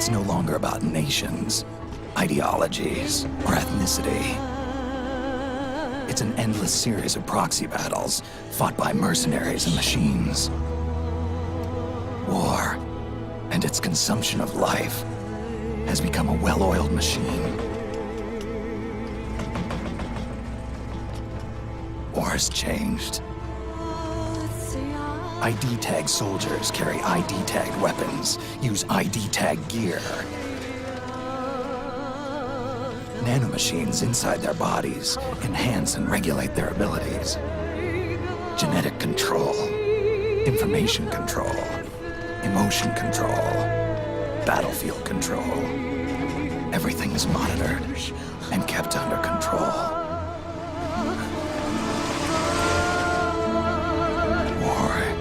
It's no longer about nations, ideologies, or ethnicity. It's an endless series of proxy battles fought by mercenaries and machines. War, and its consumption of life, has become a well-oiled machine. War has changed. ID-tagged soldiers carry ID-tagged weapons, use ID-tagged gear. Nanomachines inside their bodies enhance and regulate their abilities. Genetic control, information control, emotion control, battlefield control. Everything is monitored and kept under control. War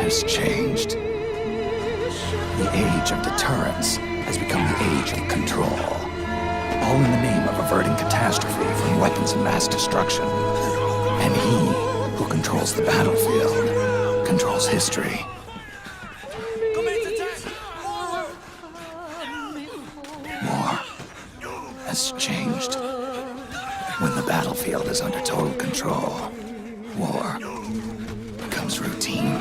has changed. The age of deterrence has become the age of control. All in the name of averting catastrophe from weapons of mass destruction. And he who controls the battlefield controls history. War has changed. When the battlefield is under total control, war becomes routine.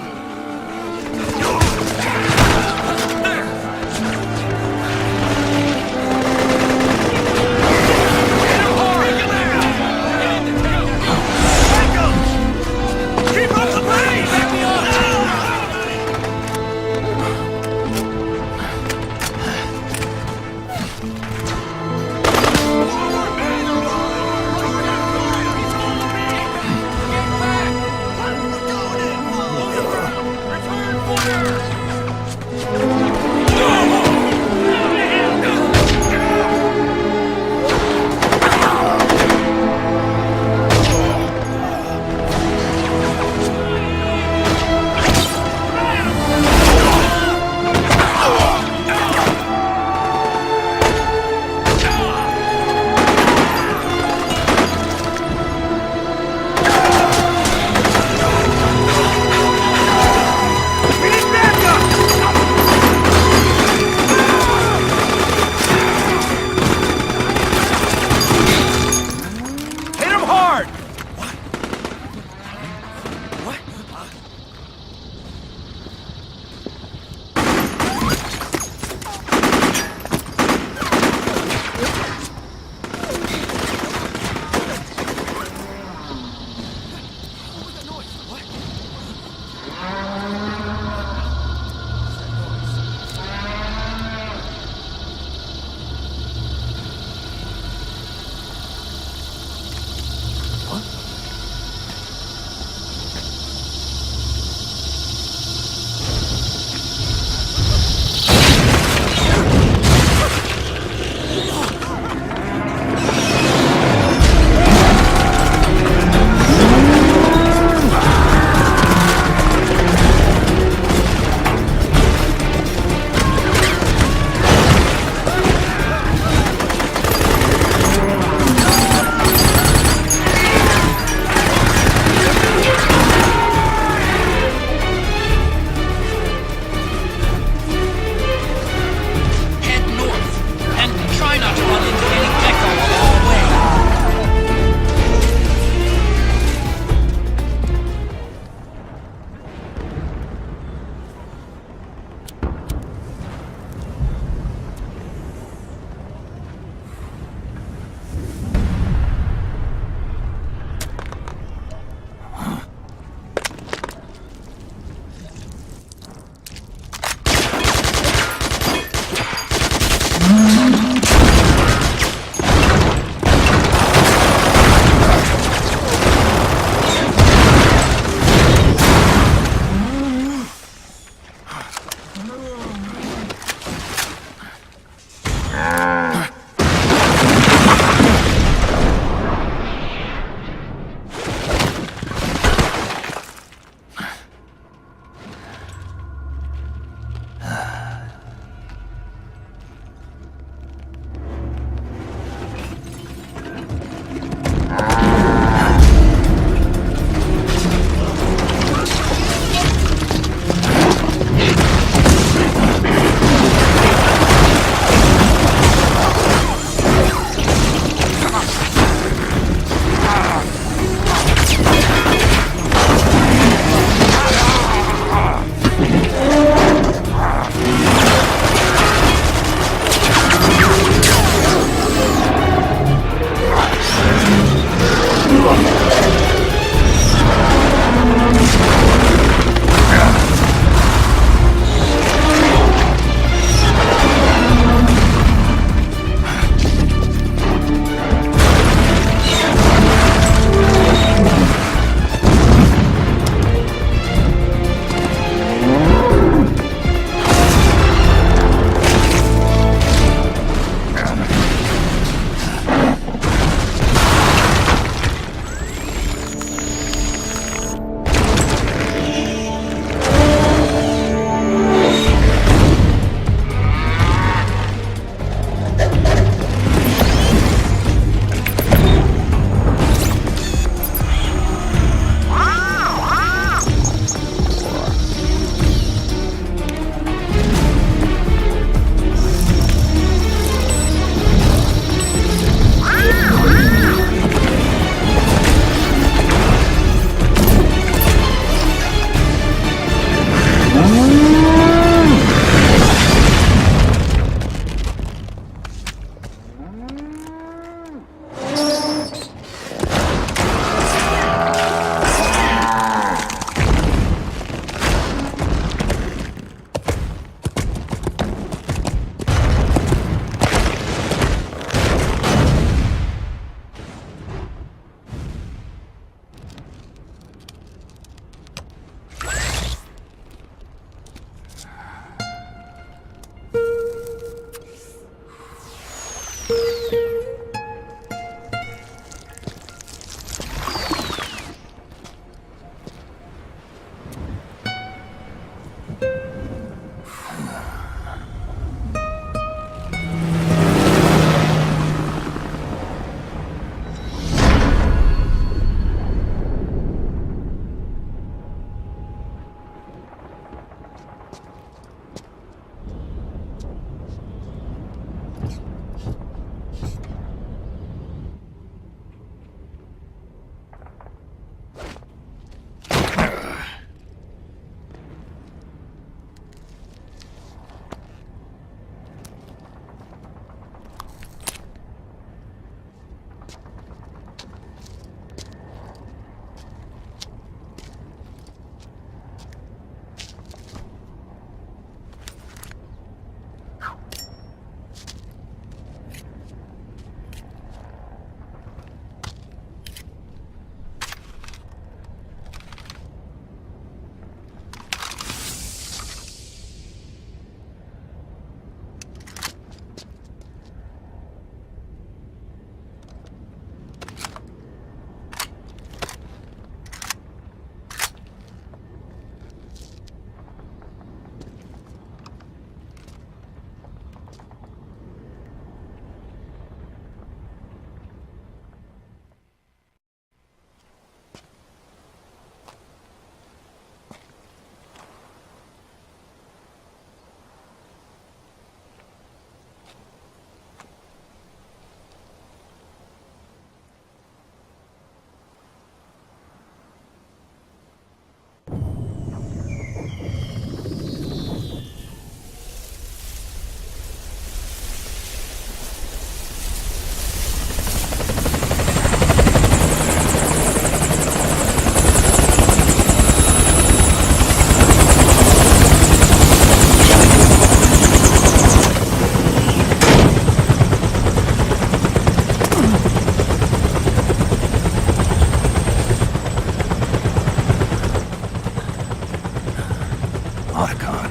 Otacon,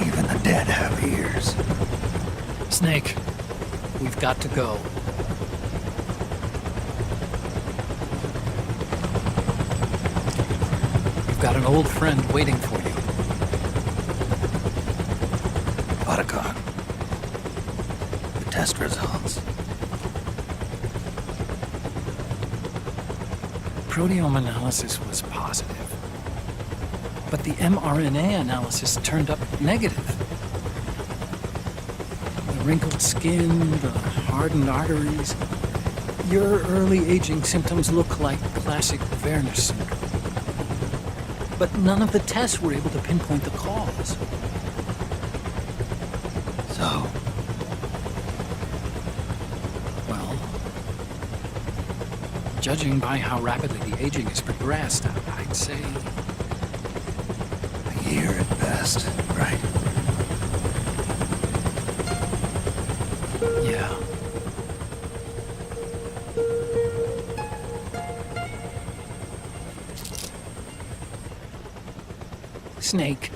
even the dead have ears. Snake, we've got to go. You've got an old friend waiting for you. Otacon. The test results. Proteome analysis was positive, but the mRNA analysis turned up negative. The wrinkled skin, the hardened arteries. Your early aging symptoms look like classic Werner syndrome. But none of the tests were able to pinpoint the cause. So? Well, judging by how rapidly the aging has progressed, I'd say... A year at best, right? Yeah. Snake,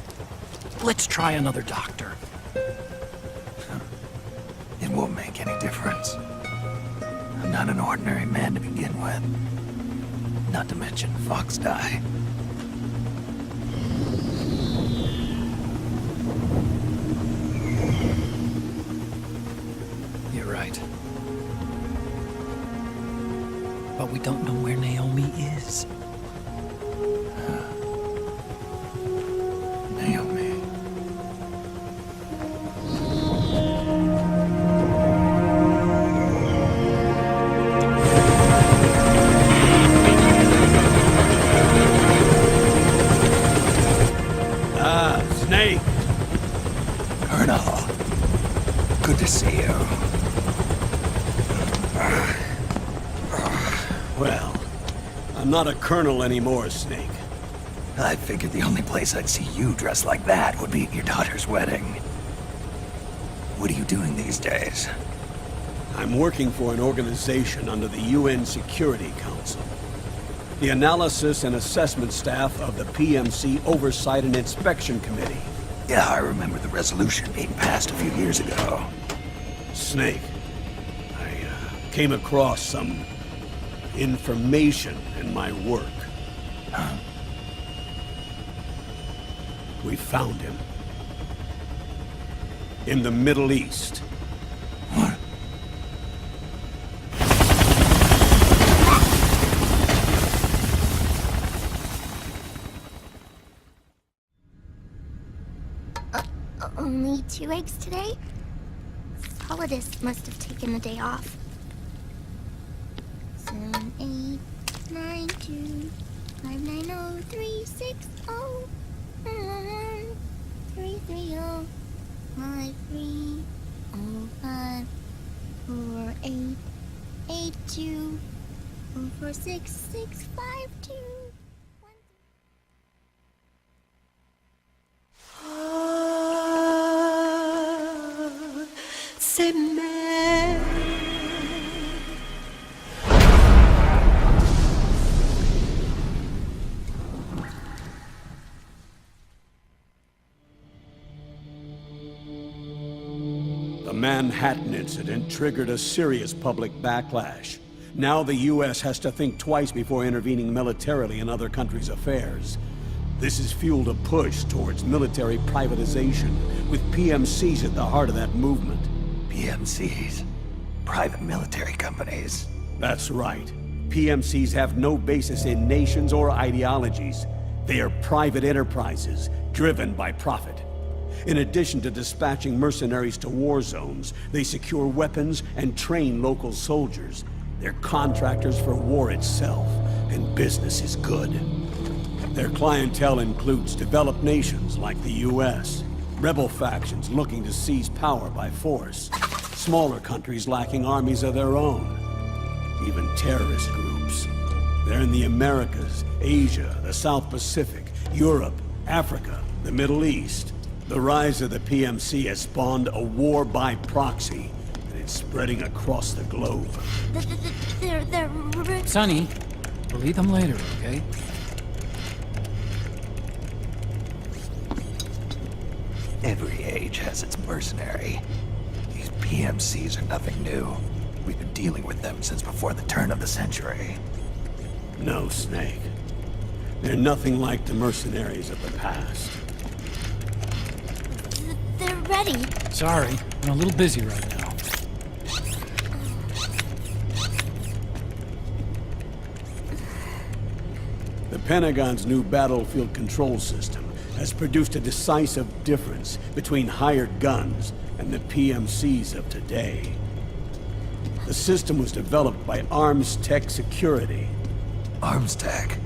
let's try another doctor. It won't make any difference. I'm not an ordinary man to begin with. Not to mention Fox die. You're right. But we don't know where Naomi is. Naomi. Snake! Colonel. Good to see you. Well, I'm not a colonel anymore, Snake. I figured the only place I'd see you dressed like that would be at your daughter's wedding. What are you doing these days? I'm working for an organization under the UN Security Council. The Analysis and Assessment Staff of the PMC Oversight and Inspection Committee. Yeah, I remember the resolution being passed a few years ago. Snake, I came across some information in my work. Huh? We found him. In the Middle East. What? Only 2 eggs today? Solidus must have taken the day off. 7, 8, 9, 2, 5, 9, 0, 3, 6, 0, 3, 3, 0, 5, 3, 0, 5, 4, 8, 8, 2, 4, 4, 6, 6, 5, 2. The Manhattan incident triggered a serious public backlash. Now the U.S. has to think twice before intervening militarily in other countries' affairs. This has fueled a push towards military privatization, with PMCs at the heart of that movement. PMCs? Private military companies? That's right. PMCs have no basis in nations or ideologies. They are private enterprises, driven by profit. In addition to dispatching mercenaries to war zones, they secure weapons and train local soldiers. They're contractors for war itself, and business is good. Their clientele includes developed nations like the US, rebel factions looking to seize power by force, smaller countries lacking armies of their own, even terrorist groups. They're in the Americas, Asia, the South Pacific, Europe, Africa, the Middle East. The rise of the PMC has spawned a war by proxy, and it's spreading across the globe. Sonny, we'll eat them later, okay? Age has its mercenary. These PMCs are nothing new. We've been dealing with them since before the turn of the century. No, Snake. They're nothing like the mercenaries of the past. They're ready. Sorry, I'm a little busy right now. The Pentagon's new battlefield control system has produced a decisive difference between hired guns and the PMCs of today. The system was developed by Arms Tech Security. Arms Tech?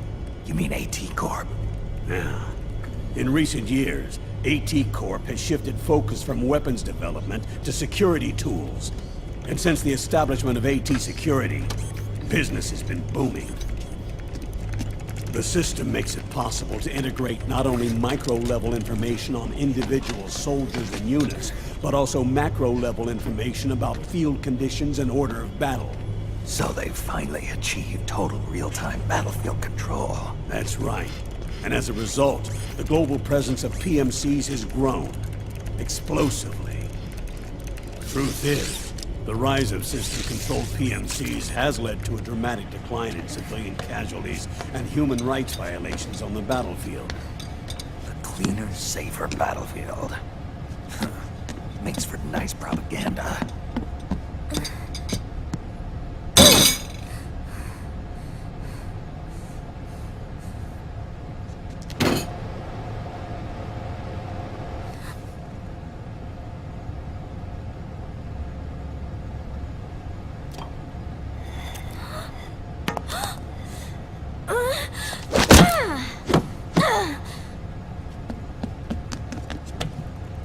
You mean AT Corp? Yeah. In recent years, AT Corp has shifted focus from weapons development to security tools. And since the establishment of AT Security, business has been booming. The system makes it possible to integrate not only micro-level information on individual soldiers and units, but also macro-level information about field conditions and order of battle. So they've finally achieved total real-time battlefield control. That's right. And as a result, the global presence of PMCs has grown explosively. Truth is, the rise of system-controlled PMCs has led to a dramatic decline in civilian casualties and human rights violations on the battlefield. A cleaner, safer battlefield. Makes for nice propaganda.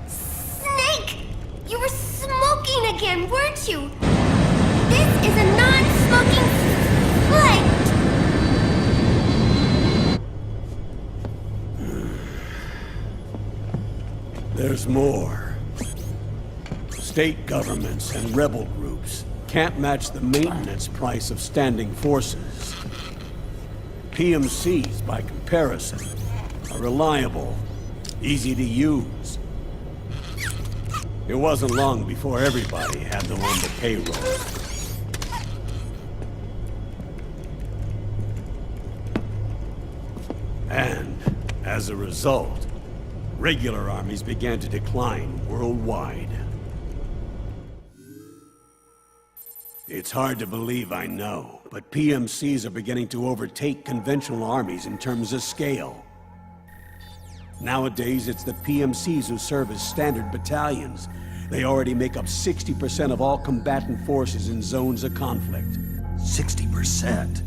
Snake! You were smoking again, weren't you? This is a non-smoking flight! There's more. State governments and rebel groups can't match the maintenance price of standing forces. PMCs, by comparison, are reliable, easy to use. It wasn't long before everybody had them on the payroll. And, as a result, regular armies began to decline worldwide. It's hard to believe, I know, but PMCs are beginning to overtake conventional armies in terms of scale. Nowadays, it's the PMCs who serve as standard battalions. They already make up 60% of all combatant forces in zones of conflict. 60%?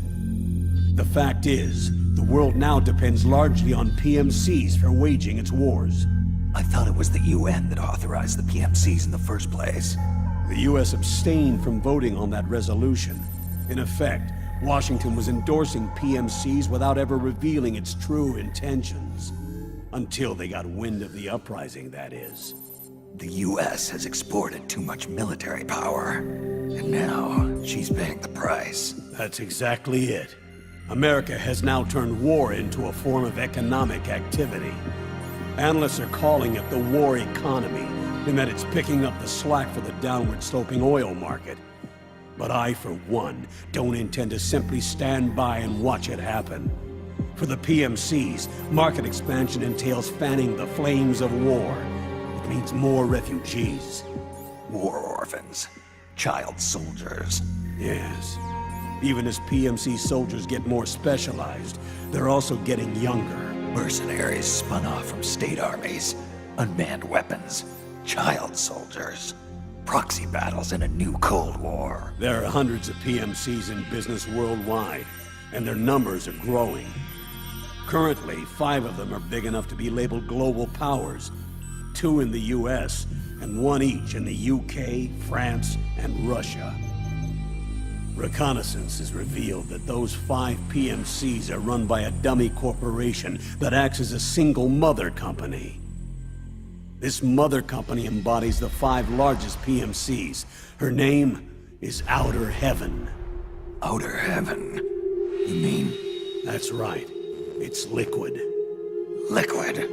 The fact is, the world now depends largely on PMCs for waging its wars. I thought it was the UN that authorized the PMCs in the first place. The US abstained from voting on that resolution. In effect, Washington was endorsing PMCs without ever revealing its true intentions. Until they got wind of the uprising, that is. The US has exported too much military power, and now she's paying the price. That's exactly it. America has now turned war into a form of economic activity. Analysts are calling it the war economy, in that it's picking up the slack for the downward-sloping oil market. But I, for one, don't intend to simply stand by and watch it happen. For the PMCs, market expansion entails fanning the flames of war. It means more refugees. War orphans. Child soldiers. Yes. Even as PMC soldiers get more specialized, they're also getting younger. Mercenaries spun off from state armies. Unmanned weapons. Child soldiers. Proxy battles in a new Cold War. There are hundreds of PMCs in business worldwide, and their numbers are growing. Currently, 5 of them are big enough to be labeled global powers. 2 in the US, and 1 each in the UK, France, and Russia. Reconnaissance has revealed that those 5 PMCs are run by a dummy corporation that acts as a single mother company. This mother company embodies the 5 largest PMCs. Her name is Outer Heaven. Outer Heaven? You mean? That's right. It's Liquid. Liquid?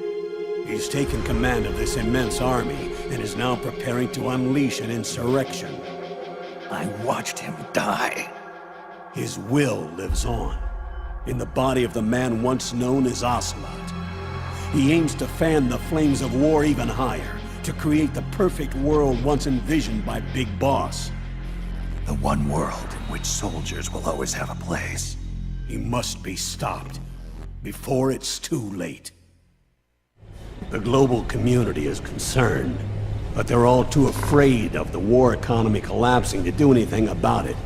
He's taken command of this immense army and is now preparing to unleash an insurrection. I watched him die. His will lives on, in the body of the man once known as Ocelot. He aims to fan the flames of war even higher, to create the perfect world once envisioned by Big Boss. The one world in which soldiers will always have a place. He must be stopped, before it's too late. The global community is concerned, but they're all too afraid of the war economy collapsing to do anything about it.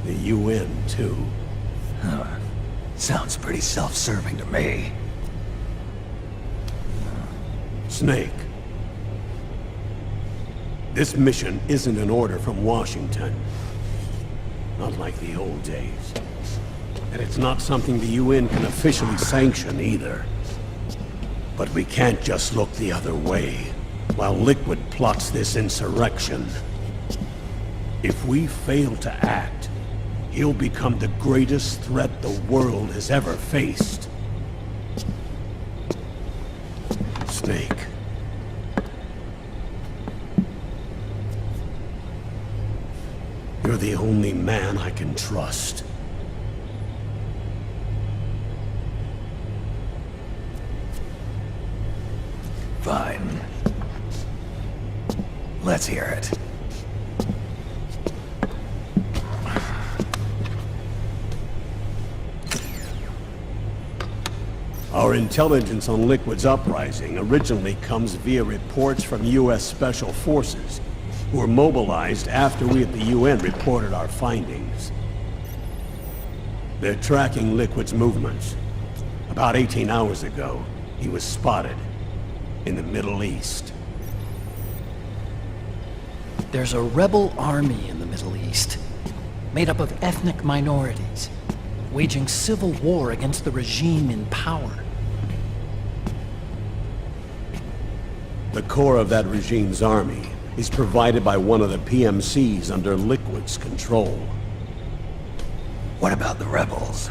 The UN, too. Sounds pretty self-serving to me. Snake. This mission isn't an order from Washington. Not like the old days. And it's not something the UN can officially sanction either. But we can't just look the other way, while Liquid plots this insurrection. If we fail to act, he'll become the greatest threat the world has ever faced. Snake. You're the only man I can trust. Fine. Let's hear it. Our intelligence on Liquid's uprising originally comes via reports from U.S. Special Forces, who were mobilized after we at the UN reported our findings. They're tracking Liquid's movements. About 18 hours ago, he was spotted in the Middle East. There's a rebel army in the Middle East, made up of ethnic minorities, waging civil war against the regime in power. The core of that regime's army is provided by one of the PMCs under Liquid's control. What about the rebels?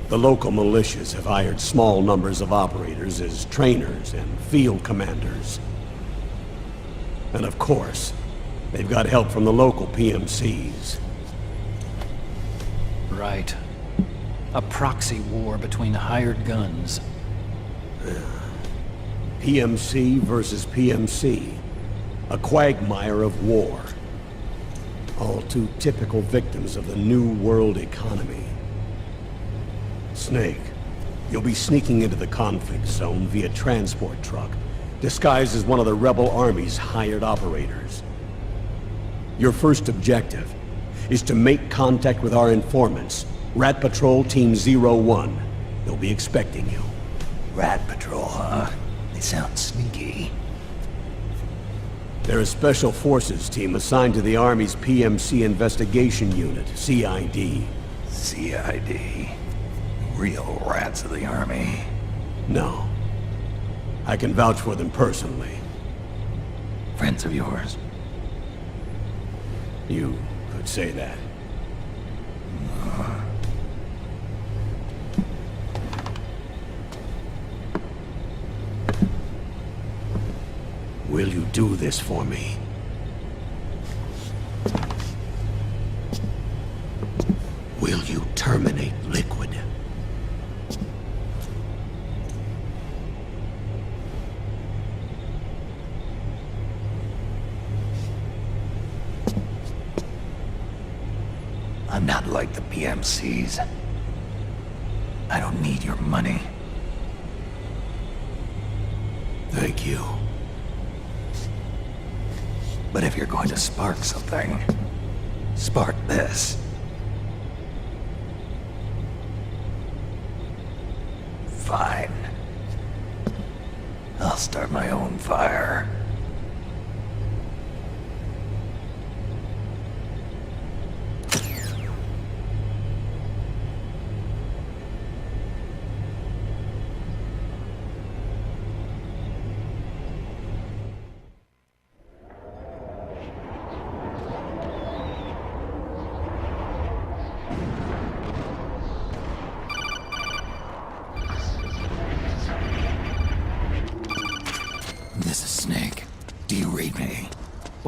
The local militias have hired small numbers of operators as trainers and field commanders. And of course, they've got help from the local PMCs. Right. A proxy war between hired guns. PMC versus PMC. A quagmire of war. All too typical victims of the new world economy. Snake, you'll be sneaking into the conflict zone via transport truck, disguised as one of the rebel army's hired operators. Your first objective is to make contact with our informants, Rat Patrol Team 01. They'll be expecting you. Rat Patrol, huh? They sound sneaky. They're a special forces team assigned to the Army's PMC Investigation Unit, CID. CID. Real rats of the Army. No. I can vouch for them personally. Friends of yours? You could say that. Will you do this for me? Will you terminate Liquid? I'm not like the PMCs. I don't need your money. Thank you. But if you're going to spark something, spark this. Fine. I'll start my own fire.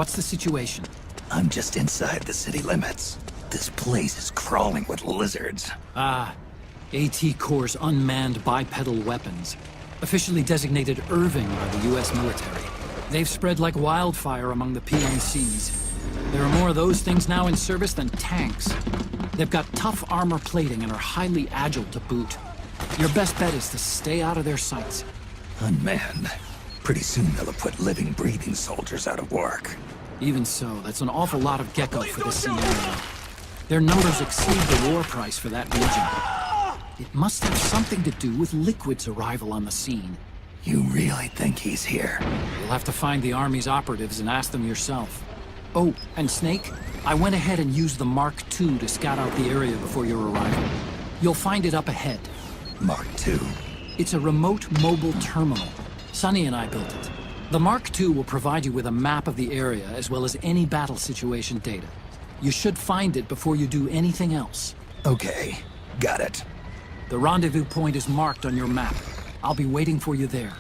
What's the situation? I'm just inside the city limits. This place is crawling with lizards. Ah, AT Corps' unmanned bipedal weapons. Officially designated Irving by the US military. They've spread like wildfire among the PMCs. There are more of those things now in service than tanks. They've got tough armor plating and are highly agile to boot. Your best bet is to stay out of their sights. Unmanned. Pretty soon they'll have put living, breathing soldiers out of work. Even so, that's an awful lot of gecko for the scenario. Their numbers exceed the war price for that region. It must have something to do with Liquid's arrival on the scene. You really think he's here? You'll have to find the Army's operatives and ask them yourself. Oh, and Snake, I went ahead and used the Mark II to scout out the area before your arrival. You'll find it up ahead. Mark II? It's a remote mobile terminal. Sonny and I built it. The Mark II will provide you with a map of the area as well as any battle situation data. You should find it before you do anything else. Okay, got it. The rendezvous point is marked on your map. I'll be waiting for you there.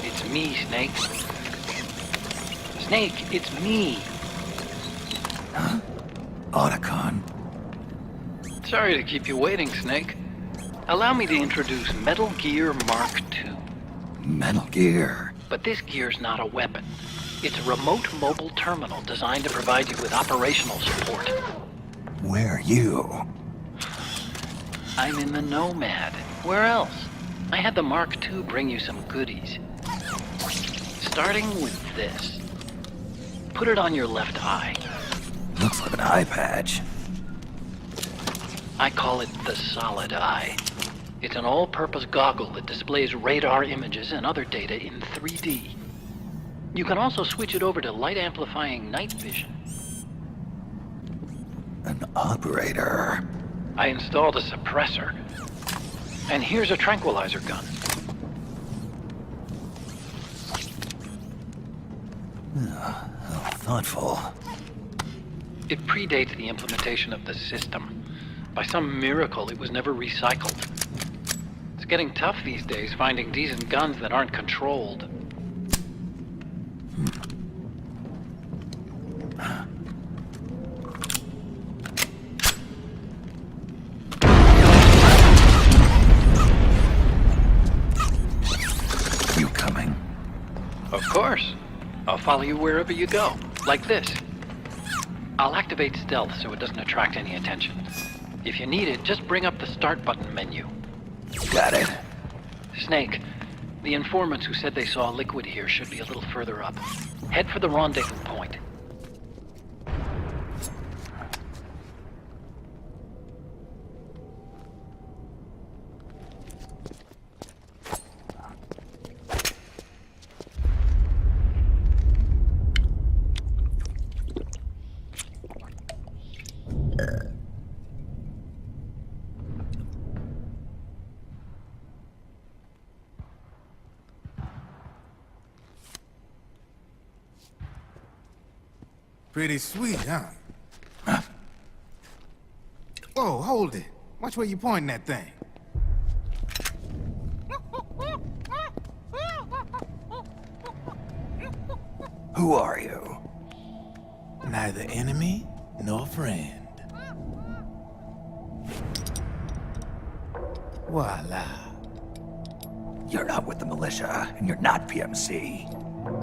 It's me, Snake. Snake, it's me. Otacon. Sorry to keep you waiting, Snake. Allow me to introduce Metal Gear Mark II. Metal Gear. But this gear's not a weapon. It's a remote mobile terminal designed to provide you with operational support. Where are you? I'm in the Nomad. Where else? I had the Mark II bring you some goodies. Starting with this. Put it on your left eye. Looks like an eye patch. I call it the Solid Eye. It's an all-purpose goggle that displays radar images and other data in 3D. You can also switch it over to light-amplifying night vision. An operator. I installed a suppressor. And here's a tranquilizer gun. How thoughtful. It predates the implementation of the system. By some miracle, it was never recycled. It's getting tough these days finding decent guns that aren't controlled. You coming? Of course. I'll follow you wherever you go, like this. I'll activate stealth so it doesn't attract any attention. If you need it, just bring up the start button menu. Got it. Snake, the informants who said they saw Liquid here should be a little further up. Head for the rendezvous point. Pretty sweet, huh? Whoa, hold it. Watch where you pointing that thing. Who are you? Neither enemy nor friend. Voila. You're not with the militia, and you're not PMC.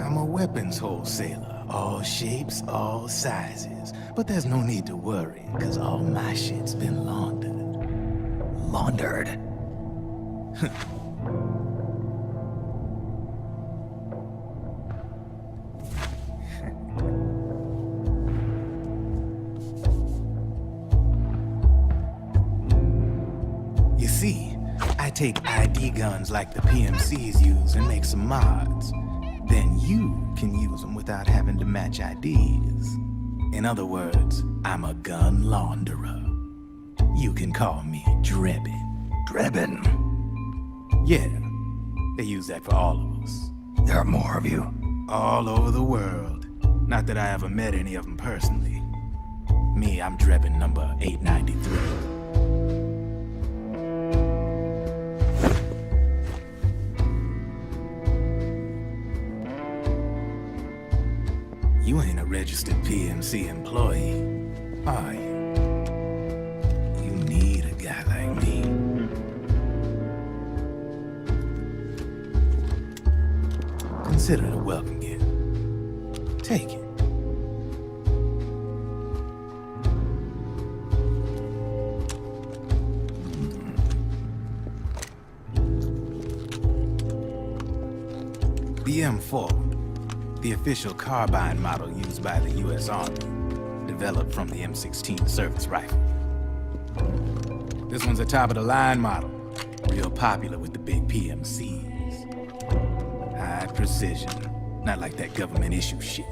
I'm a weapons wholesaler. All shapes, all sizes. But there's no need to worry, because all my shit's been laundered. Laundered? You see, I take ID guns like the PMCs use and make some mods. Then you can use them without having to match IDs. In other words, I'm a gun launderer. You can call me Drebin. Drebin. Yeah, they use that for all of us. There are more of you. All over the world. Not that I ever met any of them personally. Me, I'm Drebin number 893. You ain't a registered PMC employee, are you? You need a guy like me. Consider it a welcome gift. Take it. The M4, the official carbine model used by the U.S. Army, developed from the M16 service rifle. This one's a top-of-the-line model, real popular with the big PMCs. High precision, not like that government issue shit.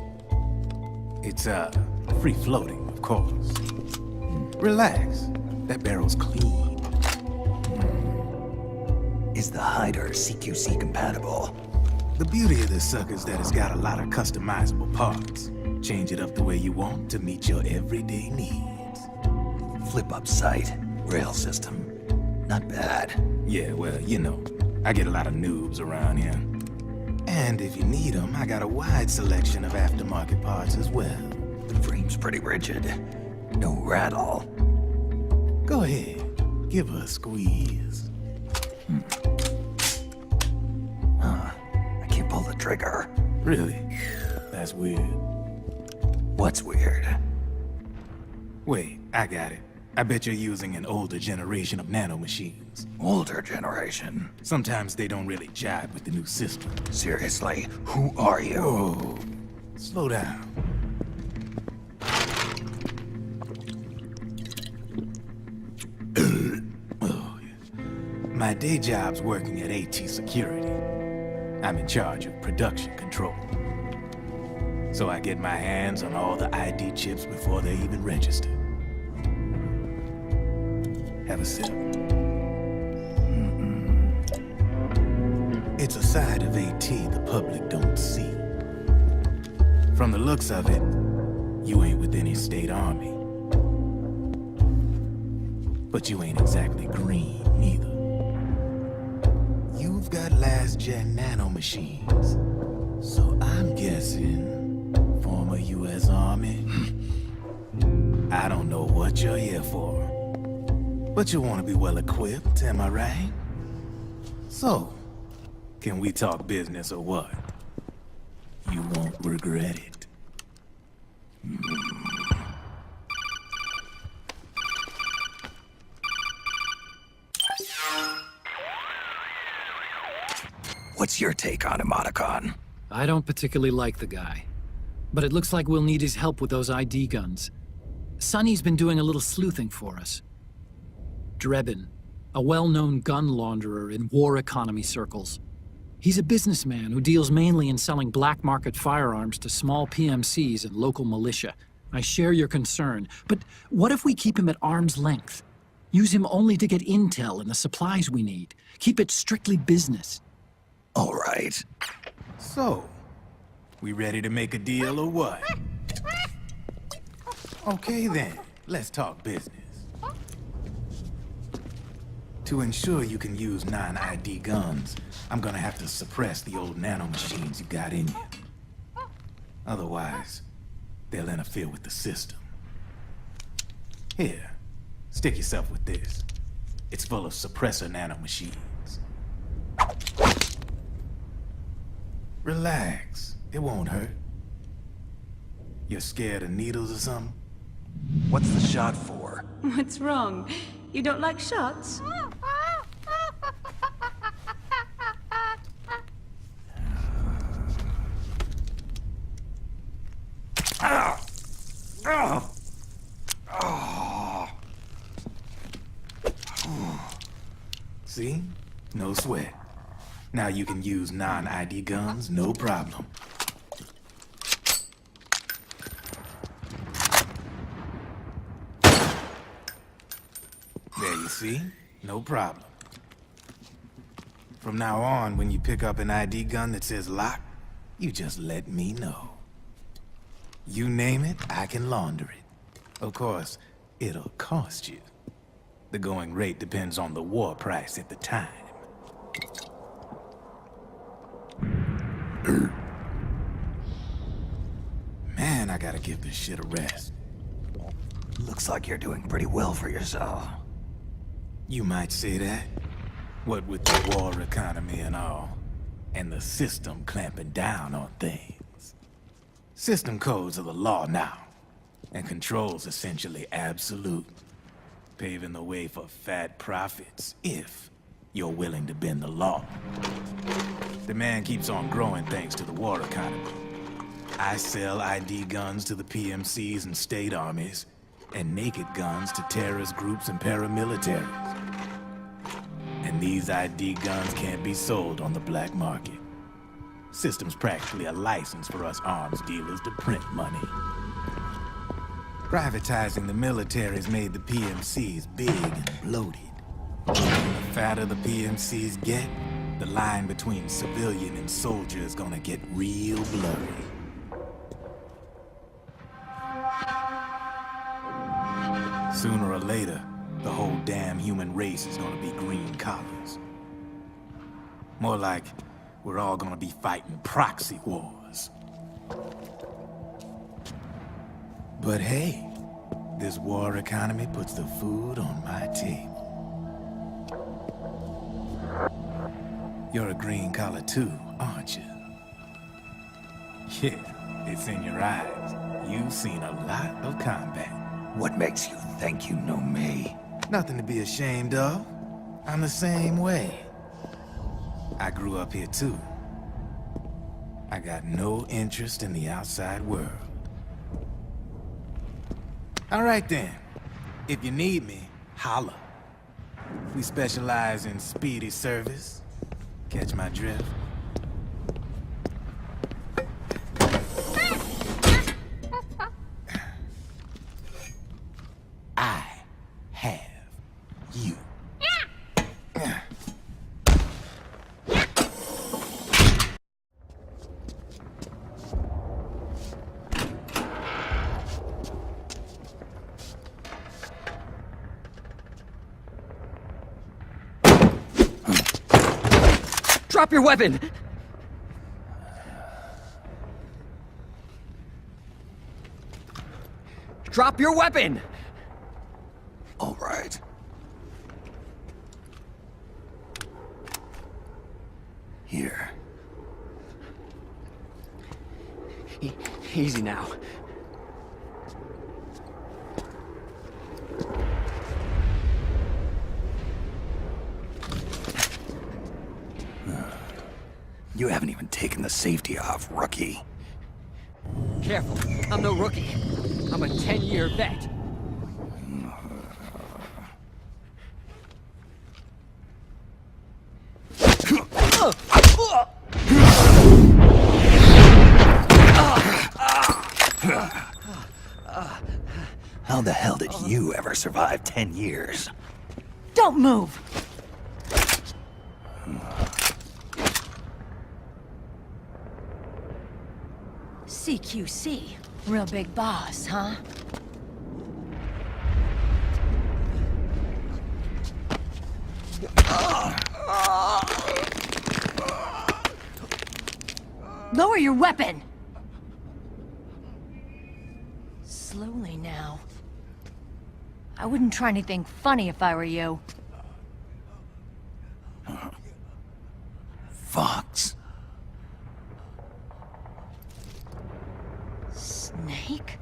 It's, free-floating, of course. Relax, that barrel's clean. Is the hider CQC compatible? The beauty of this sucker is that it's got a lot of customizable parts. Change it up the way you want to meet your everyday needs. Flip-up sight, rail system. Not bad. Yeah, well, you know, I get a lot of noobs around here. And if you need them, I got a wide selection of aftermarket parts as well. The frame's pretty rigid. No rattle. Go ahead, give her a squeeze. I can't pull the trigger. Really? That's weird. What's weird? Wait, I got it. I bet you're using an older generation of nanomachines. Older generation? Sometimes they don't really jibe with the new system. Seriously, who are you? Whoa, slow down. Oh, yeah. My day job's working at AT Security. I'm in charge of production control. So I get my hands on all the ID chips before they even register. Have a sip. It's a side of AT the public don't see. From the looks of it, you ain't with any state army. But you ain't exactly green, neither. You've got last-gen nanomachines. So I'm guessing, former U.S. Army. I don't know what you're here for. But you want to be well-equipped, am I right? So, can we talk business or what? You won't regret it. What's your take on Emoticon? I don't particularly like the guy. But it looks like we'll need his help with those ID guns. Sonny's been doing a little sleuthing for us. Drebin, a well-known gun launderer in war economy circles. He's a businessman who deals mainly in selling black market firearms to small PMCs and local militia. I share your concern, but what if we keep him at arm's length? Use him only to get intel and the supplies we need. Keep it strictly business. All right. So, we ready to make a deal or what? Okay then, let's talk business. To ensure you can use non-ID guns, I'm gonna have to suppress the old nanomachines you got in you. Otherwise, they'll interfere with the system. Here, stick yourself with this. It's full of suppressor nanomachines. Relax, it won't hurt. You're scared of needles or something? What's the shot for? What's wrong? You don't like shots? See? No sweat. Now you can use non-ID guns, no problem. There you see? No problem. From now on, when you pick up an ID gun that says lock, you just let me know. You name it, I can launder it. Of course, it'll cost you. The going rate depends on the war price at the time. Man, I gotta give this shit a rest. Looks like you're doing pretty well for yourself. You might say that. What with the war economy and all, and the system clamping down on things. System codes are the law now, and control's essentially absolute, paving the way for fat profits if you're willing to bend the law. Demand keeps on growing thanks to the war economy. I sell ID guns to the PMCs and state armies, and naked guns to terrorist groups and paramilitaries. And these ID guns can't be sold on the black market. System's practically a license for us arms dealers to print money. Privatizing the military's made the PMCs big and bloated. The fatter the PMCs get, the line between civilian and soldier is gonna get real blurry. Sooner or later, the whole damn human race is gonna be green collars. More like, we're all gonna be fighting proxy wars. But hey, this war economy puts the food on my table. You're a green collar too, aren't you? Yeah, it's in your eyes. You've seen a lot of combat. What makes you think you know me? Nothing to be ashamed of. I'm the same way. I grew up here too. I got no interest in the outside world. All right then. If you need me, holla. We specialize in speedy service. Catch my drift? I have you. Drop your weapon! Drop your weapon! All right. Here. Easy now. You haven't even taken the safety off, rookie. Careful, I'm no rookie. I'm a 10-year vet. How the hell did you ever survive 10 years? Don't move! CQC. Real big boss, huh? Lower your weapon! Slowly now. I wouldn't try anything funny if I were you. Fox. Snake?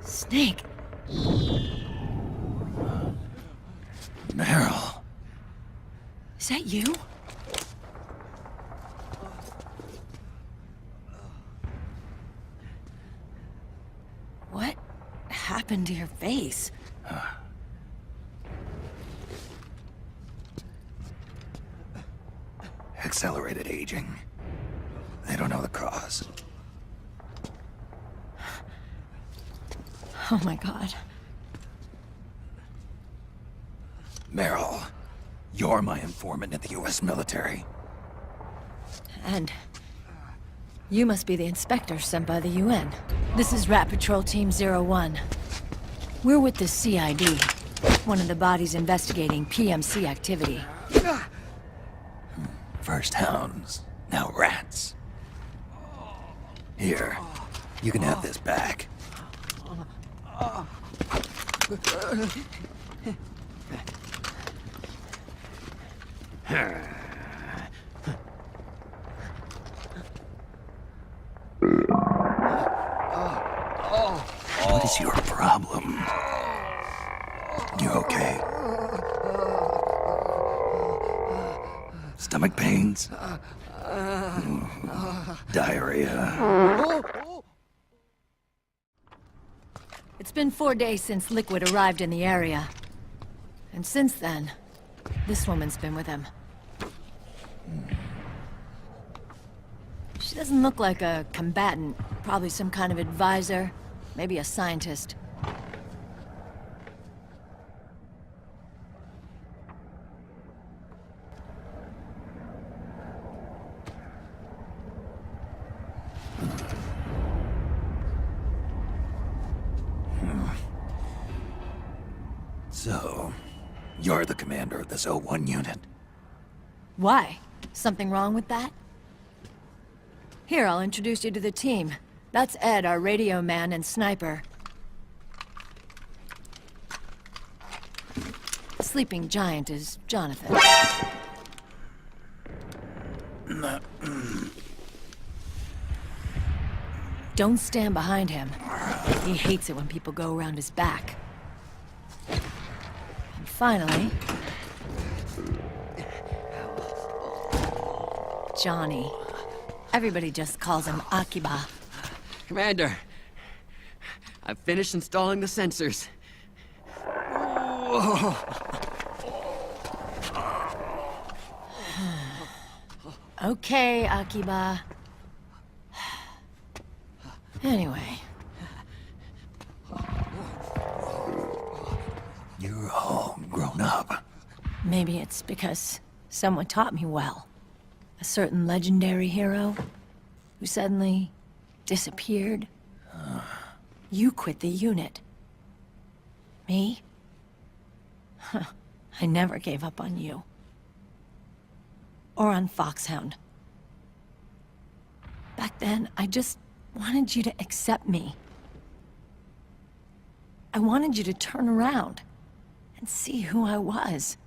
Snake? Meryl. Is that you? What happened to your face? Accelerated aging. They don't know the cause. Oh my god. Meryl, you're my informant in the US military. And you must be the inspector sent by the UN. This is Rat Patrol Team 01. We're with the CID, one of the bodies investigating PMC activity. First hounds, now rats. Here, you can have this back. What is your problem? You okay? Stomach pains? Diarrhea? It's been 4 days since Liquid arrived in the area. And since then, this woman's been with him. She doesn't look like a combatant. Probably some kind of advisor. Maybe a scientist. So, you're the commander of this O1 unit? Why? Something wrong with that? Here, I'll introduce you to the team. That's Ed, our radio man and sniper. Sleeping giant is Jonathan. Don't stand behind him. He hates it when people go around his back. And finally... Johnny. Everybody just calls him Akiba. Commander, I've finished installing the sensors. Okay, Akiba. Anyway. You're all grown up. Maybe it's because someone taught me well. A certain legendary hero who suddenly disappeared. You quit the unit. Me? Huh. I never gave up on you. Or on Foxhound. Back then, I just wanted you to accept me. I wanted you to turn around and see who I was.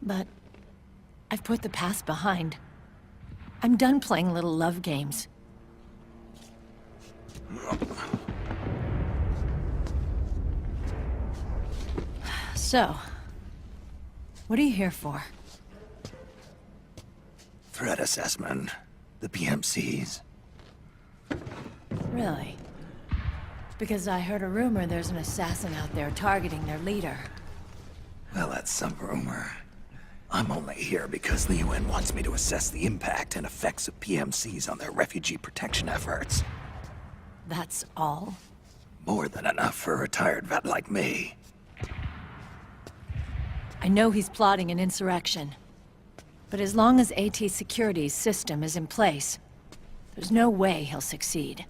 But I've put the past behind. I'm done playing little love games. So, what are you here for? Threat assessment. The PMCs. Really? Because I heard a rumor there's an assassin out there targeting their leader. Well, that's some rumor. I'm only here because the UN wants me to assess the impact and effects of PMCs on their refugee protection efforts. That's all? More than enough for a retired vet like me. I know he's plotting an insurrection. But as long as AT Security's system is in place, there's no way he'll succeed.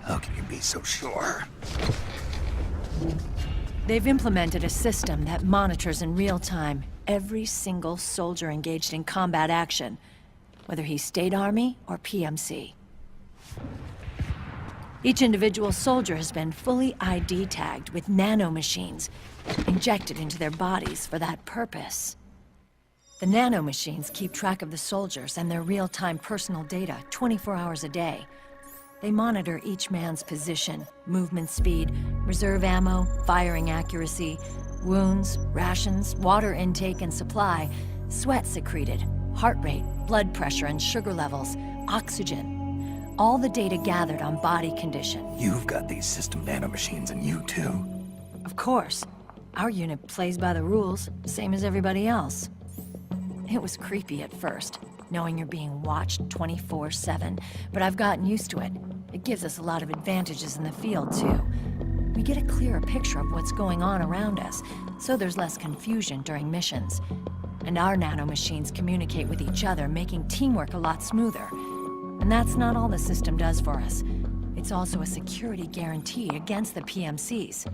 How can you be so sure? They've implemented a system that monitors in real time every single soldier engaged in combat action, whether he's State Army or PMC. Each individual soldier has been fully ID tagged with nanomachines injected into their bodies for that purpose. The nanomachines keep track of the soldiers and their real-time personal data 24 hours a day. They monitor each man's position, movement speed, reserve ammo, firing accuracy, wounds, rations, water intake and supply, sweat secreted, heart rate, blood pressure and sugar levels, oxygen. All the data gathered on body condition. You've got these system nanomachines in you too. Of course. Our unit plays by the rules, same as everybody else. It was creepy at first, knowing you're being watched 24/7, but I've gotten used to it. It gives us a lot of advantages in the field, too. We get a clearer picture of what's going on around us, so there's less confusion during missions. And our nanomachines communicate with each other, making teamwork a lot smoother. And that's not all the system does for us. It's also a security guarantee against the PMCs.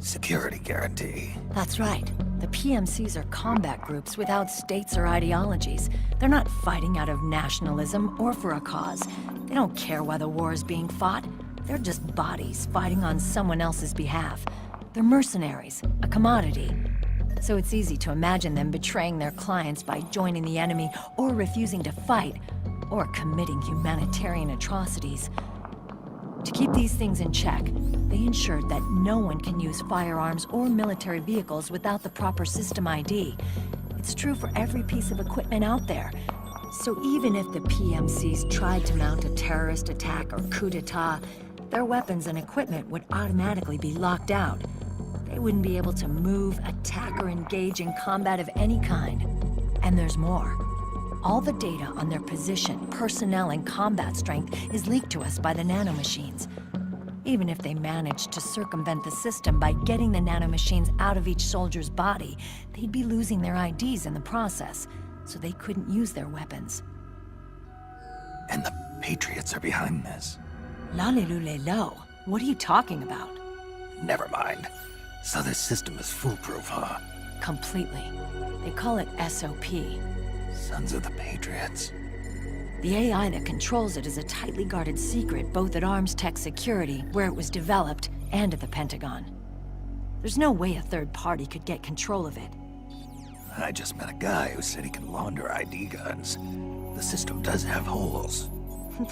Security guarantee. That's right. The PMCs are combat groups without states or ideologies. They're not fighting out of nationalism or for a cause. They don't care why the war is being fought. They're just bodies fighting on someone else's behalf. They're mercenaries, a commodity. So it's easy to imagine them betraying their clients by joining the enemy or refusing to fight, or committing humanitarian atrocities. To keep these things in check, they ensured that no one can use firearms or military vehicles without the proper system ID. It's true for every piece of equipment out there. So even if the PMCs tried to mount a terrorist attack or coup d'etat, their weapons and equipment would automatically be locked out. They wouldn't be able to move, attack, or engage in combat of any kind. And there's more. All the data on their position, personnel, and combat strength is leaked to us by the nanomachines. Even if they managed to circumvent the system by getting the nanomachines out of each soldier's body, they'd be losing their IDs in the process, so they couldn't use their weapons. And the Patriots are behind this. Lalilulelo, what are you talking about? Never mind. So this system is foolproof, huh? Completely. They call it SOP. Sons of the Patriots. The AI that controls it is a tightly guarded secret both at Arms Tech Security, where it was developed, and at the Pentagon. There's no way a third party could get control of it. I just met a guy who said he can launder ID guns. The system does have holes.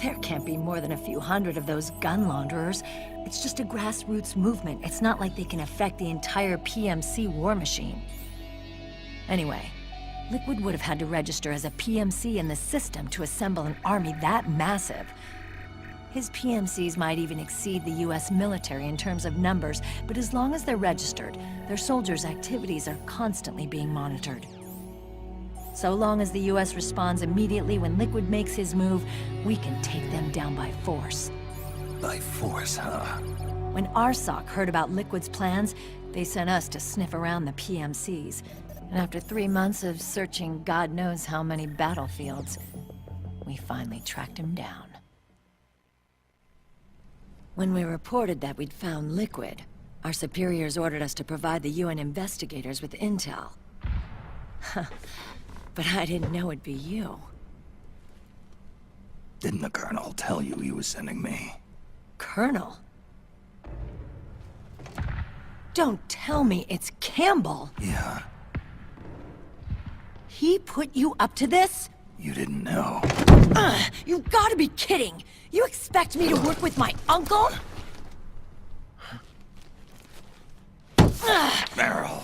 There can't be more than a few hundred of those gun launderers. It's just a grassroots movement. It's not like they can affect the entire PMC war machine. Anyway, Liquid would have had to register as a PMC in the system to assemble an army that massive. His PMCs might even exceed the US military in terms of numbers, but as long as they're registered, their soldiers' activities are constantly being monitored. So long as the US responds immediately when Liquid makes his move, we can take them down by force. By force, huh? When RSOC heard about Liquid's plans, they sent us to sniff around the PMCs. And after 3 months of searching God knows how many battlefields, we finally tracked him down. When we reported that we'd found Liquid, our superiors ordered us to provide the UN investigators with intel. But I didn't know it'd be you. Didn't the Colonel tell you he was sending me? Colonel? Don't tell me it's Campbell! Yeah, He put you up to this? you didn't know. You've gotta be kidding! You expect me to work with my uncle? Meryl.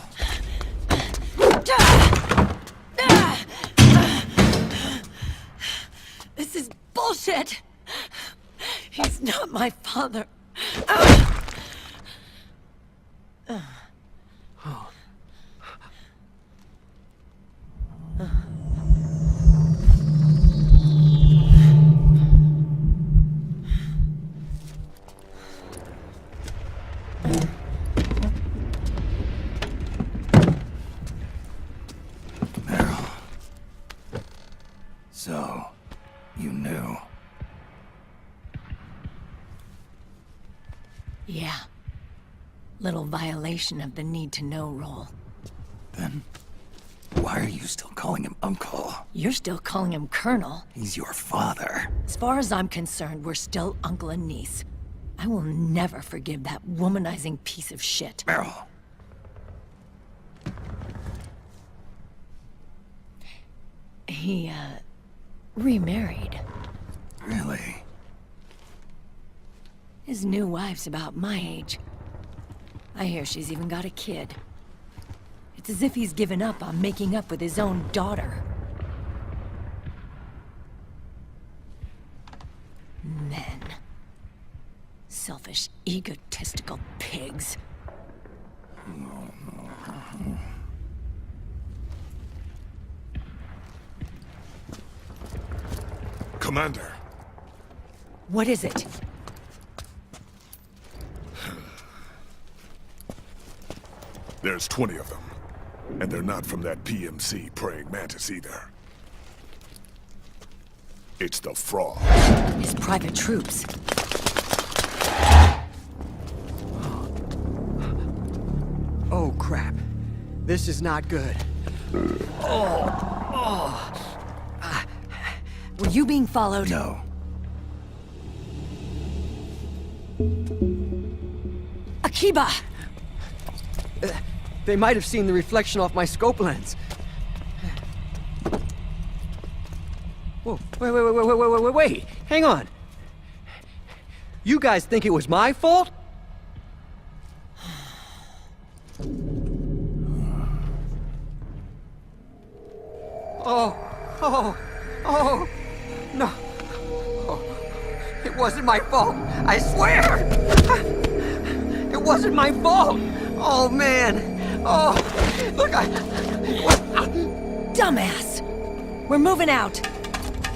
This is bullshit! He's not my father. Meryl. So, you knew. Yeah. Little violation of the need-to-know rule. Then, why are you still calling him Uncle? You're still calling him Colonel. He's your father. As far as I'm concerned, we're still uncle and niece. I will never forgive that womanizing piece of shit. Meryl. He, remarried. Really? His new wife's about my age. I hear she's even got a kid. It's as if he's given up on making up with his own daughter. Men. Selfish, egotistical pigs. Commander, What is it? there's 20 of them. And they're not from that PMC praying mantis either. It's the Frog. His private troops. Oh, crap. This is not good. Were you being followed? No. Akiba! They might have seen the reflection off my scope lens. Whoa, wait. Hang on. You guys think it was my fault? Oh, no. Oh, it wasn't my fault. I swear! It wasn't my fault. Oh, man. Oh, look, Dumbass! We're moving out.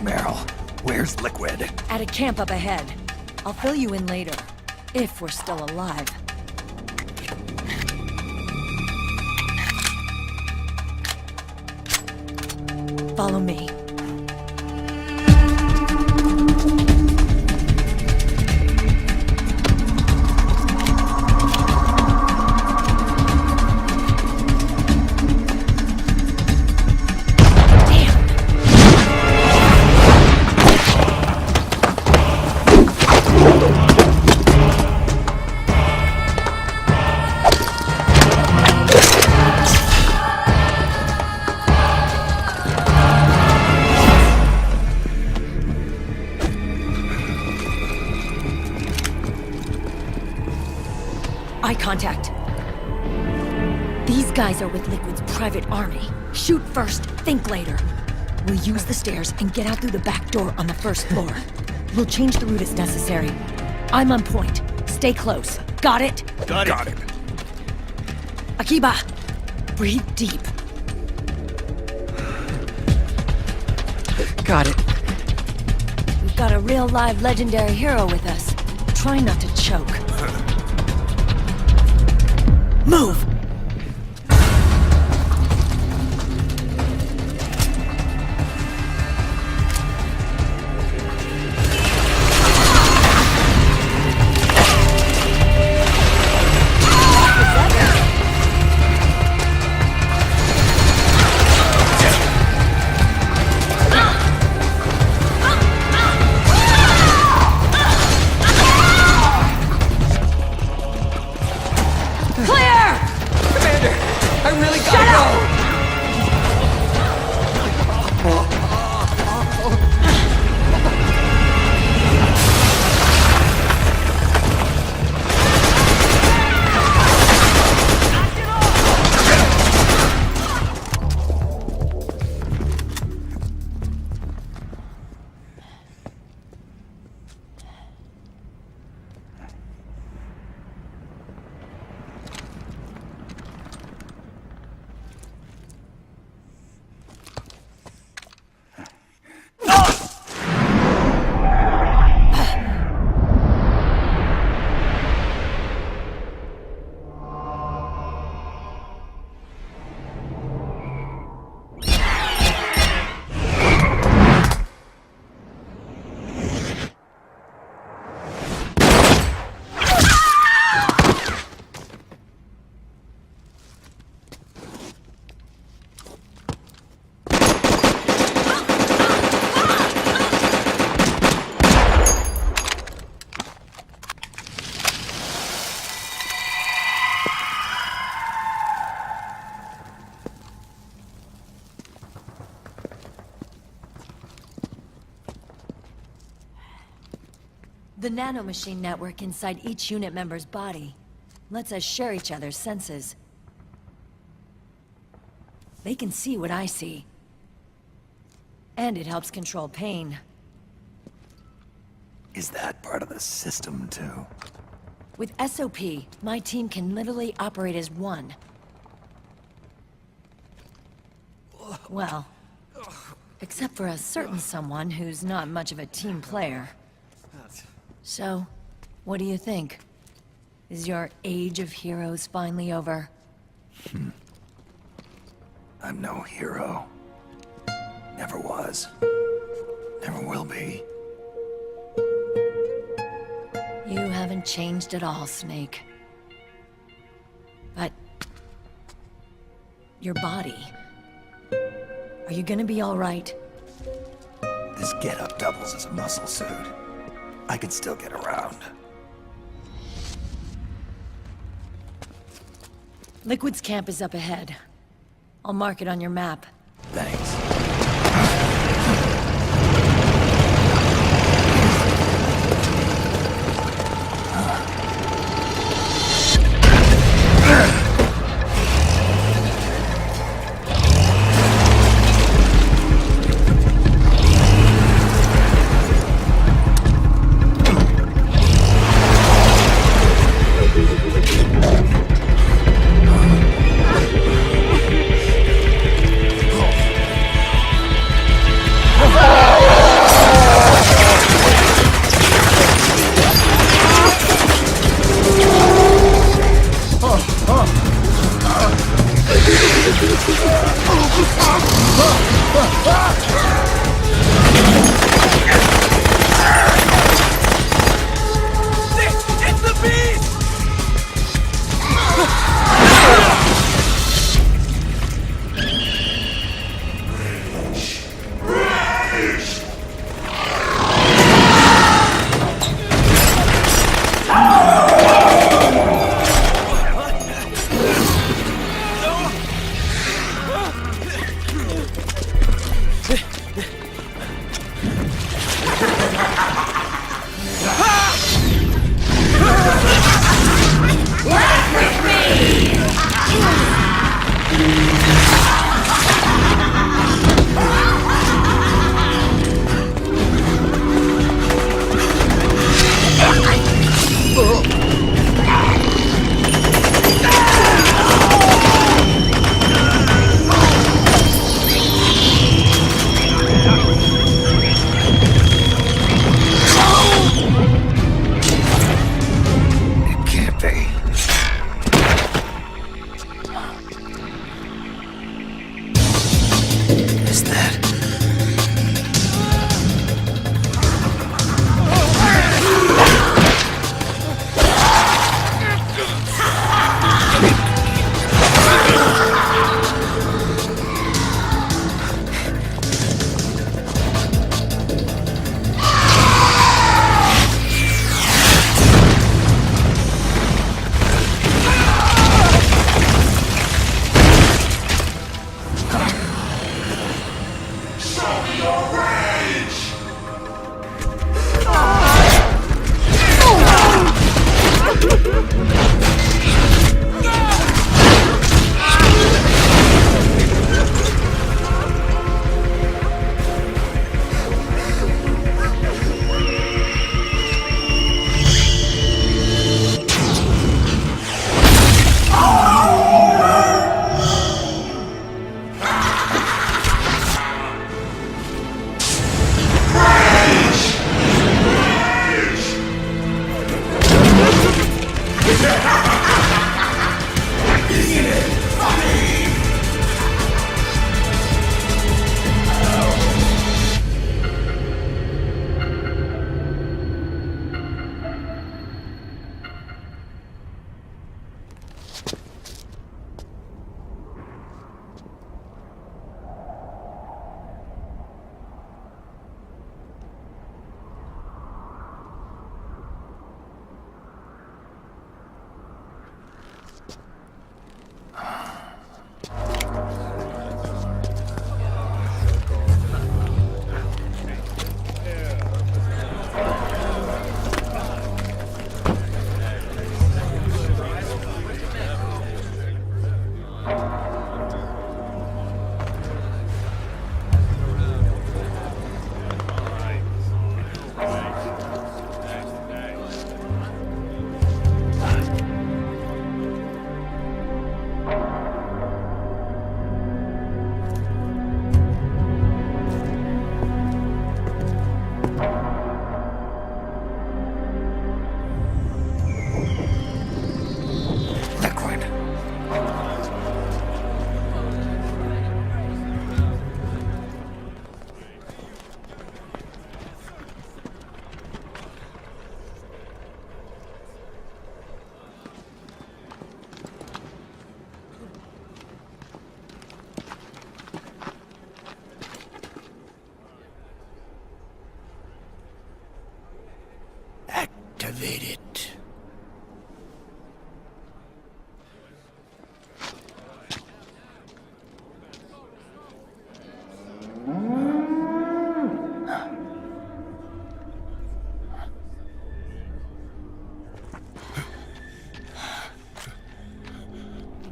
Meryl, where's Liquid? At a camp up ahead. I'll fill you in later. If we're still alive. Follow me. Eye contact. These guys are with Liquid's private army. Shoot first, think later. We'll use the stairs and get out through the back door on the first floor. We'll change the route as necessary. I'm on point. Stay close. Got it? Got it. Akiba, breathe deep. got it. We've got a real live legendary hero with us. Try not to choke. Move! The nanomachine network inside each unit member's body lets us share each other's senses. They can see what I see. And it helps control pain. Is that part of the system, too? With SOP, my team can literally operate as one. Well, except for a certain someone who's not much of a team player. So, what do you think? Is your age of heroes finally over? I'm no hero. Never was. Never will be. You haven't changed at all, Snake. But... your body... are you gonna be alright? This getup doubles as a muscle suit. I can still get around. Liquid's camp is up ahead. I'll mark it on your map. Thanks. Activate it.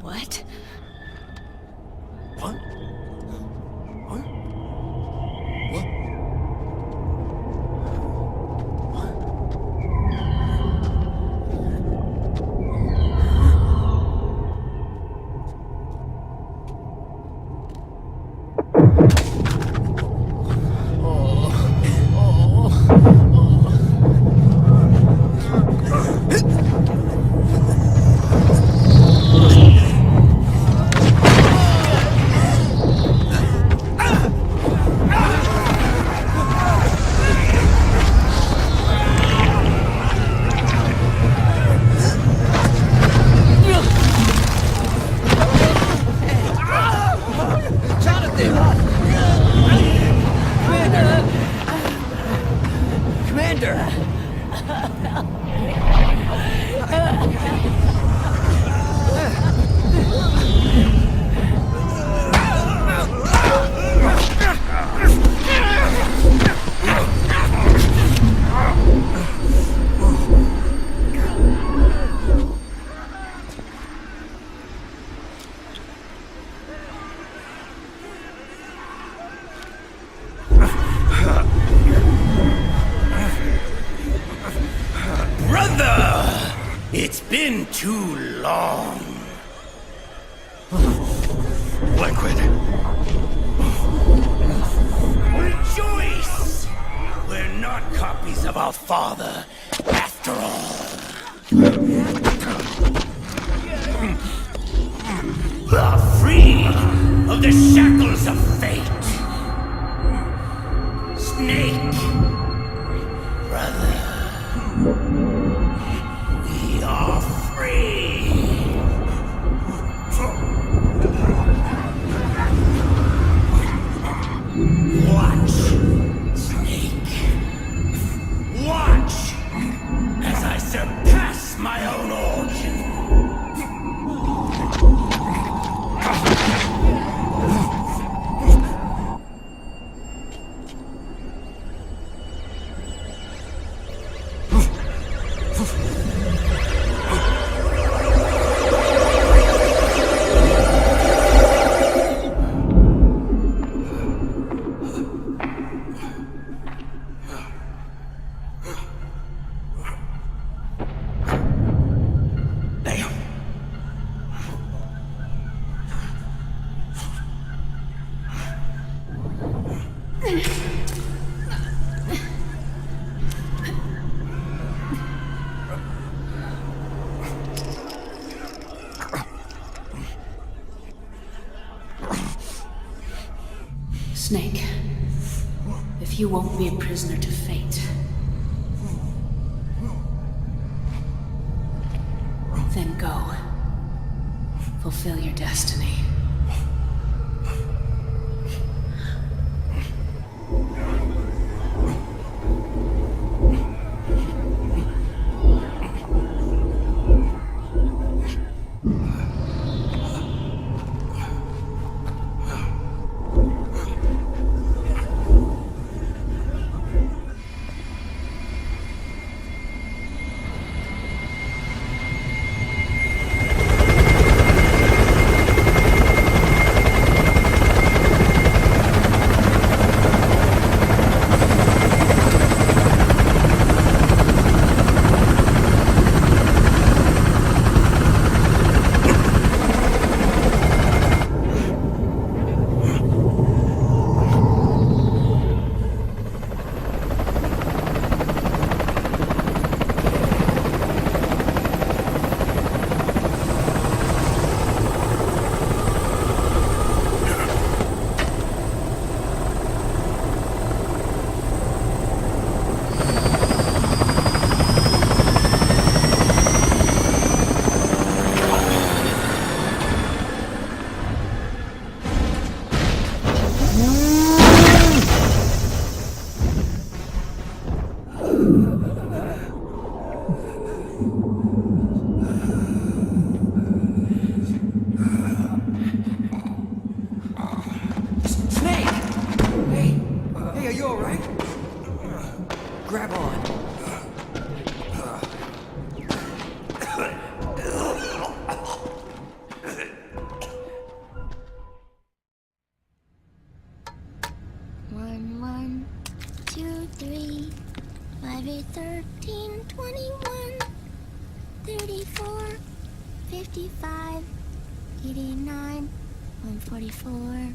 What? What? What? What? It's been too long. Liquid. Rejoice! We're not copies of our father, after all. We're free of the shackles of fate. Snake, brother. We are free! Watch, Snake. Watch as I surpass my own origin. Snake, if you won't be a prisoner to fate, then go. Fulfill your destiny. Snake! Hey, are you alright? Grab on. One, 2, 3, 5, 8, 13, 21, 34, 55, 89, 144,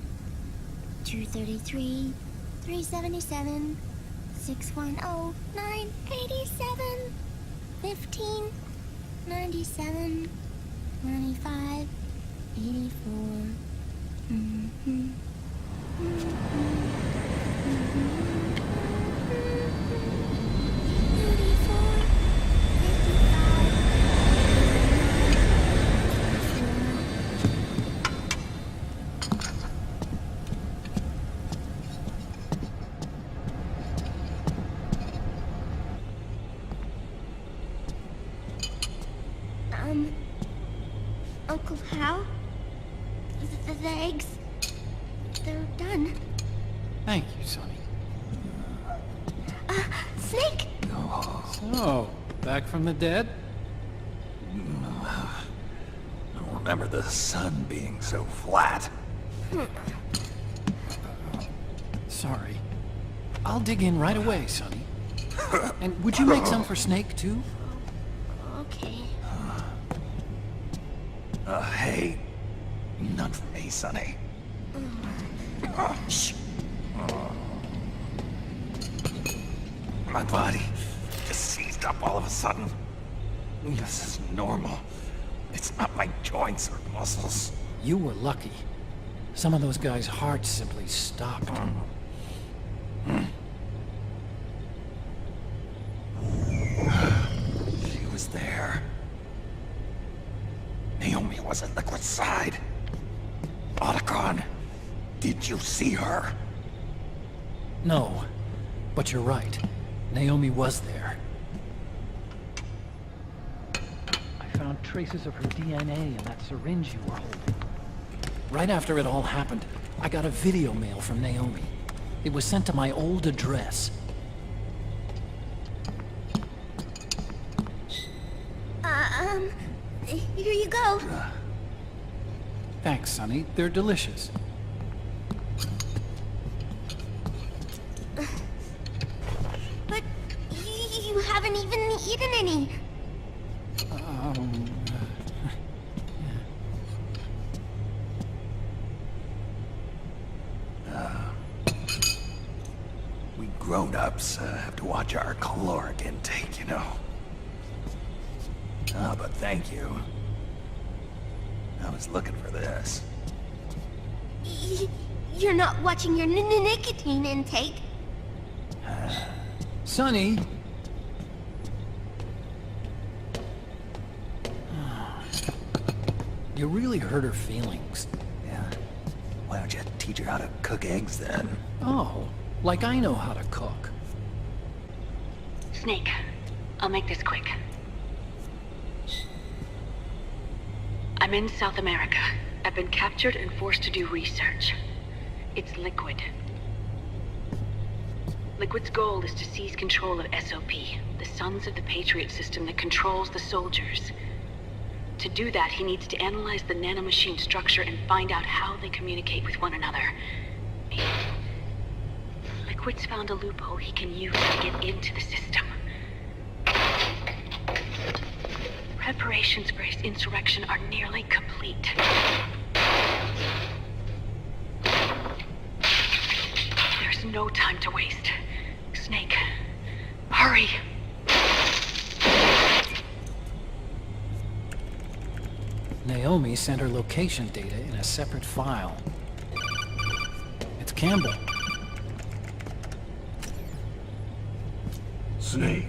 233, 377, 610, 987, 15, 97, 95, 84. Uncle Hal? The eggs, they're done. Thank you, Sonny. Snake! So, back from the dead? I don't remember the sun being so flat. Sorry. I'll dig in right away, Sonny. And would you make some for Snake, too? Okay. Hey, none for me, Sonny. Shh. My body just seized up all of a sudden. This is normal. It's not my joints or muscles. You were lucky. Some of those guys' hearts simply stopped. She was there. Naomi was at Liquid's side. Otacon, did you see her? No, but you're right. Naomi was there. I found traces of her DNA in that syringe you were holding. Right after it all happened, I got a video mail from Naomi. It was sent to my old address. Here you go. Thanks, Sonny. They're delicious. But you haven't even eaten any. We grown-ups have to watch our caloric intake, you know. But thank you. I was looking for this. You're not watching your nicotine intake. Sonny! You really hurt her feelings. Yeah. Why don't you teach her how to cook eggs then? Oh, like I know how to cook. Snake, I'll make this quick. I'm in South America. I've been captured and forced to do research. It's Liquid. Liquid's goal is to seize control of SOP, the Sons of the Patriot system that controls the soldiers. To do that, he needs to analyze the nanomachine structure and find out how they communicate with one another. Liquid's found a loophole he can use to get into the system. Preparations for his insurrection are nearly complete. There's no time to waste. Snake, hurry! Naomi sent her location data in a separate file. It's Campbell. Snake,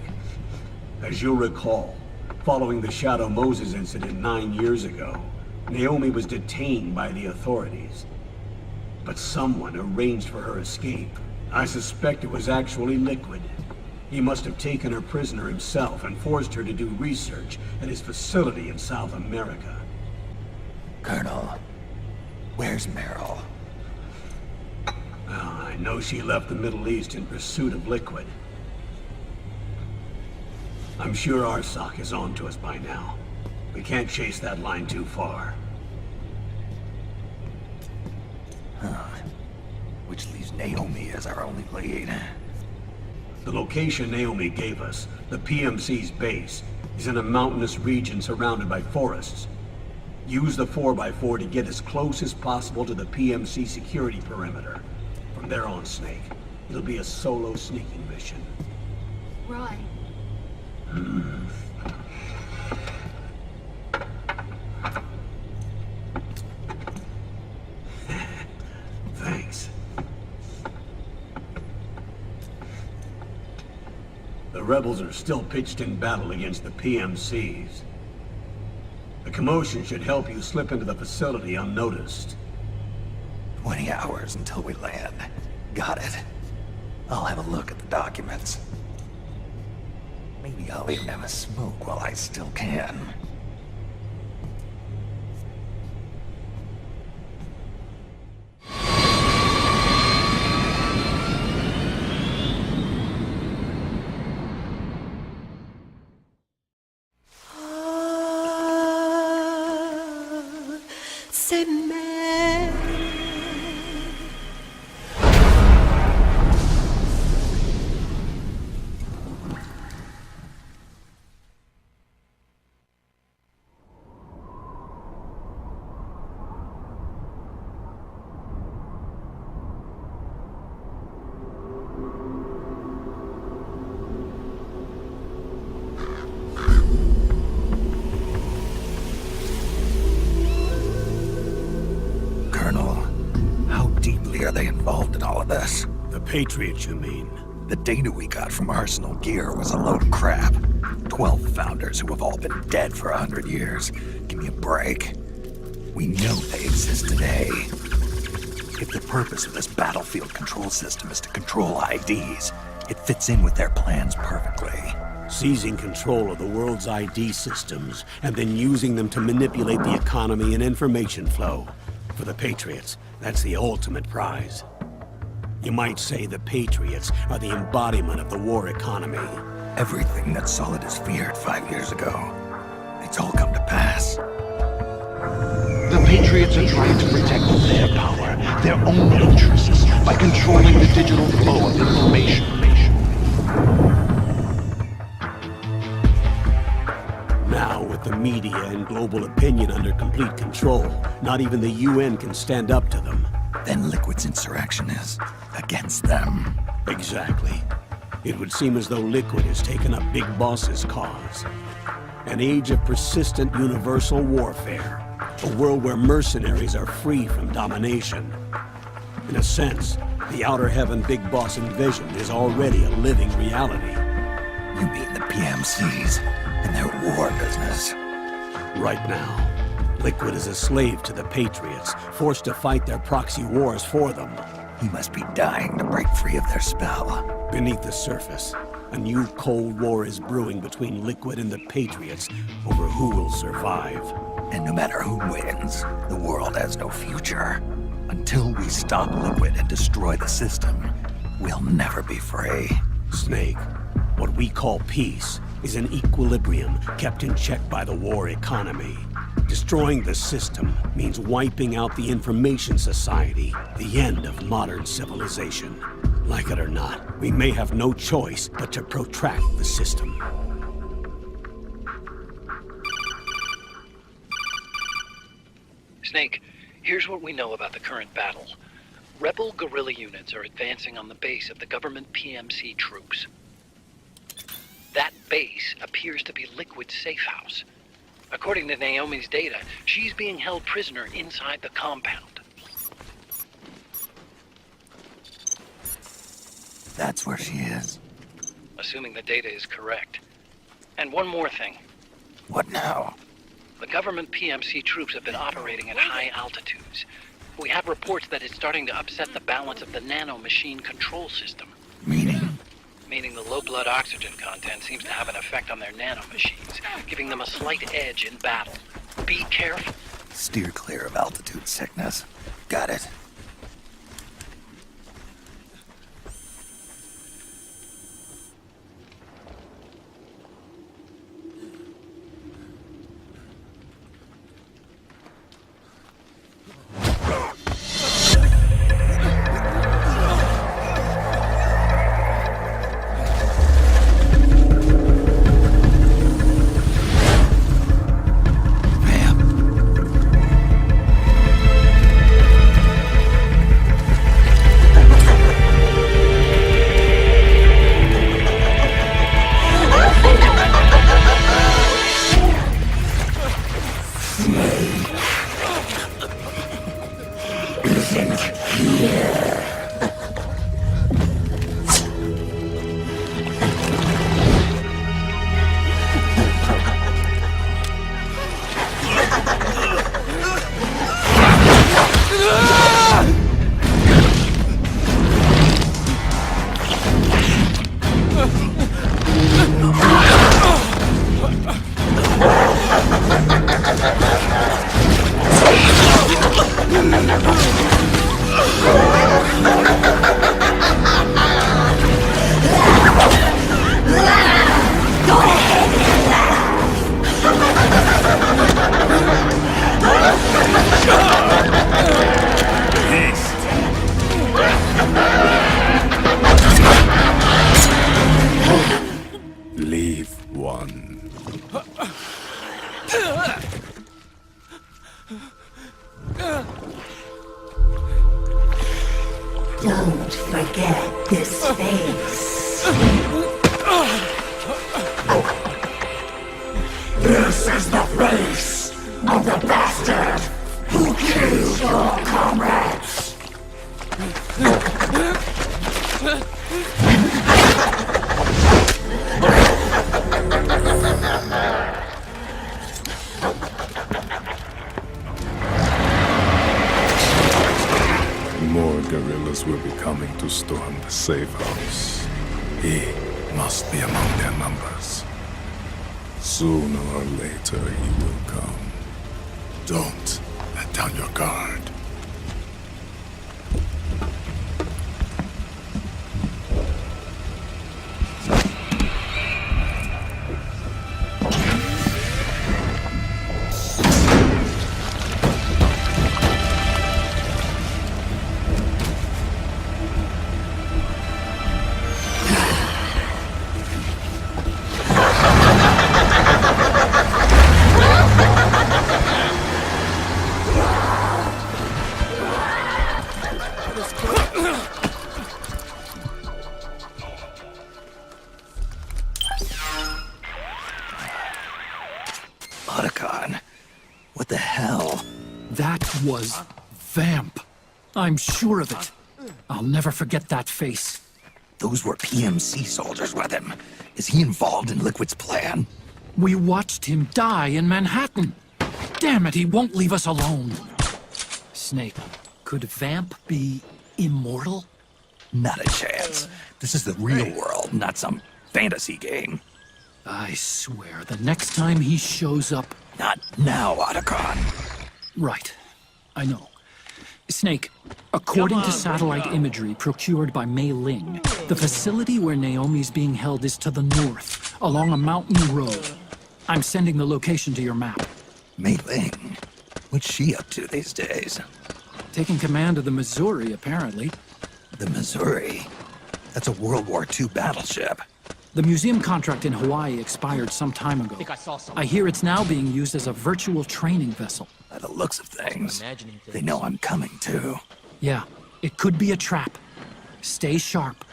as you'll recall, following the Shadow Moses incident 9 years ago, Naomi was detained by the authorities. But someone arranged for her escape. I suspect it was actually Liquid. He must have taken her prisoner himself and forced her to do research at his facility in South America. Colonel, where's Meryl? Well, I know she left the Middle East in pursuit of Liquid. I'm sure Arsak is on to us by now. We can't chase that line too far. Which leaves Naomi as our only lead. The location Naomi gave us, the PMC's base, is in a mountainous region surrounded by forests. Use the 4x4 to get as close as possible to the PMC security perimeter. From there on, Snake, it'll be a solo sneaking mission. Right. Thanks. The rebels are still pitched in battle against the PMCs. The commotion should help you slip into the facility unnoticed. 20 hours until we land. Got it. I'll have a look at the documents. Maybe I'll even have a smoke while I still can. Are they involved in all of this? The Patriots, you mean? The data we got from Arsenal Gear was a load of crap. 12 founders who have all been dead for 100 years. Give me a break. We know they exist today. If the purpose of this battlefield control system is to control IDs, it fits in with their plans perfectly. Seizing control of the world's ID systems, and then using them to manipulate the economy and information flow. For the Patriots, that's the ultimate prize. You might say the Patriots are the embodiment of the war economy. Everything that Solidus feared 5 years ago, it's all come to pass. The Patriots are trying to protect their power, their own interests, by controlling the digital flow of information. Now, with the media and global opinion under complete control, not even the UN can stand up to them. Then Liquid's insurrection is against them. Exactly. It would seem as though Liquid has taken up Big Boss's cause. An age of persistent universal warfare. A world where mercenaries are free from domination. In a sense, the Outer Heaven Big Boss envisioned is already a living reality. You mean the PMCs and their war business? Right now, Liquid is a slave to the Patriots, forced to fight their proxy wars for them. He must be dying to break free of their spell. Beneath the surface, a new Cold War is brewing between Liquid and the Patriots over who will survive. And no matter who wins, the world has no future. Until we stop Liquid and destroy the system, we'll never be free. Snake, what we call peace is an equilibrium kept in check by the war economy. Destroying the system means wiping out the information society, the end of modern civilization. Like it or not, we may have no choice but to protract the system. Snake, here's what we know about the current battle. Rebel guerrilla units are advancing on the base of the government PMC troops. That base appears to be Liquid's safe house. According to Naomi's data, she's being held prisoner inside the compound. That's where she is. Assuming the data is correct. And one more thing. What now? The government PMC troops have been operating at high altitudes. We have reports that it's starting to upset the balance of the nano machine control system. Meaning? meaning the low blood oxygen content seems to have an effect on their nanomachines, giving them a slight edge in battle. Be careful. Steer clear of altitude sickness. Got it. Leave one. Don't forget this face. This is the face of the bastard who killed your comrades. More guerrillas will be coming to storm the safe house. He must be among their numbers. Sooner or later, he will come. Don't let down your guard. Otacon. What the hell? That was Vamp. I'm sure of it. I'll never forget that face. Those were PMC soldiers with him. Is he involved in Liquid's plan? We watched him die in Manhattan. Damn it, he won't leave us alone. Snake, could Vamp be immortal? Not a chance. This is the real world, not some fantasy game. I swear, the next time he shows up... Not now, Otacon. Right. I know. Snake, according to satellite imagery procured by Mei Ling, the facility where Naomi's being held is to the north, along a mountain road. I'm sending the location to your map. Mei Ling? What's she up to these days? Taking command of the Missouri, apparently. The Missouri? That's a World War II battleship. The museum contract in Hawaii expired some time ago. I hear it's now being used as a virtual training vessel. By the looks of things, they know I'm coming too. Yeah, it could be a trap. Stay sharp.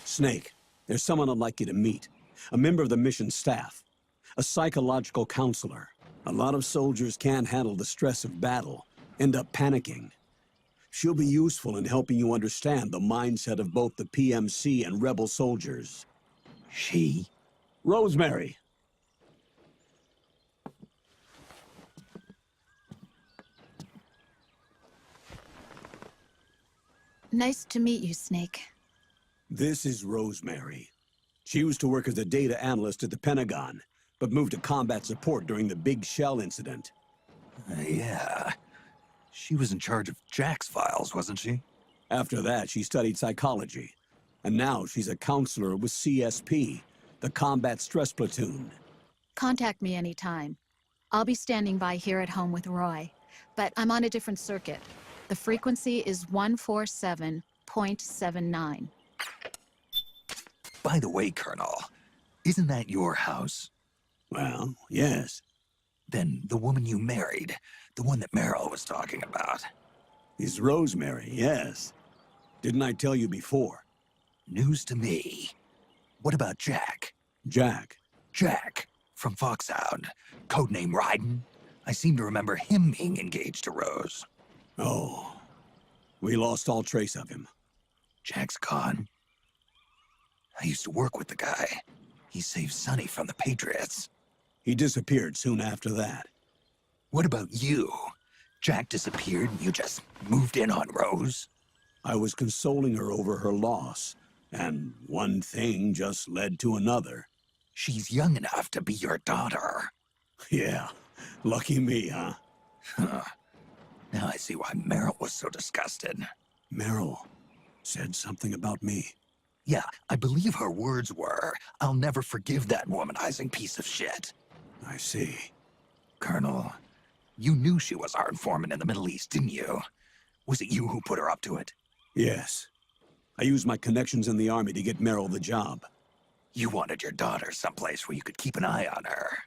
Snake, there's someone I'd like you to meet. A member of the mission staff. A psychological counselor. A lot of soldiers can't handle the stress of battle, end up panicking. She'll be useful in helping you understand the mindset of both the PMC and rebel soldiers. She? Rosemary. Nice to meet you, Snake. This is Rosemary. She used to work as a data analyst at the Pentagon, but moved to combat support during the Big Shell incident. Yeah. She was in charge of Jack's files, wasn't she? After that, she studied psychology. And now she's a counselor with CSP, the Combat Stress Platoon. Contact me anytime. I'll be standing by here at home with Roy, but I'm on a different circuit. The frequency is 147.79. By the way, Colonel, isn't that your house? Well, yes. Then the woman you married, the one that Meryl was talking about. Is Rosemary, yes. Didn't I tell you before? News to me. What about Jack? Jack? Jack, from Foxhound, codename Ryden. I seem to remember him being engaged to Rose. Oh, we lost all trace of him. Jack's gone. I used to work with the guy. He saved Sonny from the Patriots. He disappeared soon after that. What about you? Jack disappeared and you just moved in on Rose? I was consoling her over her loss, and one thing just led to another. She's young enough to be your daughter. Yeah, lucky me, huh? Now I see why Meryl was so disgusted. Meryl said something about me. Yeah, I believe her words were, "I'll never forgive that womanizing piece of shit." I see. Colonel, you knew she was our informant in the Middle East, didn't you? Was it you who put her up to it? Yes. I used my connections in the army to get Meryl the job. You wanted your daughter someplace where you could keep an eye on her.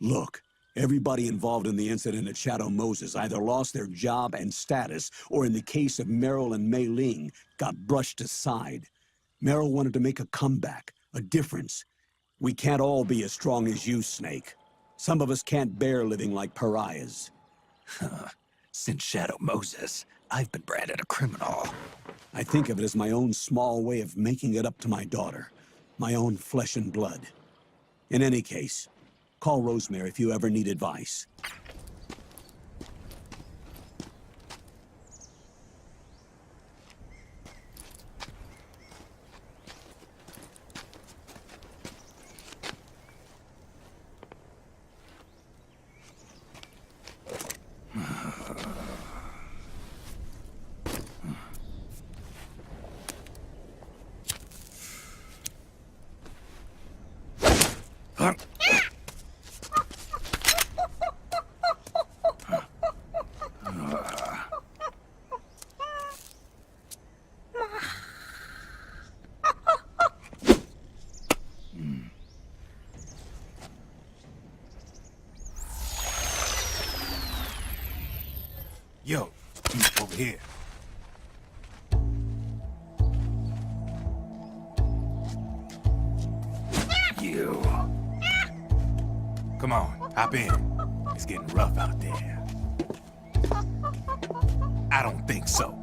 Look, everybody involved in the incident at Shadow Moses either lost their job and status, or in the case of Meryl and Mei Ling, got brushed aside. Meryl wanted to make a comeback, a difference. We can't all be as strong as you, Snake. Some of us can't bear living like pariahs. Since Shadow Moses, I've been branded a criminal. I think of it as my own small way of making it up to my daughter. My own flesh and blood. In any case, call Rosemary if you ever need advice. Yo, over here. You. Come on, hop in. It's getting rough out there. I don't think so.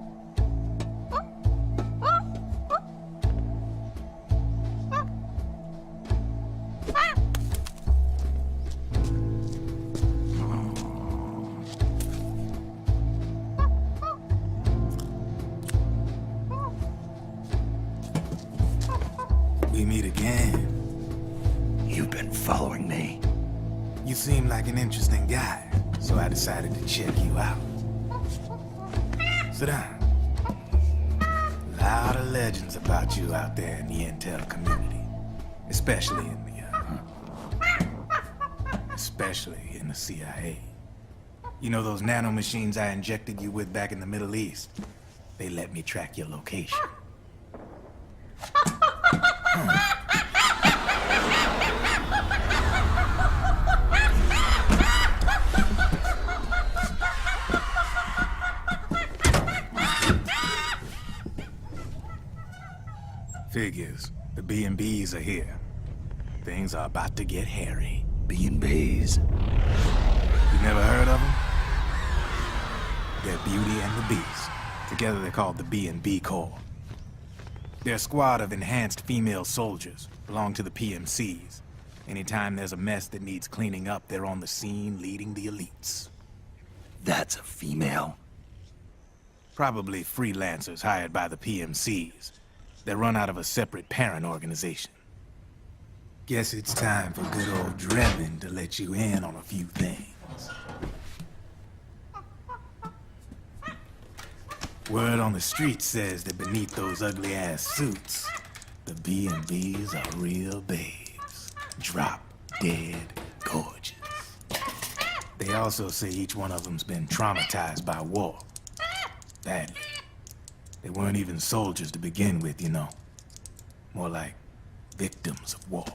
We meet again. You've been following me. You seem like an interesting guy, so I decided to check you out. Sit down. A lot of legends about you out there in the intel community, especially in the CIA. You know those nanomachines I injected you with back in the Middle East? They let me track your location. Figures. The B&Bs are here. Things are about to get hairy. B&Bs. You never heard of them? They're Beauty and the Beast. Together they're called the B&B Corps. They're a squad of enhanced female soldiers, belong to the PMCs. Anytime there's a mess that needs cleaning up, they're on the scene leading the elites. That's a female. Probably freelancers hired by the PMCs. They run out of a separate parent organization. Guess it's time for good old Drebin to let you in on a few things. Word on the street says that beneath those ugly-ass suits, the B&Bs are real babes. Drop dead gorgeous. They also say each one of them's been traumatized by war. Badly. They weren't even soldiers to begin with, you know. More like victims of war.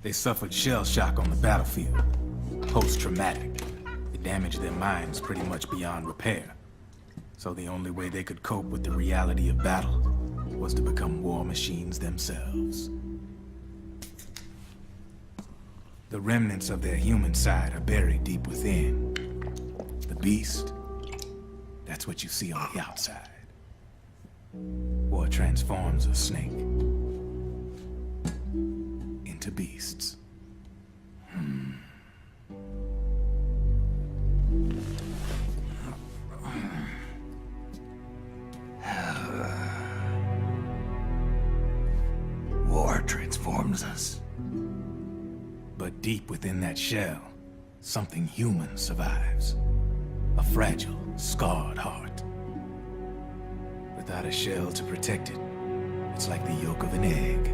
They suffered shell shock on the battlefield. Post-traumatic. It damaged their minds pretty much beyond repair. So the only way they could cope with the reality of battle was to become war machines themselves. The remnants of their human side are buried deep within. The beast, that's what you see on the outside. War transforms a snake into beasts. War transforms us. But deep within that shell, something human survives. A fragile, scarred heart. Without a shell to protect it, it's like the yolk of an egg.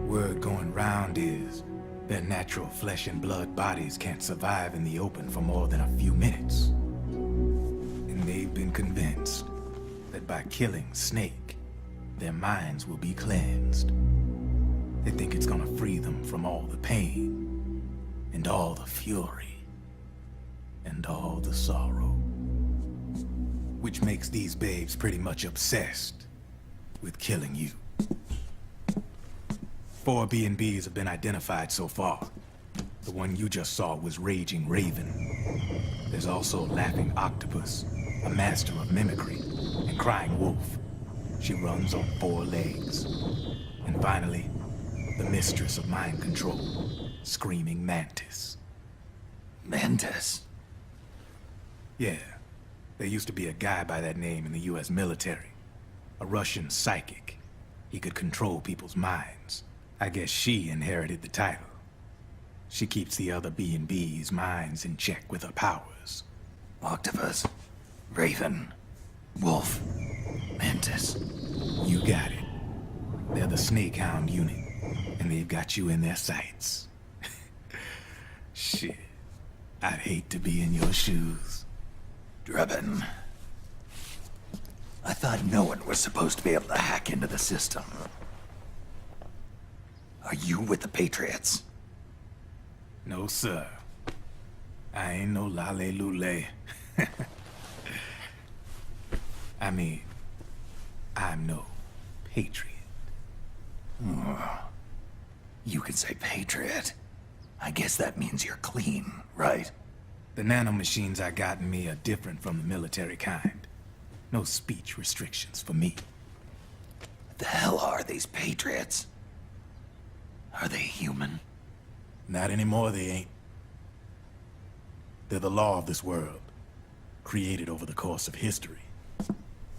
Word going round is their natural flesh and blood bodies can't survive in the open for more than a few minutes. And they've been convinced that by killing Snake, their minds will be cleansed. They think it's gonna free them from all the pain, and all the fury, and all the sorrow. Which makes these babes pretty much obsessed with killing you. 4 B&Bs have been identified so far. The one you just saw was Raging Raven. There's also Laughing Octopus, a master of mimicry, and Crying Wolf. She runs on 4 legs. And finally, the mistress of mind control, Screaming Mantis. Mantis? Yeah. There used to be a guy by that name in the US military. A Russian psychic. He could control people's minds. I guess she inherited the title. She keeps the other B&B's minds in check with her powers. Octopus, Raven, Wolf, Mantis. You got it. They're the Snakehound unit, and they've got you in their sights. Shit. I'd hate to be in your shoes. Drebin. I thought no one was supposed to be able to hack into the system. Are you with the Patriots? No, sir. I ain't no lale-lule. I mean, I'm no patriot. You can say patriot. I guess that means you're clean, right? The nanomachines I got in me are different from the military kind. No speech restrictions for me. What the hell are these Patriots? Are they human? Not anymore, they ain't. They're the law of this world, created over the course of history.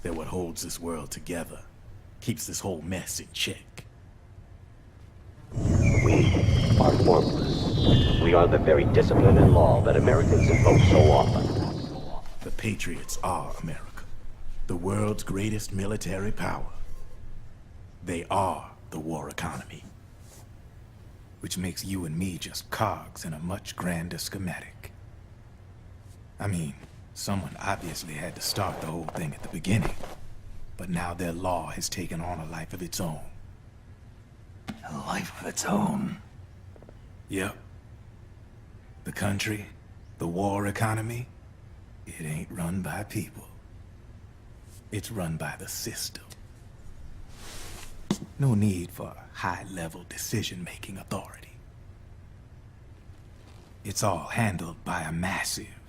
They're what holds this world together, keeps this whole mess in check. We are formless. We are the very discipline and law that Americans invoke so often. The Patriots are America, the world's greatest military power. They are the war economy. Which makes you and me just cogs in a much grander schematic. I mean, someone obviously had to start the whole thing at the beginning. But now their law has taken on a life of its own. A life of its own? Yep. The country, the war economy, it ain't run by people. It's run by the system. No need for high-level decision-making authority. It's all handled by a massive,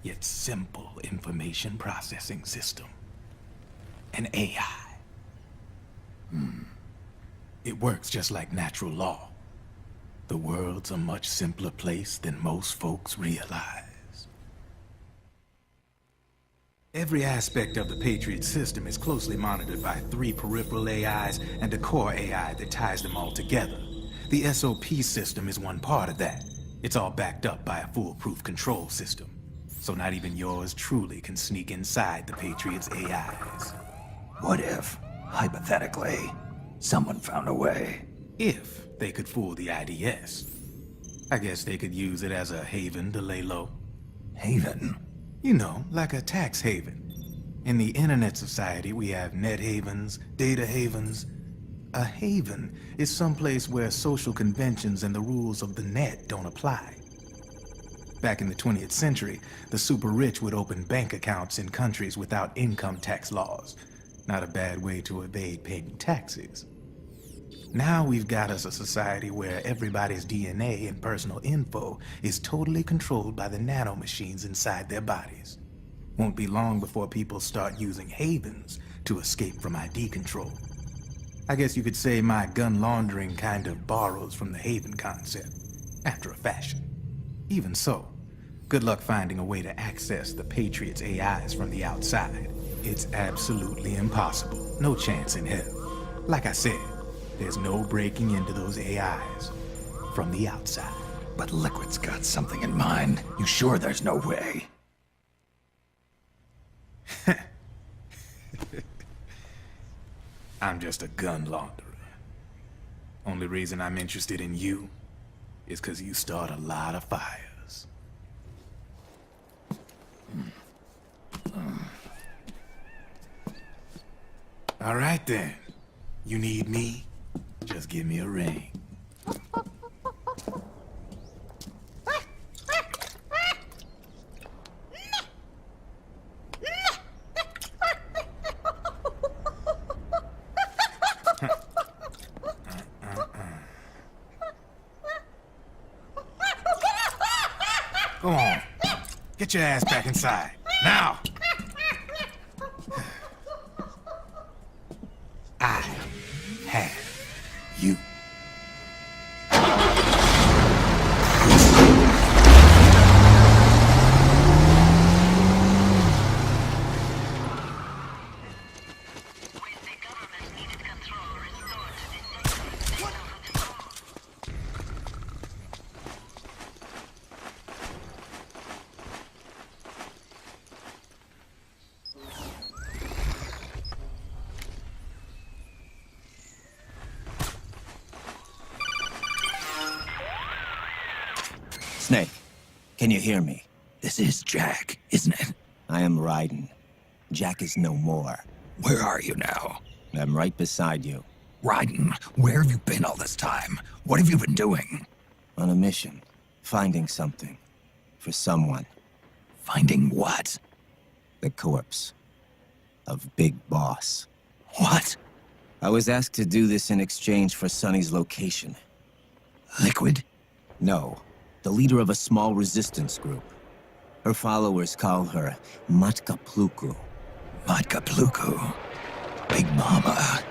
yet simple information processing system. An AI. It works just like natural law. The world's a much simpler place than most folks realize. Every aspect of the Patriot system is closely monitored by 3 peripheral AIs and a core AI that ties them all together. The SOP system is one part of that. It's all backed up by a foolproof control system. So not even yours truly can sneak inside the Patriots' AIs. What if, hypothetically, someone found a way? If they could fool the IDS. I guess they could use it as a haven to lay low. Haven? You know, like a tax haven. In the internet society, we have net havens, data havens. A haven is someplace where social conventions and the rules of the net don't apply. Back in the 20th century, the super rich would open bank accounts in countries without income tax laws. Not a bad way to evade paying taxes. Now we've got us a society where everybody's DNA and personal info is totally controlled by the nanomachines inside their bodies. Won't be long before people start using havens to escape from ID control. I guess you could say my gun laundering kind of borrows from the haven concept, after a fashion. Even so, good luck finding a way to access the Patriots' AIs from the outside. It's absolutely impossible. No chance in hell. Like I said, there's no breaking into those AIs from the outside. But Liquid's got something in mind. You sure there's no way? I'm just a gun launderer. Only reason I'm interested in you is because you start a lot of fires. All right then. You need me? Just give me a ring. Go on. Get your ass back inside. Now! I have you. Snake, can you hear me? This is Jack, isn't it? I am Raiden. Jack is no more. Where are you now? I'm right beside you. Raiden, where have you been all this time? What have you been doing? On a mission. Finding something. For someone. Finding what? The corpse. Of Big Boss. What? I was asked to do this in exchange for Sonny's location. Liquid? No. The leader of a small resistance group. Her followers call her Matka Pluku. Matka Pluku? Big Mama.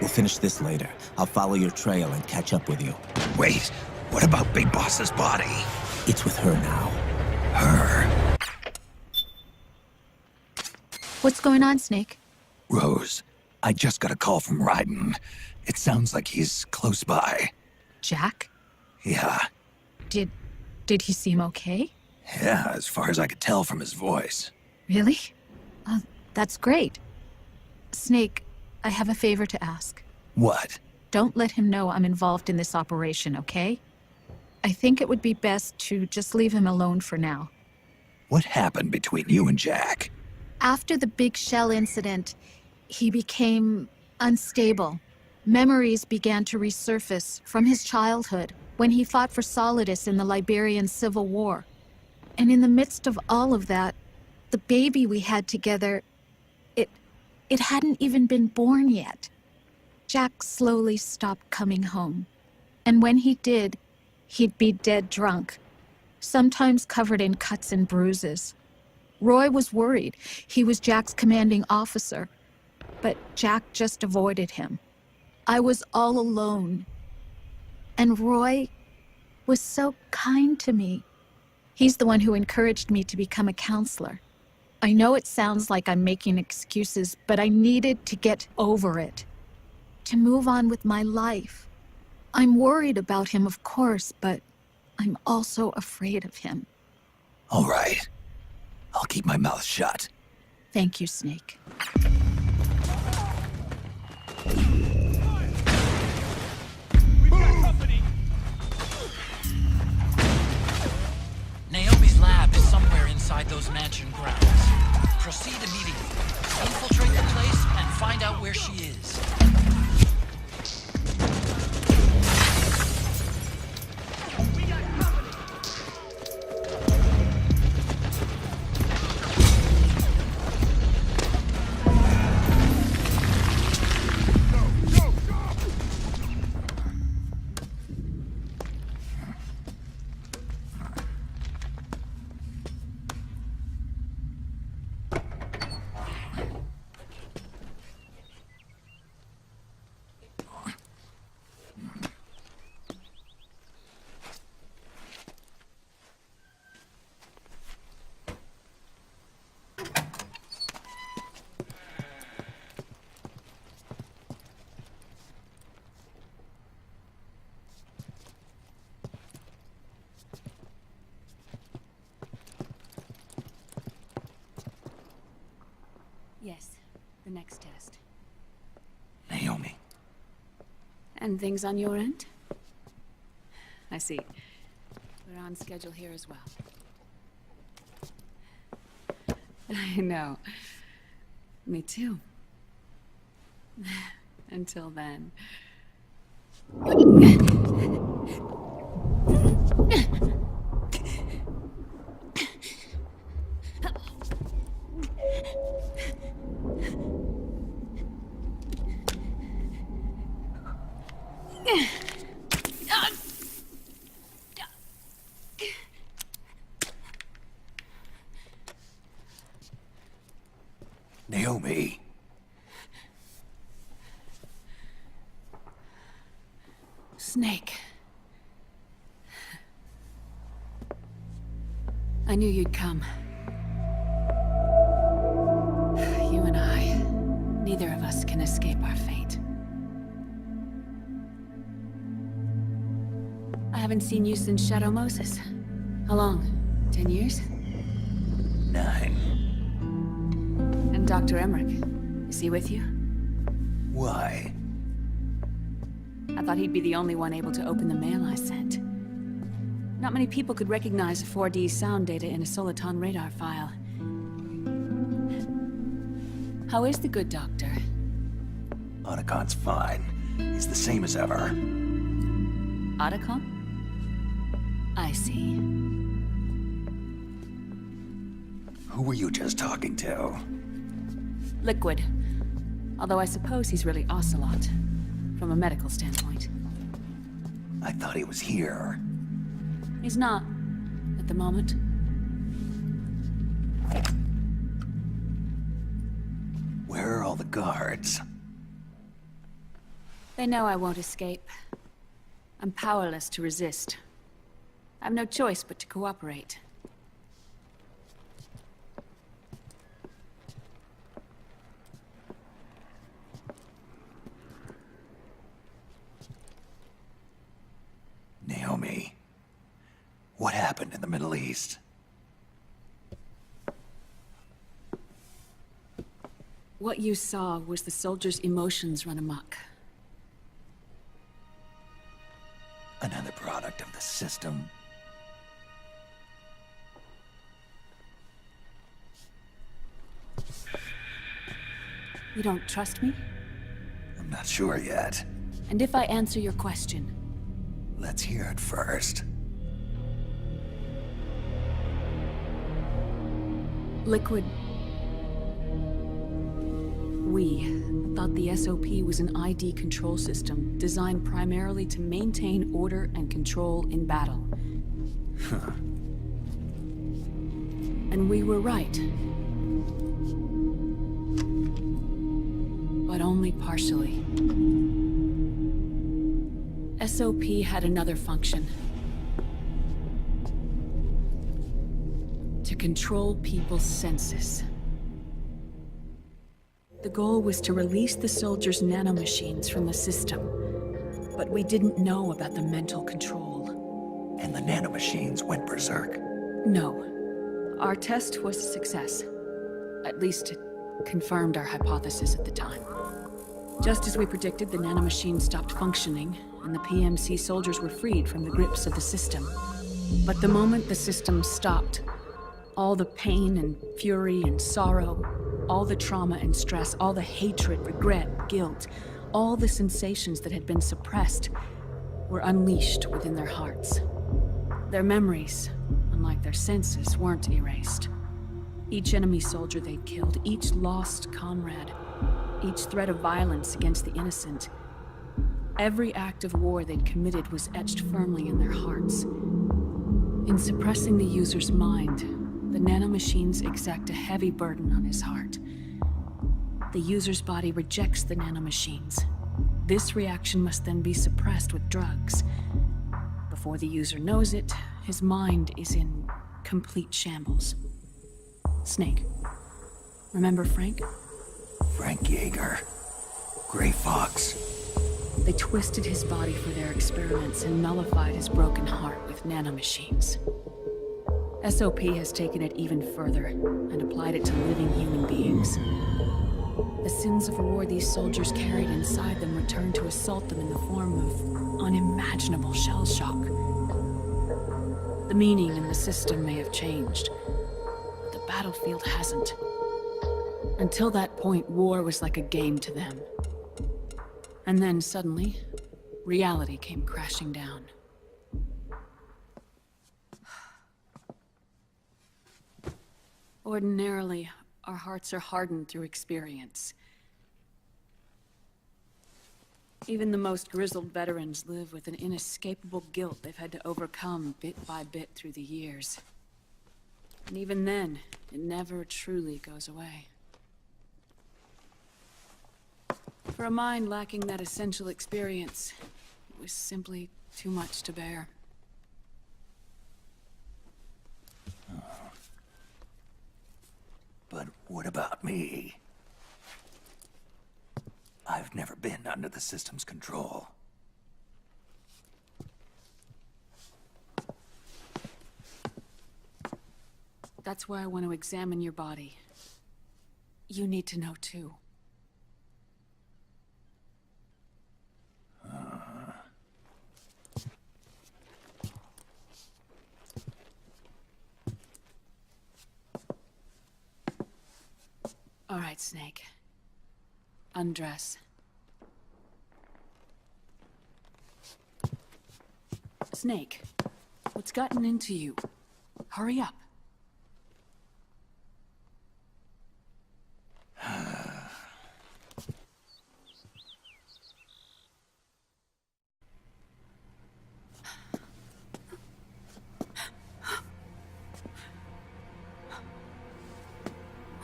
We'll finish this later. I'll follow your trail and catch up with you. Wait, what about Big Boss's body? It's with her now. Her? What's going on, Snake? Rose, I just got a call from Raiden. It sounds like he's close by. Jack? Yeah. Did he seem okay? Yeah, as far as I could tell from his voice. Really? That's great. Snake, I have a favor to ask. What? Don't let him know I'm involved in this operation, okay? I think it would be best to just leave him alone for now. What happened between you and Jack? After the Big Shell incident, he became unstable. Memories began to resurface from his childhood when he fought for Solidus in the Liberian Civil War. And in the midst of all of that, the baby we had together, it hadn't even been born yet. Jack slowly stopped coming home. And when he did, he'd be dead drunk, sometimes covered in cuts and bruises. Roy was worried. He was Jack's commanding officer, but Jack just avoided him. I was all alone. And Roy was so kind to me. He's the one who encouraged me to become a counselor. I know it sounds like I'm making excuses, but I needed to get over it. To move on with my life. I'm worried about him, of course, but I'm also afraid of him. All right. I'll keep my mouth shut. Thank you, Snake. Naomi's lab is somewhere inside those mansion grounds. Proceed immediately. Infiltrate the place and find out where she is. Yes, the next test. Naomi. And things on your end? I see. We're on schedule here as well. I know. Me too. Until then. Naomi. Snake. I knew you'd come. You and I, neither of us can escape our fate. I haven't seen you since Shadow Moses. How long? 10 years? 9. And Dr. Emmerich, is he with you? Why? I thought he'd be the only one able to open the mail I sent. Not many people could recognize 4D sound data in a Soliton radar file. How is the good doctor? Otacon's fine. He's the same as ever. Otacon? I see. Who were you just talking to? Liquid. Although I suppose he's really Ocelot, from a medical standpoint. I thought he was here. He's not, at the moment. Where are all the guards? They know I won't escape. I'm powerless to resist. I've no choice but to cooperate. Naomi, what happened in the Middle East? What you saw was the soldiers' emotions run amok. Another product of the system. You don't trust me? I'm not sure yet. And if I answer your question? Let's hear it first. Liquid. We thought the SOP was an ID control system designed primarily to maintain order and control in battle. Huh. And we were right. But only partially. SOP had another function. to control people's senses. The goal was to release the soldiers' nanomachines from the system, but we didn't know about the mental control. And the nanomachines went berserk. No. Our test was a success. At least it confirmed our hypothesis at the time. Just as we predicted, the nanomachine stopped functioning, and the PMC soldiers were freed from the grips of the system. But the moment the system stopped, all the pain and fury and sorrow, all the trauma and stress, all the hatred, regret, guilt, all the sensations that had been suppressed were unleashed within their hearts. Their memories, unlike their senses, weren't erased. Each enemy soldier they'd killed, each lost comrade, each threat of violence against the innocent, every act of war they'd committed was etched firmly in their hearts. In suppressing the user's mind, the nanomachines exact a heavy burden on his heart. The user's body rejects the nanomachines. This reaction must then be suppressed with drugs. Before the user knows it, his mind is in complete shambles. Snake. Remember Frank? Frank Yeager. Gray Fox. They twisted his body for their experiments and nullified his broken heart with nanomachines. SOP has taken it even further and applied it to living human beings. The sins of war these soldiers carried inside them returned to assault them in the form of unimaginable shell shock. The meaning in the system may have changed, but the battlefield hasn't. Until that point, war was like a game to them. And then suddenly, reality came crashing down. Ordinarily, our hearts are hardened through experience. Even the most grizzled veterans live with an inescapable guilt they've had to overcome bit by bit through the years. And even then, it never truly goes away. For a mind lacking that essential experience, it was simply too much to bear. But what about me? I've never been under the system's control. That's why I want to examine your body. You need to know too. All right, Snake. Undress. Snake, what's gotten into you? Hurry up.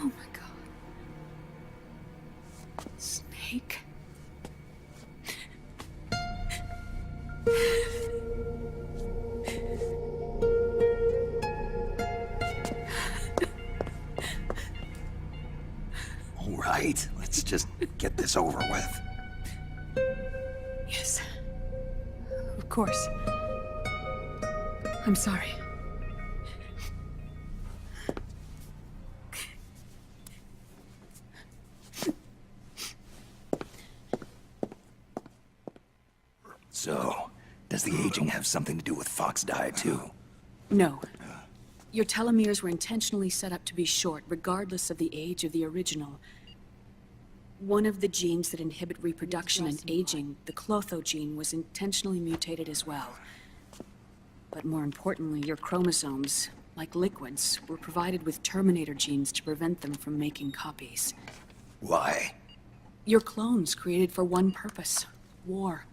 Oh my God. Snake. All right, let's just get this over with. Yes. Of course. I'm sorry. So, does the aging have something to do with Fox diet too? No. Your telomeres were intentionally set up to be short, regardless of the age of the original. One of the genes that inhibit reproduction and aging, the Clotho gene, was intentionally mutated as well. But more importantly, your chromosomes, like liquids, were provided with Terminator genes to prevent them from making copies. Why? Your clones created for one purpose: war.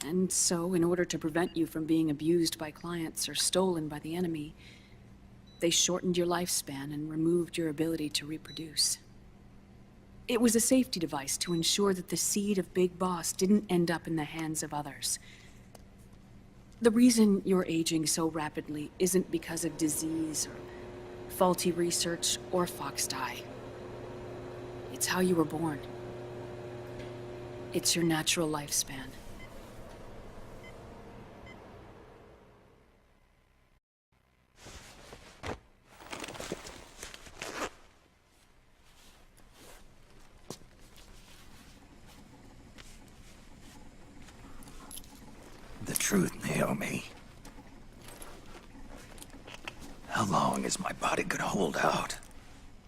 And so, in order to prevent you from being abused by clients or stolen by the enemy, they shortened your lifespan and removed your ability to reproduce. It was a safety device to ensure that the seed of Big Boss didn't end up in the hands of others. The reason you're aging so rapidly isn't because of disease or faulty research, or Fox die. It's how you were born. It's your natural lifespan. The truth, Naomi. How long is my body gonna hold out?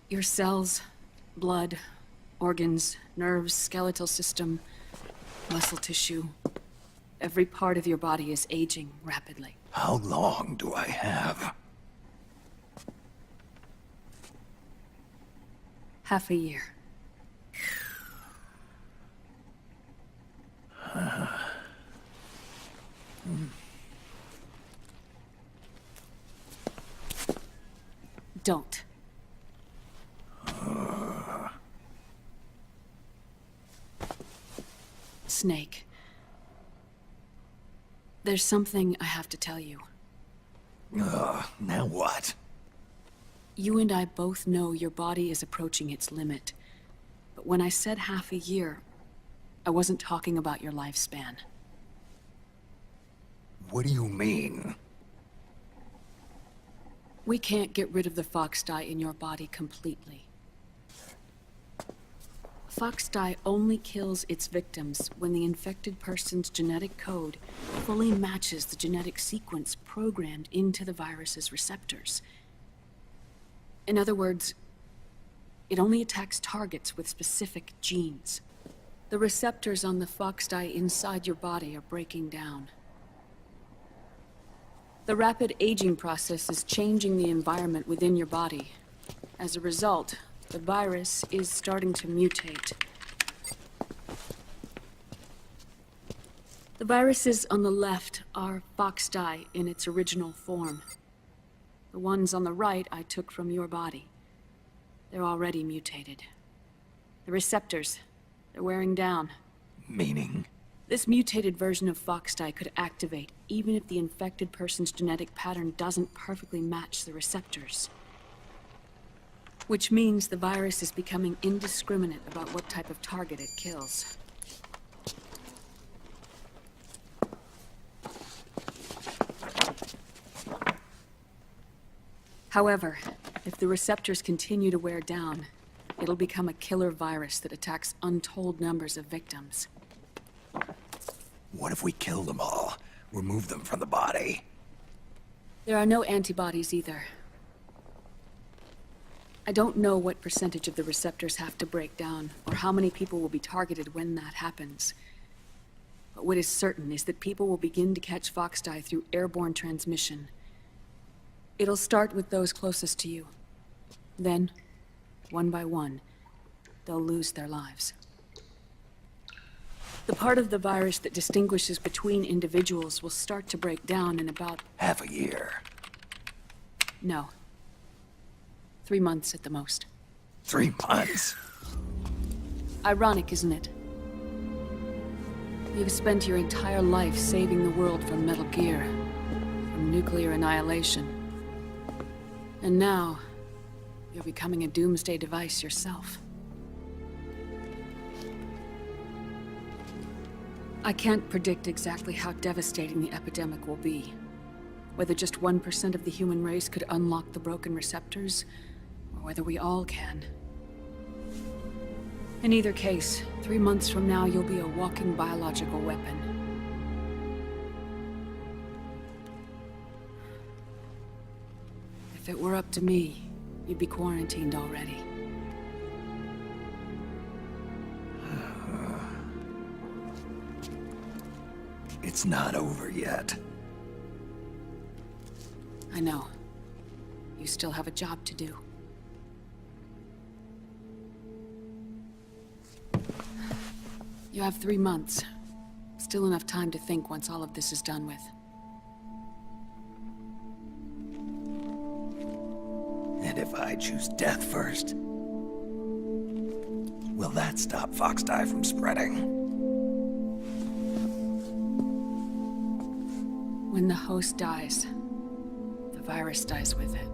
Your cells, blood, organs, nerves, skeletal system, muscle tissue. Every part of your body is aging rapidly. How long do I have? Half a year. Don't. Snake. There's something I have to tell you. Now what? You and I both know your body is approaching its limit. But when I said half a year, I wasn't talking about your lifespan. What do you mean? We can't get rid of the Fox dye in your body completely. Fox dye only kills its victims when the infected person's genetic code fully matches the genetic sequence programmed into the virus's receptors. In other words, it only attacks targets with specific genes. The receptors on the Fox dye inside your body are breaking down. The rapid aging process is changing the environment within your body. As a result, the virus is starting to mutate. The viruses on the left are Fox dye in its original form. The ones on the right I took from your body. They're already mutated. The receptors, they're wearing down. Meaning? This mutated version of Fox dye could activate even if the infected person's genetic pattern doesn't perfectly match the receptors. Which means the virus is becoming indiscriminate about what type of target it kills. However, if the receptors continue to wear down, it'll become a killer virus that attacks untold numbers of victims. What if we kill them all? Remove them from the body? There are no antibodies either. I don't know what percentage of the receptors have to break down, or how many people will be targeted when that happens. But what is certain is that people will begin to catch Fox dye through airborne transmission. It'll start with those closest to you. Then, one by one, they'll lose their lives. The part of the virus that distinguishes between individuals will start to break down in about... half a year. No. 3 months at the most. 3 months? Ironic, isn't it? You've spent your entire life saving the world from Metal Gear, from nuclear annihilation. And now, you're becoming a doomsday device yourself. I can't predict exactly how devastating the epidemic will be. Whether just 1% of the human race could unlock the broken receptors, or whether we all can. In either case, 3 months from now, you'll be a walking biological weapon. If it were up to me, you'd be quarantined already. It's not over yet. I know. You still have a job to do. You have 3 months. Still enough time to think once all of this is done with. And if I choose death first, will that stop Fox dye from spreading? When the host dies, the virus dies with it.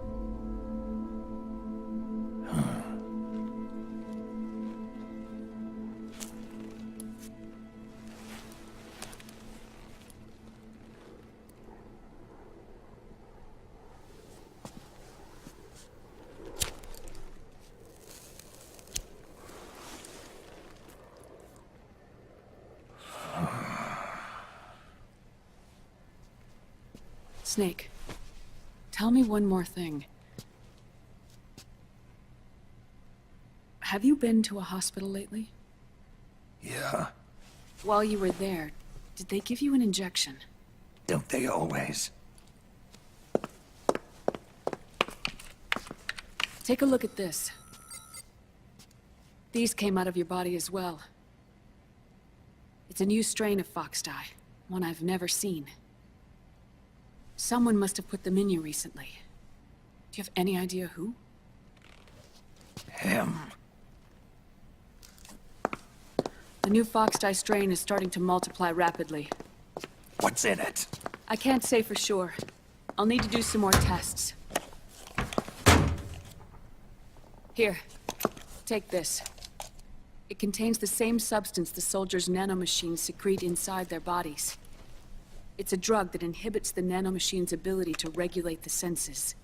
Snake, tell me one more thing. Have you been to a hospital lately? Yeah, While you were there, did they give you an injection? don't they always? Take a look at this. These came out of your body as well. It's a new strain of fox dye, one I've never seen. Someone must have put them in you recently. Do you have any idea who? Him. The new fox dye strain is starting to multiply rapidly. What's in it? I can't say for sure. I'll need to do some more tests. Here, take this. It contains the same substance the soldiers' nanomachines secrete inside their bodies. It's a drug that inhibits the nanomachine's ability to regulate the senses.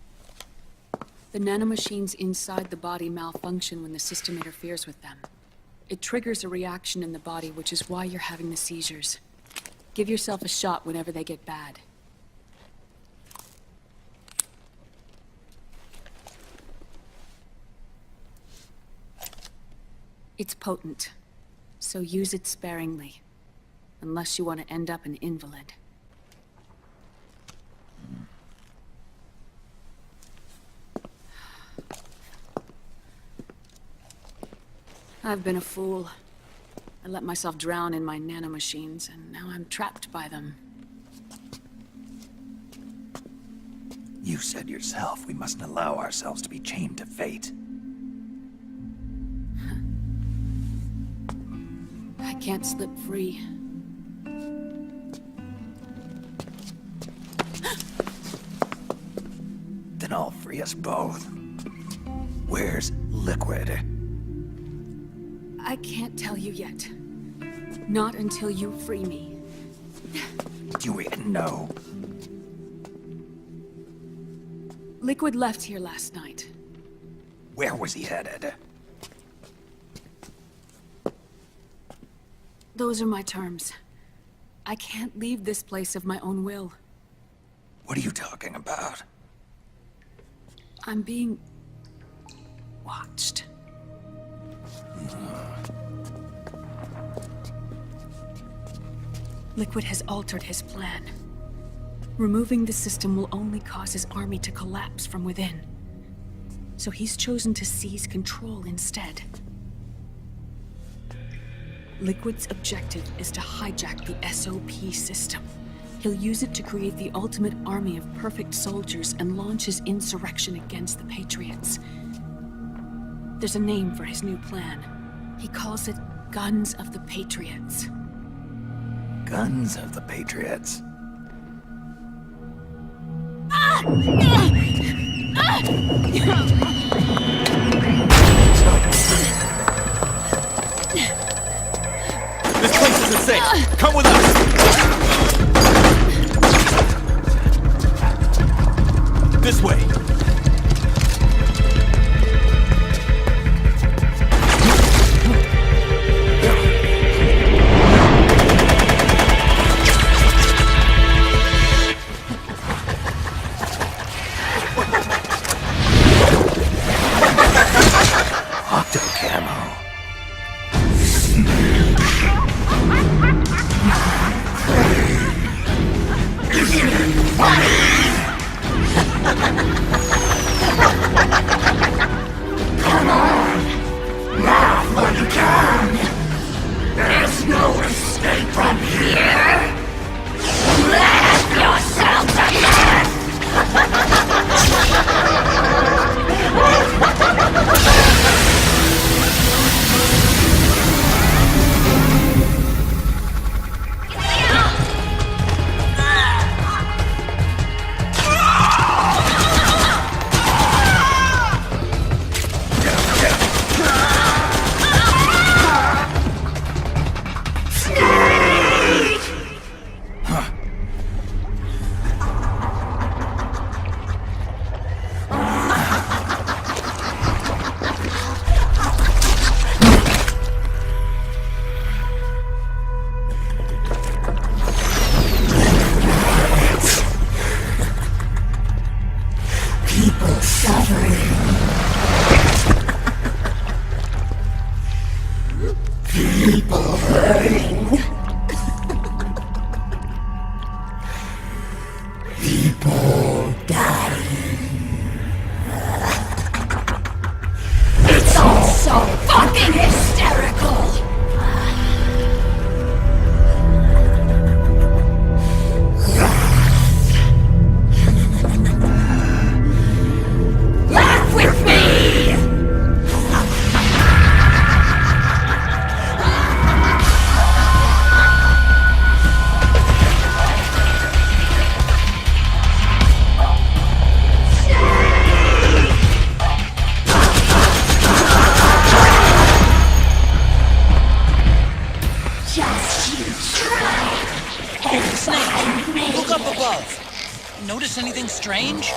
The nanomachines inside the body malfunction when the system interferes with them. It triggers a reaction in the body, which is why you're having the seizures. Give yourself a shot whenever they get bad. It's potent, so use it sparingly, unless you want to end up an invalid. I've been a fool. I let myself drown in my nanomachines, and now I'm trapped by them. You said yourself we mustn't allow ourselves to be chained to fate. I can't slip free. Then I'll free us both. Where's Liquid? I can't tell you yet. Not until you free me. Do you even know? Liquid left here last night. Where was he headed? Those are my terms. I can't leave this place of my own will. What are you talking about? I'm being watched. Liquid has altered his plan. Removing the system will only cause his army to collapse from within. So he's chosen to seize control instead. Liquid's objective is to hijack the SOP system. He'll use it to create the ultimate army of perfect soldiers and launch his insurrection against the Patriots. There's a name for his new plan. He calls it Guns of the Patriots. Guns of the Patriots. This place isn't safe. Come with us. This way. Ha ha ha! People suffering. People hurting. People dying. It's all so fucking hysterical. Laugh with me! Just you try. Snake, look up above. Notice anything strange?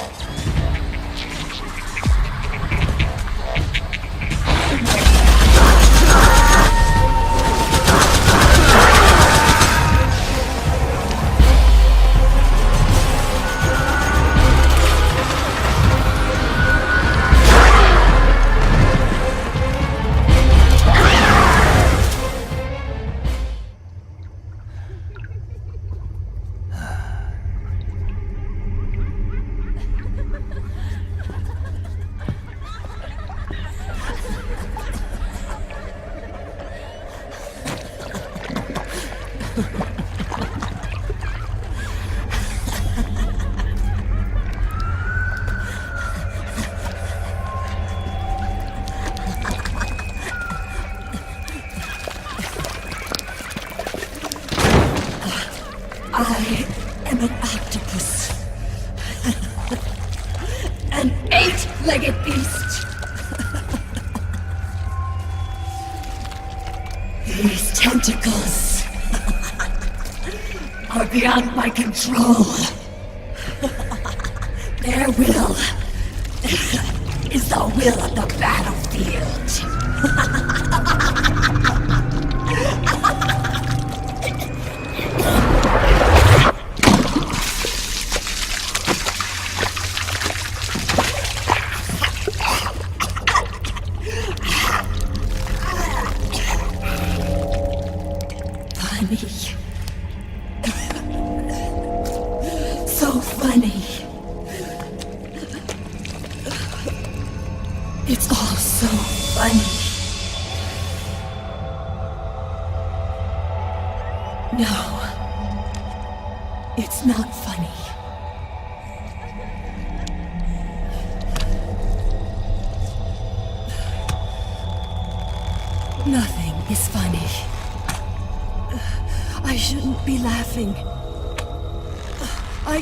I am an octopus. An 8-legged beast. These tentacles are beyond my control. Their will is the will of the battlefield. Funny. So funny. It's all so funny. No. It's not funny. Nothing is funny. I shouldn't be laughing. I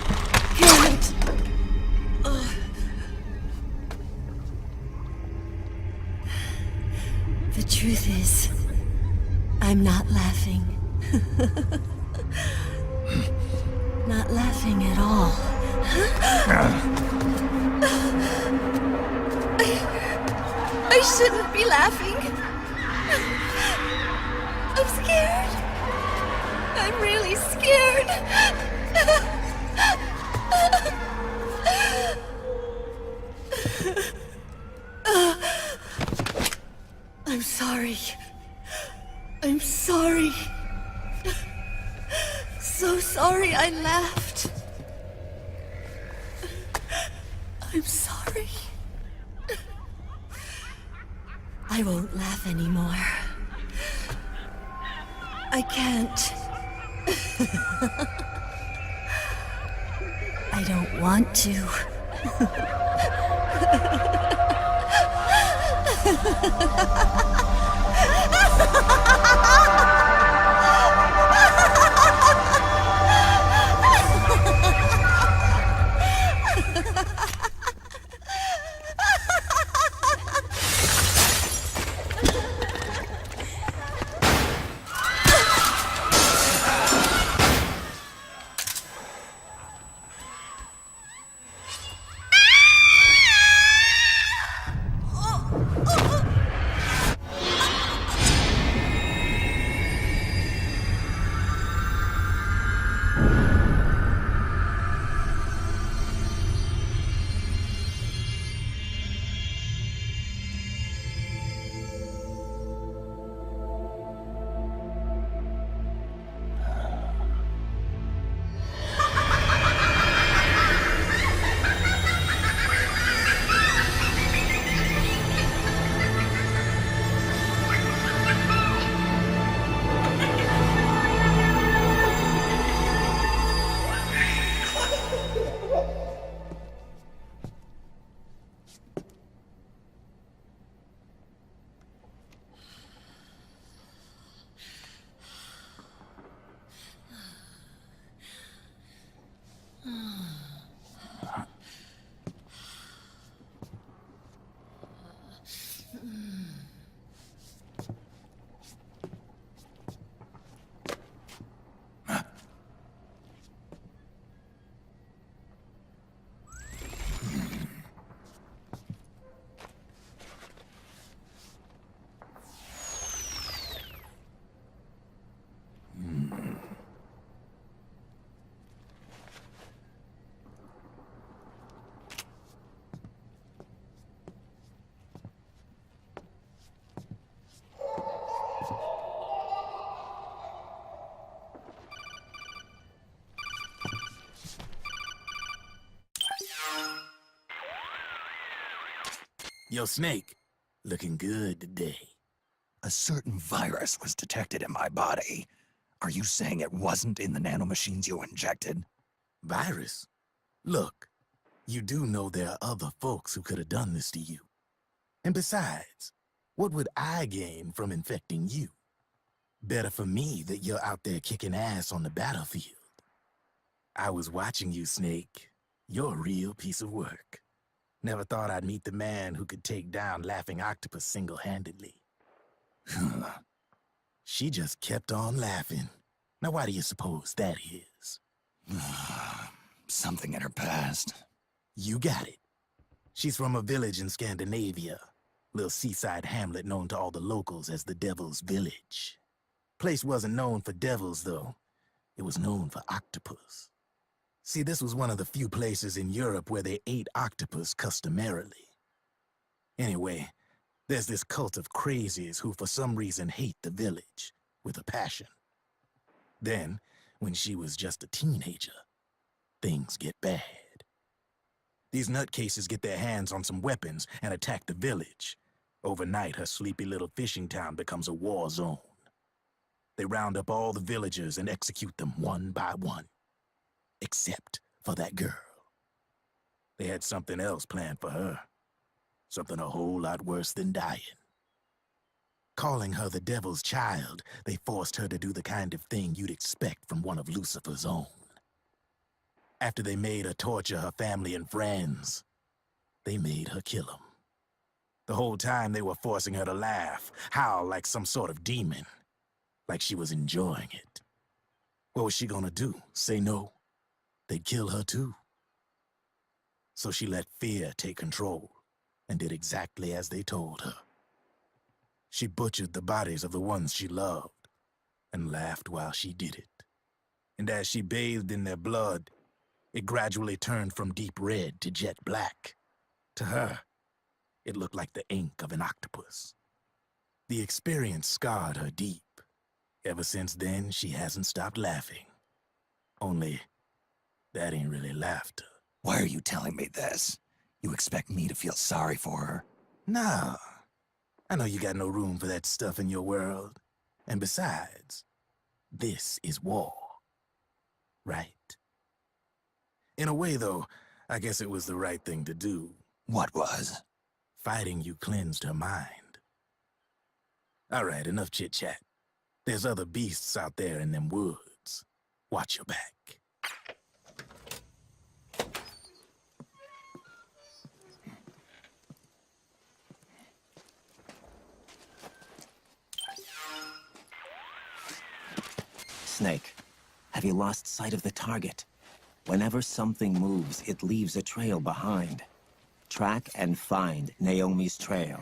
can't. The truth is, I'm not laughing. Not laughing at all. I shouldn't be laughing. I'm scared. I'm really scared. I'm sorry. I'm sorry. So sorry I laughed. I'm sorry. I won't laugh anymore. I can't. I don't want to. Yo, Snake, looking good today. A certain virus was detected in my body. Are you saying it wasn't in the nanomachines you injected? Virus? Look, you do know there are other folks who could have done this to you. And besides, what would I gain from infecting you? Better for me that you're out there kicking ass on the battlefield. I was watching you, Snake. You're a real piece of work. Never thought I'd meet the man who could take down Laughing Octopus single-handedly. She just kept on laughing. Now why do you suppose that is? Something in her past. You got it. She's from a village in Scandinavia. Little seaside hamlet known to all the locals as the Devil's Village. Place wasn't known for devils, though. It was known for octopus. See, this was one of the few places in Europe where they ate octopus customarily. Anyway, there's this cult of crazies who for some reason hate the village with a passion. Then, when she was just a teenager, things get bad. These nutcases get their hands on some weapons and attack the village. Overnight, her sleepy little fishing town becomes a war zone. They round up all the villagers and execute them one by one. Except for that girl. They had something else planned for her. Something a whole lot worse than dying. Calling her the devil's child, they forced her to do the kind of thing you'd expect from one of Lucifer's own. After they made her torture her family and friends, they made her kill them. The whole time they were forcing her to laugh, howl like some sort of demon. Like she was enjoying it. What was she gonna do? Say no? They'd kill her too. So she let fear take control and did exactly as they told her. She butchered the bodies of the ones she loved and laughed while she did it. And as she bathed in their blood, it gradually turned from deep red to jet black. To her, it looked like the ink of an octopus. The experience scarred her deep. Ever since then, she hasn't stopped laughing. Only, that ain't really laughter. Why are you telling me this? You expect me to feel sorry for her? Nah. I know you got no room for that stuff in your world. And besides, this is war. Right? In a way, though, I guess it was the right thing to do. What was? Fighting you cleansed her mind. All right, enough chit-chat. There's other beasts out there in them woods. Watch your back. Snake, have you lost sight of the target? Whenever something moves, it leaves a trail behind. Track and find Naomi's trail.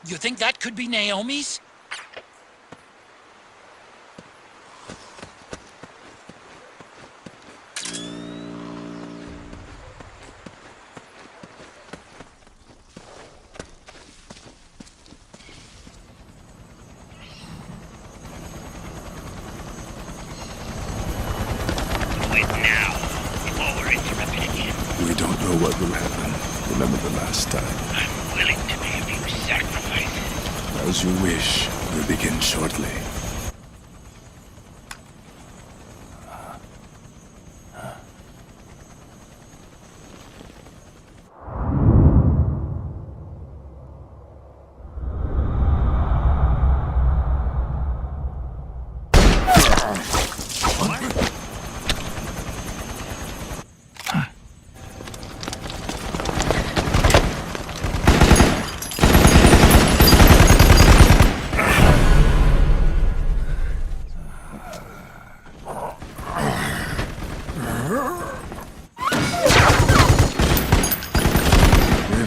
You think that could be Naomi's? We don't know what will happen. Remember the last time. I'm willing to make a few sacrifices. As you wish. We'll begin shortly.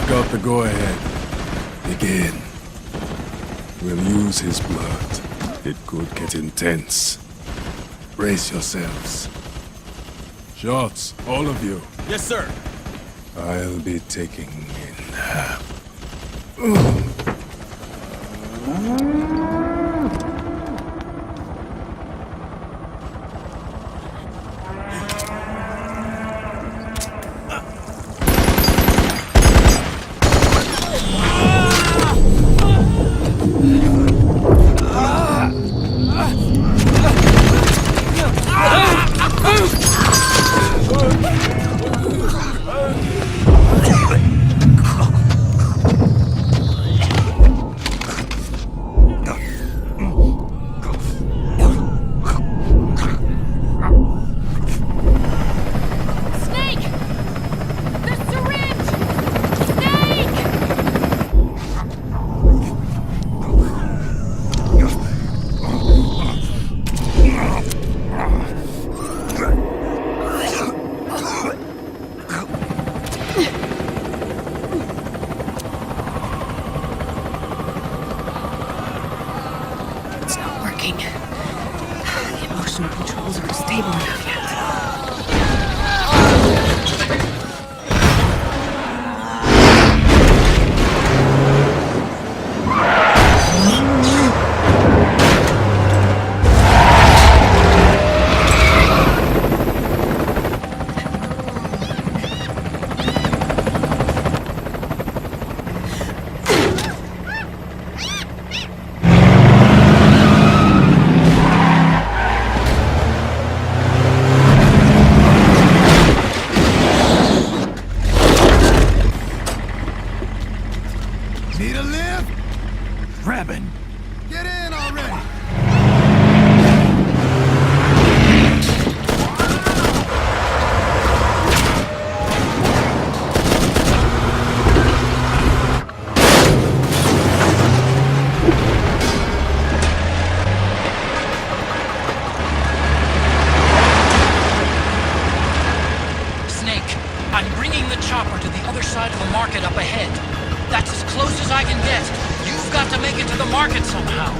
Got the go-ahead. Begin. We'll use his blood. It could get intense. Brace yourselves. Shots, all of you. Yes, sir. I'll be taking in half. Need a lift? Grabbing. Get in already! Snake, I'm bringing the chopper to the other side of the market up ahead. That's as close as I can get. You've got to make it to the market somehow.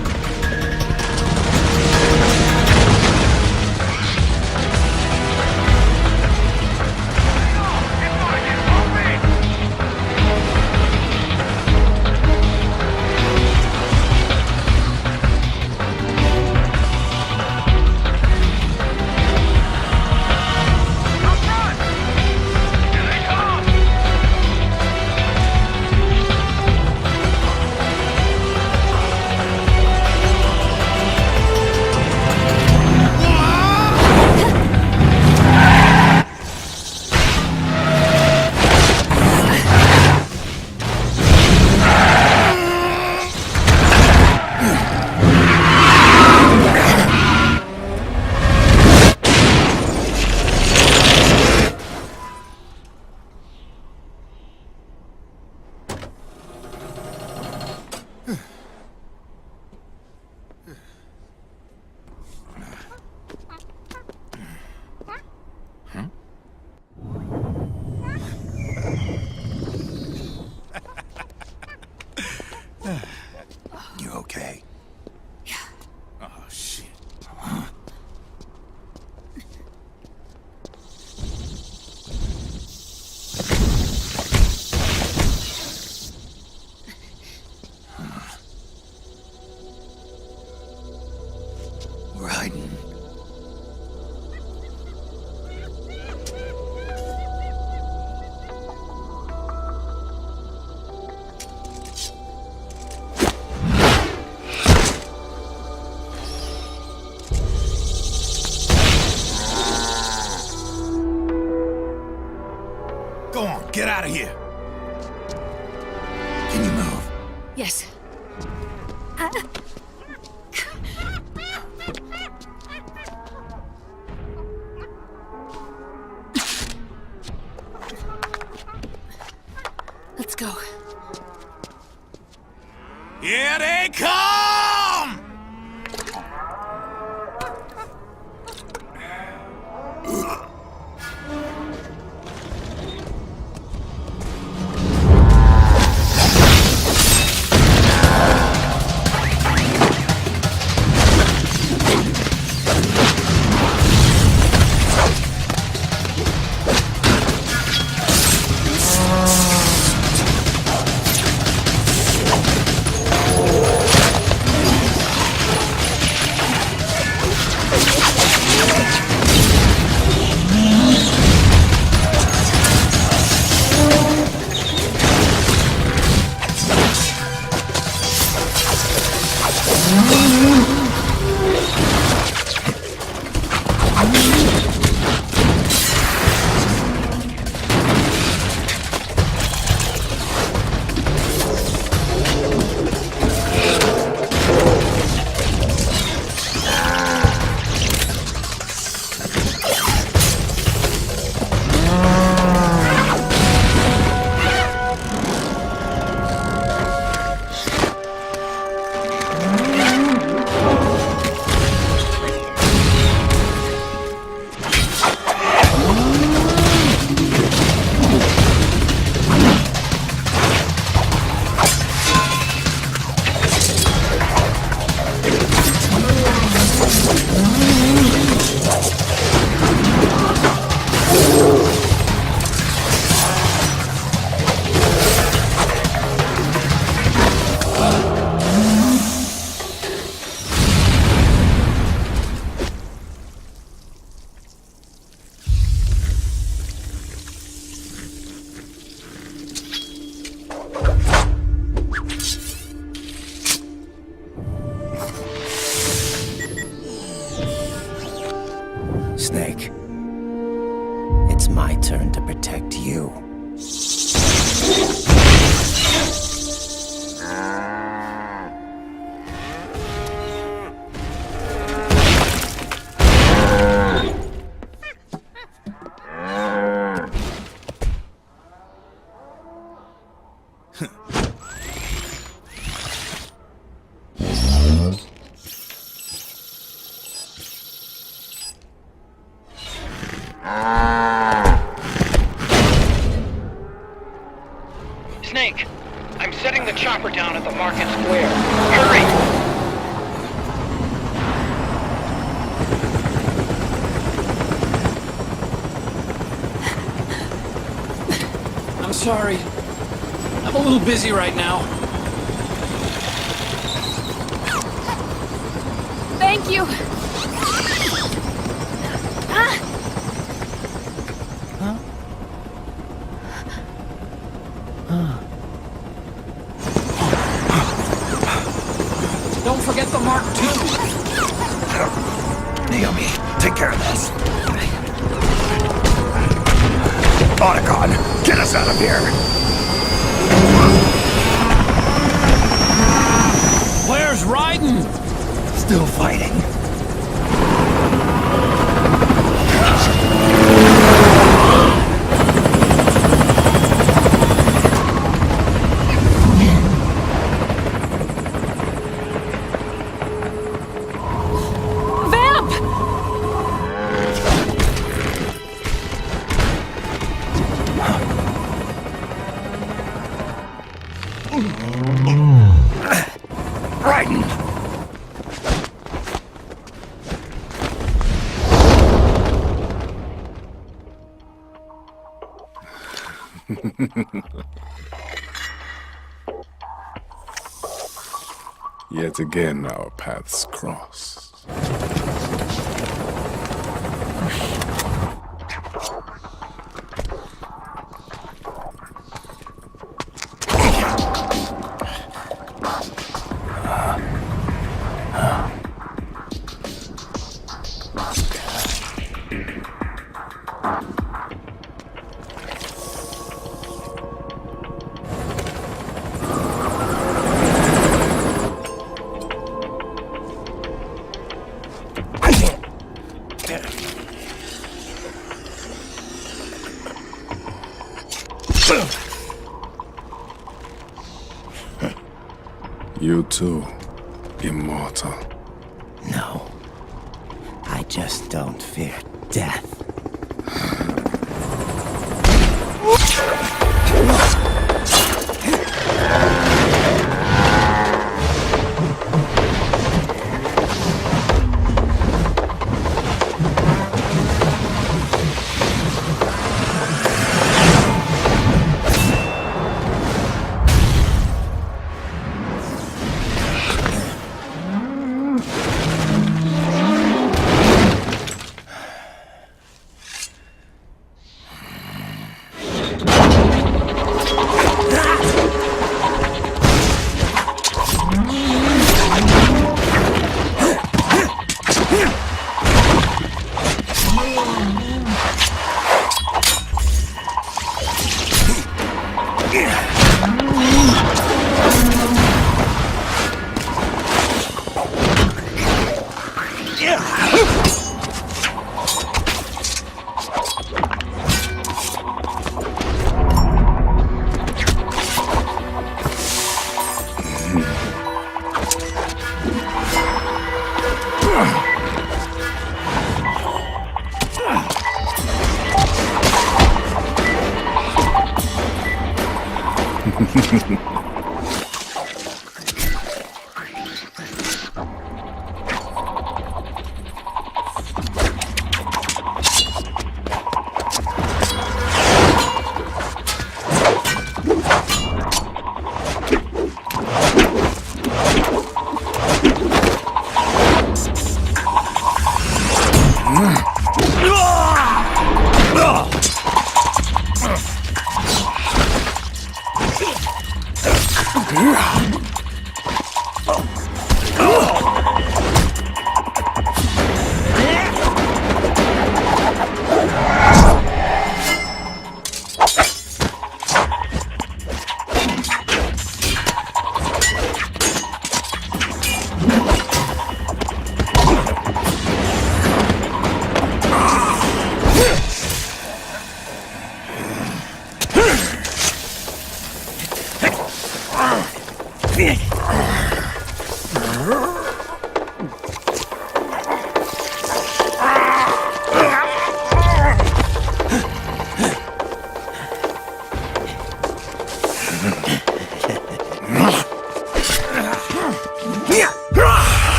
You okay? Oh, shit. We're hiding. Go on, get out of here! Can you move? Yes. Let's go. Here they come! Snake. It's my turn to protect you. Snake, I'm setting the chopper down at the market square. Hurry! I'm sorry. I'm a little busy right now. Thank you. Don't forget the Mark II. Naomi, take care of this. Otacon, get us out of here! Where's Raiden? Still fighting. Raiden! Yet again, our paths cross. You too, immortal. No. I just don't fear death.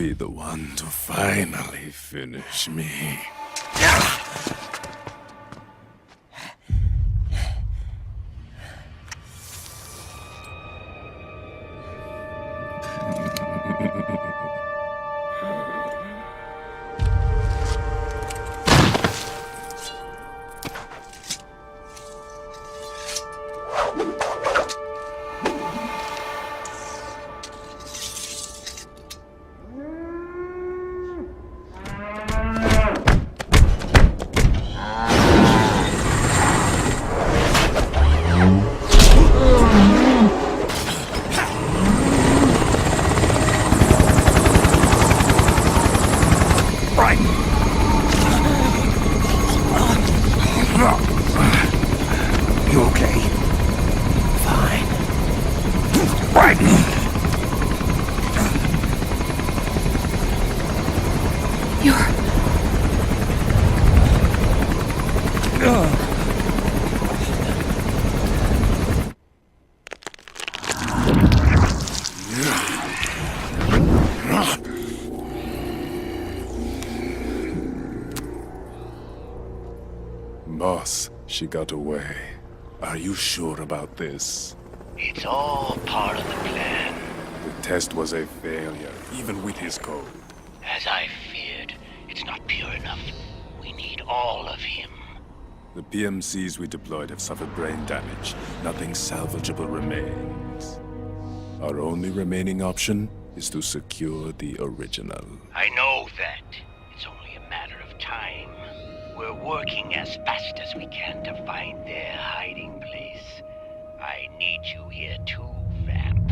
be the one to finally finish me. You okay? Fine. Brighton! Boss, she got away. Are you sure about this? It's all part of the plan. The test was a failure, even with his code. As I feared, it's not pure enough. We need all of him. The PMCs we deployed have suffered brain damage. Nothing salvageable remains. Our only remaining option is to secure the original. I know that. It's only a matter of time. We're working as fast as we can to find their hiding place. I need you here too, Vamp.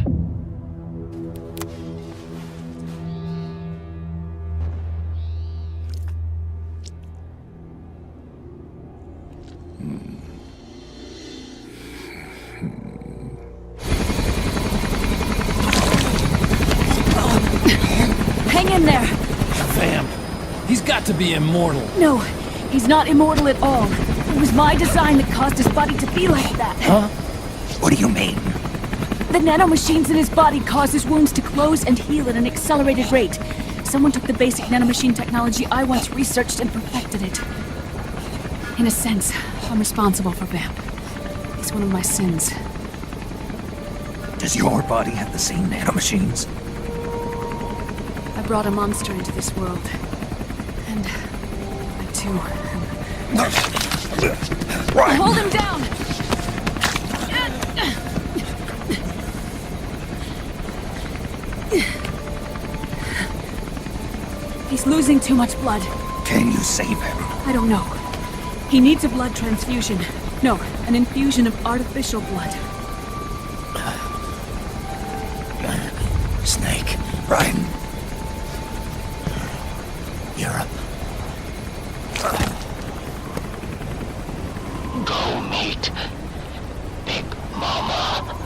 Hang in there! Vamp. He's got to be immortal. No, he's not immortal at all. It was my design that caused his body to be like that. Huh? What do you mean? The nanomachines in his body cause his wounds to close and heal at an accelerated rate. Someone took the basic nanomachine technology I once researched and perfected it. In a sense, I'm responsible for Vamp. It's one of my sins. Does your body have the same nanomachines? I brought a monster into this world. And I too Right. Hold him down! He's losing too much blood. Can you save him? I don't know. He needs a blood transfusion. No, an infusion of artificial blood. Snake, Brian. Europe. Go meet Big Mama.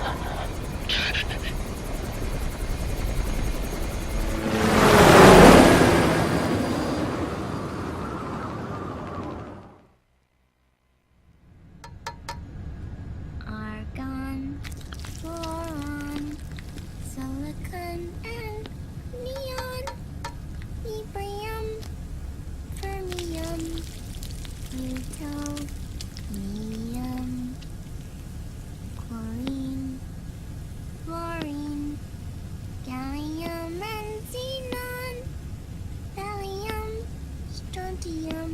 Argon, boron, silicon, and neon, Ebrium, fermium, plutonium, chlorine, fluorine, gallium, and xenon, thallium, strontium,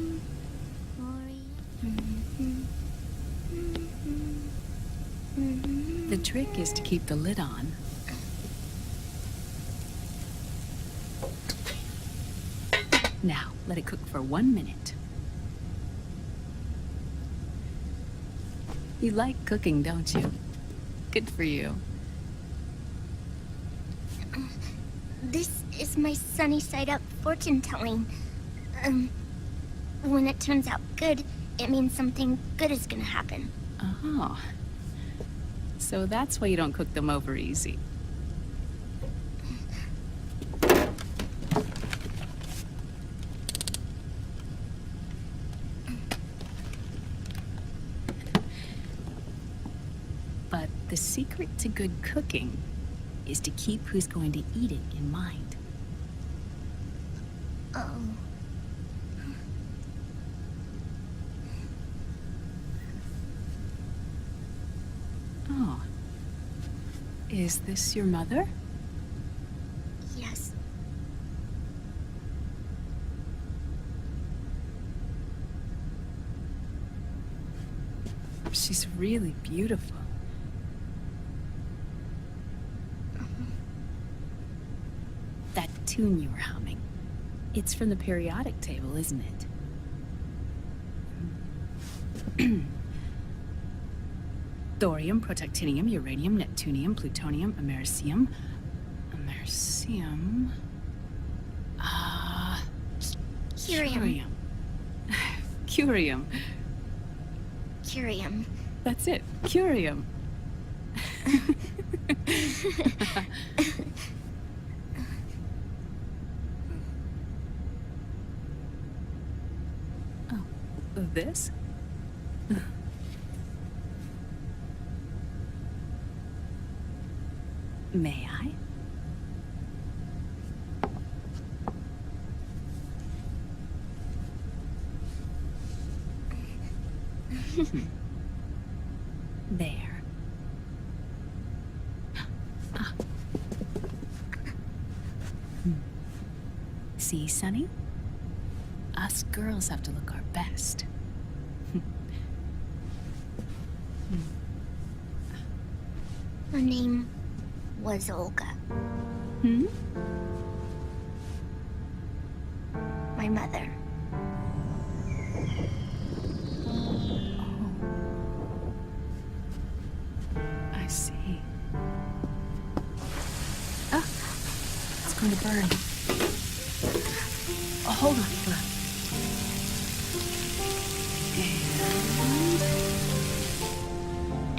The trick is to keep the lid on. Now, let it cook for 1 minute. You like cooking, don't you? Good for you. This is my sunny side up fortune telling. When it turns out good, it means something good is gonna happen. Oh. So that's why you don't cook them over easy. But the secret to good cooking is to keep who's going to eat it in mind. Oh. Oh. Is this your mother? Yes. She's really beautiful. That tune you were humming. It's from the periodic table, isn't it? Thorium, protactinium, uranium, neptunium, plutonium, americium. Americium. Curium. Curium. Curium. That's it. Curium. Oh, this? May I? There. Ah. See, Sonny? Us girls have to look our best. Her name was Olga. Hmm? My mother. I see. Ah! It's going to burn. Oh, hold on, hold on.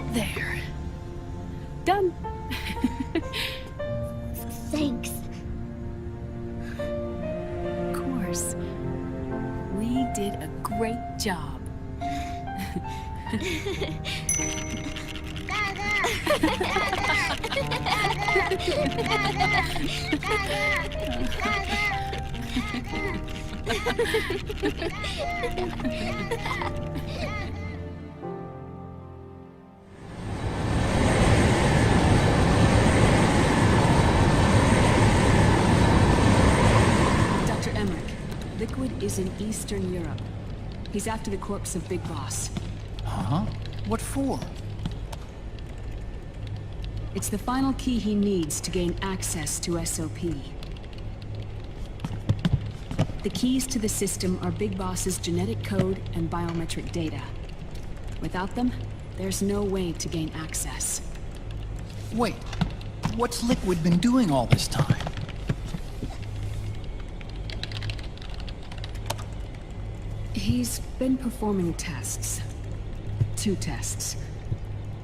And... there. Done. Thanks. Of course. We did a great job. Dr. Emmerich, Liquid is in Eastern Europe. He's after the corpse of Big Boss. Huh? What for? It's the final key he needs to gain access to SOP. The keys to the system are Big Boss's genetic code and biometric data. Without them, there's no way to gain access. Wait, what's Liquid been doing all this time? He's been performing tests. 2 tests.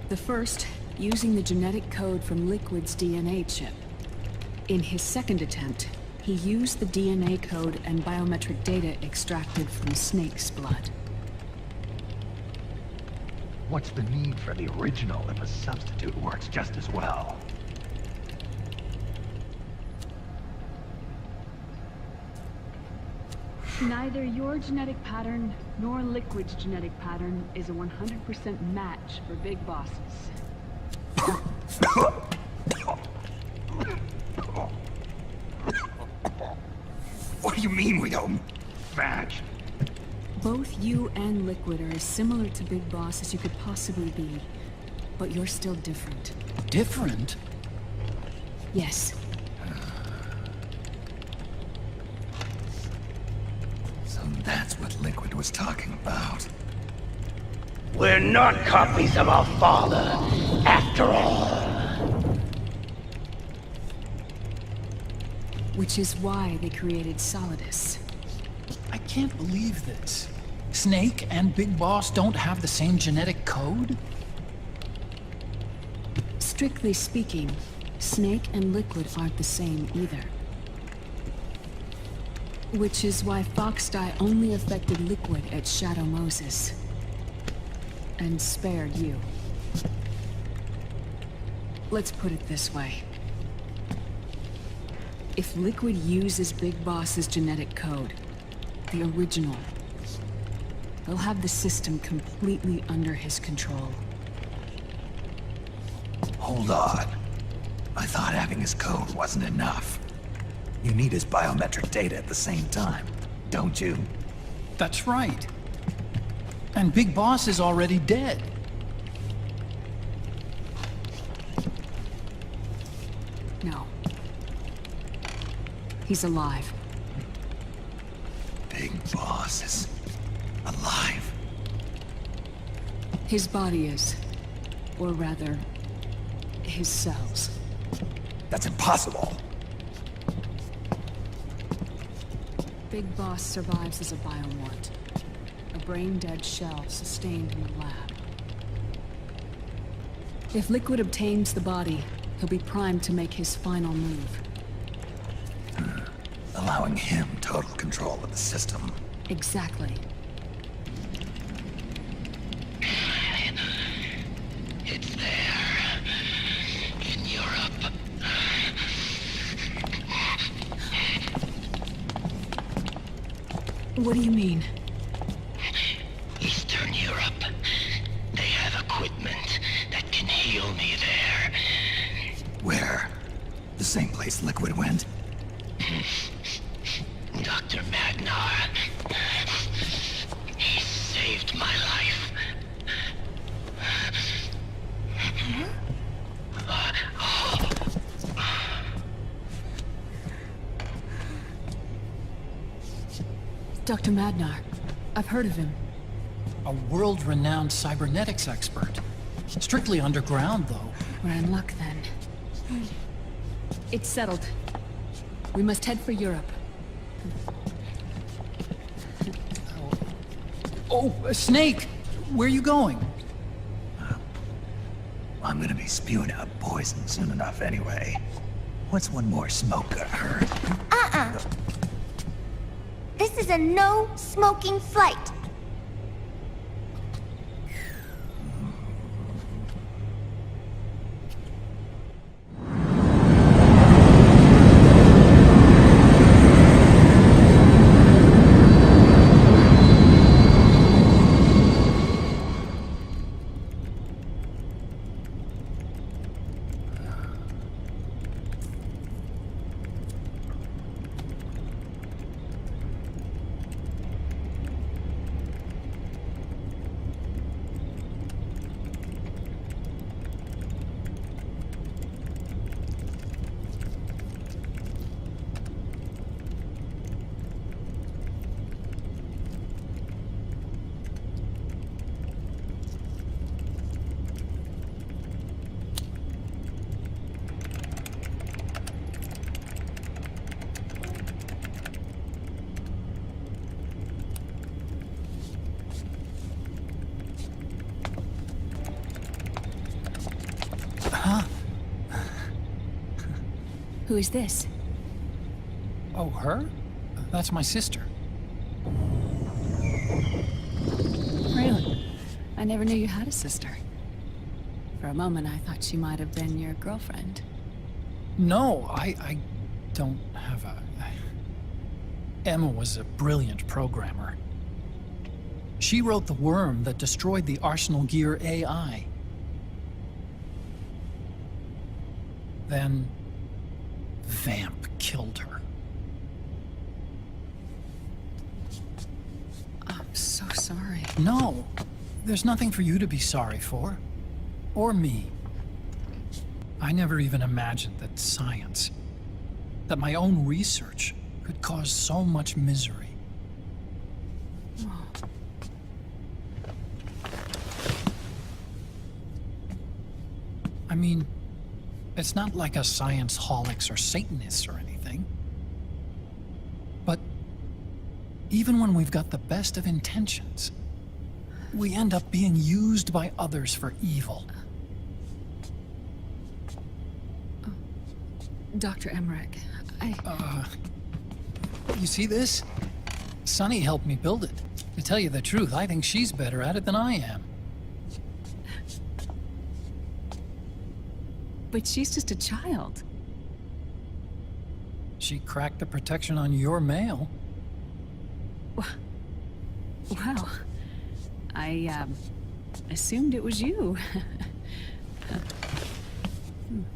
The first, using the genetic code from Liquid's DNA chip. In his second attempt, he used the DNA code and biometric data extracted from Snake's blood. What's the need for the original if a substitute works just as well? Neither your genetic pattern nor Liquid's genetic pattern is a 100% match for Big Bosses. What do you mean we don't match? Both you and Liquid are as similar to Big Boss as you could possibly be, but you're still different. Different? Yes. So that's what Liquid was talking about. We're not copies of our father, after all. Which is why they created Solidus. I can't believe this. Snake and Big Boss don't have the same genetic code? Strictly speaking, Snake and Liquid aren't the same either. Which is why Foxdie only affected Liquid at Shadow Moses. And spared you. Let's put it this way. If Liquid uses Big Boss's genetic code, the original, they'll have the system completely under his control. Hold on. I thought having his code wasn't enough. You need his biometric data at the same time, don't you? That's right. And Big Boss is already dead. No. He's alive. Big Boss is alive. His body is. Or rather, his cells. That's impossible. Big Boss survives as a biomort. A brain-dead shell sustained in the lab. If Liquid obtains the body, he'll be primed to make his final move. Allowing him total control of the system. Exactly. It's there. In Europe. What do you mean? Eastern Europe. They have equipment that can heal me there. Where? The same place Liquid went? Dr. Magnar. He saved my life. Dr. Magnar. I've heard of him. A world-renowned cybernetics expert. Strictly underground, though. We're in luck, then. It's settled. We must head for Europe. Oh, Snake! Where are you going? I'm gonna be spewing out poison soon enough anyway. What's one more smoke gonna hurt? This is a no-smoking flight. Who is this? Oh, her? That's my sister. Really? I never knew you had a sister. For a moment, I thought she might have been your girlfriend. No, I don't have a... Emma was a brilliant programmer. She wrote the worm that destroyed the Arsenal Gear AI. Then... Vamp killed her. I'm so sorry. No, there's nothing for you to be sorry for. Or me. I never even imagined that science, that my own research, could cause so much misery. I mean, it's not like us science-holics or Satanists or anything. But even when we've got the best of intentions, we end up being used by others for evil. Dr. Emmerich, You see this? Sunny helped me build it. To tell you the truth, I think she's better at it than I am. But she's just a child. she cracked the protection on your mail. Well, I, assumed it was you.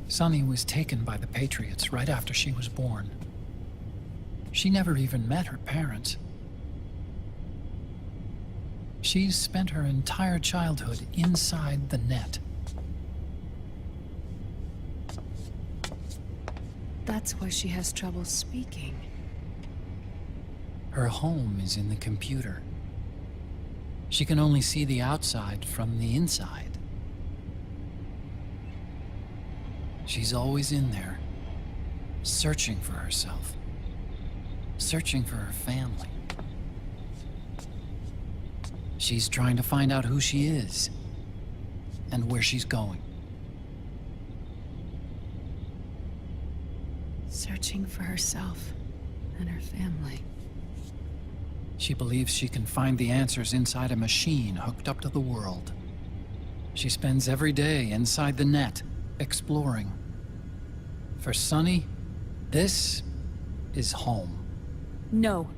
Sunny was taken by the Patriots right after she was born. She never even met her parents. She's spent her entire childhood inside the net. That's why she has trouble speaking. Her home is in the computer. She can only see the outside from the inside. She's always in there, searching for herself, searching for her family. She's trying to find out who she is and where she's going. Searching for herself and her family. She believes she can find the answers inside a machine hooked up to the world. She spends every day inside the net, exploring. For Sunny, this is home. No,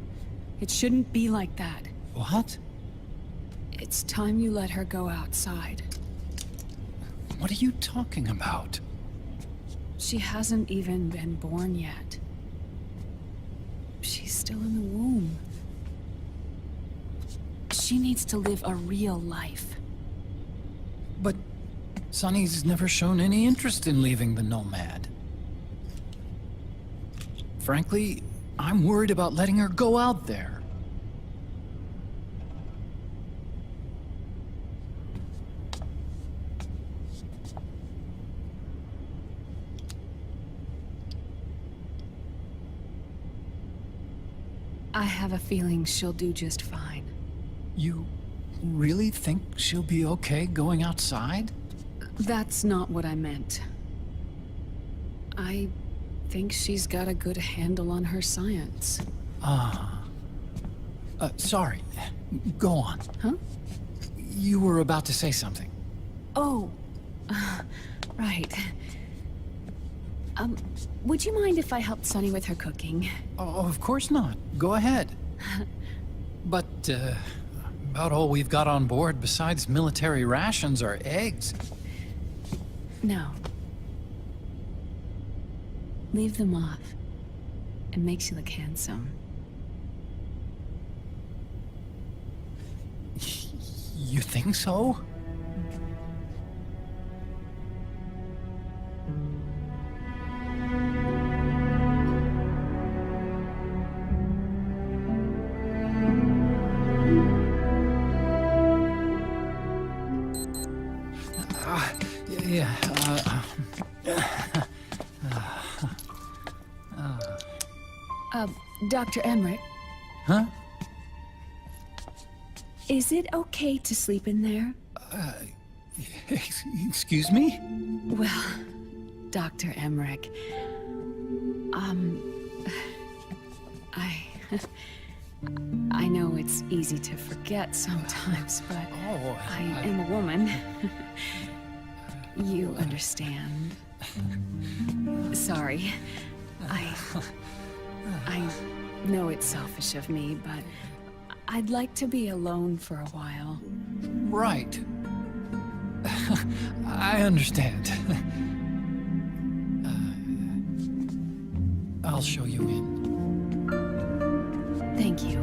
it shouldn't be like that. What? It's time you let her go outside. What are you talking about? She hasn't even been born yet. She's still in the womb. She needs to live a real life. But Sunny's never shown any interest in leaving the Nomad. Frankly, I'm worried about letting her go out there. I have a feeling she'll do just fine. You really think she'll be okay going outside? That's not what I meant. I think she's got a good handle on her science. Sorry. Go on. Huh? You were about to say something. Oh, right. Would you mind if I helped Sunny with her cooking? Oh, of course not. Go ahead. But, about all we've got on board besides military rations are eggs. No. Leave them off. It makes you look handsome. You think so? Dr. Emmerich? Huh? Is it okay to sleep in there? Excuse me? Well, Dr. Emmerich, I know it's easy to forget sometimes, but I am a woman. You understand. Sorry. I know it's selfish of me, but I'd like to be alone for a while. Right. I understand. I'll show you in. Thank you.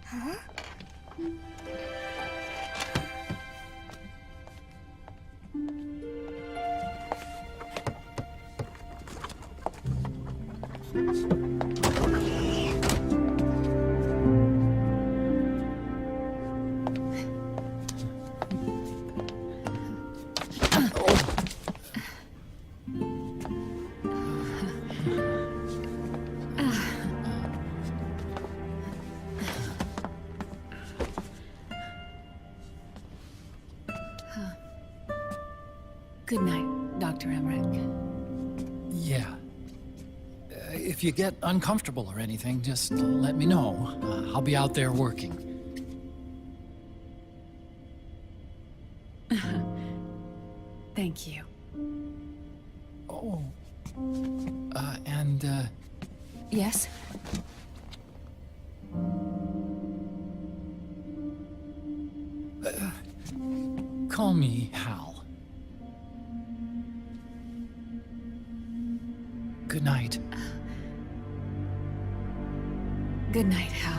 Huh? Good night, Dr. Emmerich. Yeah. If you get uncomfortable or anything, just let me know. I'll be out there working. Thank you. Oh. Yes? Call me Hal. Good night. Good night, Hal.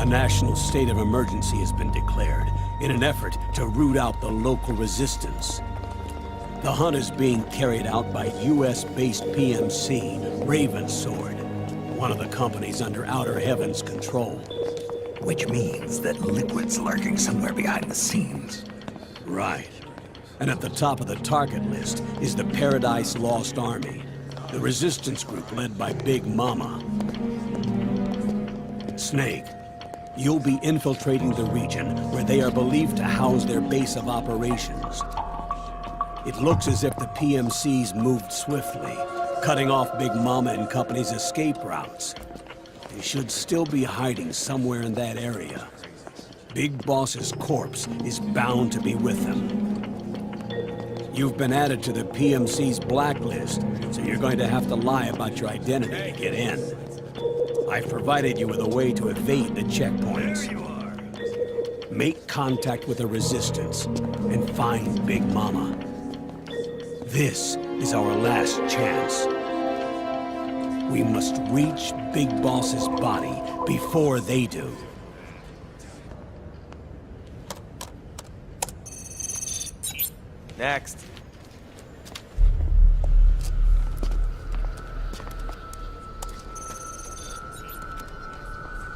National state of emergency has been declared in an effort to root out the local resistance. The hunt is being carried out by US-based PMC, Ravensword, one of the companies under Outer Heaven's control. Which means that Liquid's lurking somewhere behind the scenes. Right. And at the top of the target list is the Paradise Lost Army, the resistance group led by Big Mama. Snake, you'll be infiltrating the region where they are believed to house their base of operations. It looks as if the PMCs moved swiftly, cutting off Big Mama and company's escape routes. They should still be hiding somewhere in that area. Big Boss's corpse is bound to be with them. You've been added to the PMC's blacklist, so you're going to have to lie about your identity to get in. I've provided you with a way to evade the checkpoints. Make contact with the Resistance and find Big Mama. This is our last chance. We must reach Big Boss's body before they do. Next.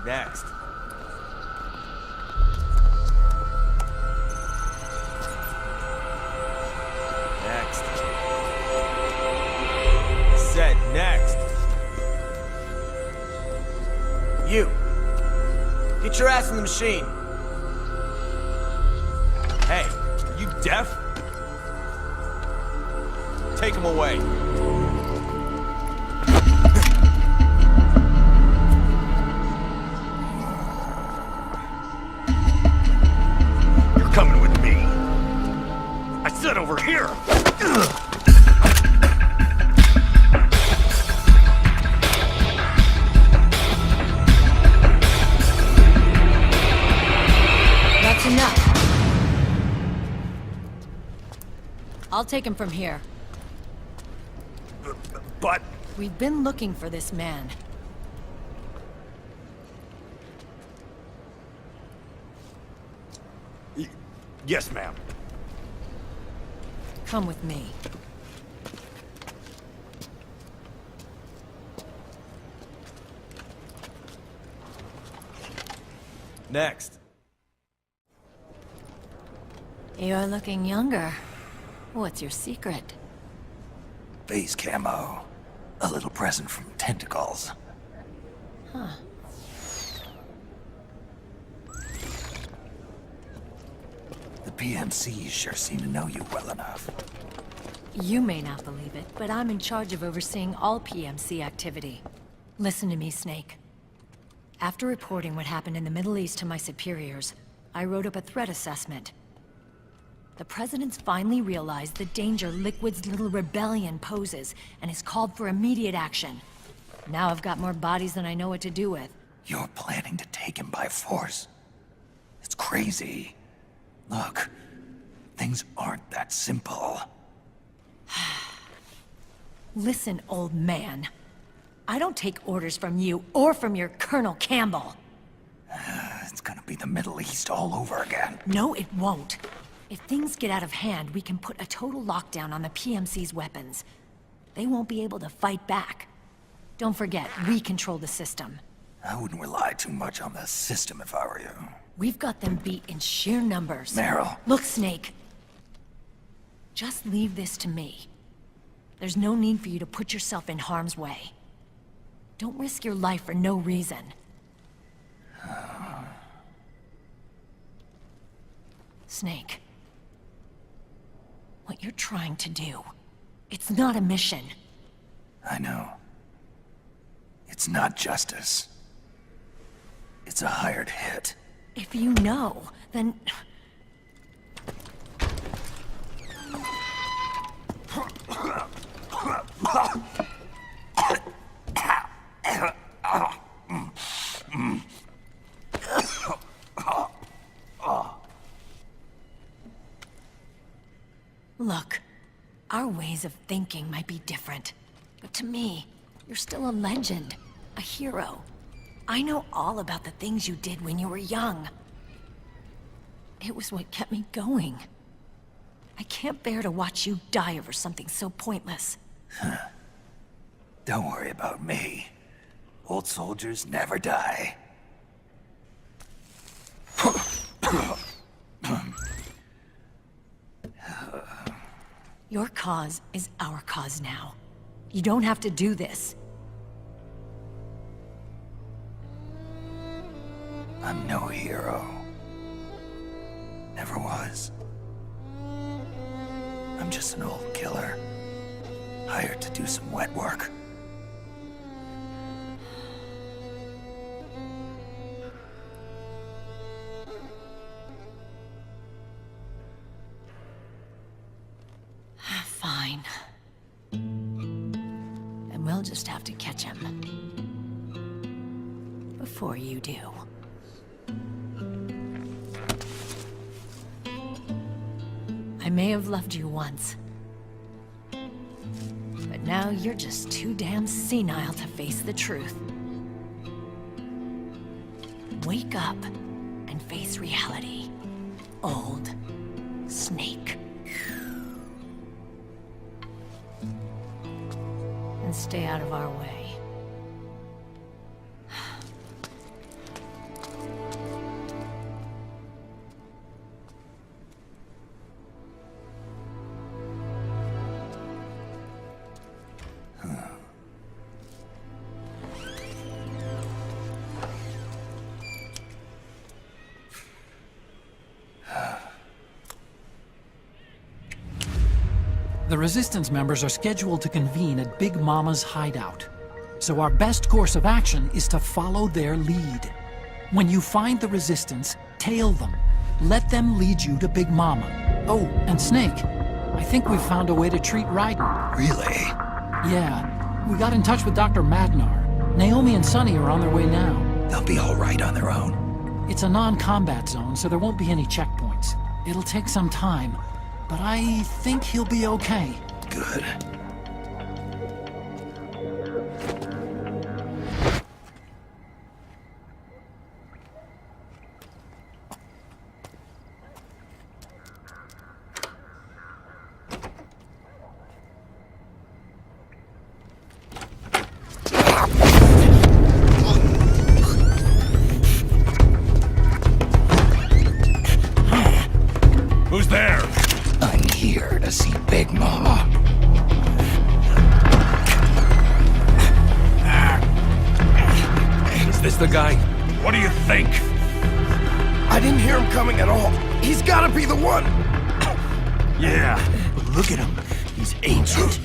Next. Next. Said next. You. Get your ass in the machine. Hey, are you deaf? Take him away. You're coming with me. I said over here. That's enough. I'll take him from here. But... We've been looking for this man. Yes, ma'am. Come with me. Next. You're looking younger. What's your secret? Face camo. A little present from Tentacles. Huh. The PMCs sure seem to know you well enough. You may not believe it, but I'm in charge of overseeing all PMC activity. Listen to me, Snake. After reporting what happened in the Middle East to my superiors, I wrote up a threat assessment. The President's finally realized the danger Liquid's little rebellion poses, and has called for immediate action. Now I've got more bodies than I know what to do with. You're planning to take him by force. It's crazy. Look, things aren't that simple. Listen, old man. I don't take orders from you or from your Colonel Campbell. It's gonna be the Middle East all over again. No, it won't. If things get out of hand, we can put a total lockdown on the PMC's weapons. They won't be able to fight back. Don't forget, we control the system. I wouldn't rely too much on the system if I were you. We've got them beat in sheer numbers. Meryl. Look, Snake. Just leave this to me. There's no need for you to put yourself in harm's way. Don't risk your life for no reason. Snake. What you're trying to do, it's not a mission. I know. It's not justice. It's a hired hit. If you know, then... Look, our ways of thinking might be different, but to me, you're still a legend, a hero. I know all about the things you did when you were young. It was what kept me going. I can't bear to watch you die over something so pointless. Don't worry about me. Old soldiers never die. Your cause is our cause now. You don't have to do this. I'm no hero. Never was. I'm just an old killer, hired to do some wet work. Fine. And we'll just have to catch him. Before you do. I may have loved you once. But now you're just too damn senile to face the truth. Wake up and face reality. Old Snake. And stay out of our way. The Resistance members are scheduled to convene at Big Mama's hideout. So our best course of action is to follow their lead. When you find the Resistance, tail them. Let them lead you to Big Mama. Oh, and Snake, I think we've found a way to treat Raiden. Really? Yeah, we got in touch with Dr. Madnar. Naomi and Sonny are on their way now. They'll be all right on their own. It's a non-combat zone, so there won't be any checkpoints. It'll take some time, but I think he'll be okay. Good. Who's there? I'm here to see Big Mama. Is this the guy? What do you think? I didn't hear him coming at all. He's gotta be the one. Yeah, but look at him. He's ancient.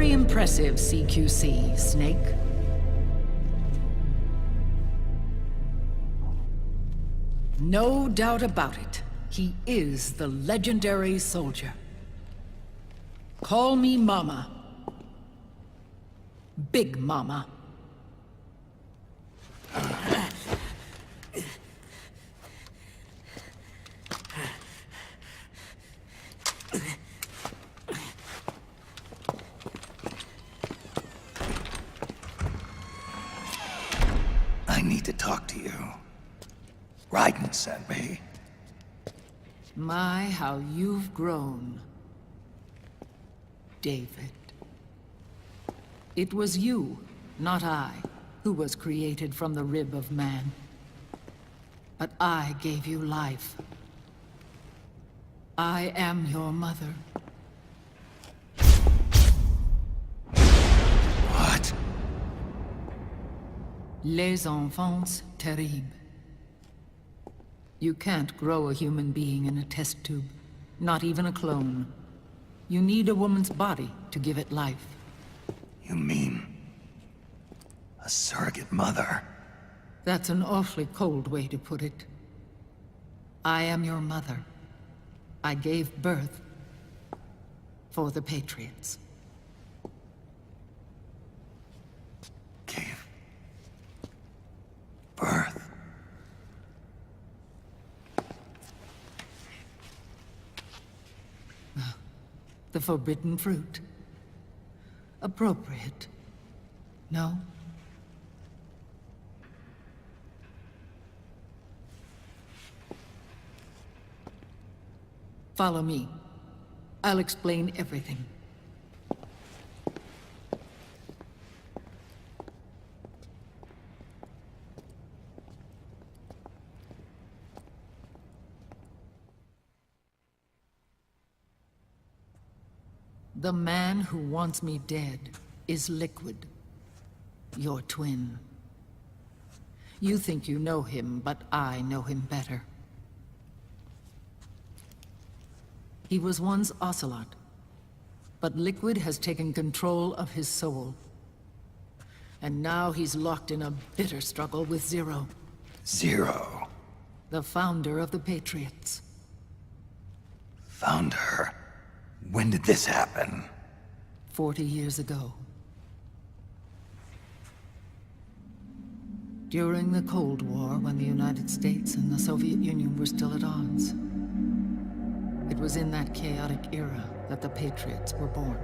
Very impressive, CQC, Snake. No doubt about it. He is the legendary soldier. Call me Mama. Big Mama. I need to talk to you. Raiden sent me. My, how you've grown, David. It was you, not I, who was created from the rib of man. But I gave you life. I am your mother. What? Les enfants terribles. You can't grow a human being in a test tube, not even a clone. You need a woman's body to give it life. You mean... a surrogate mother? That's an awfully cold way to put it. I am your mother. I gave birth for the Patriots. Gave birth? The forbidden fruit. Appropriate. No? Follow me. I'll explain everything. The man who wants me dead is Liquid, your twin. You think you know him, but I know him better. He was once Ocelot, but Liquid has taken control of his soul. And now he's locked in a bitter struggle with Zero. Zero? The founder of the Patriots. Founder? When did this happen? 40 years ago. During the Cold War, when the United States and the Soviet Union were still at odds. It was in that chaotic era that the Patriots were born.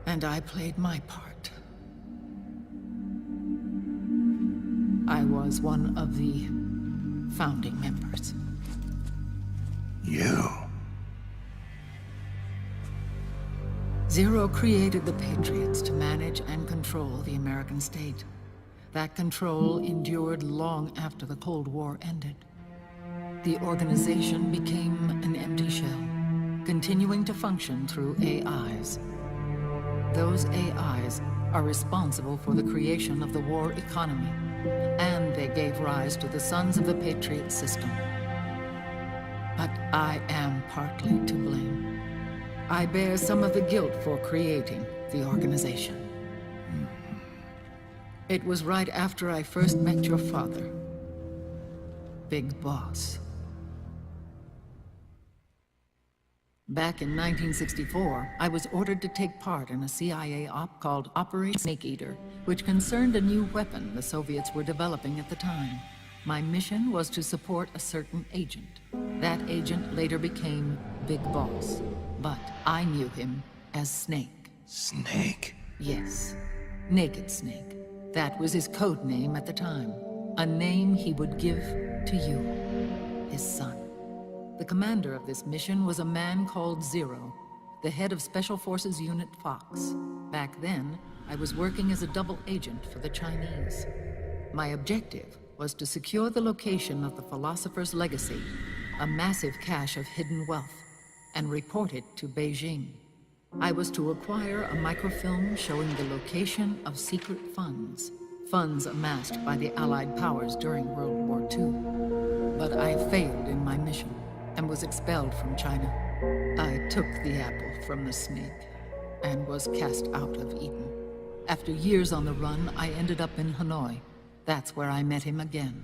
And I played my part. I was one of the founding members. You? Zero created the Patriots to manage and control the American state. That control endured long after the Cold War ended. The organization became an empty shell, continuing to function through AIs. Those AIs are responsible for the creation of the war economy, and they gave rise to the Sons of the Patriot system. But I am partly to blame. I bear some of the guilt for creating the organization. It was right after I first met your father, Big Boss. Back in 1964, I was ordered to take part in a CIA op called Operation Snake Eater, which concerned a new weapon the Soviets were developing at the time. My mission was to support a certain agent. That agent later became Big Boss, but I knew him as Snake. Snake? Yes, Naked Snake. That was his code name at the time. A name he would give to you, his son. The commander of this mission was a man called Zero, the head of Special Forces Unit Fox. Back then, I was working as a double agent for the Chinese. My objective was to secure the location of the Philosopher's Legacy, a massive cache of hidden wealth, and report it to Beijing. I was to acquire a microfilm showing the location of secret funds, funds amassed by the Allied powers during World War II. But I failed in my mission and was expelled from China. I took the apple from the snake. and was cast out of Eden. After years on the run, I ended up in Hanoi. That's where I met him again.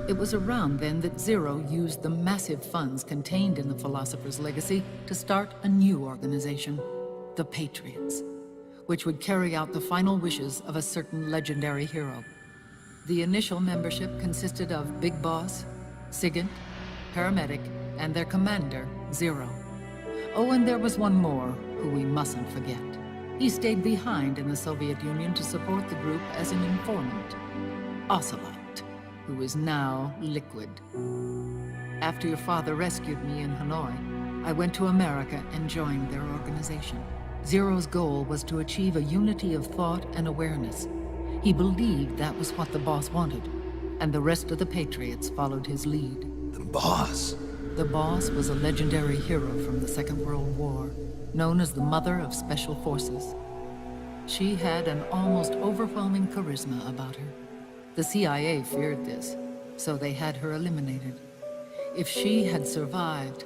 It was around then that Zero used the massive funds contained in the Philosopher's Legacy to start a new organization, the Patriots, which would carry out the final wishes of a certain legendary hero. The initial membership consisted of Big Boss, Sigint, Paramedic, and their commander, Zero. Oh, and there was one more who we mustn't forget. He stayed behind in the Soviet Union to support the group as an informant, Ocelot, who is now Liquid. After your father rescued me in Hanoi, I went to America and joined their organization. Zero's goal was to achieve a unity of thought and awareness. He believed that was what the boss wanted, and the rest of the Patriots followed his lead. The boss? The boss was a legendary hero from the Second World War, known as the Mother of Special Forces. She had an almost overwhelming charisma about her. The CIA feared this, so they had her eliminated. If she had survived,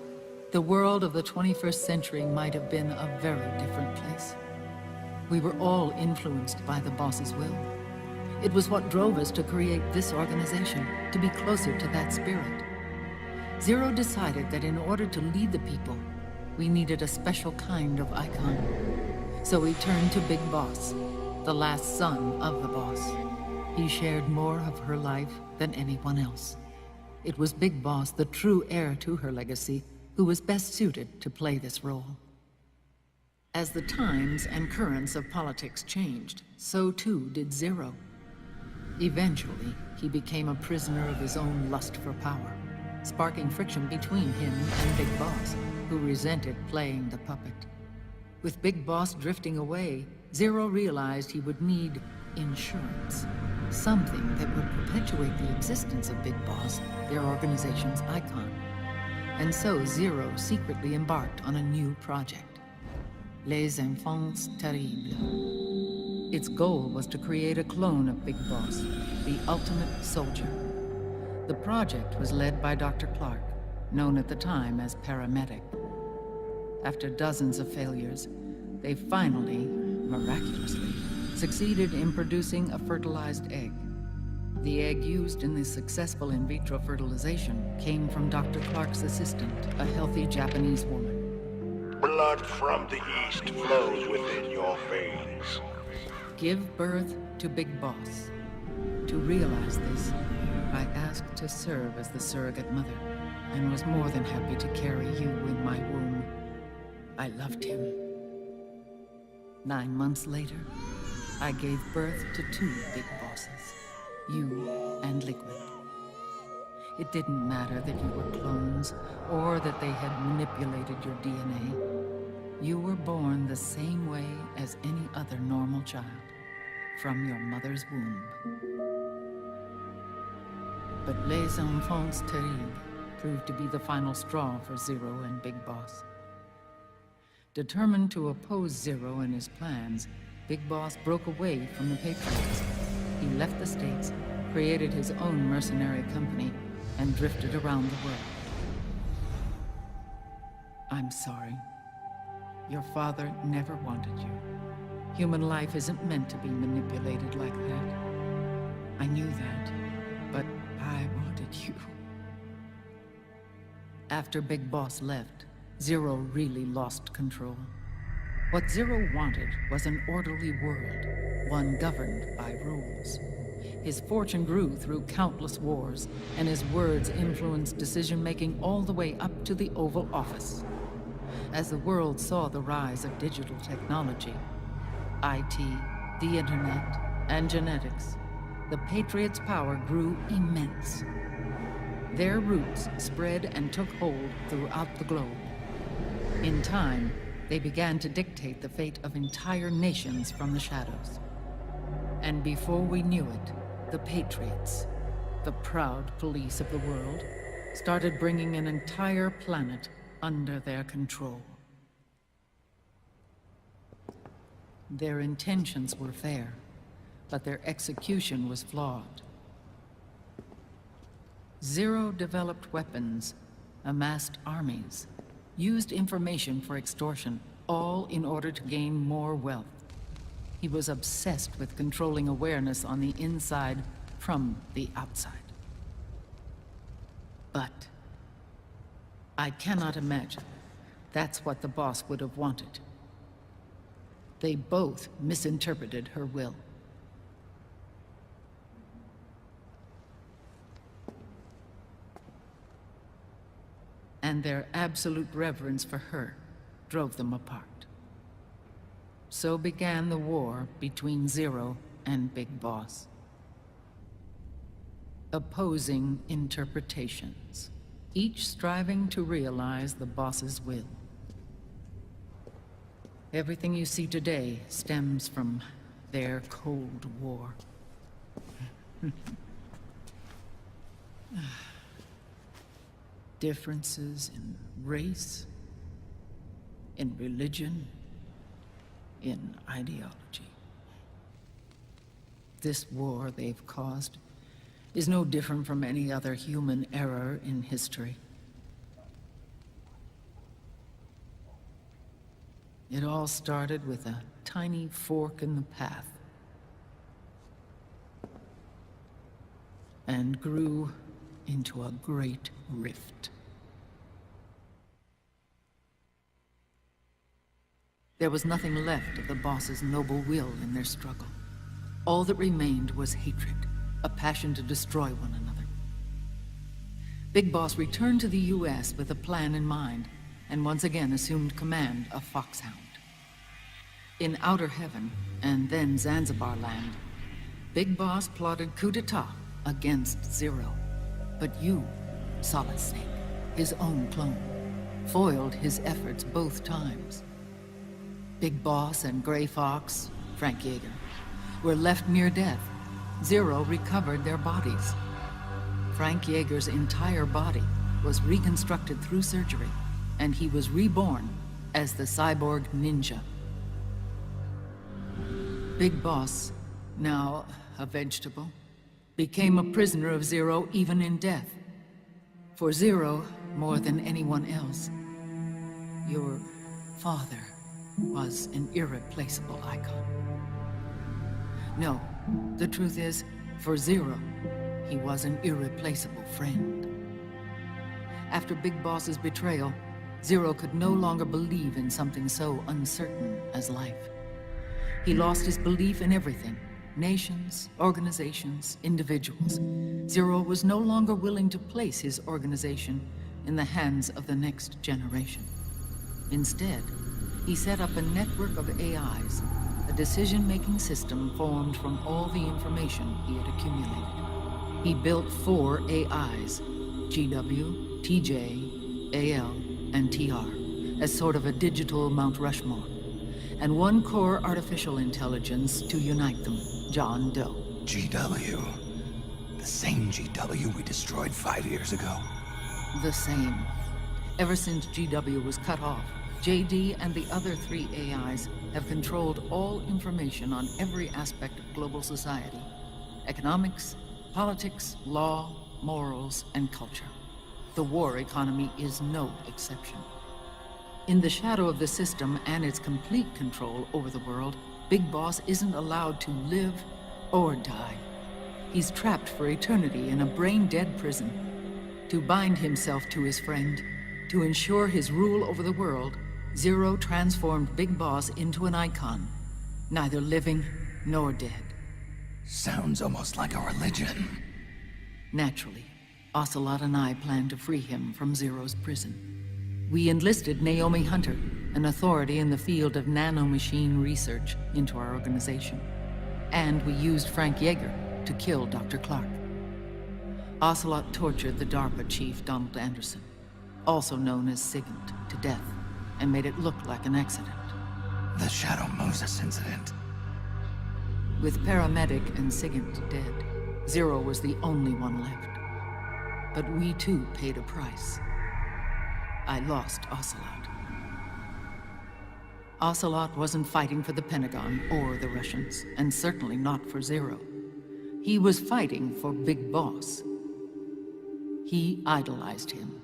the world of the 21st century might have been a very different place. We were all influenced by the boss's will. It was what drove us to create this organization, to be closer to that spirit. Zero decided that in order to lead the people, we needed a special kind of icon. So we turned to Big Boss, the last son of the boss. He shared more of her life than anyone else. It was Big Boss, the true heir to her legacy, who was best suited to play this role. As the times and currents of politics changed, so too did Zero. Eventually, he became a prisoner of his own lust for power, sparking friction between him and Big Boss, who resented playing the puppet. With Big Boss drifting away, Zero realized he would need insurance. Something that would perpetuate the existence of Big Boss, their organization's icon. And so Zero secretly embarked on a new project, Les Enfants Terribles. Its goal was to create a clone of Big Boss, the ultimate soldier. The project was led by Dr. Clark, known at the time as Paramedic. After dozens of failures, they finally, miraculously, succeeded in producing a fertilized egg. The egg used in the successful in vitro fertilization came from Dr. Clark's assistant, a healthy Japanese woman. Blood from the east flows within your veins. Give birth to Big Boss. To realize this, I asked to serve as the surrogate mother, and was more than happy to carry you in my womb. I loved him. 9 months later, I gave birth to 2 Big Bosses, you and Liquid. It didn't matter that you were clones, or that they had manipulated your DNA. You were born the same way as any other normal child, from your mother's womb. But Les Enfants Terribles proved to be the final straw for Zero and Big Boss. Determined to oppose Zero and his plans, Big Boss broke away from the Patriots. He left the States, created his own mercenary company, and drifted around the world. I'm sorry. Your father never wanted you. Human life isn't meant to be manipulated like that. I knew that, but I wanted you. After Big Boss left, Zero really lost control. What Zero wanted was an orderly world, one governed by rules. His fortune grew through countless wars, and his words influenced decision-making all the way up to the Oval Office. As the world saw the rise of digital technology, IT, the internet, and genetics, the Patriots' power grew immense. Their roots spread and took hold throughout the globe. In time, they began to dictate the fate of entire nations from the shadows. And before we knew it, the Patriots, the proud police of the world, started bringing an entire planet under their control. Their intentions were fair, but their execution was flawed. Zero developed weapons, amassed armies, used information for extortion, all in order to gain more wealth. He was obsessed with controlling awareness on the inside from the outside. But I cannot imagine that's what the boss would have wanted. They both misinterpreted her will. And their absolute reverence for her drove them apart. So began the war between Zero and Big Boss. Opposing interpretations, each striving to realize the boss's will. Everything you see today stems from their Cold War. Differences in race, in religion, in ideology. This war they've caused is no different from any other human error in history. It all started with a tiny fork in the path, and grew into a great rift. There was nothing left of the boss's noble will in their struggle. All that remained was hatred, a passion to destroy one another. Big Boss returned to the US with a plan in mind, and once again assumed command of Foxhound. In Outer Heaven, and then Zanzibar Land, Big Boss plotted coup d'etat against Zero. But you, Solid Snake, his own clone, foiled his efforts both times. Big Boss and Gray Fox, Frank Yeager, were left near death. Zero recovered their bodies. Frank Yeager's entire body was reconstructed through surgery, and he was reborn as the cyborg ninja. Big Boss, now a vegetable, became a prisoner of Zero even in death. For Zero, more than anyone else, your father was an irreplaceable icon. No, the truth is, for Zero, he was an irreplaceable friend. After Big Boss's betrayal, Zero could no longer believe in something so uncertain as life. He lost his belief in everything. Nations, organizations, individuals. Zero was no longer willing to place his organization in the hands of the next generation. Instead, he set up a network of AIs, a decision-making system formed from all the information he had accumulated. He built 4 AIs, GW, TJ, AL, and TR, as sort of a digital Mount Rushmore, and 1 core artificial intelligence to unite them, John Doe. GW? The same GW we destroyed 5 years ago? The same. Ever since GW was cut off, JD and the other 3 AIs have controlled all information on every aspect of global society. Economics, politics, law, morals, and culture. The war economy is no exception. In the shadow of the system and its complete control over the world, Big Boss isn't allowed to live or die. He's trapped for eternity in a brain-dead prison. To bind himself to his friend, to ensure his rule over the world, Zero transformed Big Boss into an icon, neither living nor dead. Sounds almost like a religion. Naturally, Ocelot and I plan to free him from Zero's prison. We enlisted Naomi Hunter, an authority in the field of nanomachine research, into our organization. And we used Frank Yeager to kill Dr. Clark. Ocelot tortured the DARPA chief, Donald Anderson, also known as Sigint, to death, and made it look like an accident. The Shadow Moses incident. With Paramedic and Sigint dead, Zero was the only one left. But we too paid a price. I lost Ocelot. Ocelot wasn't fighting for the Pentagon or the Russians, and certainly not for Zero. He was fighting for Big Boss. He idolized him.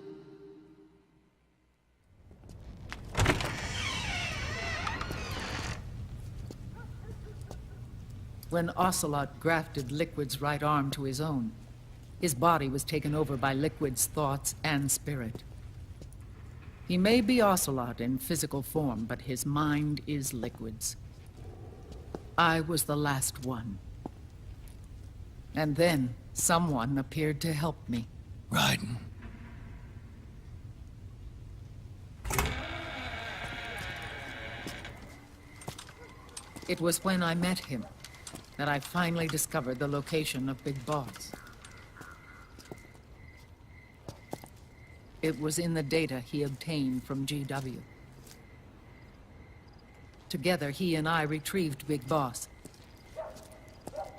When Ocelot grafted Liquid's right arm to his own, his body was taken over by Liquid's thoughts and spirit. He may be Ocelot in physical form, but his mind is Liquid's. I was the last one. And then, someone appeared to help me. Raiden. It was when I met him that I finally discovered the location of Big Boss. It was in the data he obtained from GW. Together, he and I retrieved Big Boss.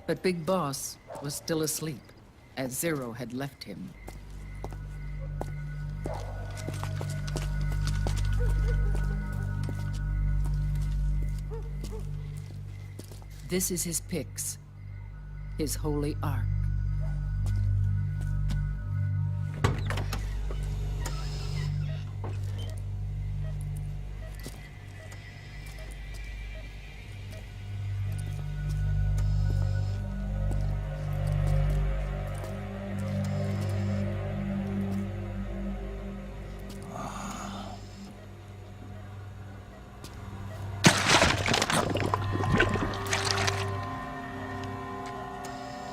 But Big Boss was still asleep, as Zero had left him. This is his pyx, his holy ark.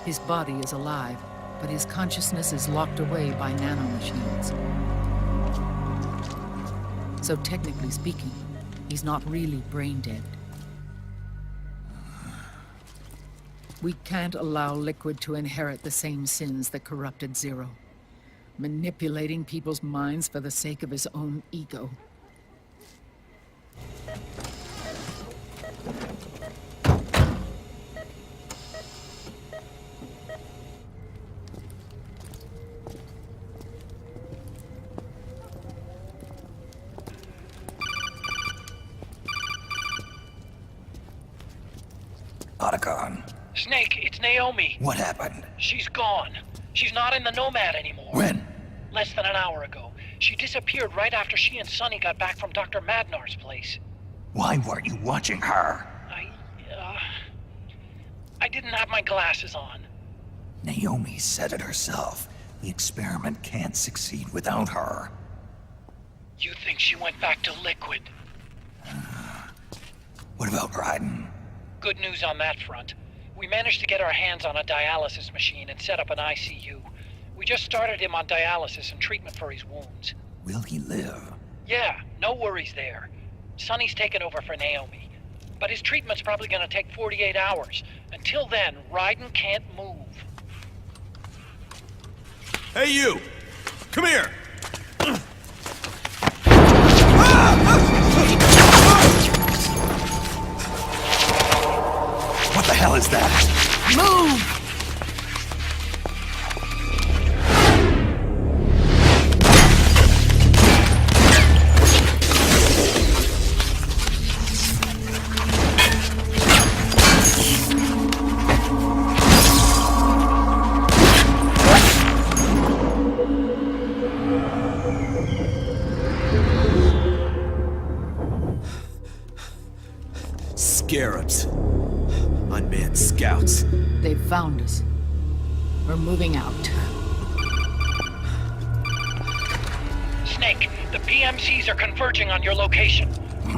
His body is alive, but his consciousness is locked away by nanomachines. So technically speaking, he's not really brain dead. We can't allow Liquid to inherit the same sins that corrupted Zero, manipulating people's minds for the sake of his own ego. Otacon. Snake, it's Naomi. What happened? She's gone. She's not in the Nomad anymore. When? Less than an hour ago. She disappeared right after she and Sonny got back from Dr. Madnar's place. Why weren't you watching her? I didn't have my glasses on. Naomi said it herself. The experiment can't succeed without her. You think she went back to Liquid? What about Raiden? Good news on that front. We managed to get our hands on a dialysis machine and set up an ICU. We just started him on dialysis and treatment for his wounds. Will he live? Yeah, no worries there. Sonny's taken over for Naomi. But his treatment's probably gonna take 48 hours. Until then, Raiden can't move. Hey, you! Come here! What the hell is that? Move! Scarabs. Unmanned scouts. They've found us. We're moving out. Snake, the PMCs are converging on your location.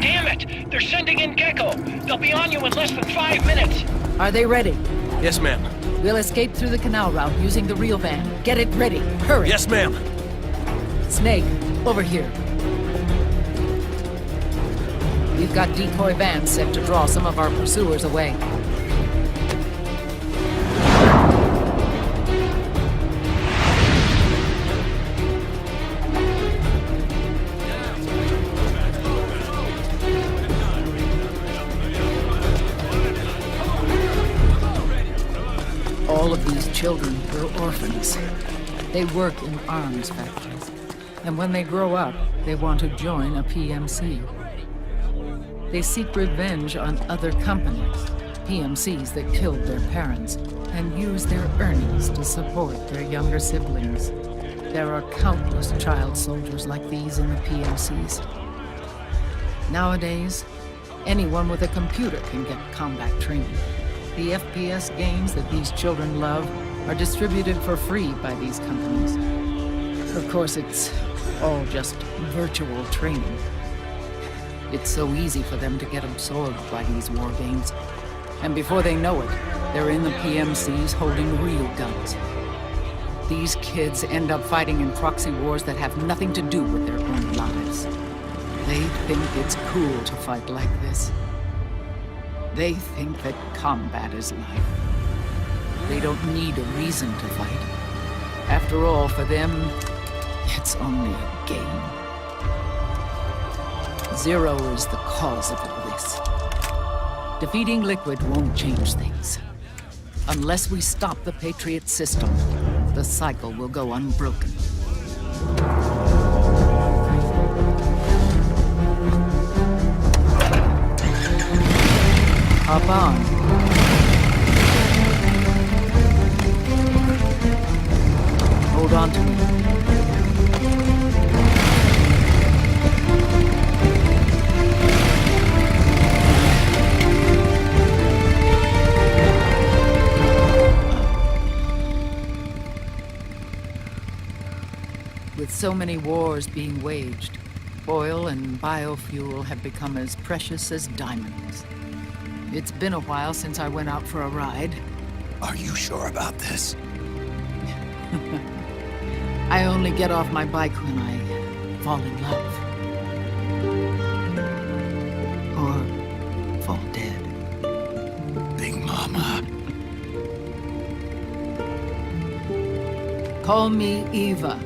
Damn it! They're sending in Gecko! They'll be on you in less than 5 minutes! Are they ready? Yes, ma'am. We'll escape through the canal route using the real van. Get it ready. Hurry! Yes, ma'am. Snake, over here. We've got decoy vans set to draw some of our pursuers away. All of these children were orphans. They work in arms factories. And when they grow up, they want to join a PMC. They seek revenge on other companies, PMCs that killed their parents, and use their earnings to support their younger siblings. There are countless child soldiers like these in the PMCs. Nowadays, anyone with a computer can get combat training. The FPS games that these children love are distributed for free by these companies. Of course, it's all just virtual training. It's so easy for them to get absorbed by these war games. And before they know it, they're in the PMCs holding real guns. These kids end up fighting in proxy wars that have nothing to do with their own lives. They think it's cool to fight like this. They think that combat is life. They don't need a reason to fight. After all, for them, it's only a game. Zero is the cause of all this. Defeating Liquid won't change things. Unless we stop the Patriot system, the cycle will go unbroken. Hop on. Hold on to me. With so many wars being waged, oil and biofuel have become as precious as diamonds. It's been a while since I went out for a ride. Are you sure about this? I only get off my bike when I fall in love. Or fall dead. Big Mama. Call me Eva.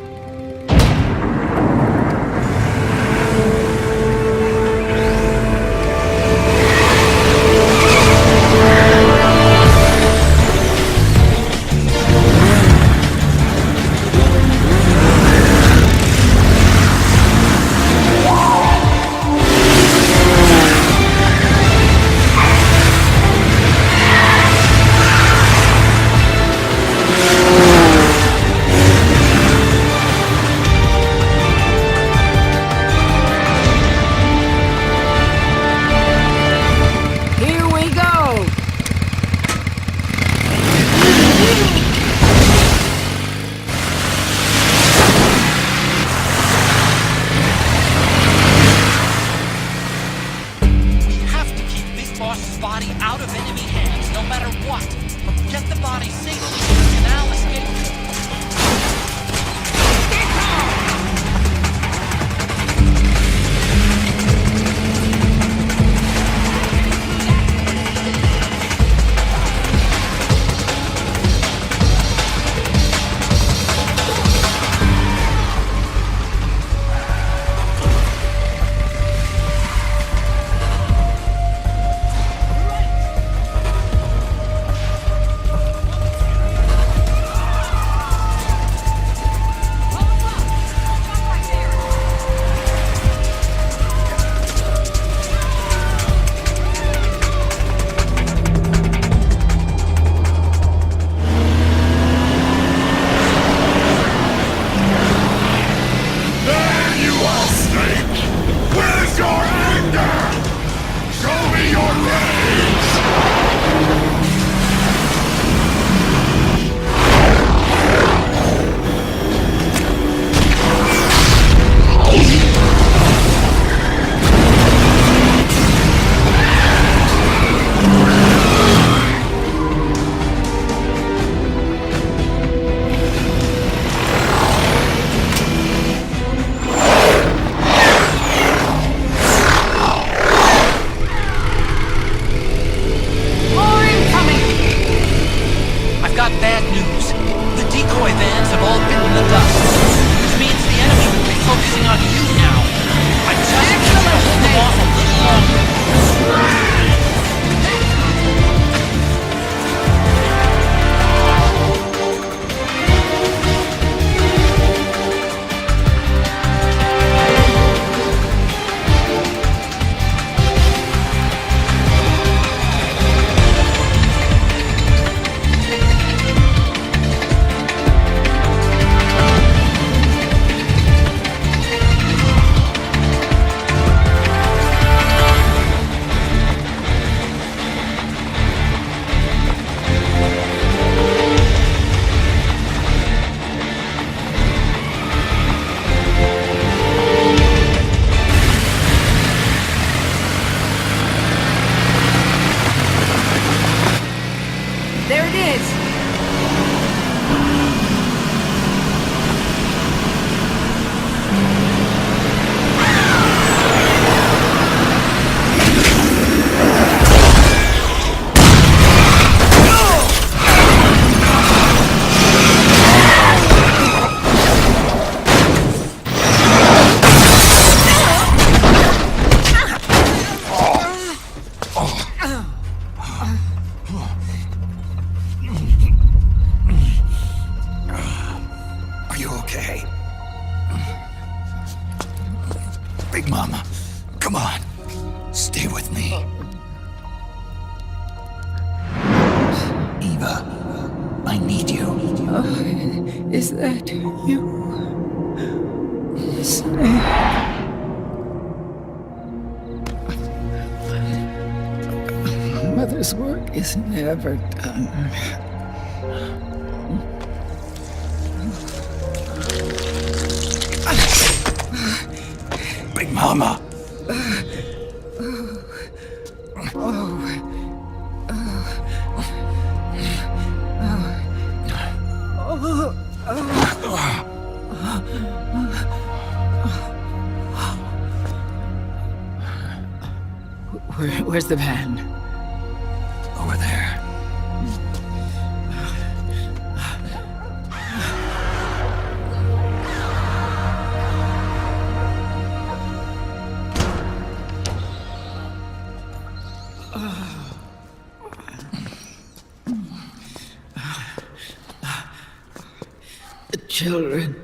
with me. Eva, I need you. Is that you? Snake. Mother's work is never done. Big Mama! Where's the van? Over there. The children.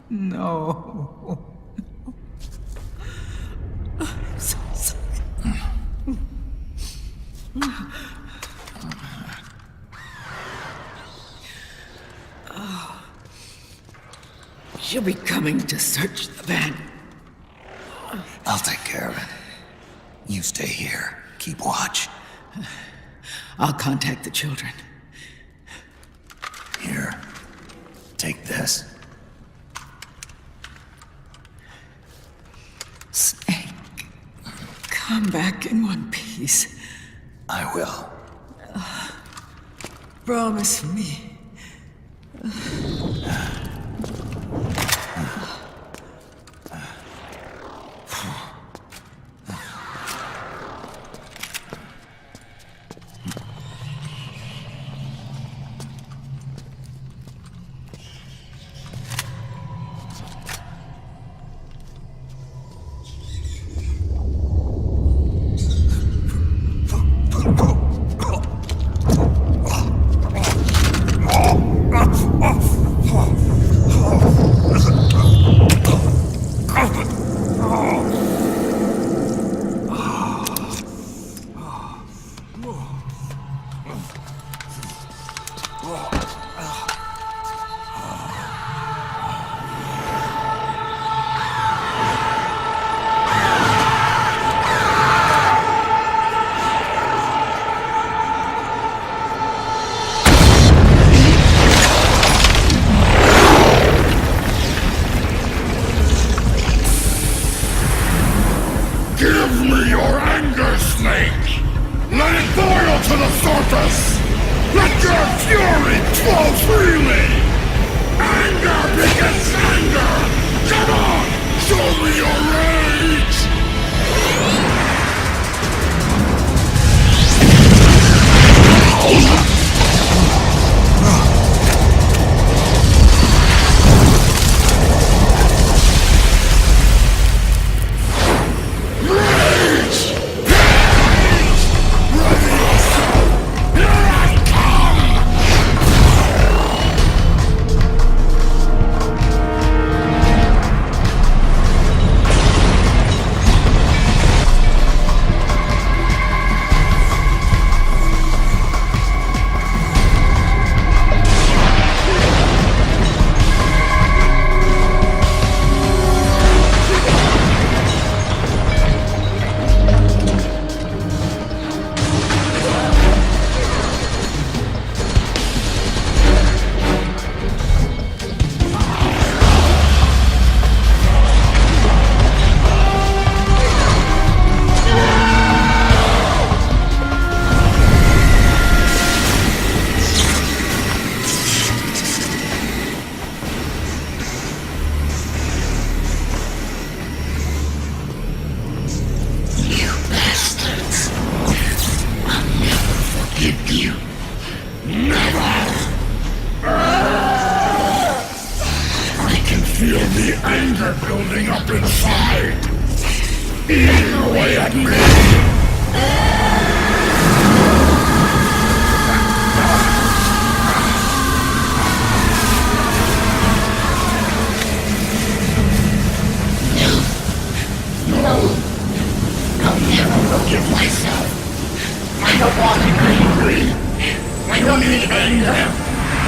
No. I'm so sorry. She'll be coming to search the van. I'll take care of it. You stay here. Keep watch. I'll contact the children. Here. Take this. Snake, come back in one piece. I will. Promise me. Give me your anger, Snake! Let it boil to the surface! Let your fury flow freely! Anger begets anger! Come on! Show me your rage! eating away at me! I'll never forgive myself. I don't want to be angry. I don't need anger.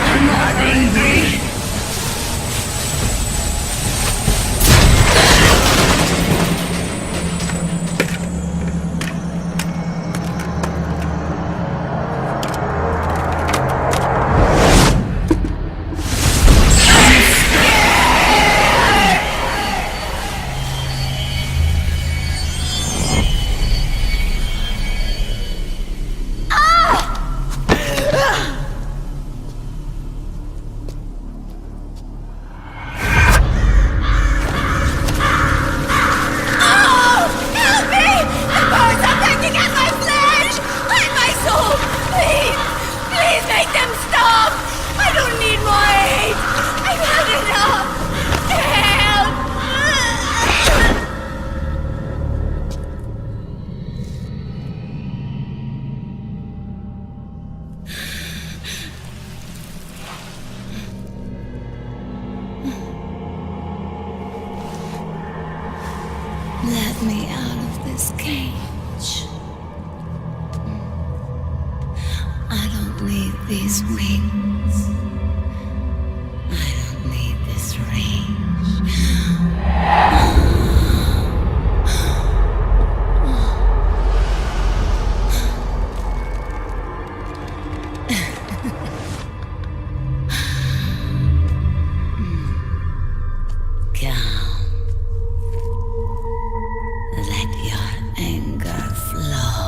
I'm not angry. Let me out of this cage. I don't need these wings. I don't need this rage. Calm. Let your anger flow.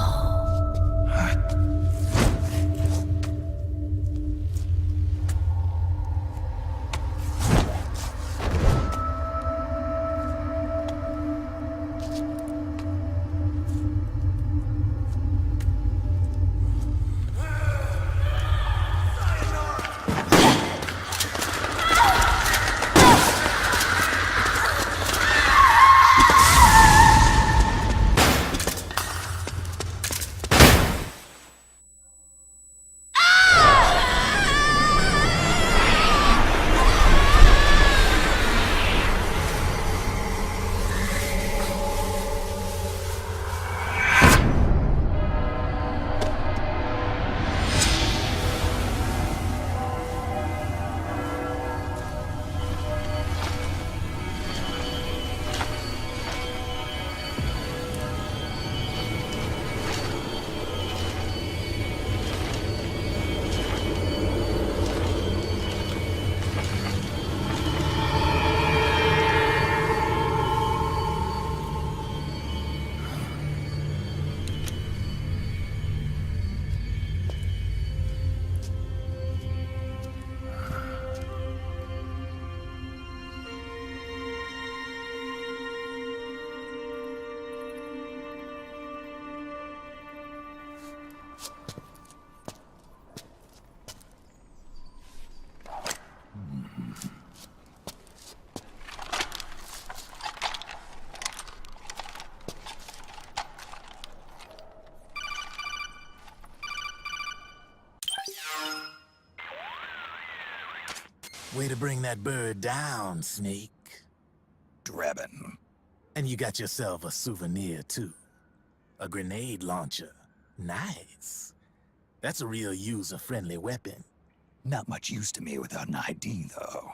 Way to bring that bird down, Snake. Drebin. And you got yourself a souvenir, too. A grenade launcher. Nice. That's a real user-friendly weapon. Not much use to me without an ID, though.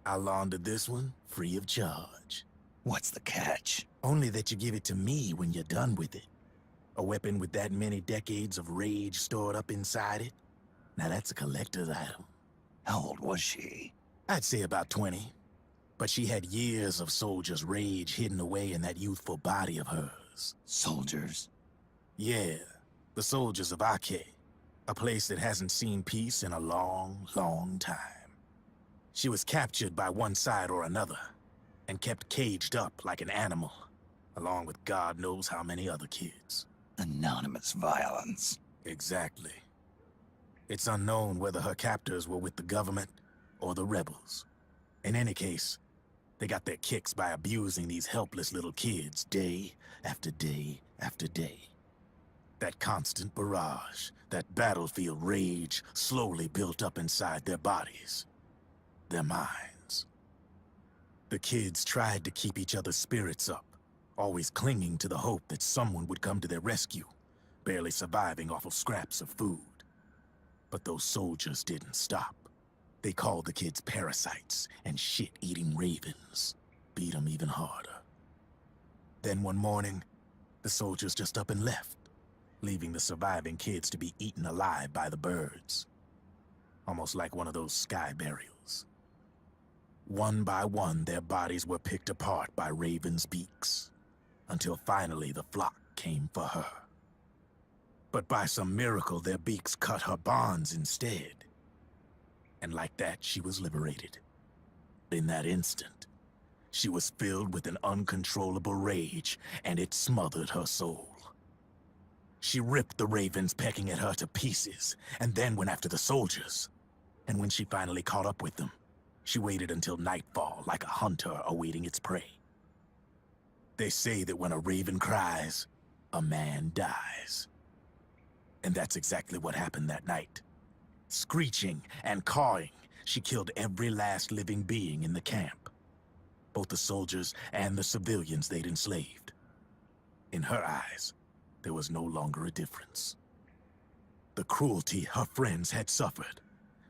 I'll launder this one free of charge. What's the catch? Only that you give it to me when you're done with it. A weapon with that many decades of rage stored up inside it? Now that's a collector's item. How old was she? I'd say about 20. But she had years of soldiers' rage hidden away in that youthful body of hers. Soldiers? Yeah, the soldiers of Ake. A place that hasn't seen peace in a long, long time. She was captured by one side or another, and kept caged up like an animal, along with God knows how many other kids. Anonymous violence. Exactly. It's unknown whether her captors were with the government or the rebels. In any case, They got their kicks by abusing these helpless little kids day after day after day. That constant barrage, that battlefield rage slowly built up inside their bodies, their minds. The kids tried to keep each other's spirits up, always clinging to the hope that someone would come to their rescue, barely surviving off of scraps of food. But those soldiers didn't stop. They called the kids parasites and shit-eating ravens, beat them even harder. Then one morning, the soldiers just up and left, leaving the surviving kids to be eaten alive by the birds. Almost like one of those sky burials. One by one, their bodies were picked apart by ravens' beaks, until finally the flock came for her. But by some miracle, their beaks cut her bonds instead. And like that, she was liberated. In that instant, she was filled with an uncontrollable rage, and it smothered her soul. She ripped the ravens pecking at her to pieces, and then went after the soldiers. And when she finally caught up with them, she waited until nightfall like a hunter awaiting its prey. They say that when a raven cries, a man dies. And that's exactly what happened that night. Screeching and cawing, she killed every last living being in the camp. Both the soldiers and the civilians they'd enslaved. In her eyes, there was no longer a difference. The cruelty her friends had suffered,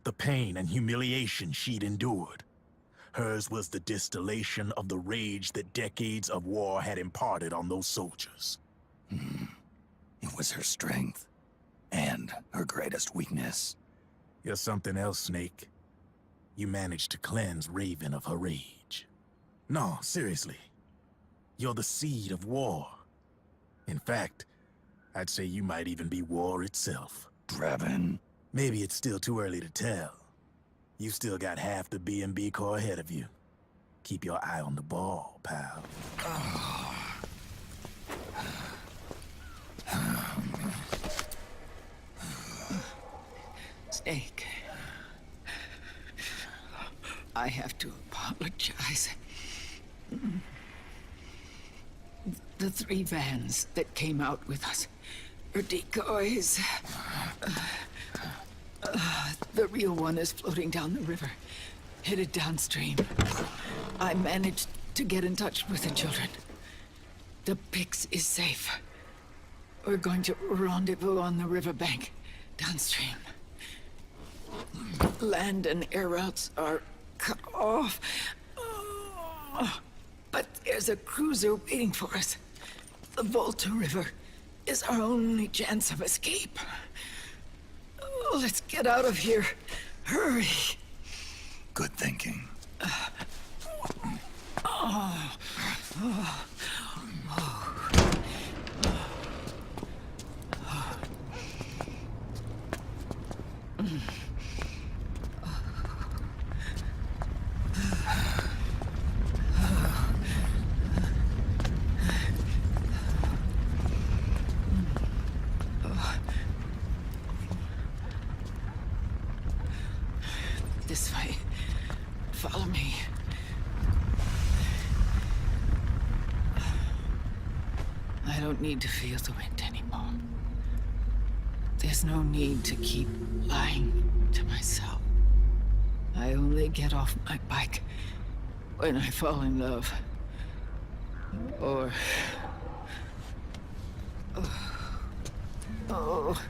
the pain and humiliation she'd endured, hers was the distillation of the rage that decades of war had imparted on those soldiers. It was her strength, and her greatest weakness. You're something else, Snake. You managed to cleanse Raven of her rage. No, seriously. You're the seed of war. In fact, I'd say you might even be war itself. Brevin. Maybe it's still too early to tell. You still got half the B&B Corps ahead of you. Keep your eye on the ball, pal. Snake, I have to apologize. The 3 vans that came out with us are decoys. The real one is floating down the river, headed downstream. I managed to get in touch with the children. The Pix is safe. We're going to rendezvous on the riverbank, downstream. Land and air routes are cut off. But there's a cruiser waiting for us. The Volta River is our only chance of escape. Let's get out of here. Hurry. Good thinking. This way. Follow me. I don't need to feel the wind anymore. There's no need to keep lying to myself. I only get off my bike when I fall in love. Or... Oh...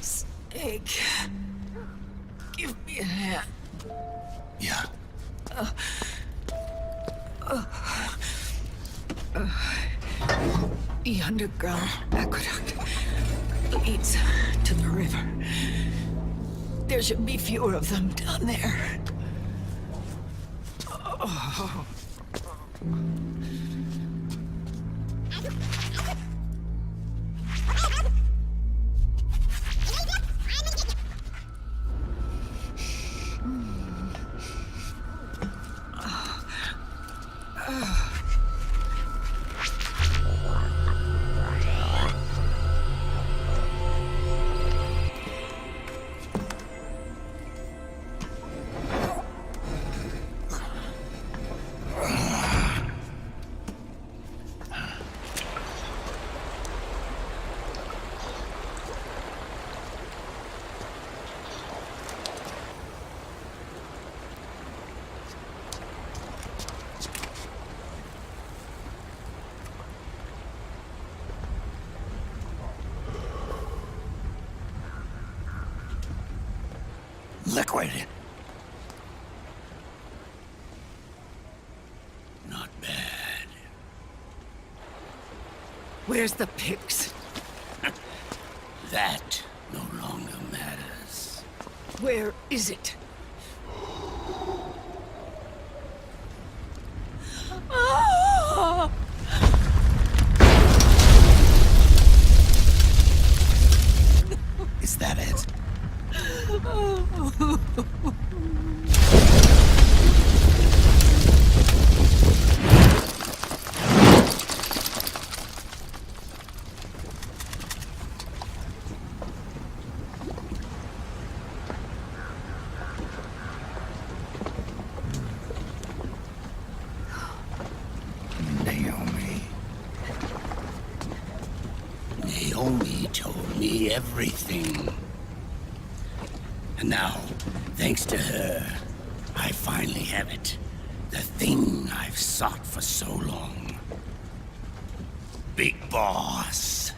Snake... Give me a hand. Yeah. The underground aqueduct leads to the river. There should be fewer of them down there. Oh. Liquid. Not bad. Where's the pigs? That no longer matters. Where is it? Is that it? Naomi told me everything. And now, thanks to her, I finally have it. The thing I've sought for so long. Big Boss.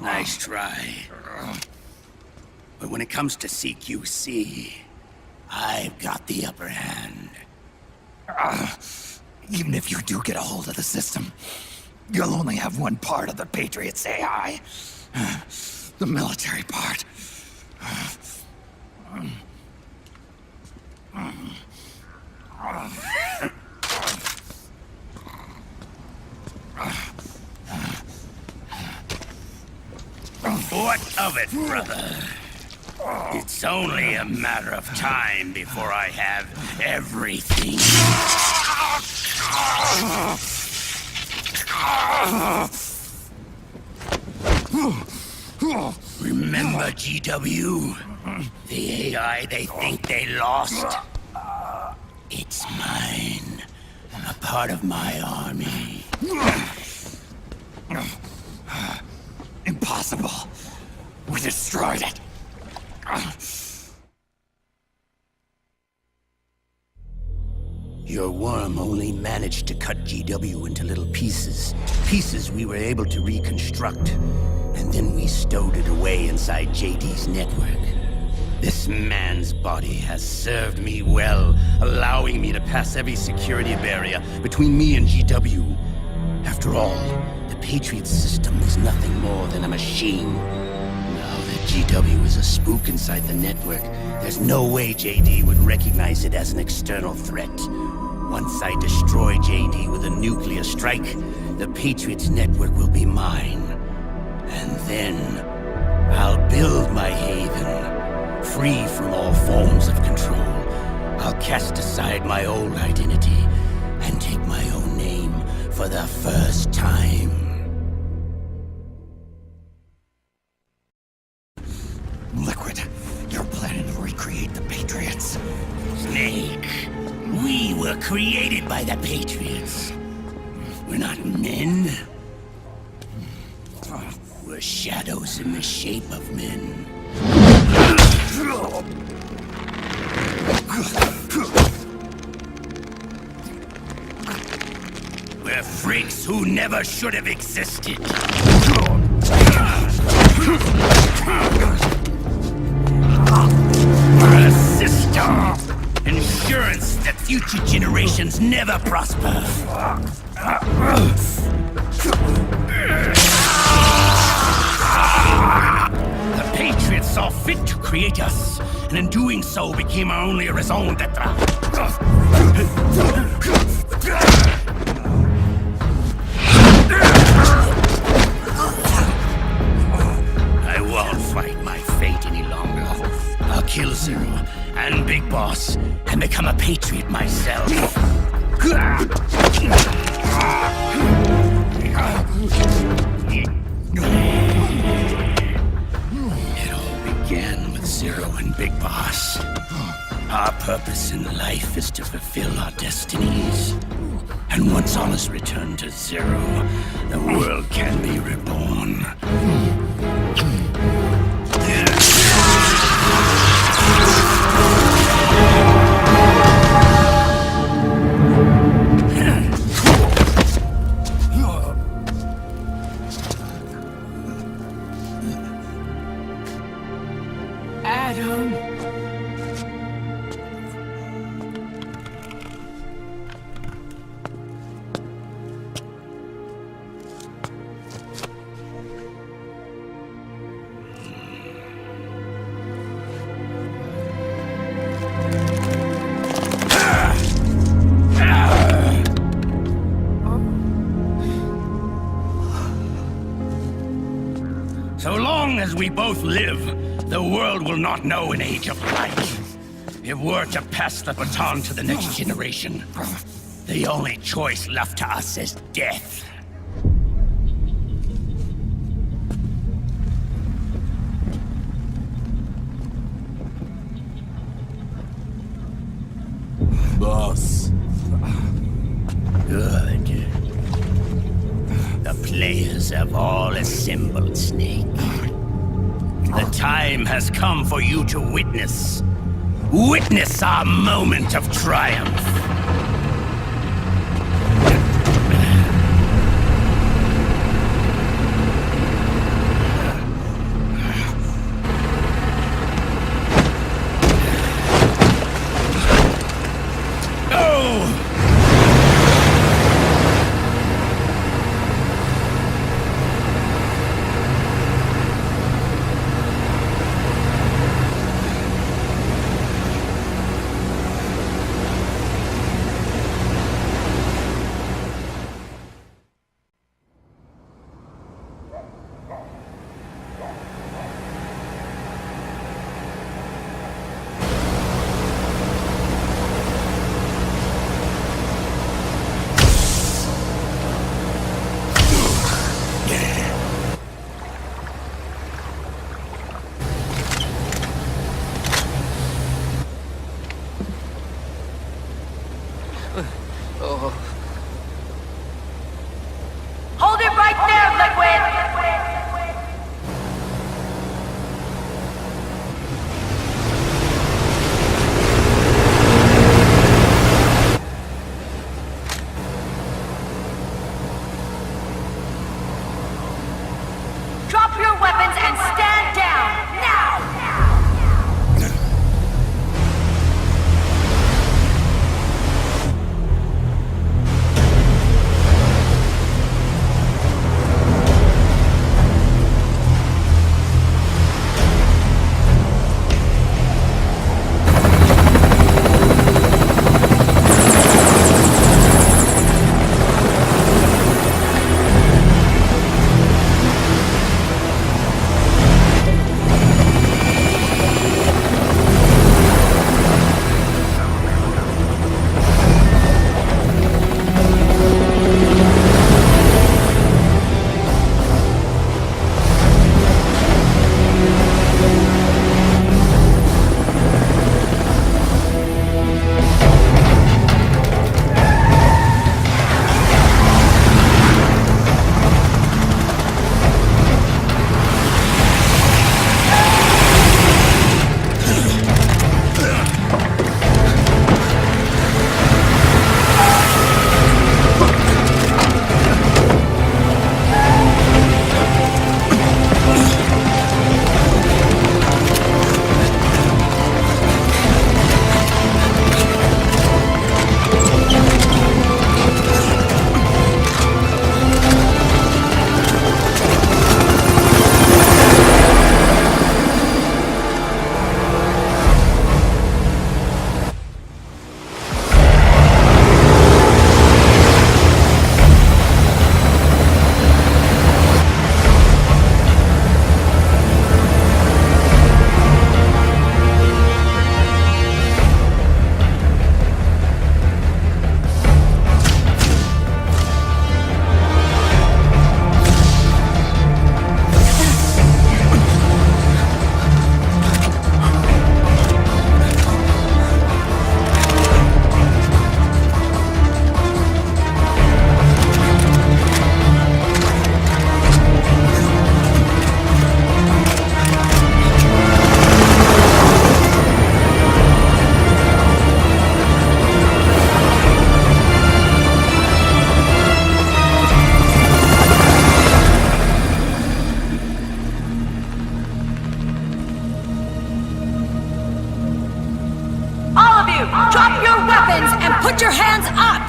Nice try. But when it comes to CQC, I've got the upper hand. Even if you do get a hold of the system, you'll only have one part of the Patriots AI. The military part. What of it, brother? It's only a matter of time before I have everything. Remember, GW? The AI they think they lost? It's mine. A part of my army. Impossible. We destroyed it. Your worm only managed to cut GW into little pieces. Pieces we were able to reconstruct. And then we stowed it away inside JD's network. This man's body has served me well, allowing me to pass every security barrier between me and GW. After all, the Patriots system was nothing more than a machine. Now that GW is a spook inside the network, there's no way JD would recognize it as an external threat. Once I destroy JD with a nuclear strike, the Patriots network will be mine. And then, I'll build my haven, free from all forms of control. I'll cast aside my old identity and take my own name for the first time. Liquid, you're planning to recreate the Patriots. Snake, we were created by the Patriots. We're not men. We're shadows in the shape of men. We're freaks who never should have existed. We're a system. Insurance that future generations never prosper. The Patriots saw fit to create us, and in doing so became our only raison d'etre. I won't fight my fate any longer. I'll kill Zero and Big Boss and become a Patriot myself. It all began with Zero and Big Boss. Our purpose in life is to fulfill our destinies. And once all is returned to zero, the world can be reborn. Adam. So long as we both live, the world will not know an age of light. If we're to pass the baton to the next generation, the only choice left to us is death. Boss. Good. The players have all assembled, Snake. The time has come for you to witness. Witness our moment of triumph. you, drop your weapons and put your hands up!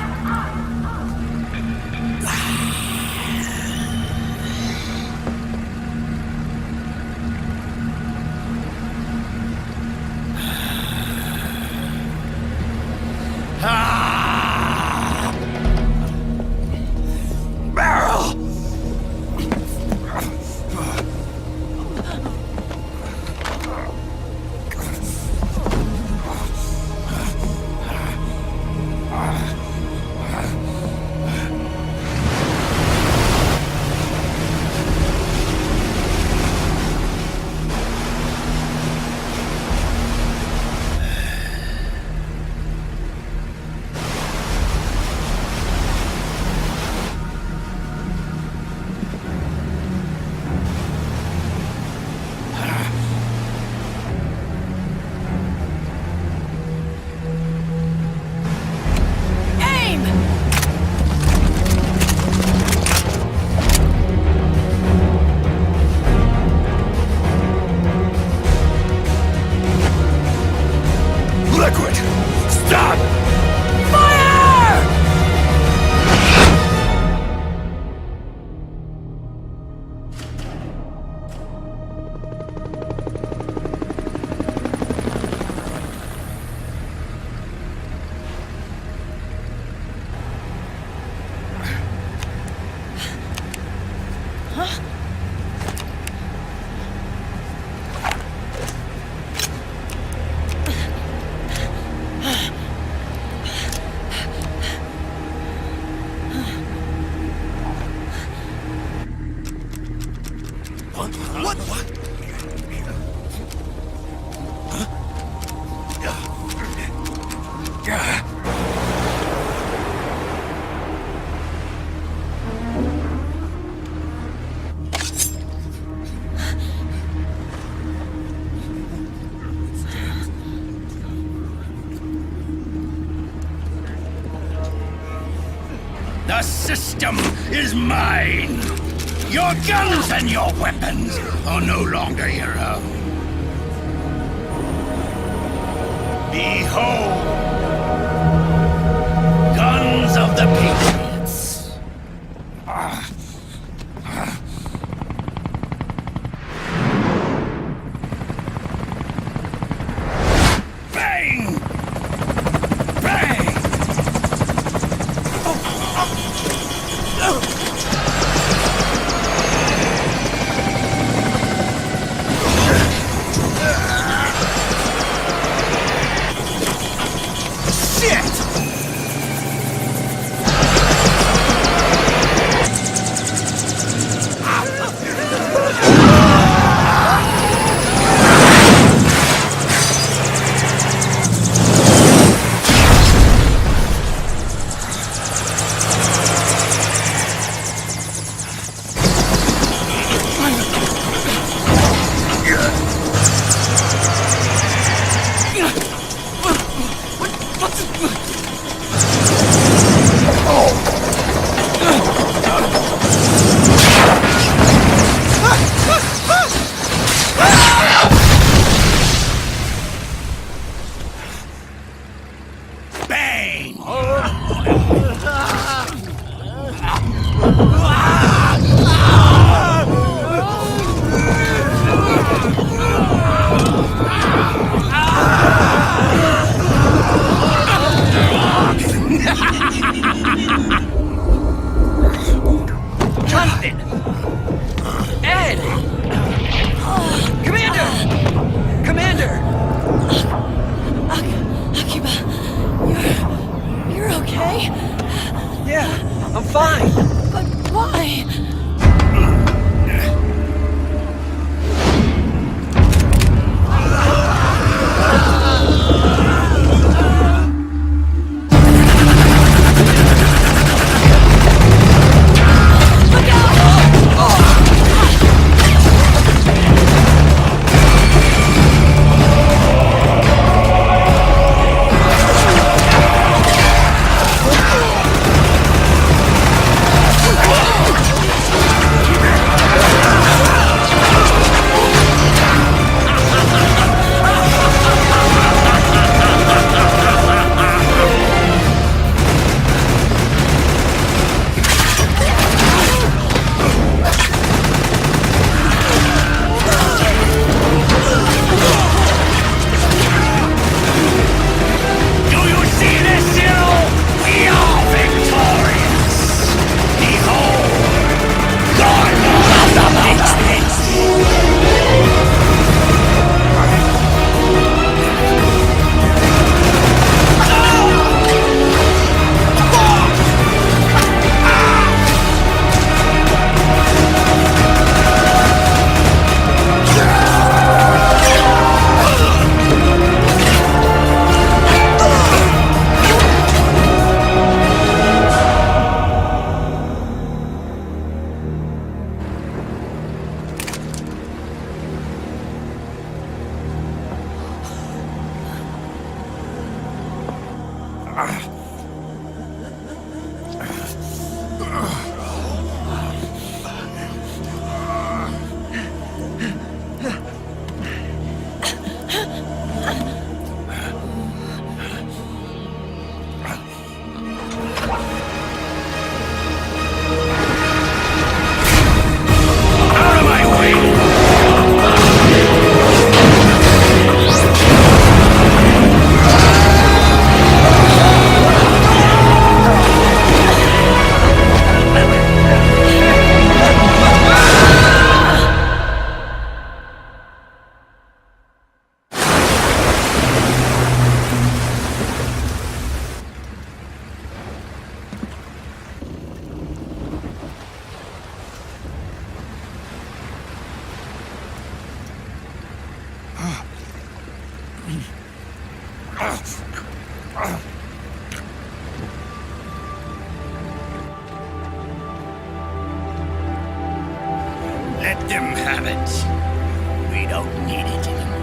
Barrel! Liquid! Stop! Fire! Huh? What? The system is mine! Your guns and your weapons are no longer your own. Behold! Guns of the Patriots! Bang! Bang! Let them have it. We don't need it anymore.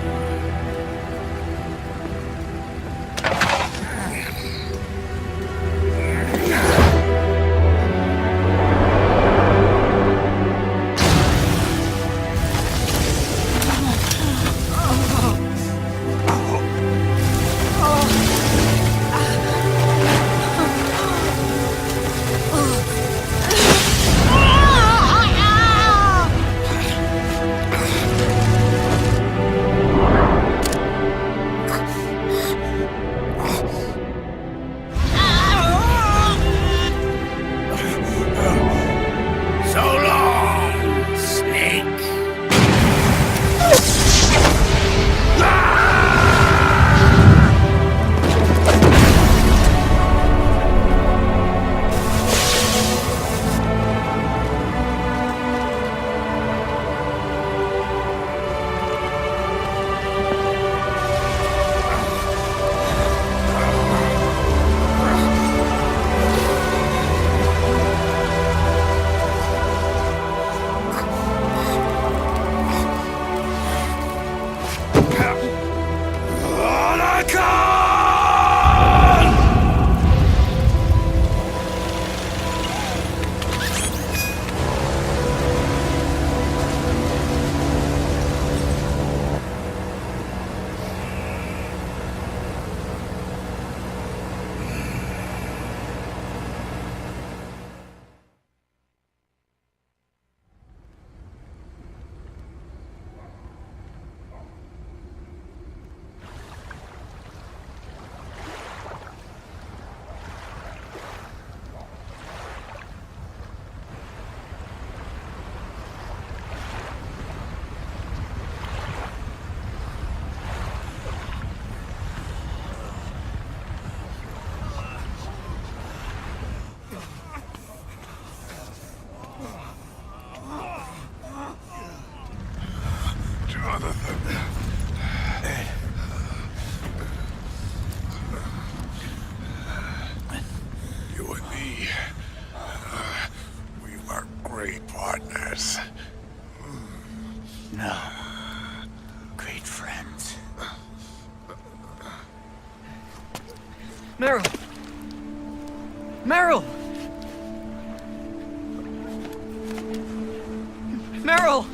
So long, Snake. You and me, we were great partners. No. Great friends. Meryl! Meryl! Meryl!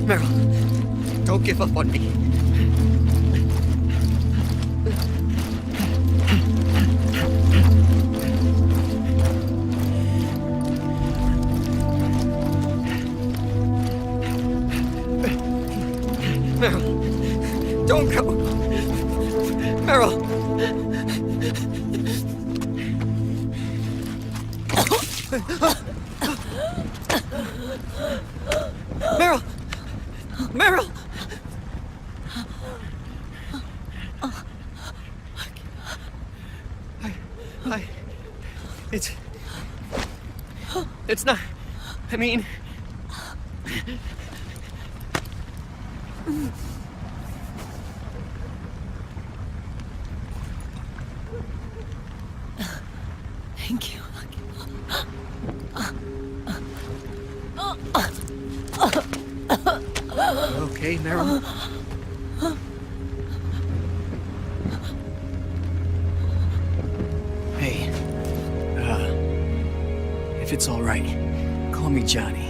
Meryl, don't give up on me. Meryl, don't go. Meryl. Meryl! Meryl! It's not... I mean... Thank you. Okay, Meryl. Hey, if it's all right, call me Johnny.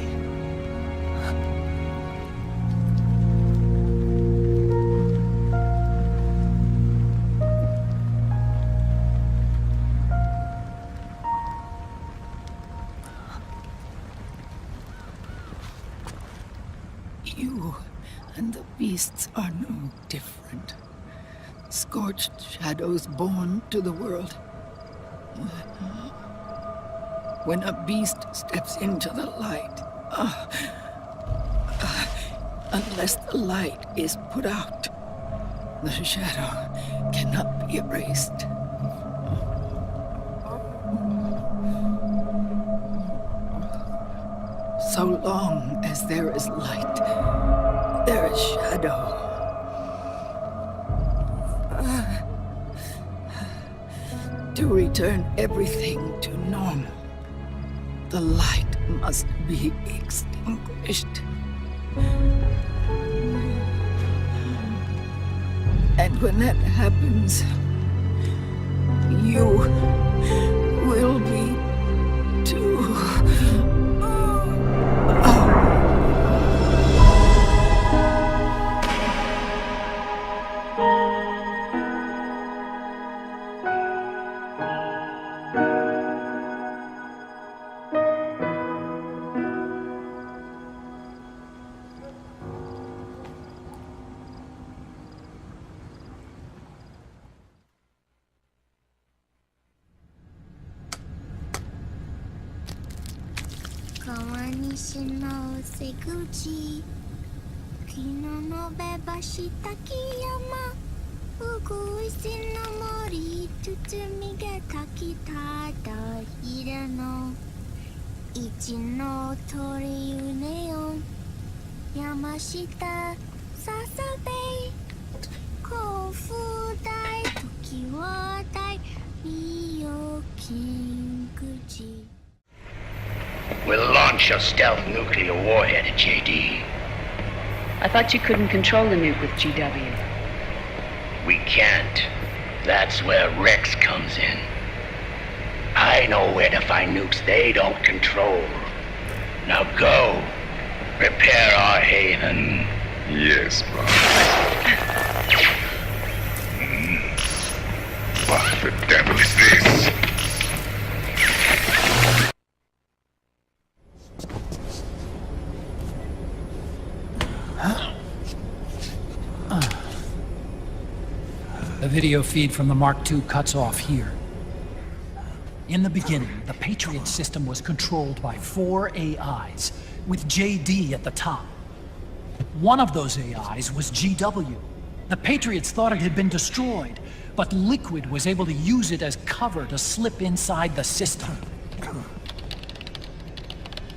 You and the beasts are no different. Scorched shadows born to the world. When a beast steps into the light, unless the light is put out, the shadow cannot be erased. So long as there is light, there is shadow. To return everything to normal, the light must be extinguished. And when that happens, you will be too. We'll launch a stealth nuclear warhead at JD. I thought you couldn't control the nuke with GW. We can't. That's where Rex comes in. I know where to find nukes they don't control. Now go. Prepare our haven. Yes, boss. What the devil is this? The video feed from the Mark II cuts off here. In the beginning, the Patriot system was controlled by 4 AIs, with JD at the top. One of those AIs was GW. The Patriots thought it had been destroyed, but Liquid was able to use it as cover to slip inside the system.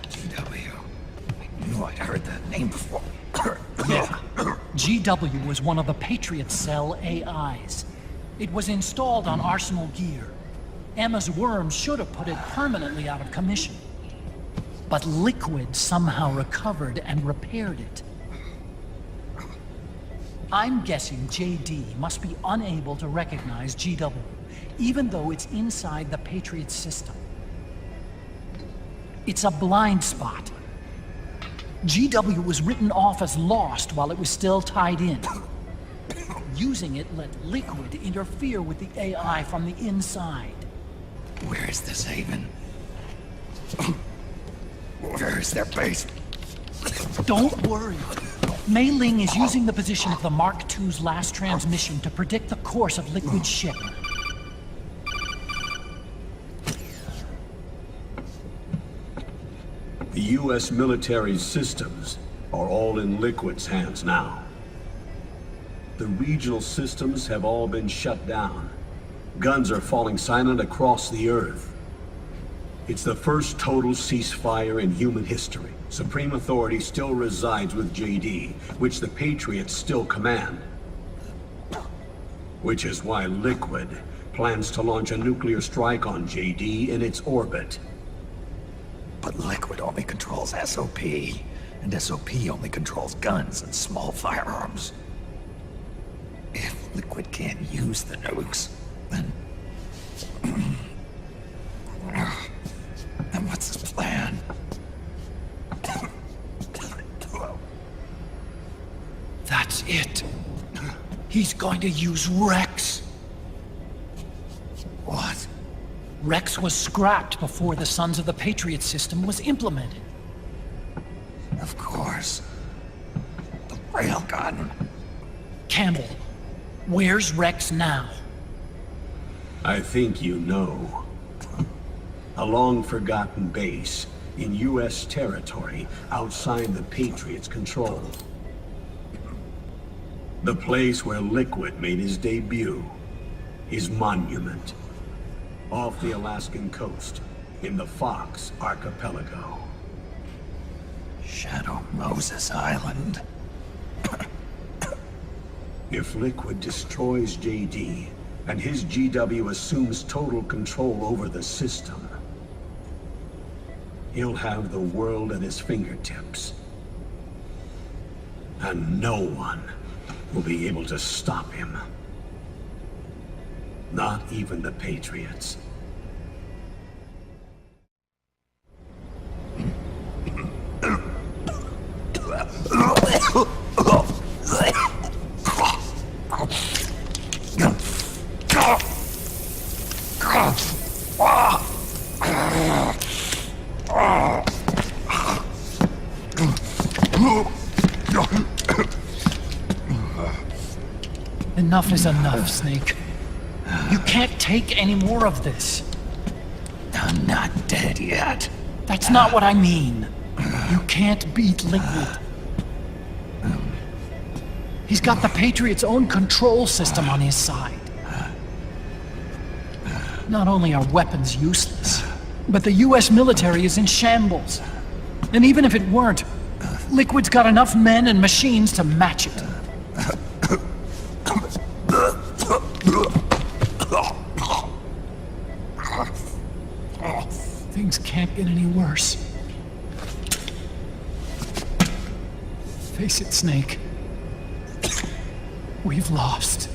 GW. I knew I'd heard that name before. Yeah. GW was one of the Patriot Cell AIs. It was installed on Arsenal gear. Emma's worm should have put it permanently out of commission. But Liquid somehow recovered and repaired it. I'm guessing JD must be unable to recognize GW, even though it's inside the Patriot system. It's a blind spot. GW was written off as lost while it was still tied in. Using it let Liquid interfere with the AI from the inside. Where is this haven? Where is their base? Don't worry. Mei Ling is using the position of the Mark II's last transmission to predict the course of Liquid's ship. The U.S. military systems are all in Liquid's hands now. The regional systems have all been shut down. Guns are falling silent across the Earth. It's the first total ceasefire in human history. Supreme authority still resides with JD, which the Patriots still command. Which is why Liquid plans to launch a nuclear strike on JD in its orbit. But Liquid only controls SOP, and SOP only controls guns and small firearms. Liquid can't use the nukes, then... then what's his plan? That's it. He's going to use Rex. What? Rex was scrapped before the Sons of the Patriots system was implemented. Of course. The railgun. Campbell, where's Rex now? I think you know. A long-forgotten base in U.S. territory outside the Patriots' control. The place where Liquid made his debut. His monument. Off the Alaskan coast, in the Fox Archipelago. Shadow Moses Island. If Liquid destroys JD, and his GW assumes total control over the system, he'll have the world at his fingertips. And no one will be able to stop him. Not even the Patriots. Enough is enough, Snake. You can't take any more of this. I'm not dead yet. That's not what I mean. You can't beat Liquid. He's got the Patriots' own control system on his side. Not only are weapons useless, but the US military is in shambles. And even if it weren't, Liquid's got enough men and machines to match it. Things can't get any worse. Face it, Snake. We've lost.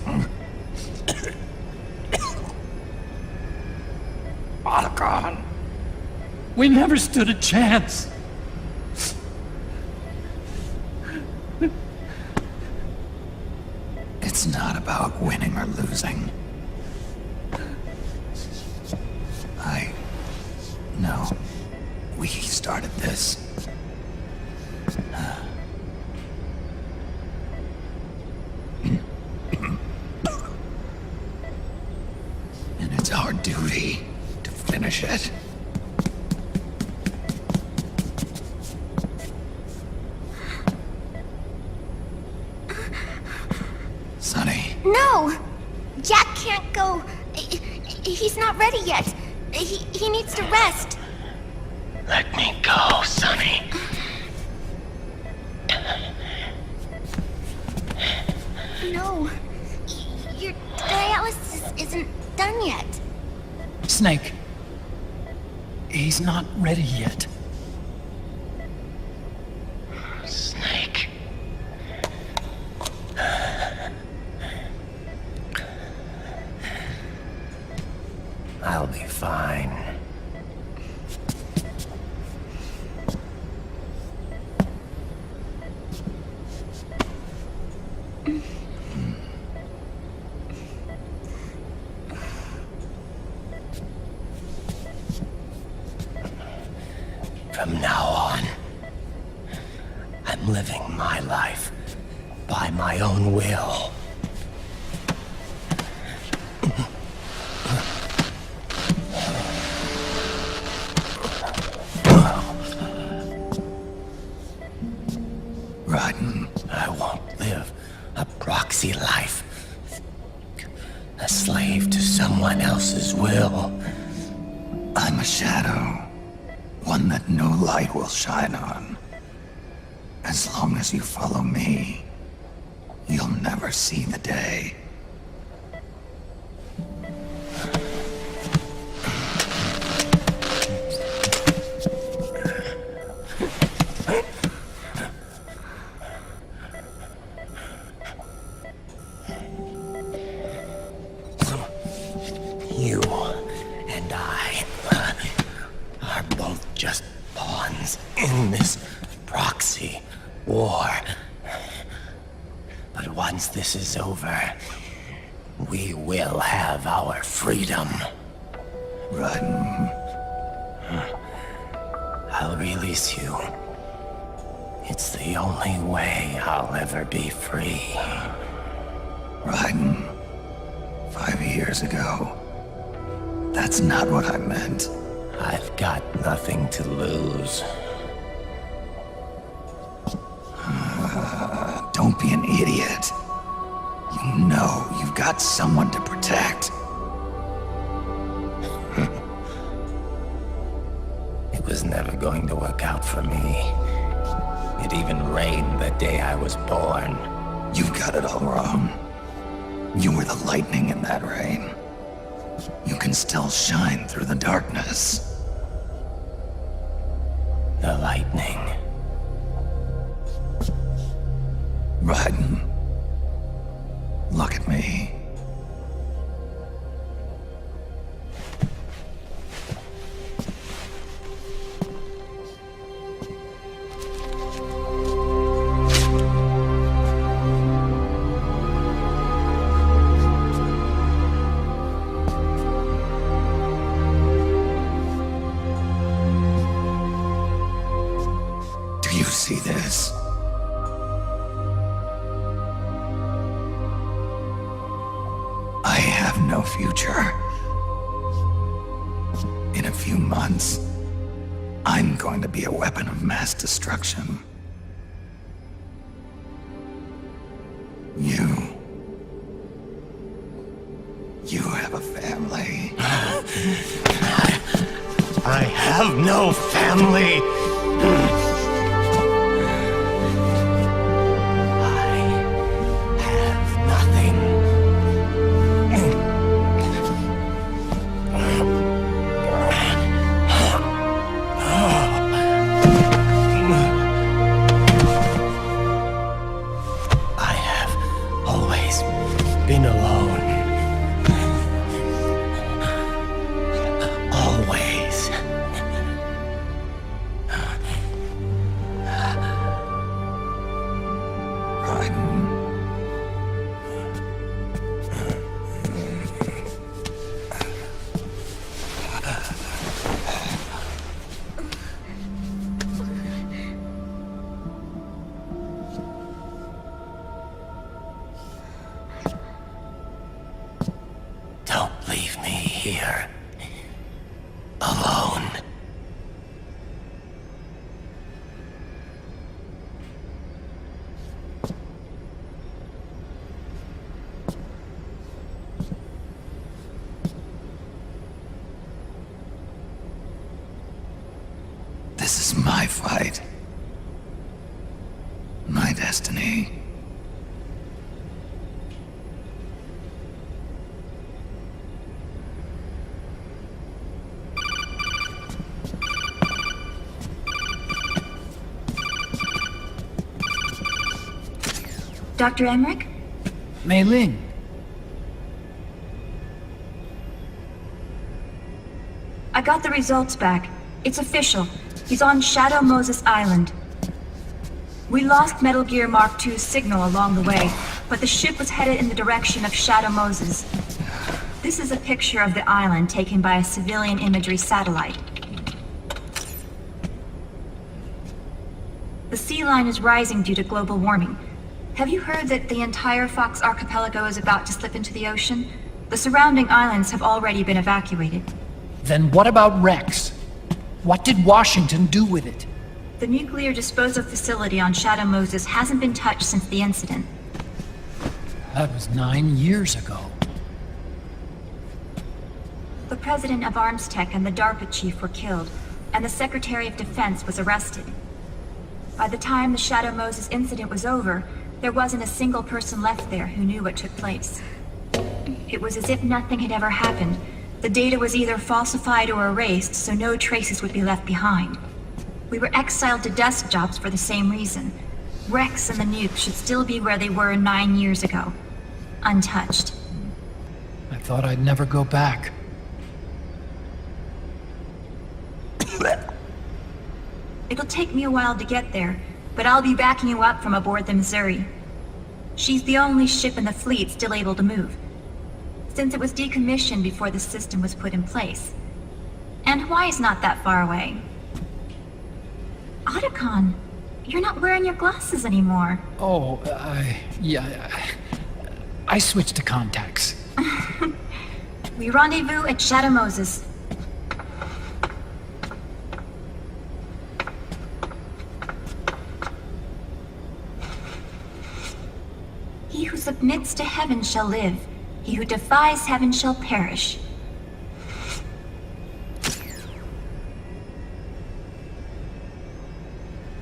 Otacon. We never stood a chance. It's not about winning or losing. No. We started this. And it's our duty to finish it. Sonny. No! Jack can't go. He's not ready yet. He needs to rest. Let me go, Sonny. No. Your dialysis isn't done yet. Snake. He's not ready yet. Snake. I'll be fine. From now on, I'm living my life by my own will. Rotten. I won't live a proxy life. A slave to someone else's will. I'm a shadow. One that no light will shine on. As long as you follow me, you'll never see the day. You and I are both just pawns in this proxy war. But once this is over, we will have our freedom. Raiden. I'll release you. It's the only way I'll ever be free. Raiden. 5 years ago. That's not what I meant. I've got nothing to lose. Don't be an idiot. You know you've got someone to protect. It was never going to work out for me. It even rained the day I was born. You've got it all wrong. You were the lightning in that rain. You can still shine through the darkness. The lightning. Raiden. Look at me. Do you see this? I have no future. In a few months, I'm going to be a weapon of mass destruction. You have a family. I have no family. Been alone. Always. Don't leave me here. Alone. This is my fight. My destiny. Dr. Emmerich? Mei Ling. I got the results back. It's official. He's on Shadow Moses Island. We lost Metal Gear Mark II's signal along the way, but the ship was headed in the direction of Shadow Moses. This is a picture of the island taken by a civilian imagery satellite. The sea line is rising due to global warming. Have you heard that the entire Fox archipelago is about to slip into the ocean? The surrounding islands have already been evacuated. Then what about Rex? What did Washington do with it? The nuclear disposal facility on Shadow Moses hasn't been touched since the incident. That was 9 years ago. The president of Arms Tech and the DARPA chief were killed, and the Secretary of Defense was arrested. By the time the Shadow Moses incident was over, there wasn't a single person left there who knew what took place. It was as if nothing had ever happened. The data was either falsified or erased, so no traces would be left behind. We were exiled to desk jobs for the same reason. Rex and the nuke should still be where they were 9 years ago. Untouched. I thought I'd never go back. It'll take me a while to get there, but I'll be backing you up from aboard the Missouri. She's the only ship in the fleet still able to move, since it was decommissioned before the system was put in place. And Hawaii's not that far away. Otacon, you're not wearing your glasses anymore. Oh, yeah. I switched to contacts. We rendezvous at Shadow Moses. He who submits to heaven shall live. He who defies heaven shall perish.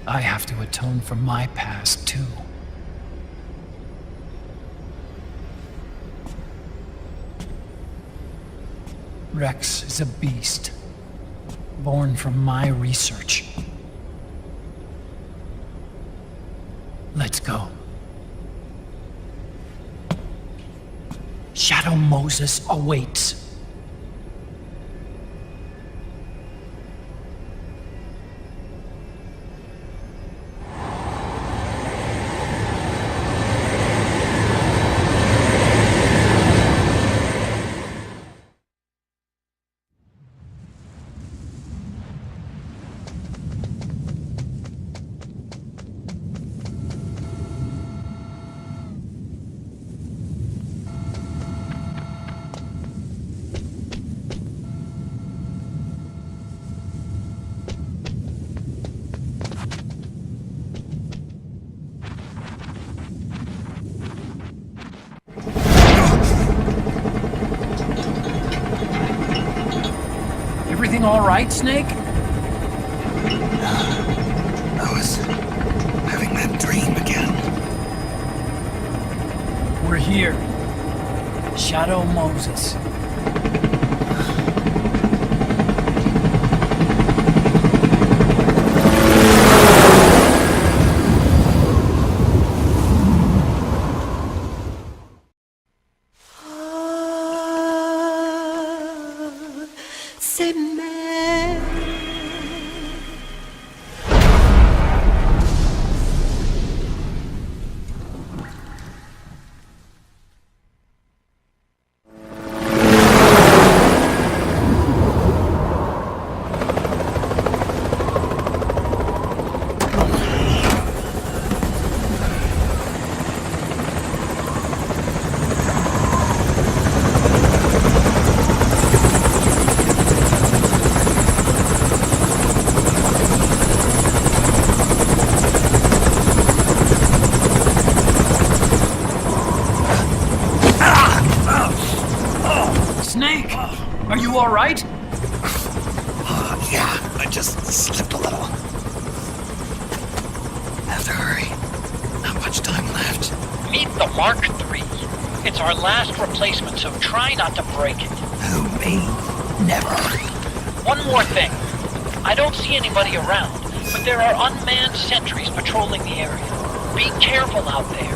I have to atone for my past, too. Rex is a beast, born from my research. Let's go. Shadow Moses awaits. Everything all right, Snake? I was having that dream again. We're here. Shadow Moses. Snake, are you all right? Yeah, I just slipped a little. Have to hurry. Not much time left. Meet the Mark III. It's our last replacement, so try not to break it. Who, me? Never. One more thing. I don't see anybody around, but there are unmanned sentries patrolling the area. Be careful out there.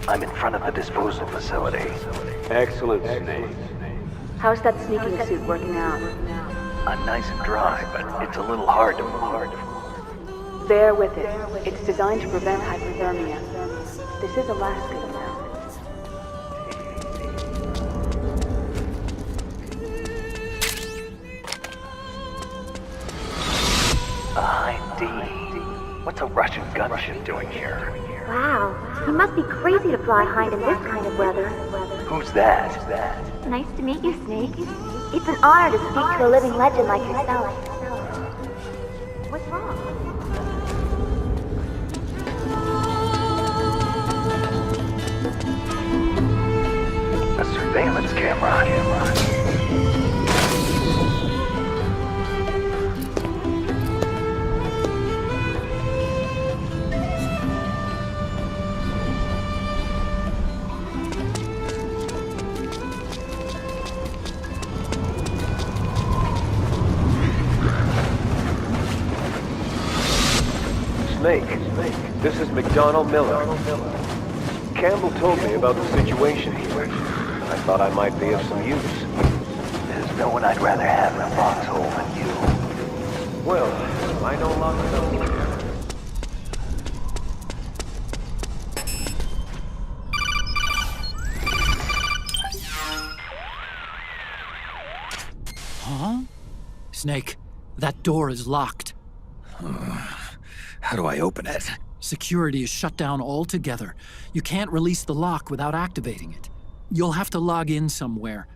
I'm in front of the disposal facility. Excellent, Snake. How's that sneaking suit working out? I'm nice and dry, but it's a little hard to move. Bear with it. It's designed to prevent hypothermia. This is Alaska, you know. ID. What's a Russian gunship doing here? Wow, he must be crazy to fly Hind in this kind of weather. Who's that? Nice to meet you, Snake. It's an honor to speak to a living legend like yourself. What's wrong? A surveillance camera. Snake, this is McDonnell Miller. Campbell told me about the situation here. I thought I might be of some use. There's no one I'd rather have in a foxhole than you. Well, I know lots of them here. Huh? Snake, that door is locked. How do I open it? Security is shut down altogether. You can't release the lock without activating it. You'll have to log in somewhere.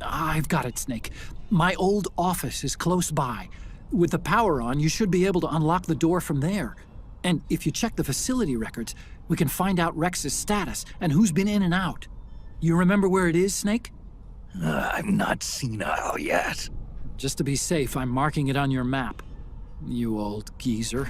I've got it, Snake. My old office is close by. With the power on, you should be able to unlock the door from there. And if you check the facility records, we can find out Rex's status and who's been in and out. You remember where it is, Snake? I'm not senile yet. Just to be safe, I'm marking it on your map. You old geezer.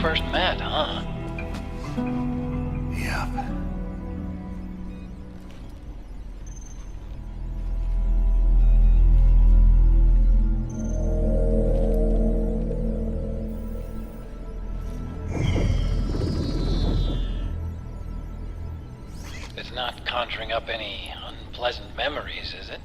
First met, huh? Yep. It's not conjuring up any unpleasant memories, is it?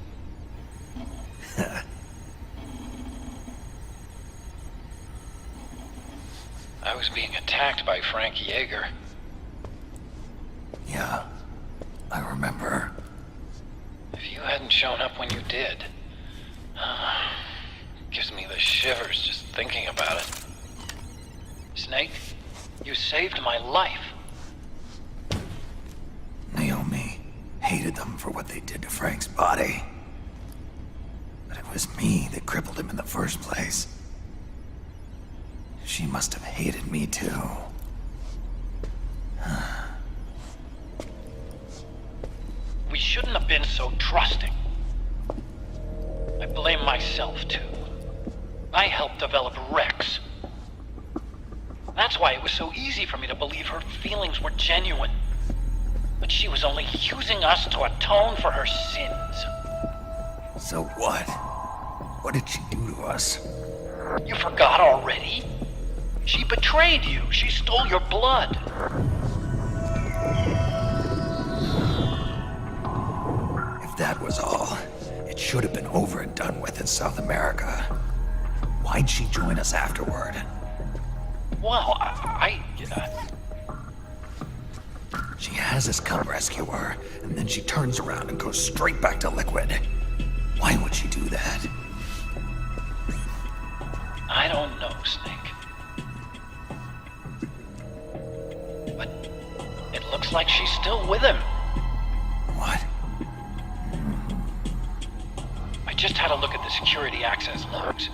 I was being attacked by Frank Yeager. Yeah, I remember. If you hadn't shown up when you did, gives me the shivers just thinking about it. Snake, you saved my life. Naomi hated them for what they did to Frank's body. But it was me that crippled him in the first place. She must have hated me too. We shouldn't have been so trusting. I blame myself too. I helped develop Rex. That's why it was so easy for me to believe her feelings were genuine. But she was only using us to atone for her sins. So what? What did she do to us? You forgot already? She betrayed you. She stole your blood. If that was all, it should have been over and done with in South America. Why'd she join us afterward? Well, She has us come rescue her, and then she turns around and goes straight back to Liquid. Why would she do that? I don't know, Snake. But it Looks like she's still with him. What? I just had a look at the security access logs.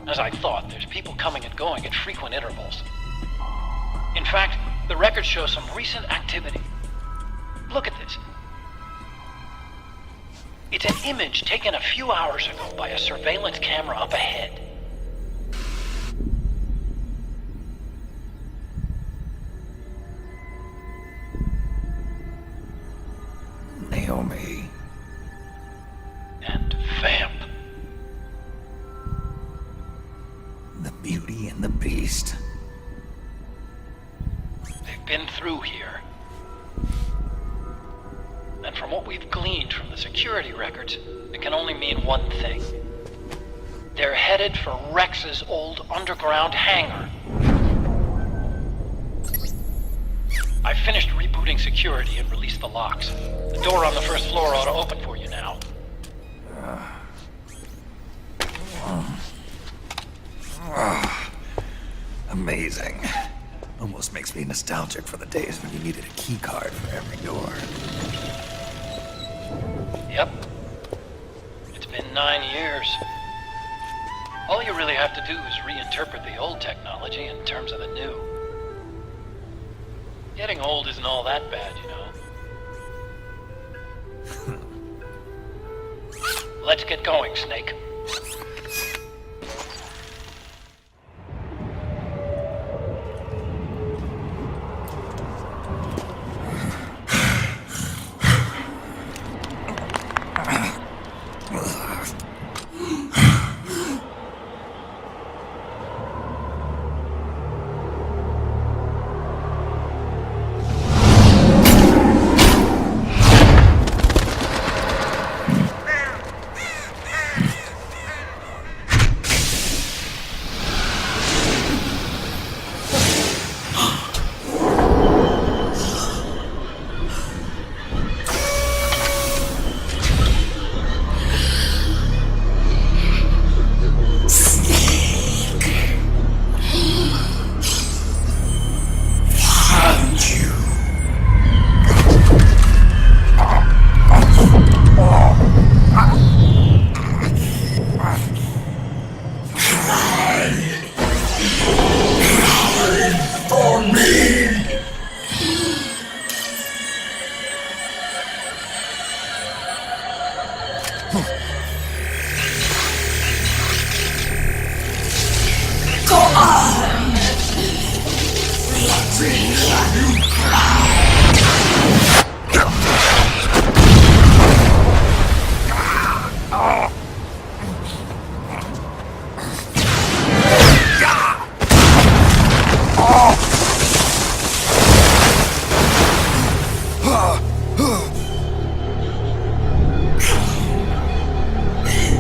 As I thought, there's people coming and going at frequent intervals. In fact, the records show some recent activity. Look at this. It's an image taken a few hours ago by a surveillance camera up ahead. Naomi. And Vamp. The Beauty and the Beast. They've been through here. And from what we've gleaned from the security records, it can only mean one thing. They're headed for Rex's old underground hangar. I finished rebooting security and released the locks. The door on the first floor ought to open for you now. Amazing. Almost makes me nostalgic for the days when you needed a key card for every door. Yep. It's been 9 years. All you really have to do is reinterpret the old technology in terms of the new. Getting old isn't all that bad, you know. Let's get going, Snake.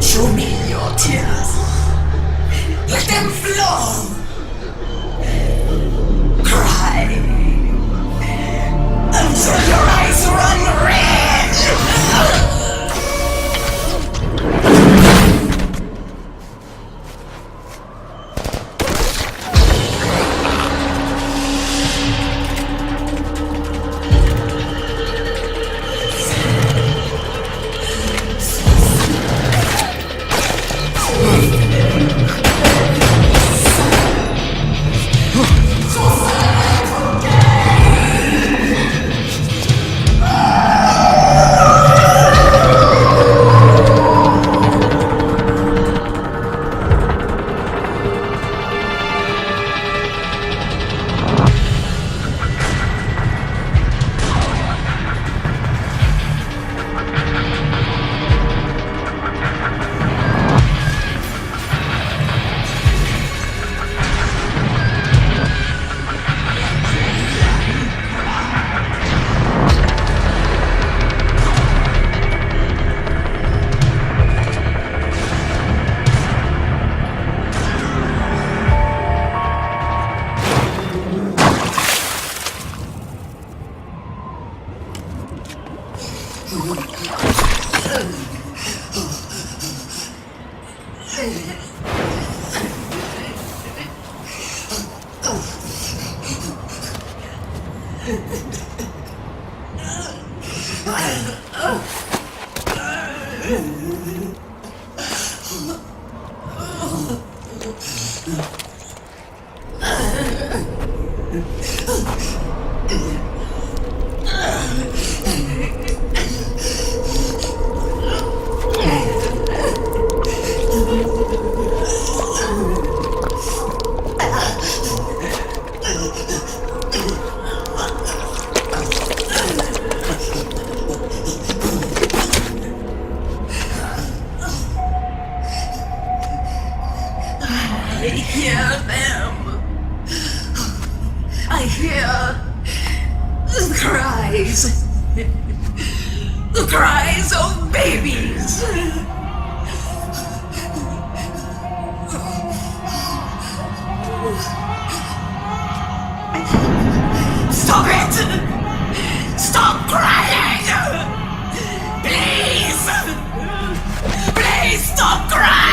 Show me your tears. Let them flow. Cry until your eyes run red. I hear them. I hear the cries. The cries of babies. Stop it! Stop crying! Please! Please stop crying!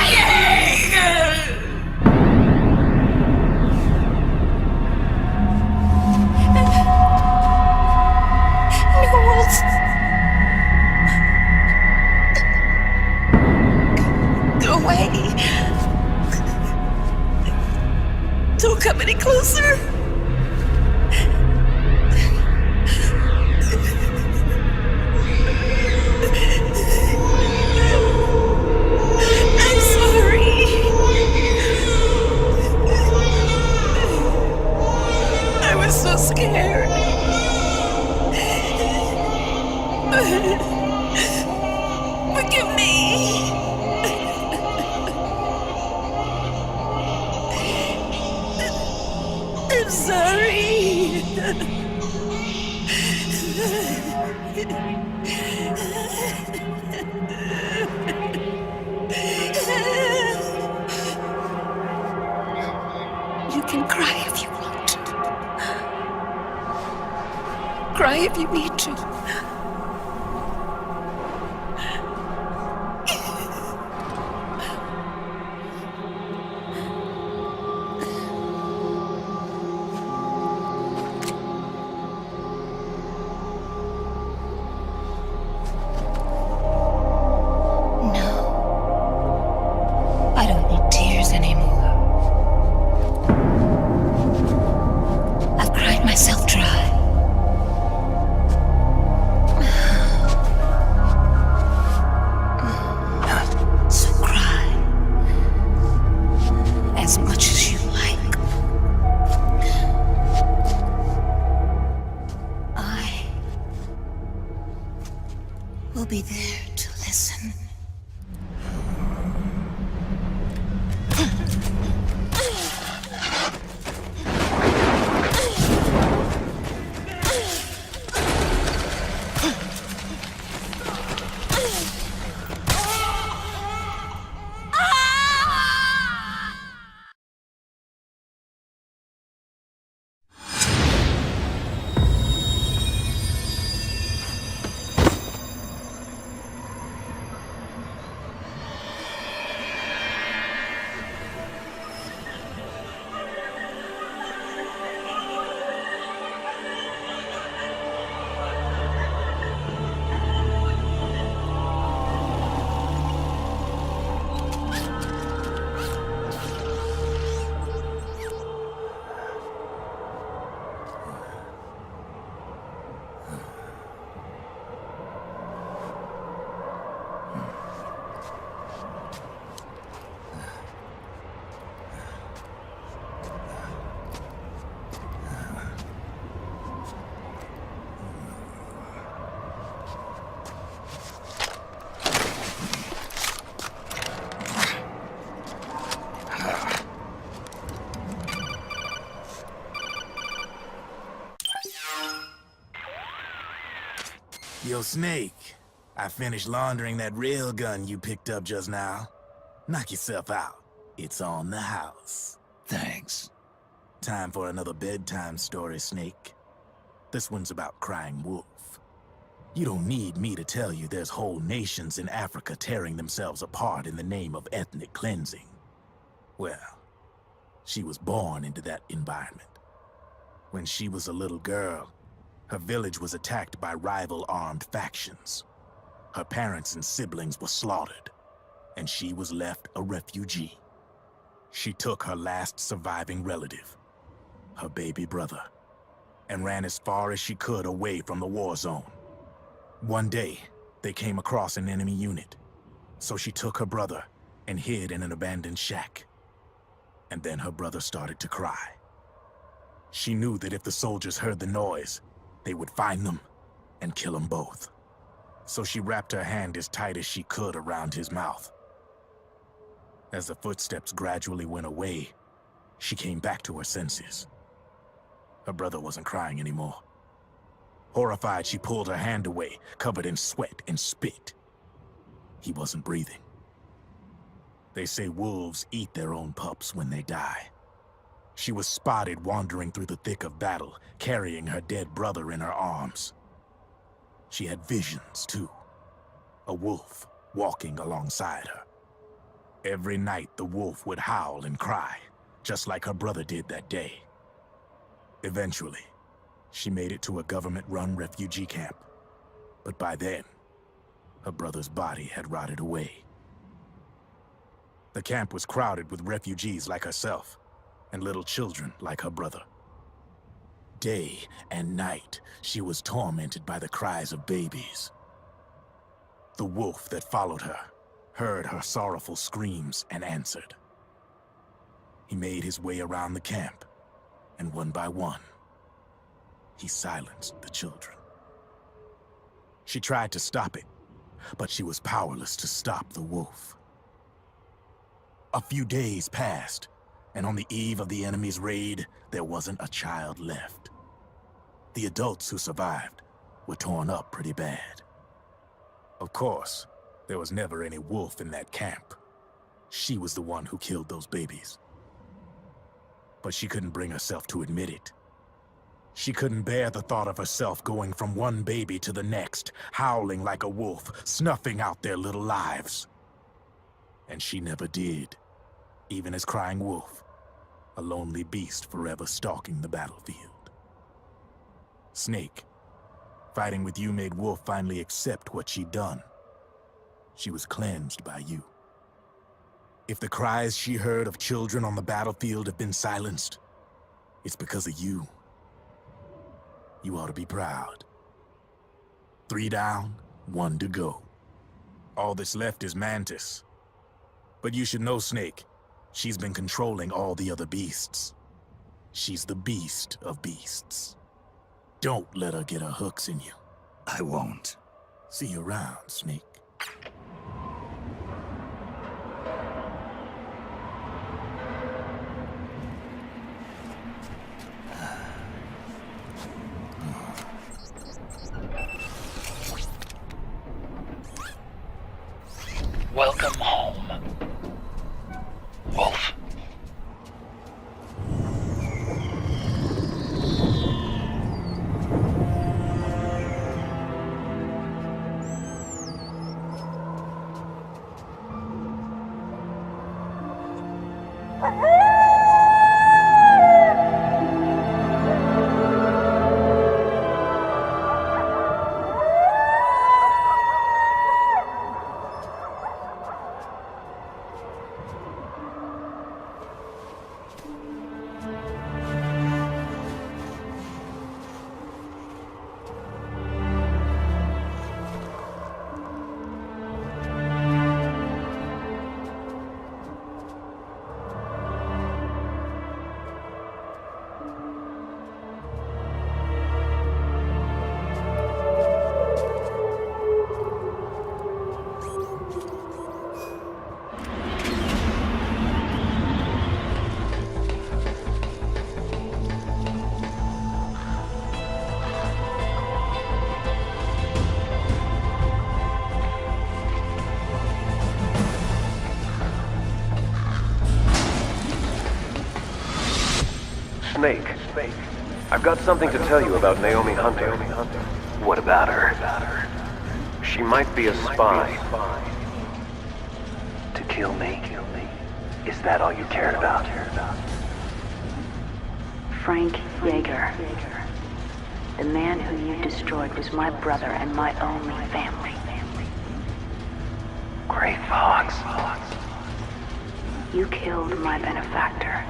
Go away. Don't come any closer. I'm sorry. I was so scared. Forgive me. I'm sorry. You can cry if you want. Cry if you need to. I don't need tears anymore. I've cried myself dry. So cry as much as you like. I will be there to listen. Yo, Snake, I finished laundering that rail gun you picked up just now. Knock yourself out. It's on the house. Thanks. Time for another bedtime story, Snake. This one's about Crying Wolf. You don't need me to tell you there's whole nations in Africa tearing themselves apart in the name of ethnic cleansing. Well, she was born into that environment. When she was a little girl, her village was attacked by rival armed factions. Her parents and siblings were slaughtered, and she was left a refugee. She took her last surviving relative, her baby brother, and ran as far as she could away from the war zone. One day, they came across an enemy unit, so she took her brother and hid in an abandoned shack. And then her brother started to cry. She knew that if the soldiers heard the noise, they would find them and kill them both. So she wrapped her hand as tight as she could around his mouth. As the footsteps gradually went away, she came back to her senses. Her brother wasn't crying anymore. Horrified, she pulled her hand away, covered in sweat and spit. He wasn't breathing. They say wolves eat their own pups when they die. She was spotted wandering through the thick of battle, carrying her dead brother in her arms. She had visions, too. A wolf walking alongside her. Every night, the wolf would howl and cry, just like her brother did that day. Eventually, she made it to a government-run refugee camp. But by then, her brother's body had rotted away. The camp was crowded with refugees like herself, and little children like her brother. Day and night, she was tormented by the cries of babies. The wolf that followed her heard her sorrowful screams and answered. He made his way around the camp, and one by one, he silenced the children. She tried to stop it, but she was powerless to stop the wolf. A few days passed, and on the eve of the enemy's raid, there wasn't a child left. The adults who survived were torn up pretty bad. Of course, there was never any wolf in that camp. She was the one who killed those babies. But she couldn't bring herself to admit it. She couldn't bear the thought of herself going from one baby to the next, howling like a wolf, snuffing out their little lives. And she never did, even as crying wolf, a lonely beast forever stalking the battlefield. Snake, fighting with you made Wolf finally accept what she'd done. She was cleansed by you. If the cries she heard of children on the battlefield have been silenced, it's because of you. You ought to be proud. 3 down, 1 to go. All that's left is Mantis. But you should know, Snake, she's been controlling all the other beasts. She's the beast of beasts. Don't let her get her hooks in you. I won't. See you around, Snake. Welcome home, Wolf. Snake, I've got something to tell you about Naomi Hunter. What about her? She might be a spy. To kill me? Is that all you cared about? Frank Yeager. The man who you destroyed was my brother and my only family. Great Fox. You killed my benefactor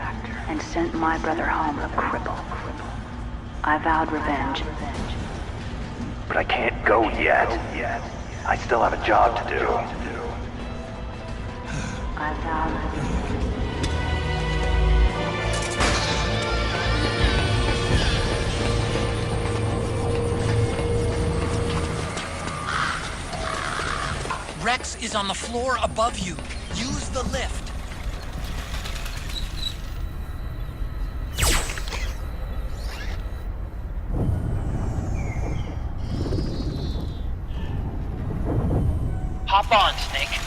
and sent my brother home a cripple. I vowed revenge. But I can't go yet. I still have a job to do. I vowed revenge. Rex is on the floor above you. Use the lift. Hop on, Snake.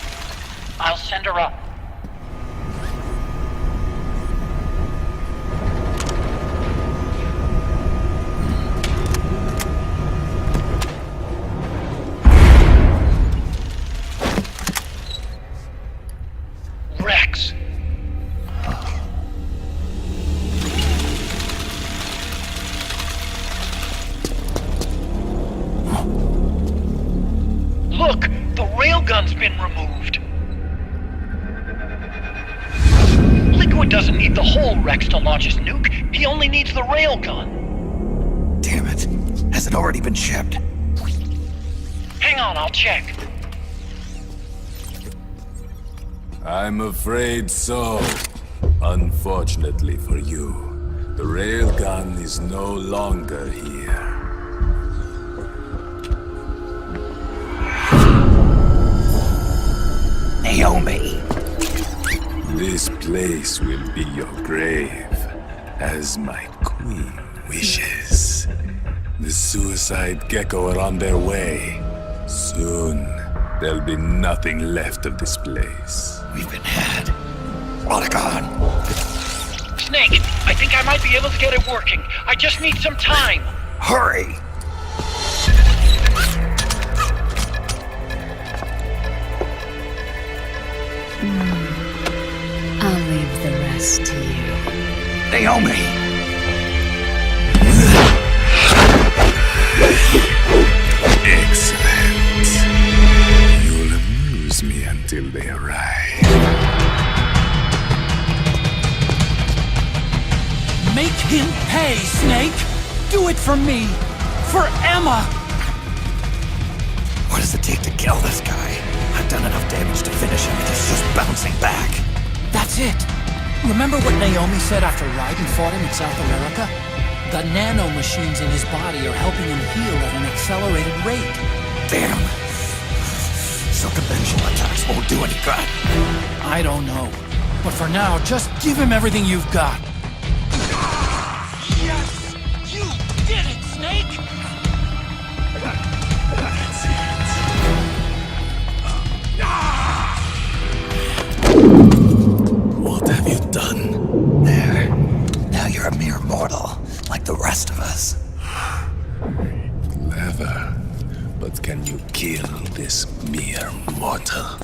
I'll send her up. Rex! Look! The railgun's been removed! Liquid doesn't need the whole Rex to launch his nuke. He only needs the railgun. Damn it. Has it already been shipped? Hang on, I'll check. I'm afraid so. Unfortunately for you, the railgun is no longer here. Naomi! This place will be your grave, as my queen wishes. The suicide gecko are on their way. Soon, there'll be nothing left of this place. We've been had. Prologue. Snake, I think I might be able to get it working. I just need some time. Hurry! I'll leave the rest to you. Naomi! Excellent. You'll amuse me until they arrive. Make him pay, Snake! Do it for me! For Emma! What does it take to kill this guy? I've done enough damage to finish him, and he's just bouncing back. That's it! Remember what Naomi said after Raiden fought him in South America? The nanomachines in his body are helping him heal at an accelerated rate. Damn! So conventional attacks won't do any good. I don't know. But for now, just give him everything you've got. Yes! You did it, Snake! That's it. What have you done? There. Now you're a mere mortal, like the rest of us. Clever. But can you kill this mere mortal?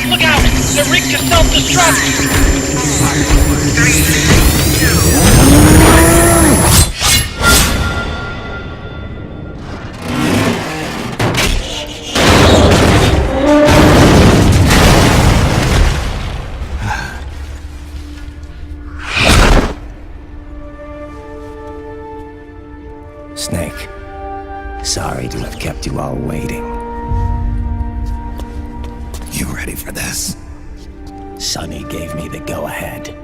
Look out! They're rigged to self-destruct! 3, 2. Snake, sorry to have kept you all waiting. You ready for this? Sonny gave me the go-ahead.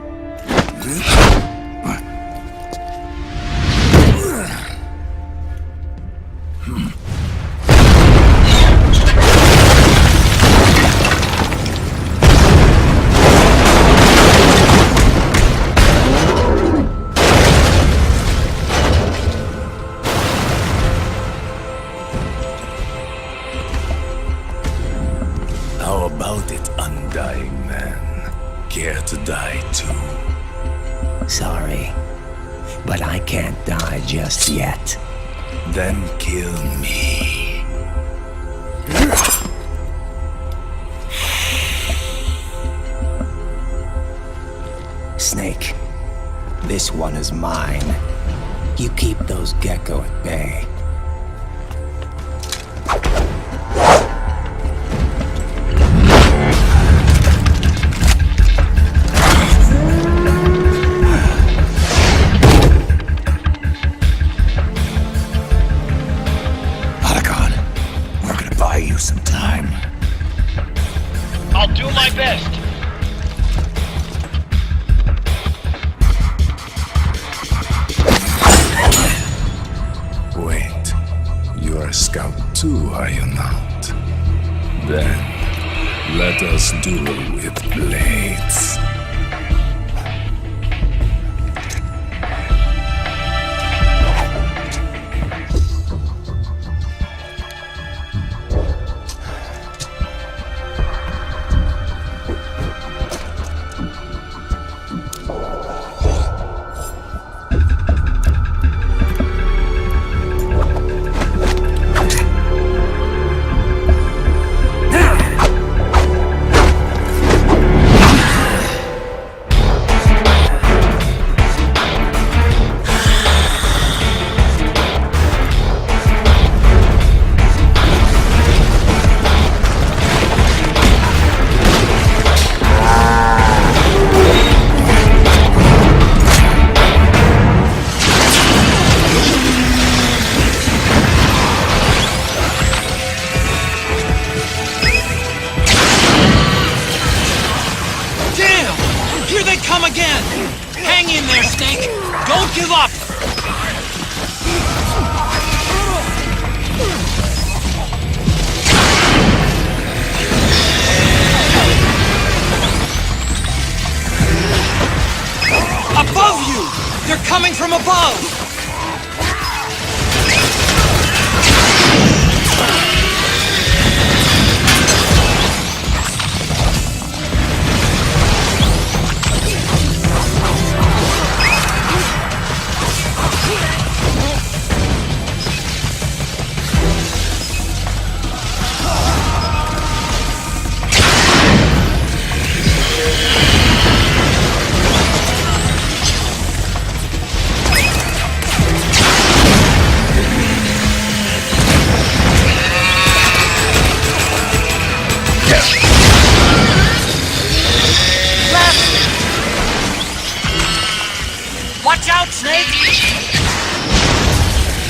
How about it, undying man? Care to die too? Sorry, but I can't die just yet. Then kill me. Snake, This one is mine. You keep those gecko at bay. We're gonna buy you some time. I'll do my best. Wait, you're a scout too, are you not? Then, let us duel with blades. Come again! Hang in there, Snake! Don't give up! Above you! They're coming from above! Watch out, Snake!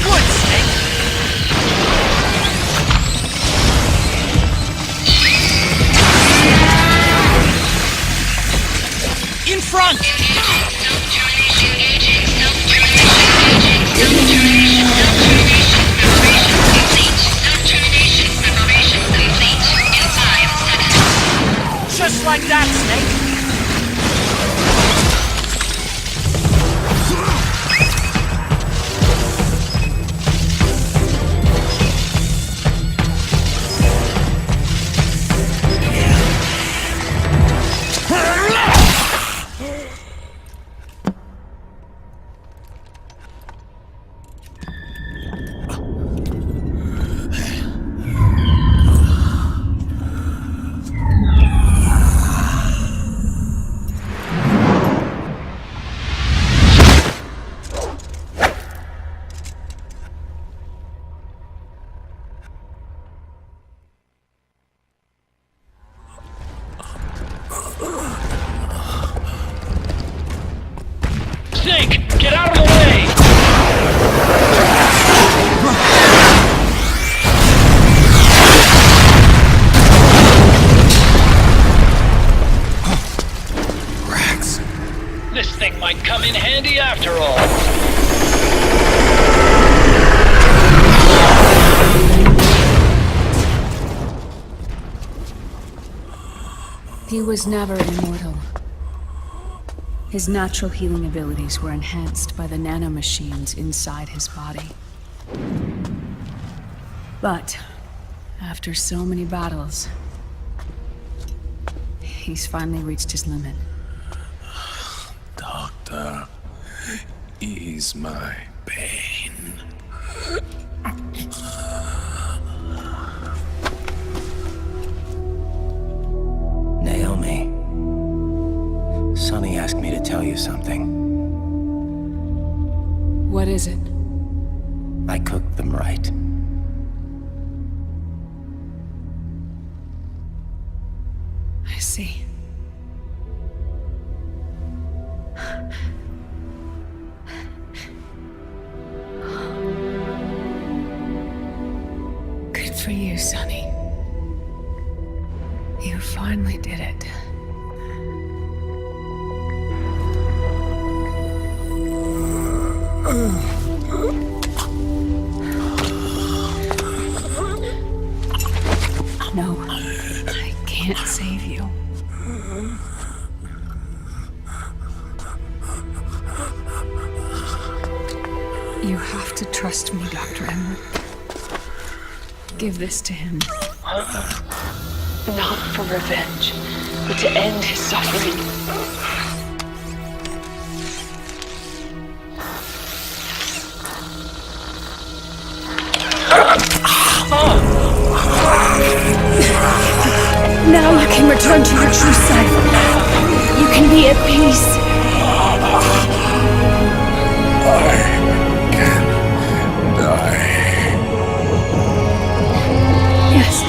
Good, Snake! In front! Just like that, Snake! Snake, get out of the way! Rats. This thing might come in handy after all. He was never immortal. His natural healing abilities were enhanced by the nanomachines inside his body. But, after so many battles, he's finally reached his limit. Doctor, ease my pain. Naomi. Sonny asked me to tell you something. is it? I cooked them right. I see. Good for you, Sonny. You finally did it. No, I can't save you. You have to trust me, Dr. Emmer. Give this to him. Not for revenge, but to end his suffering. Now you can return to your true self. You can be at peace. Yes.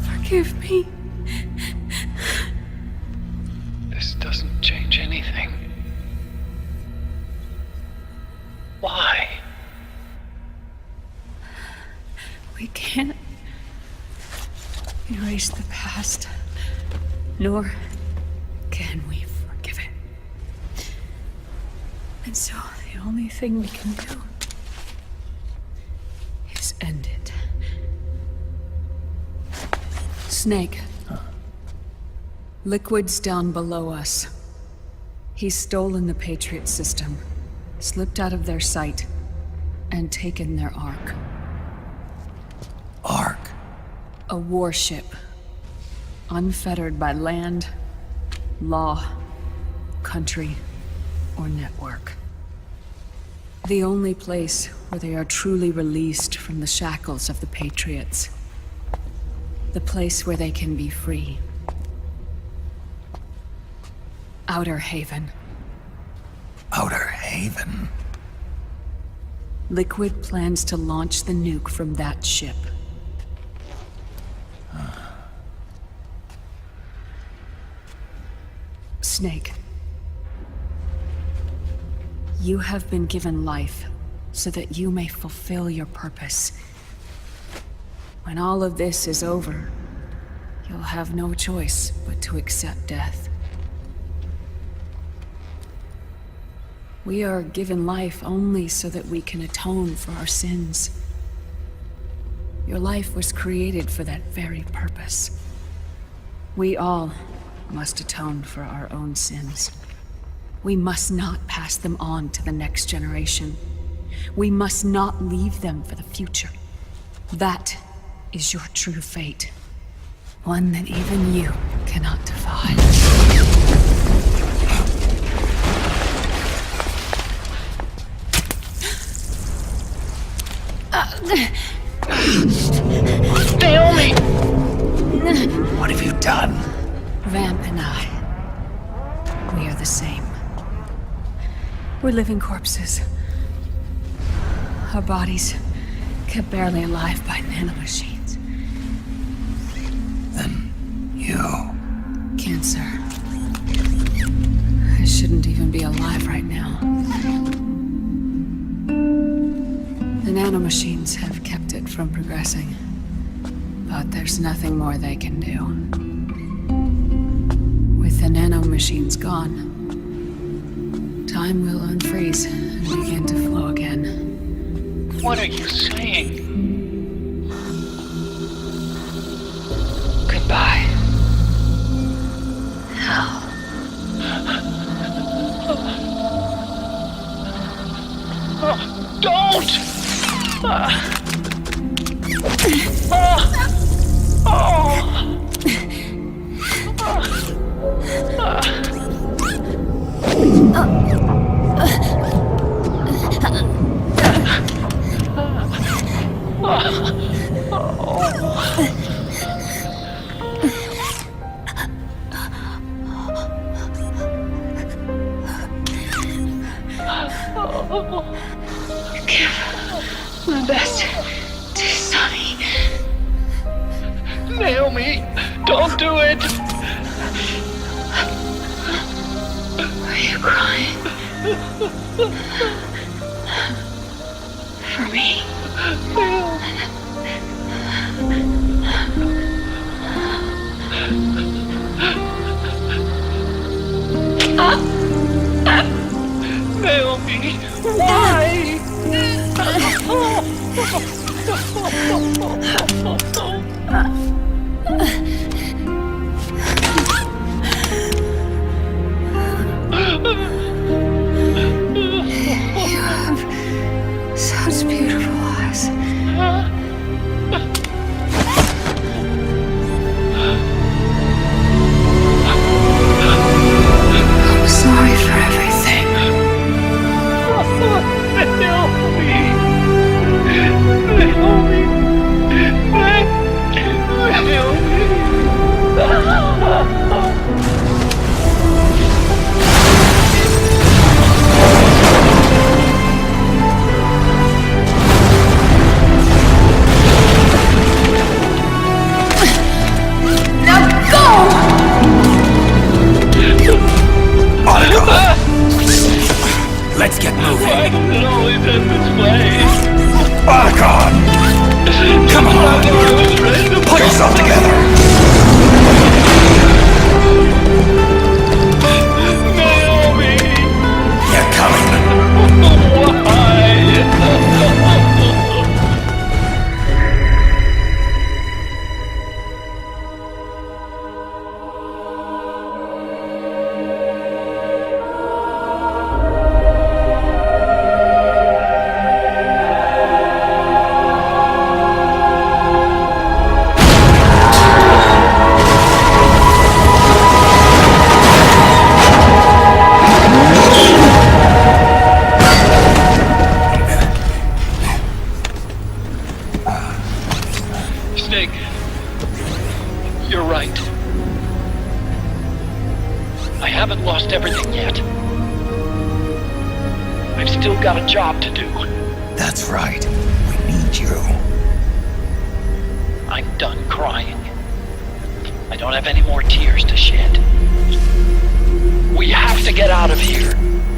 Forgive me. This doesn't change anything. Why? We can't erase the past, nor can we forgive it. And so the only thing we can do is end it. Snake. Liquid's down below us. He's stolen the Patriot system, slipped out of their sight, and taken their Ark. Ark? A warship. Unfettered by land, law, country, or network. The only place where they are truly released from the shackles of the Patriots. The place where they can be free. Outer Haven. Outer Haven? Liquid plans to launch the nuke from that ship. Snake. You have been given life so that you may fulfill your purpose. When all of this is over, you'll have no choice but to accept death. We are given life only so that we can atone for our sins. Your life was created for that very purpose. We all must atone for our own sins. We must not pass them on to the next generation. We must not leave them for the future. That is your true fate. One that even you cannot defy. Naomi! What have you done? Vamp and I, we are the same. We're living corpses. Our bodies kept barely alive by nanomachines. Then you... Cancer. I shouldn't even be alive right now. The nanomachines have kept it from progressing. But there's nothing more they can do. With the nanomachines gone, time will unfreeze and begin to flow again. What are you saying? Goodbye. Hell. Don't! Give my best to Sonny. Naomi, don't do it! Are you crying? For me? Naomi, why? You have such beautiful eyes. I'm sorry for everything. Let's get moving. Why does it always end this way? Otacon! Come on! Pull yourself together! Naomi! They're coming! Why? Snake, you're right. I haven't lost everything yet. I've still got a job to do. That's right. We need you. I'm done crying. I don't have any more tears to shed. We have to get out of here.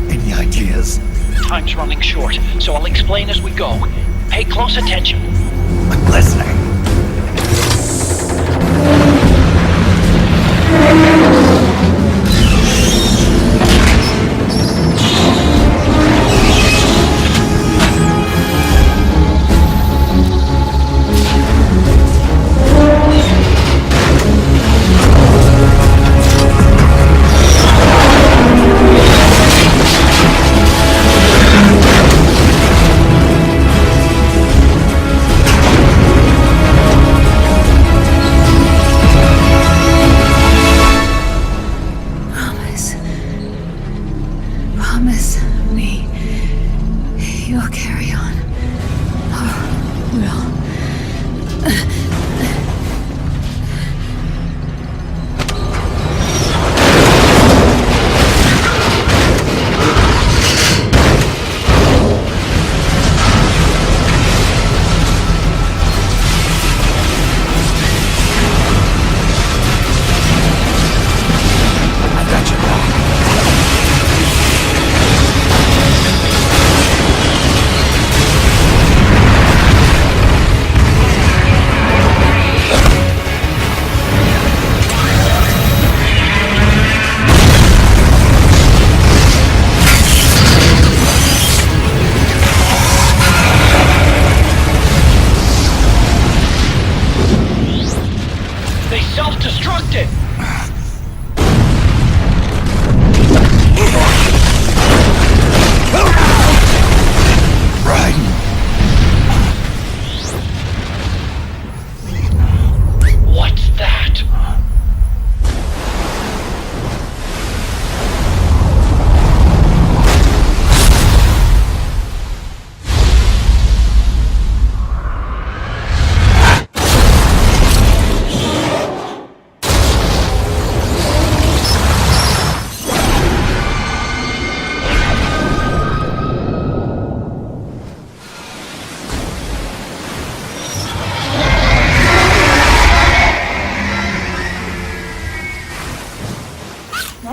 Any ideas? Time's running short, so I'll explain as we go. Pay close attention. I'm listening.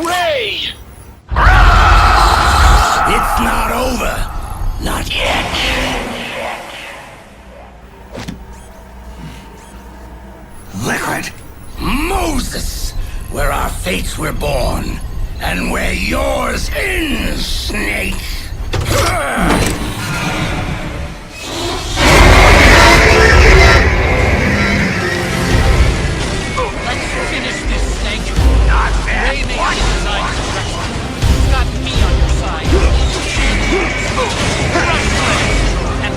Ray! It's not over. Not yet. Liquid. Moses, where our fates were born, and where yours ends, Snake. Let's finish this, Snake. Not bad. Ray may have designed destruction. You've got me on your side. Rush blade and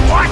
what?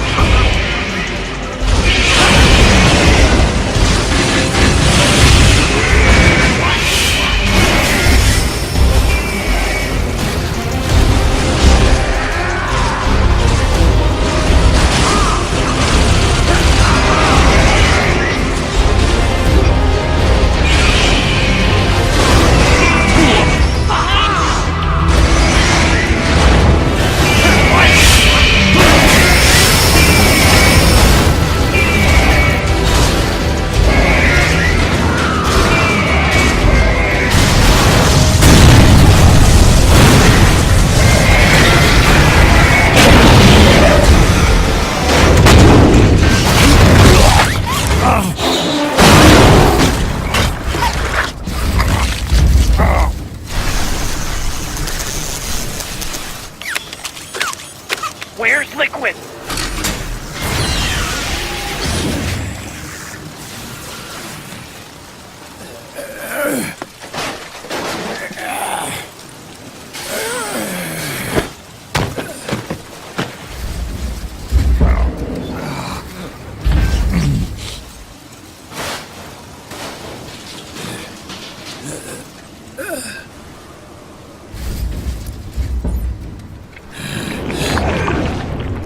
Where's Liquid?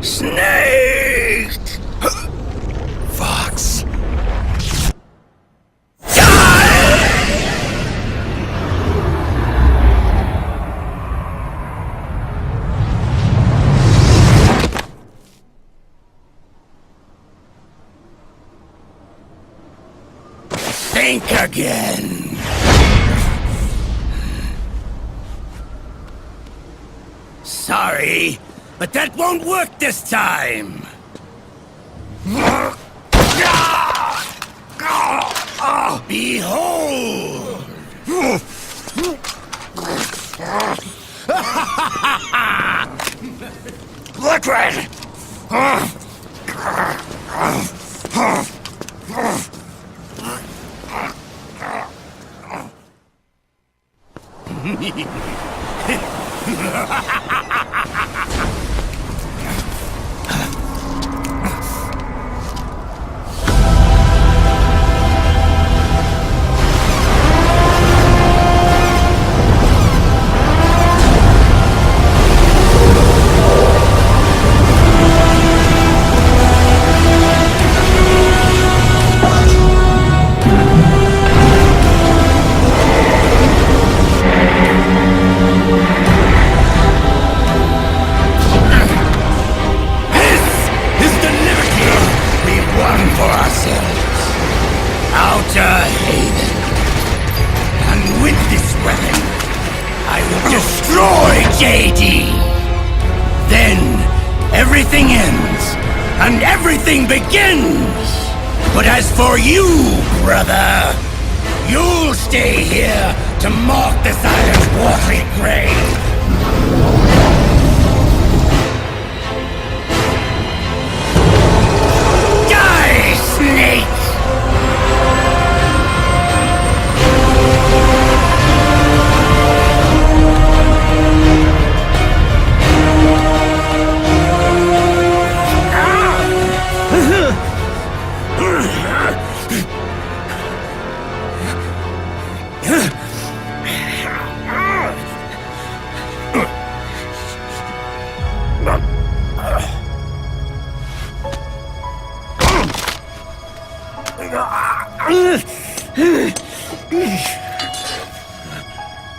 Snake! Fox. Think again. Sorry, but that won't work this time. Behold! Liquid! Everything ends, and everything begins! But as for you, brother, you'll stay here to mark the silent watery grave! Die, Snake!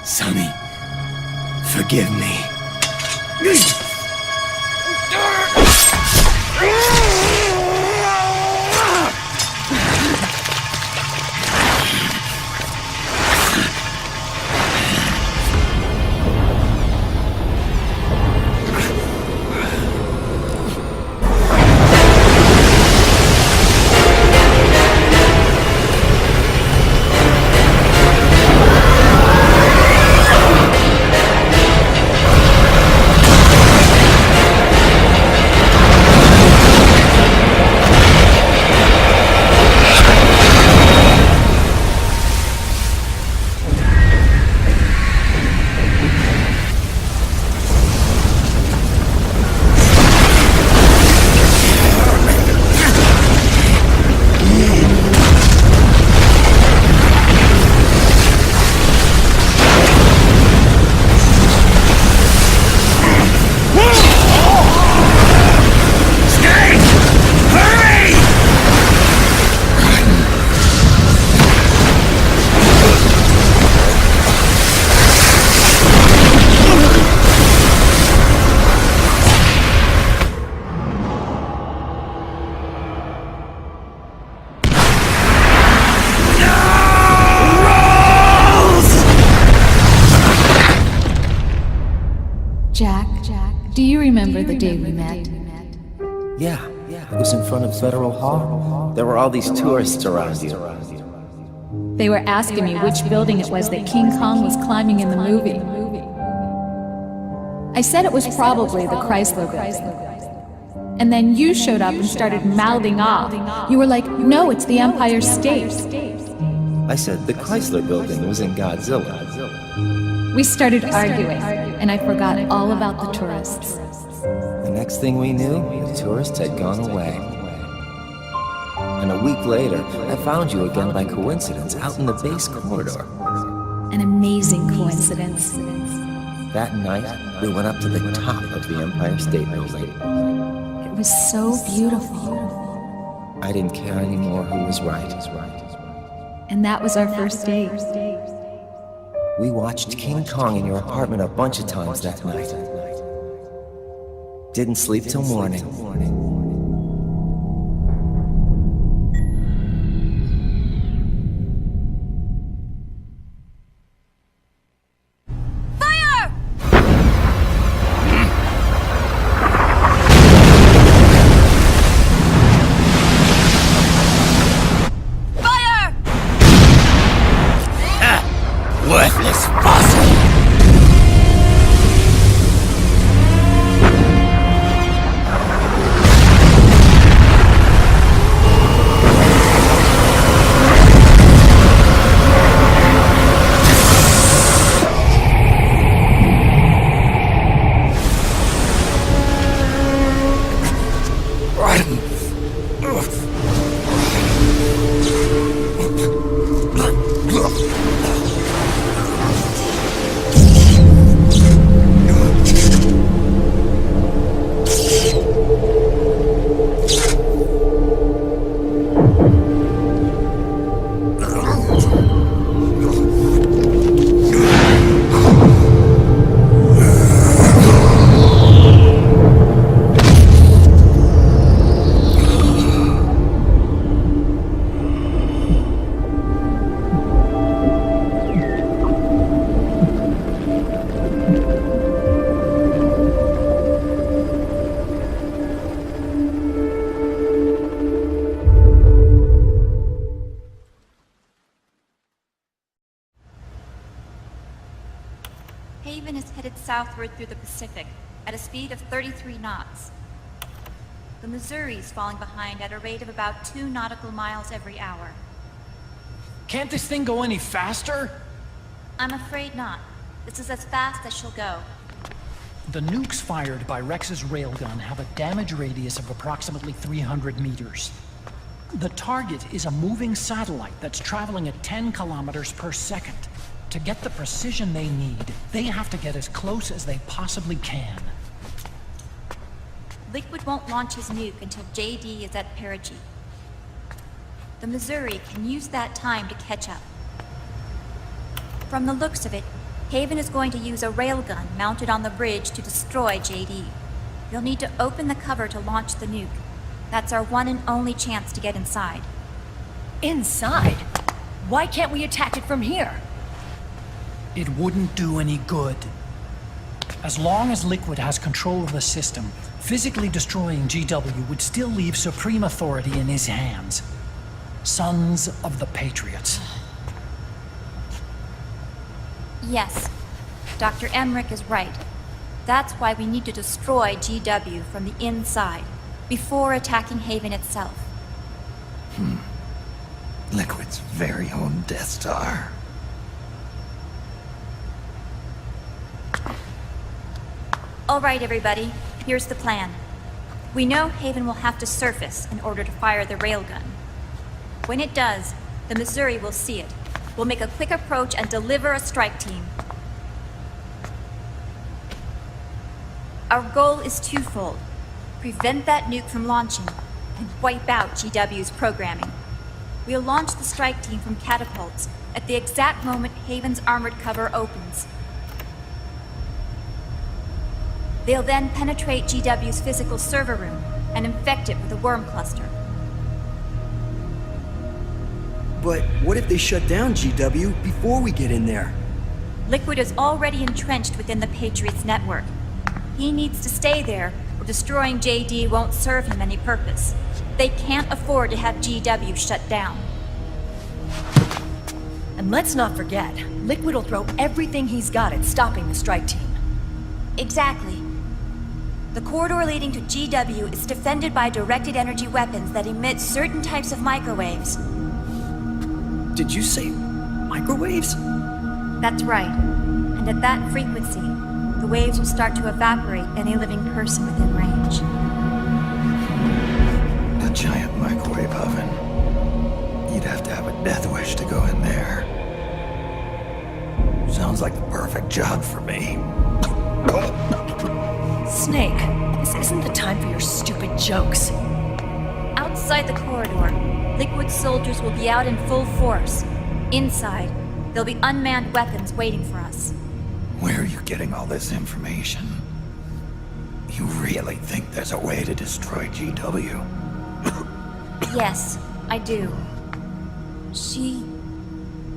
Sonny, forgive me. Jack, do you remember the day we met? Yeah, it was in front of Federal Hall. There were all these tourists around you. They were asking me which building it was that King Kong was climbing in the movie. I said it was probably the Chrysler Building. And then you showed up and started mouthing off. You were like, no, it's the Empire State. I said the Chrysler Building was in Godzilla. We started arguing, and I forgot all about the tourists. The next thing we knew, the tourists had gone away. And a week later, I found you again by coincidence out in the base corridor. An amazing coincidence. That night, we went up to the top of the Empire State Building. It was so beautiful. I didn't care anymore who was right. And that was our first date. We watched King Kong in your apartment a bunch of times that night. Didn't sleep till morning. Worthless fossil! Haven is headed southward through the Pacific at a speed of 33 knots. The Missouri is falling behind at a rate of about 2 nautical miles every hour. Can't this thing go any faster? I'm afraid not. This is as fast as she'll go. The nukes fired by Rex's railgun have a damage radius of approximately 300 meters. The target is a moving satellite that's traveling at 10 kilometers per second. To get the precision they need, they have to get as close as they possibly can. Liquid won't launch his nuke until JD is at perigee. The Missouri can use that time to catch up. From the looks of it, Haven is going to use a railgun mounted on the bridge to destroy JD. You'll need to open the cover to launch the nuke. That's our one and only chance to get inside. Inside? Why can't we attack it from here? It wouldn't do any good. As long as Liquid has control of the system, physically destroying GW would still leave supreme authority in his hands. Sons of the Patriots. Yes, Dr. Emmerich is right. That's why we need to destroy GW from the inside, before attacking Haven itself. Liquid's very own Death Star. All right, everybody, here's the plan. We know Haven will have to surface in order to fire the railgun. When it does, the Missouri will see it. We'll make a quick approach and deliver a strike team. Our goal is twofold. Prevent that nuke from launching, and wipe out GW's programming. We'll launch the strike team from catapults at the exact moment Haven's armored cover opens. They'll then penetrate GW's physical server room and infect it with a worm cluster. But what if they shut down GW before we get in there? Liquid is already entrenched within the Patriots network. He needs to stay there, or destroying JD won't serve him any purpose. They can't afford to have GW shut down. And let's not forget, Liquid will throw everything he's got at stopping the strike team. Exactly. The corridor leading to GW is defended by directed energy weapons that emit certain types of microwaves. Did you say microwaves? That's right. And at that frequency, the waves will start to evaporate any living person within range. A giant microwave oven. You'd have to have a death wish to go in there. Sounds like the perfect job for me. Snake, this isn't the time for your stupid jokes. Outside the corridor, Liquid soldiers will be out in full force. Inside, there'll be unmanned weapons waiting for us. Where are you getting all this information? You really think there's a way to destroy GW? Yes, I do. She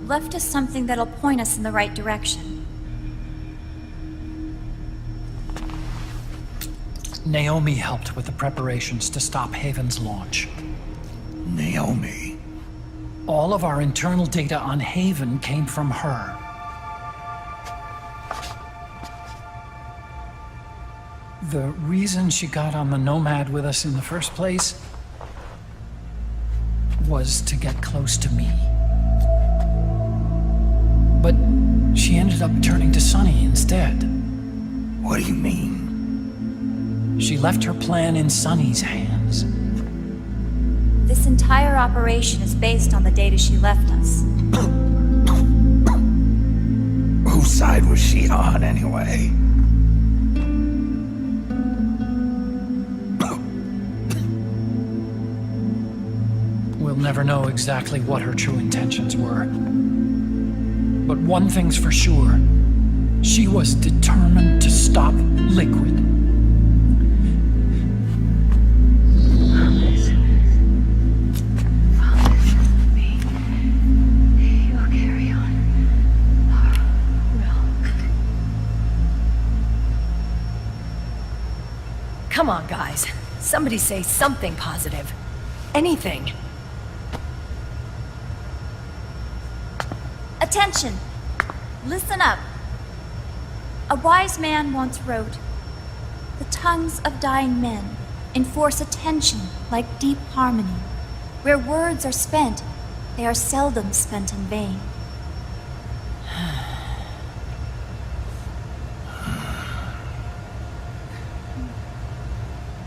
left us something that'll point us in the right direction. Naomi helped with the preparations to stop Haven's launch. Naomi? All of our internal data on Haven came from her. The reason she got on the Nomad with us in the first place was to get close to me. But she ended up turning to Sunny instead. What do you mean? She left her plan in Sunny's hands. This entire operation is based on the data she left us. Whose side was she on, anyway? We'll never know exactly what her true intentions were. But one thing's for sure. She was determined to stop Liquid. Come on, guys. Somebody say something positive. Anything. Attention! Listen up. A wise man once wrote, "The tongues of dying men enforce attention like deep harmony. Where words are spent, they are seldom spent in vain."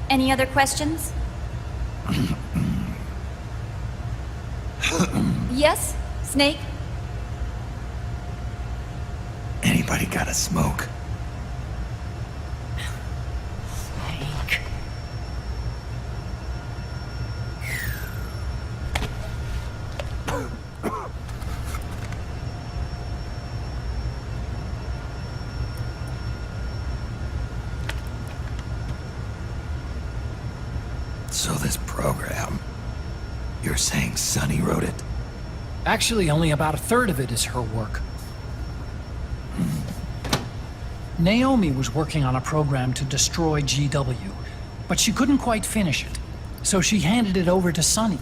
Any other questions? Yes, Snake? Anybody got a smoke? Snake. So this program, you're saying Sunny wrote it? Actually, only about a third of it is her work. Naomi was working on a program to destroy GW, but she couldn't quite finish it, so she handed it over to Sunny.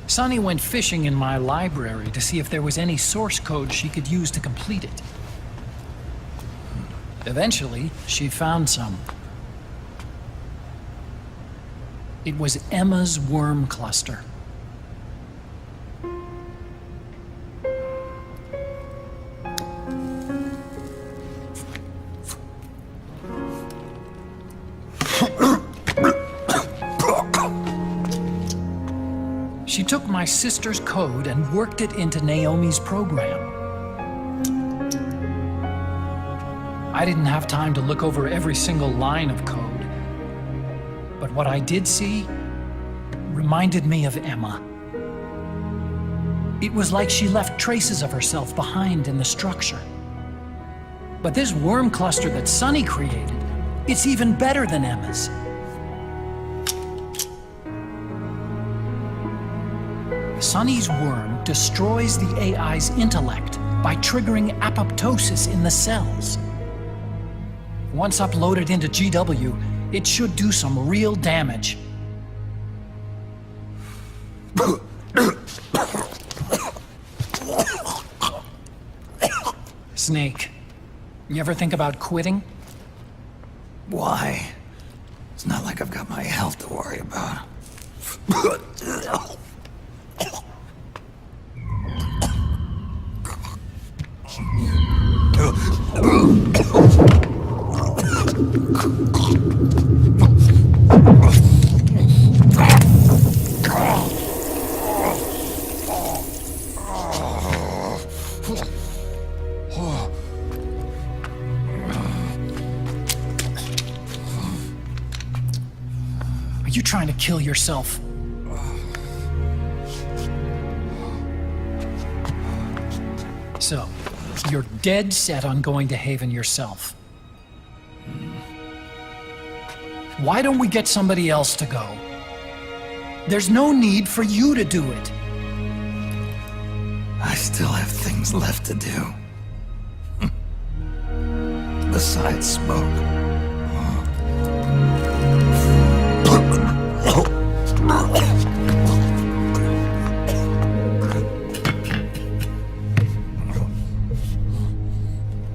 Sunny went fishing in my library to see if there was any source code she could use to complete it. Eventually, she found some. It was Emma's worm cluster. She took my sister's code and worked it into Naomi's program. I didn't have time to look over every single line of code, but what I did see reminded me of Emma. It was like she left traces of herself behind in the structure. But this worm cluster that Sunny created, it's even better than Emma's. Sunny's worm destroys the AI's intellect by triggering apoptosis in the cells. Once uploaded into GW, it should do some real damage. Snake, you ever think about quitting? Why? It's not like I've got my health to worry about. Are you trying to kill yourself? So, you're dead set on going to Haven yourself. Why don't we get somebody else to go? There's no need for you to do it. I still have things left to do. Besides smoke.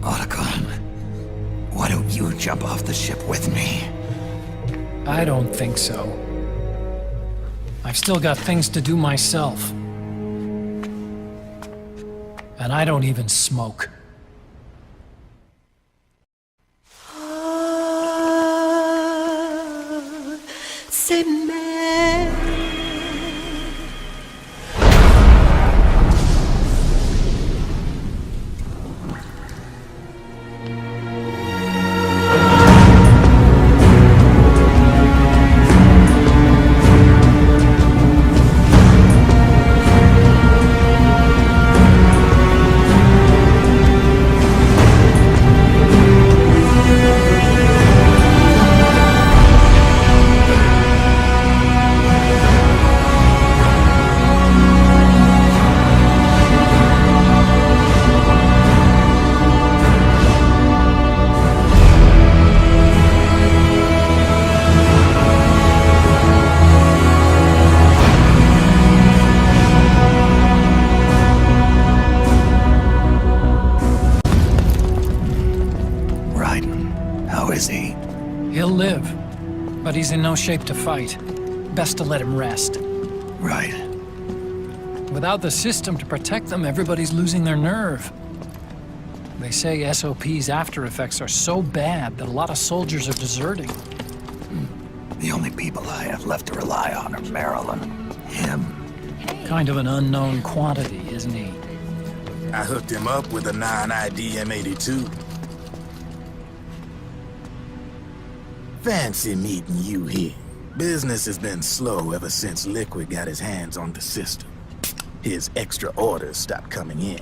Otacon, why don't you jump off the ship with me? I don't think so. I've still got things to do myself. And I don't even smoke. C'est He'll live, but he's in no shape to fight. Best to let him rest. Right. Without the system to protect them, everybody's losing their nerve. They say SOP's after effects are so bad that a lot of soldiers are deserting. The only people I have left to rely on are Marilyn, him. Kind of an unknown quantity, isn't he? I hooked him up with a 9ID M82. Fancy meeting you here. Business has been slow ever since Liquid got his hands on the system. His extra orders stopped coming in.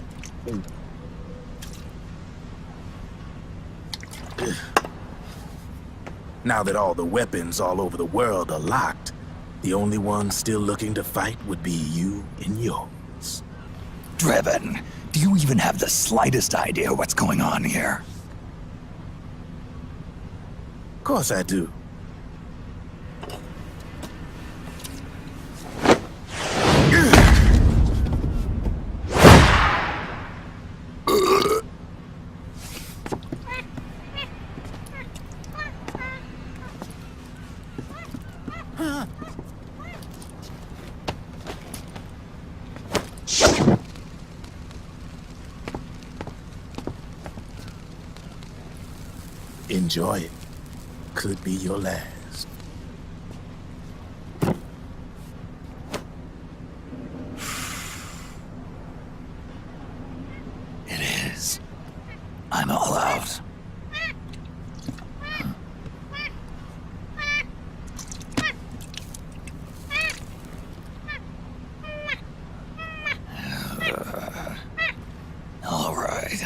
Now that all the weapons all over the world are locked, the only one still looking to fight would be you and yours. Driven, do you even have the slightest idea what's going on here? Of course I do. Enjoy it. Could be your last. It is. I'm all out. All right.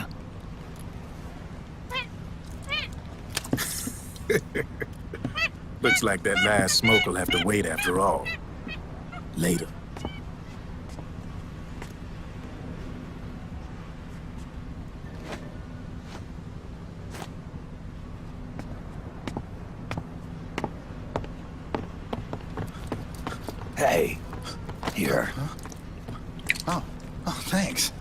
Looks like that last smoke will have to wait after all. Later. Hey, here. Oh, thanks.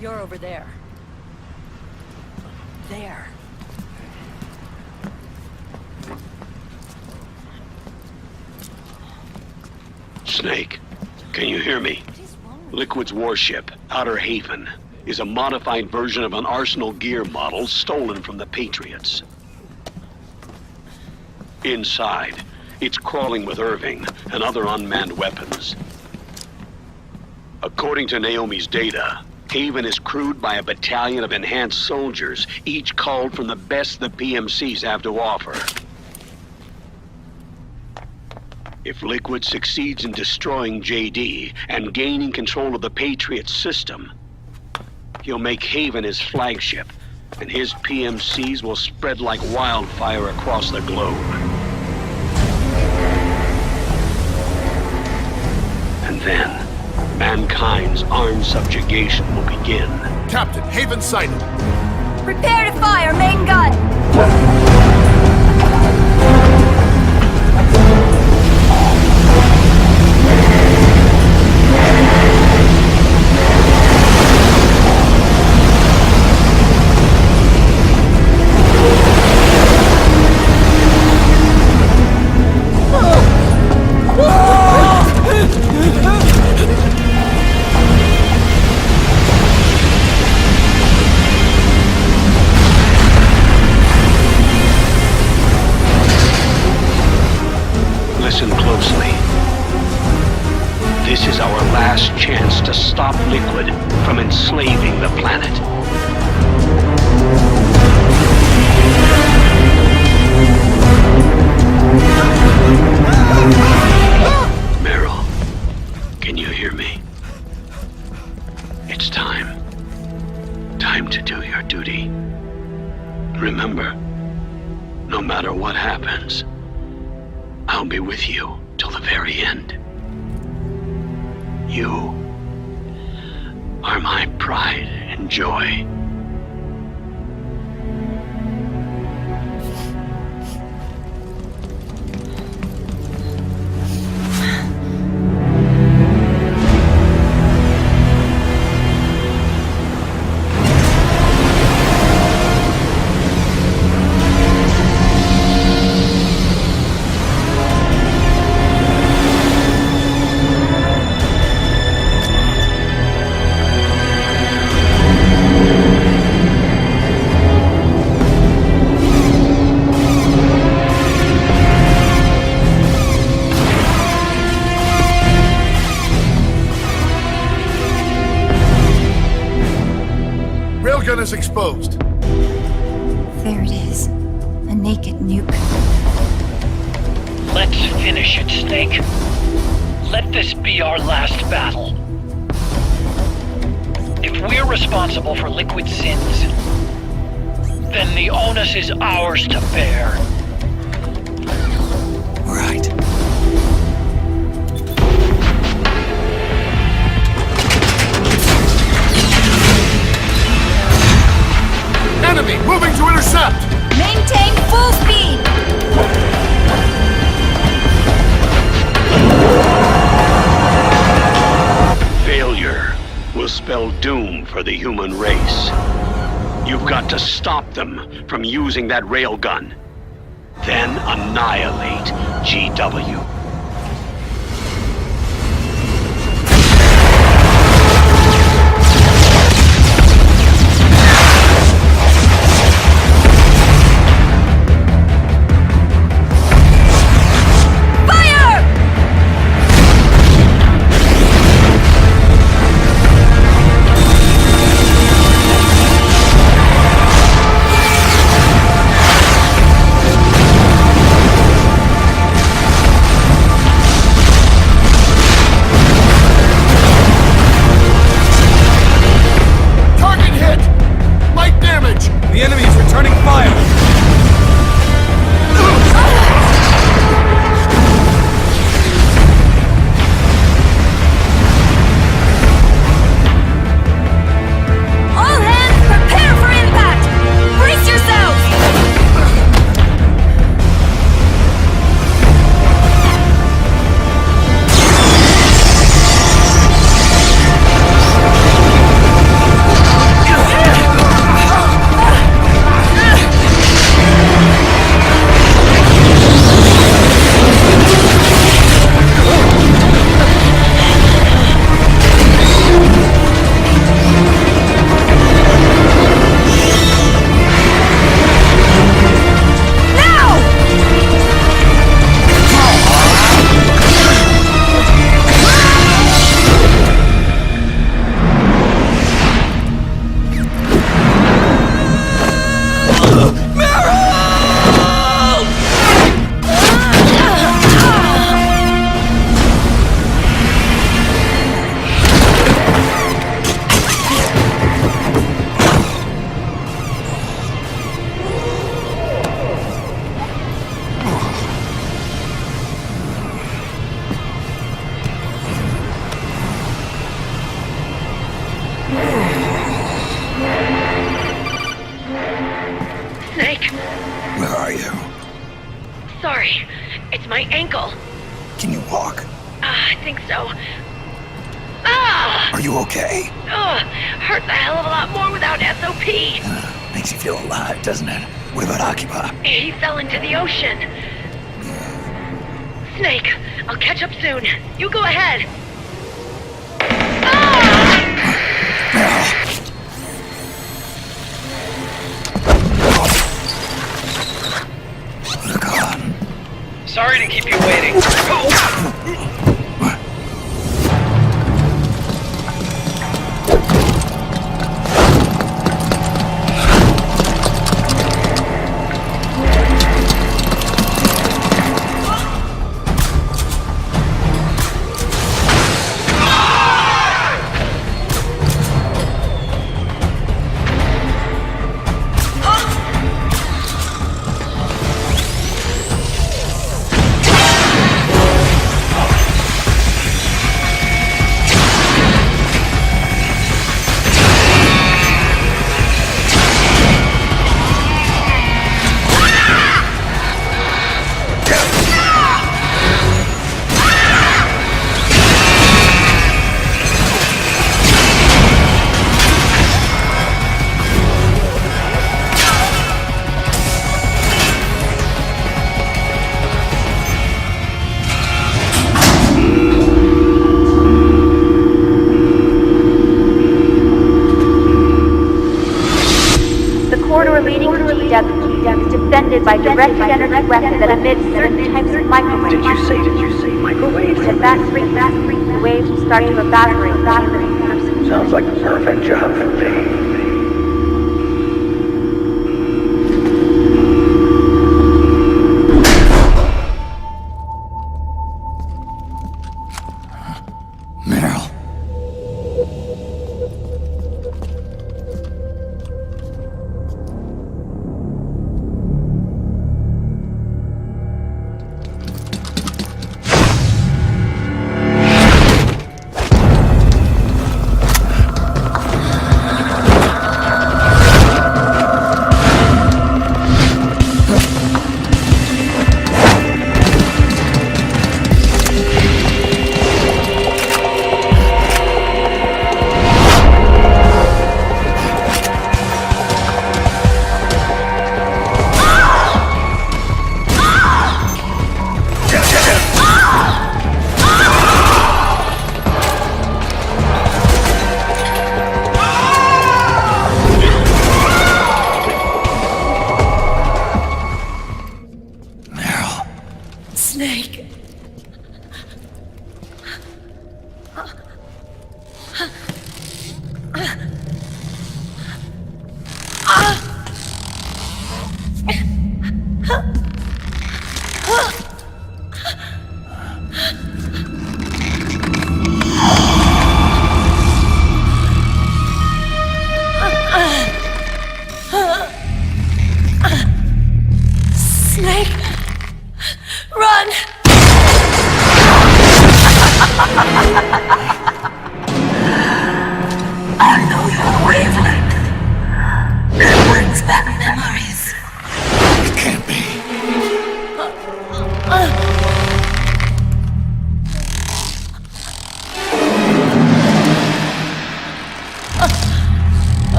You're over there. There. Snake, can you hear me? Liquid's warship, Outer Haven, is a modified version of an Arsenal gear model stolen from the Patriots. Inside, it's crawling with Irving and other unmanned weapons. According to Naomi's data, Haven is crewed by a battalion of enhanced soldiers, each culled from the best the PMCs have to offer. If Liquid succeeds in destroying JD and gaining control of the Patriots system, he'll make Haven his flagship, and his PMCs will spread like wildfire across the globe. And then, mankind's armed subjugation will begin. Captain, Haven sighted. Prepare to fire, main gun! Listen closely. This is our last chance to stop Liquid from enslaving the planet. Meryl, can you hear me? It's time. Time to do your duty. Remember, no matter what happens, I'll be with you till the very end. You are my pride and joy. Railgun is exposed. There it is. A naked nuke. Let's finish it, Snake. Let this be our last battle. If we're responsible for Liquid's sins, then the onus is ours to bear. Right. Enemy moving to intercept! Maintain full speed! Failure will spell doom for the human race. You've got to stop them from using that railgun. Then annihilate GW. are you? Sorry, it's my ankle. Can you walk? I think so. Ah! Are you okay? Hurts a hell of a lot more without SOP. Makes you feel alive, doesn't it? What about Akiba? He fell into the ocean. Snake, I'll catch up soon. You go ahead. Look on. Sorry to keep you waiting. Defended by directed energy weapon that emits certain types of microwaves. Did you say microwaves? At that frequency, the waves will start to evaporate. Sounds like the perfect job for me.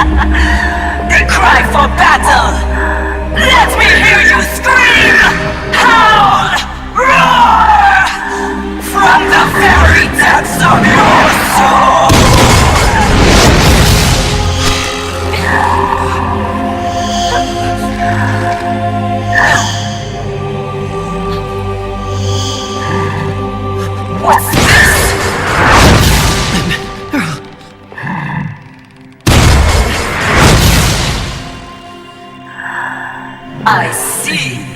They cry for battle! Let me hear you scream! Howl! Roar! From the very depths of your soul! What's this? I see.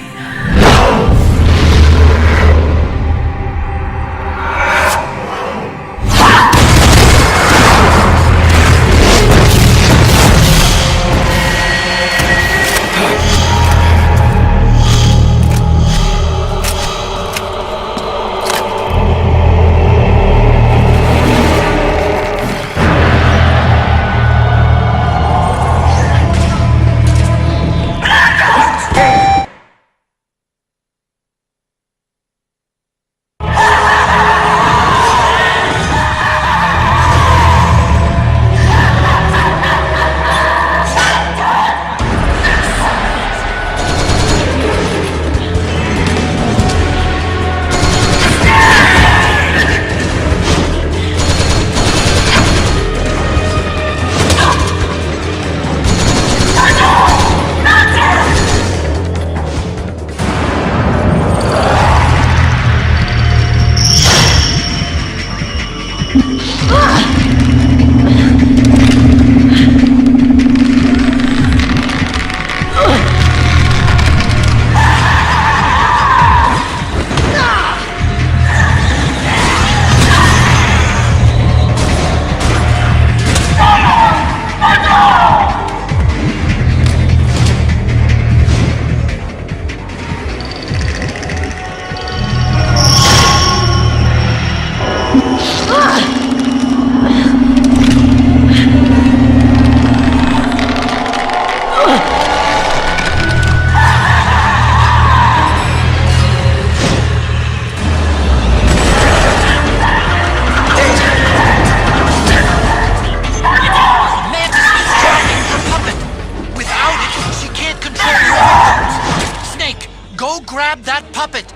grab that puppet!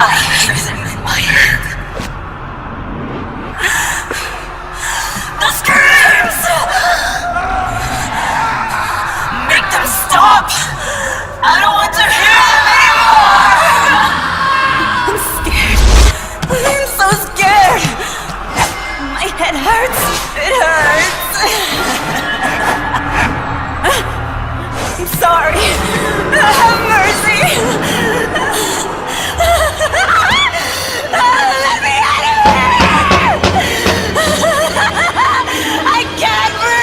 I hear them in my head. The screams! Make them stop! I don't want to hear them anymore! I'm scared. I'm so scared. My head hurts. It hurts. I'm sorry. Have mercy. Let me out of here! I can't breathe!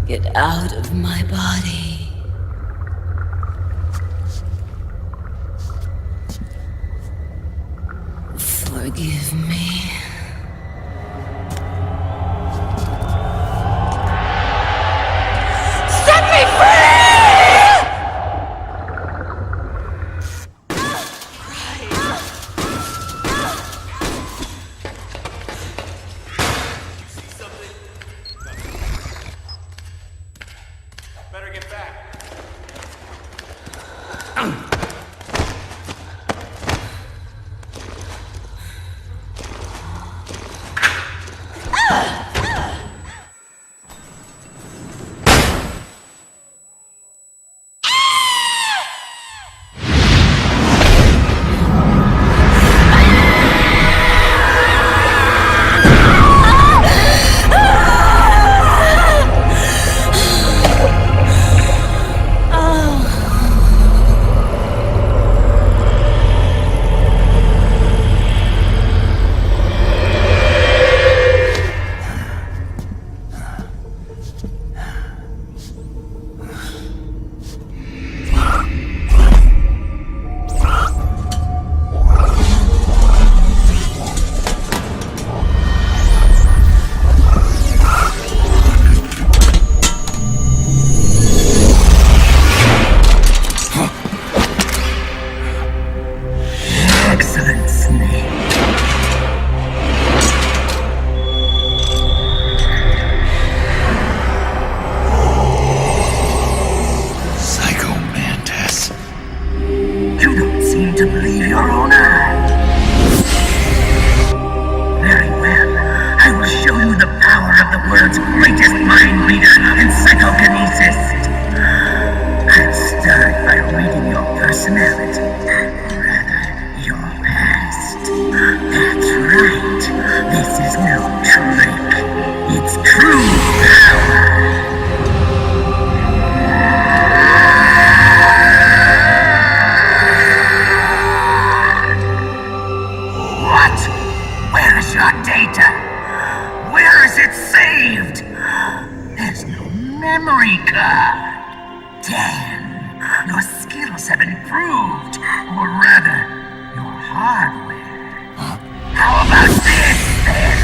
Get out of my body. Forgive me. Set me free! Better get back. Excellent, Snake. Psycho Mantis. You don't seem to believe your own eyes. Very well. I will show you the power of the world's greatest mind reader and psychokinesis. I'll start by reading your personality. Rather, your past. That's right. This is no trick. It's true power. What? Where is your data? Where is it saved? There's no memory card. Damn. Your skills have improved. Or rather, your hardware. How about this, then?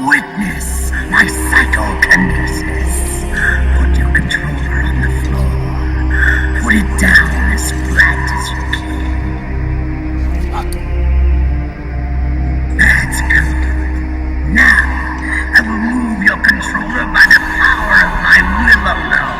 Witness my psychokinesis. Put your controller on the floor. Put it down as flat as you can. That's good. Now, I will move your controller by the power of my will alone.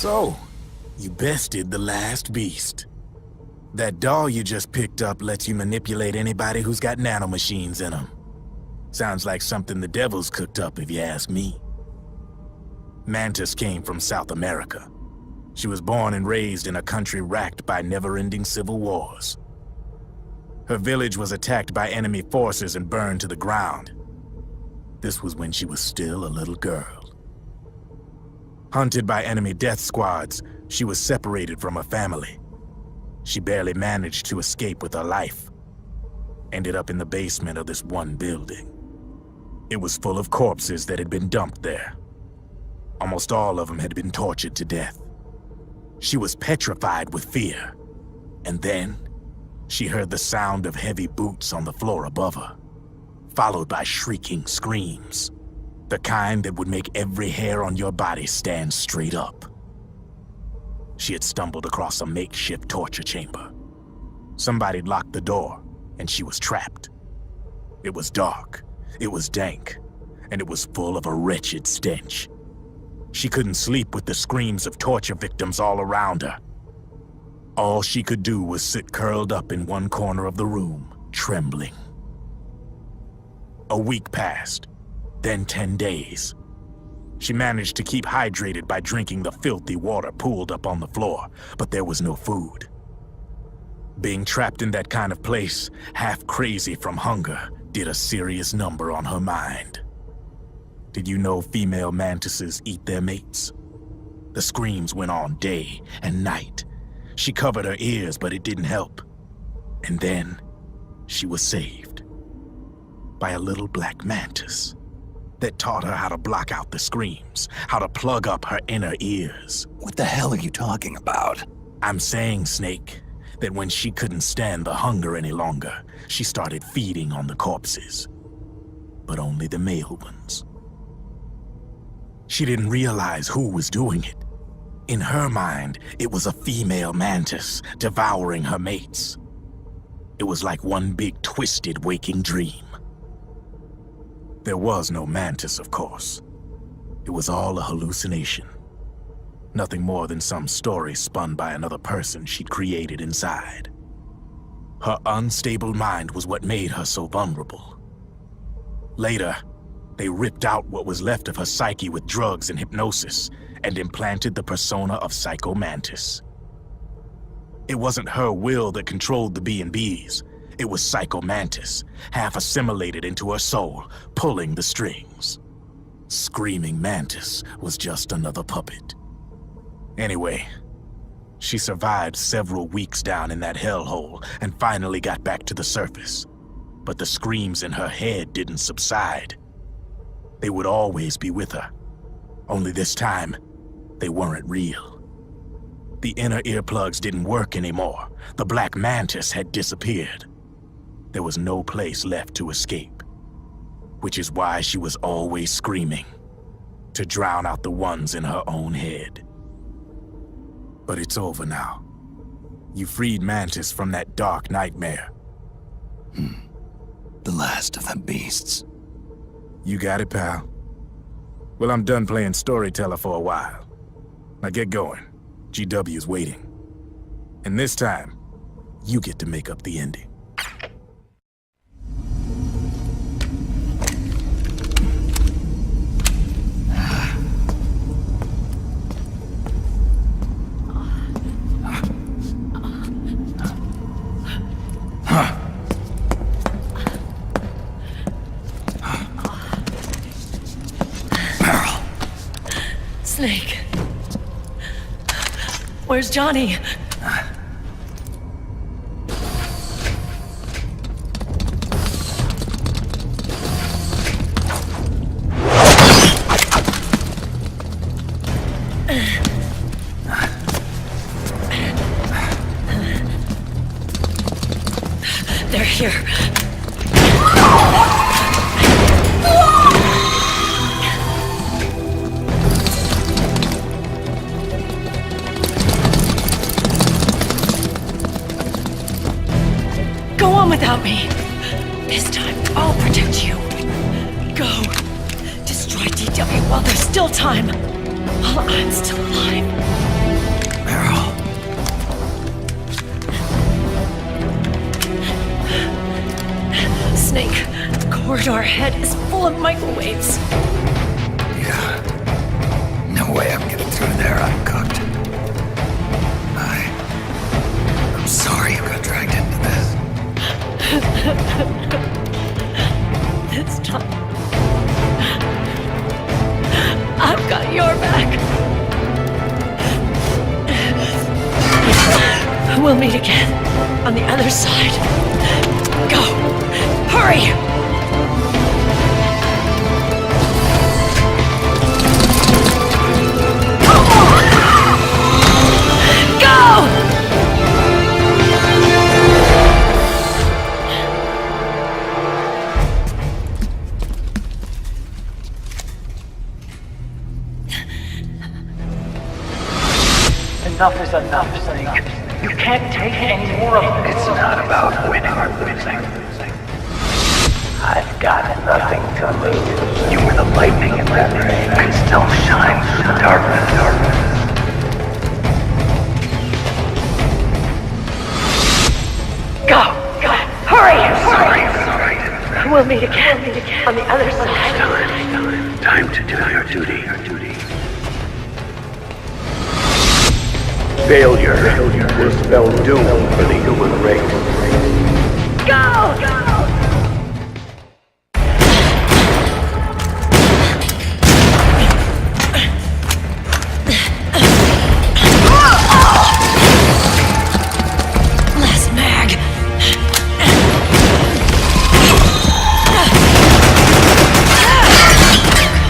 So, you bested the last beast. That doll you just picked up lets you manipulate anybody who's got nanomachines in them. Sounds like something the devil's cooked up, if you ask me. Mantis came from South America. She was born and raised in a country racked by never-ending civil wars. Her village was attacked by enemy forces and burned to the ground. This was when she was still a little girl. Hunted by enemy death squads, she was separated from her family. She barely managed to escape with her life. Ended up in the basement of this one building. It was full of corpses that had been dumped there. Almost all of them had been tortured to death. She was petrified with fear. And then, she heard the sound of heavy boots on the floor above her, followed by shrieking screams. The kind that would make every hair on your body stand straight up. She had stumbled across a makeshift torture chamber. Somebody'd locked the door, and she was trapped. It was dark, it was dank, and it was full of a wretched stench. She couldn't sleep with the screams of torture victims all around her. All she could do was sit curled up in one corner of the room, trembling. A week passed, then 10 days. She managed to keep hydrated by drinking the filthy water pooled up on the floor, but there was no food. Being trapped in that kind of place, half crazy from hunger, did a serious number on her mind. Did you know female mantises eat their mates? The screams went on day and night. She covered her ears, but it didn't help. And then, she was saved. By a little black mantis that taught her how to block out the screams, how to plug up her inner ears. What the hell are you talking about? I'm saying, Snake, that when she couldn't stand the hunger any longer, she started feeding on the corpses. But only the male ones. She didn't realize who was doing it. In her mind, it was a female mantis devouring her mates. It was like one big twisted waking dream. There was no mantis, of course. It was all a hallucination. Nothing more than some story spun by another person she'd created inside. Her unstable mind was what made her so vulnerable. Later, they ripped out what was left of her psyche with drugs and hypnosis and implanted the persona of Psycho Mantis. It wasn't her will that controlled the B&Bs. It was Psycho Mantis, half assimilated into her soul, pulling the strings. Screaming Mantis was just another puppet. Anyway, she survived several weeks down in that hellhole and finally got back to the surface. But the screams in her head didn't subside. They would always be with her. Only this time, they weren't real. The inner earplugs didn't work anymore. The black mantis had disappeared. There was no place left to escape. Which is why she was always screaming, to drown out the ones in her own head. But it's over now. You freed Mantis from that dark nightmare. The last of them beasts. You got it, pal. Well, I'm done playing storyteller for a while. Now get going. GW's waiting. And this time, you get to make up the ending. Snake. Where's Johnny? They're here. Go on without me. This time, I'll protect you. Go. Destroy DW while there's still time. While I'm still alive. Snake. The corridor ahead is full of microwaves. Yeah. No way I'm getting through there uncooked. I'm sorry you got dragged into this. This time, I've got your back. We'll meet again on the other side. Go! Hurry! Go! Enough is enough, Snake. You can't take any more of this. It's not about winning or losing. I've got nothing to lose. You were the lightning in that rain. I can still shine through the darkness. Go! Hurry! Sorry you got dragged into that. We'll meet again on the other side. Time to do your duty. Failure will spell doom for the human race. Go! Last mag.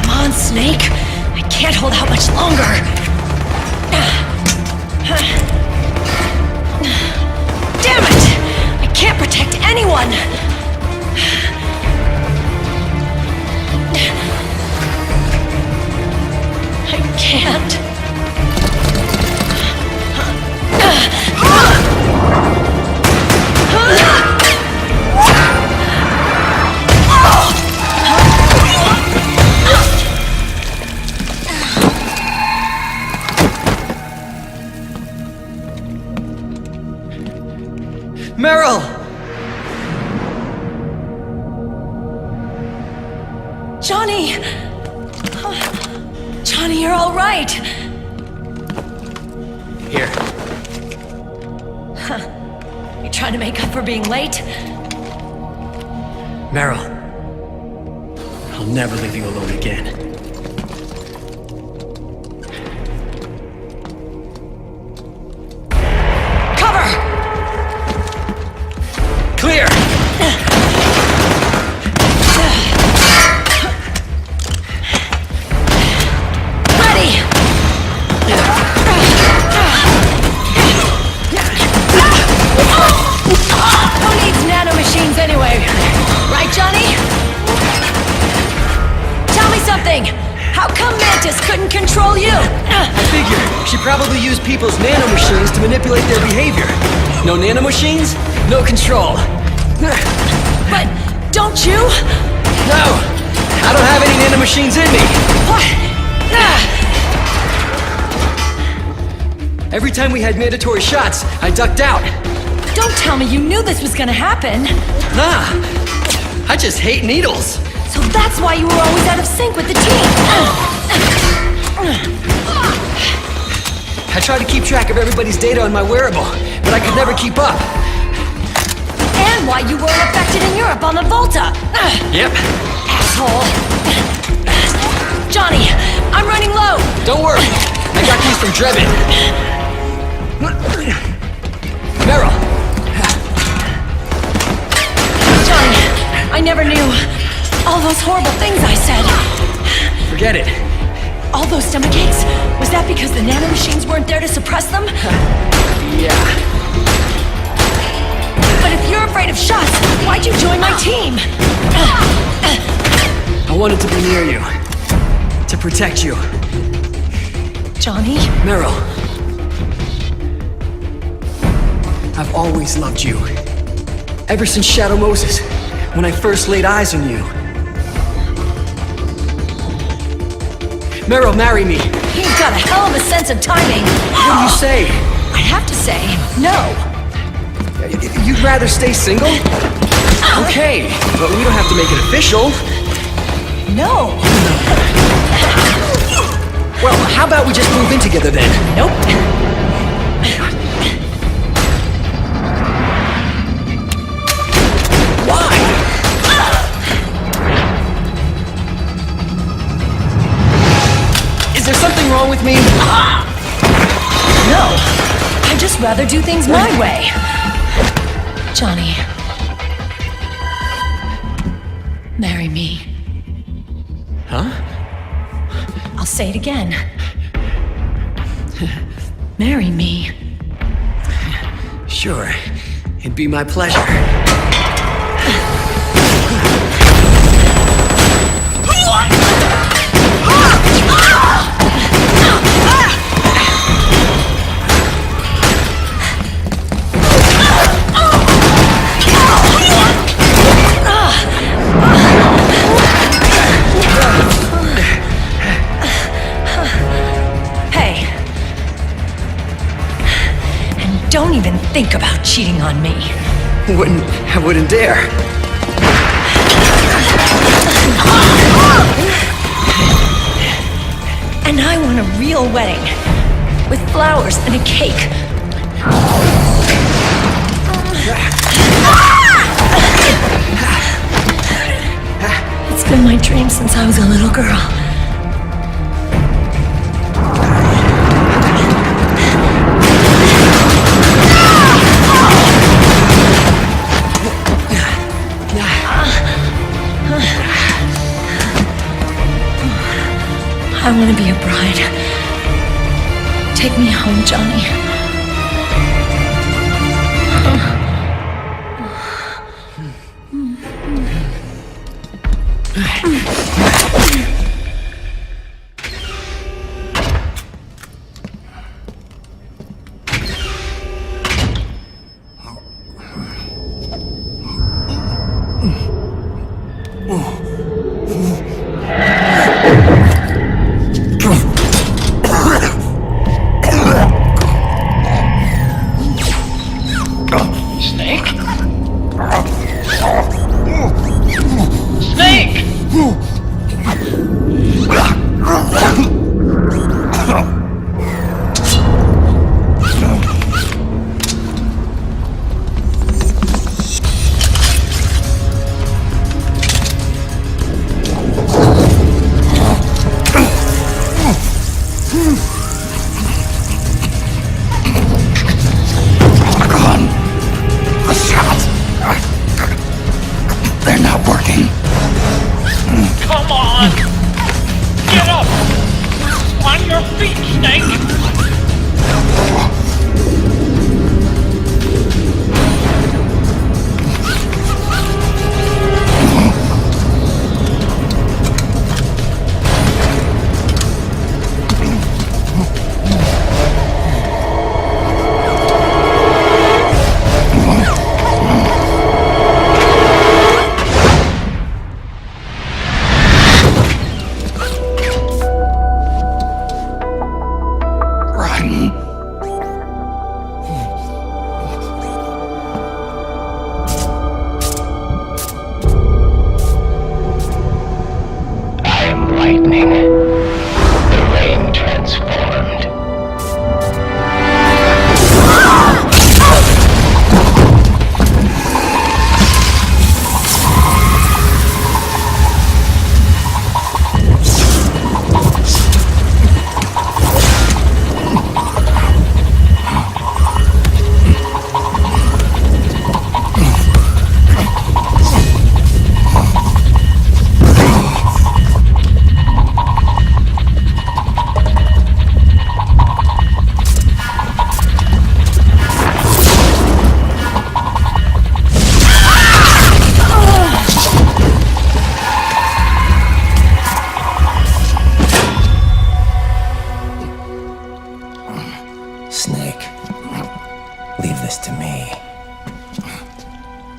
Come on, Snake. I can't hold out much longer. Damn it! I can't protect anyone! I can't. Meryl! Johnny! Johnny, you're all right! Here. You trying to make up for being late? Meryl. I'll never leave you alone again. Cover! Clear! Ready! Who needs nanomachines anyway? Right, Johnny? Tell me something! How come Mantis couldn't control you? I figure she probably used people's nanomachines to manipulate their behavior. No nanomachines, no control. But don't you? No! I don't have any nanomachines in me! What? Every time we had mandatory shots, I ducked out. Don't tell me you knew this was gonna happen. Nah! I just hate needles! So that's why you were always out of sync with the team. I tried to keep track of everybody's data on my wearable, but I could never keep up. And why you weren't affected in Europe on the Volta. Yep. Asshole. Johnny, I'm running low. Don't worry. I got these from Drebin. Meryl. Johnny, I never knew. All those horrible things I said. Forget it. All those stomach aches? Was that because the nanomachines weren't there to suppress them? Yeah. But if you're afraid of shots, why'd you join my team? I wanted to be near you. To protect you. Johnny? Meryl. I've always loved you. Ever since Shadow Moses, when I first laid eyes on you. Meryl, marry me. You've got a hell of a sense of timing. What do you say? I have to say, no. You'd rather stay single? Okay, but we don't have to make it official. No! Well, how about we just move in together then? Nope. Why? Is there something wrong with me? No. I'd just rather do things my way. Johnny. Marry me. Huh? I'll say it again. Marry me. Sure. It'd be my pleasure. Don't even think about cheating on me. I wouldn't dare. And I want a real wedding. With flowers and a cake. It's been my dream since I was a little girl. I want to be a bride. Take me home, Johnny.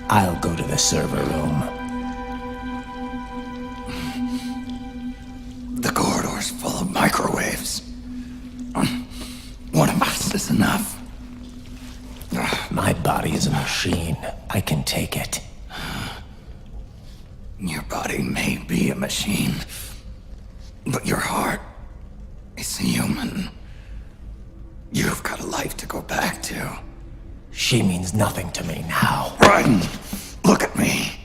I'll go to the server room. The corridor's full of microwaves. One of us is enough. My body is a machine. I can take it. body may be a machine, but your heart is human. You've got a life to go back to. She means nothing to me now. Raiden, look at me.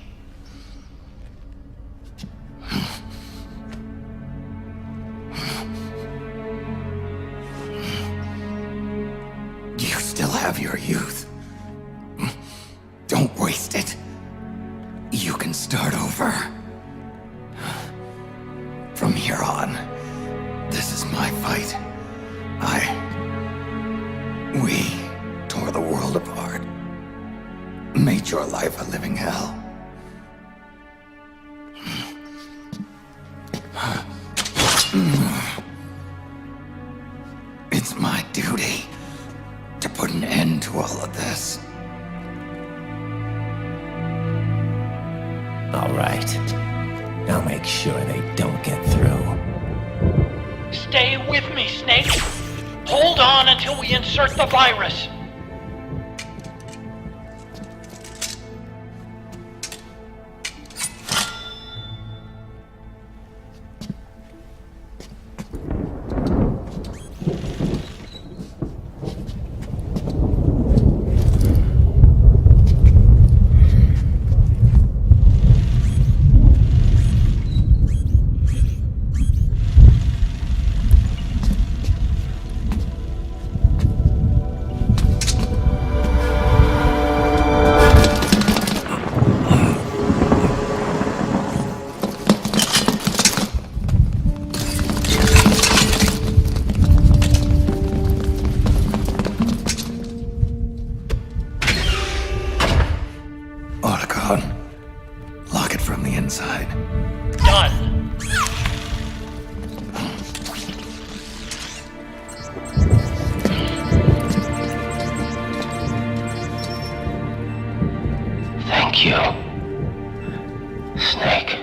You still have your youth. Don't waste it. You can start over. From here on, this is my fight. We tore the world apart. Made your life a living hell. It's my duty to put an end to all of this. All right. I'll make sure they don't get through. Stay with me, Snake. Hold on until we insert the virus. Lock it from the inside. Done. Thank you, Snake.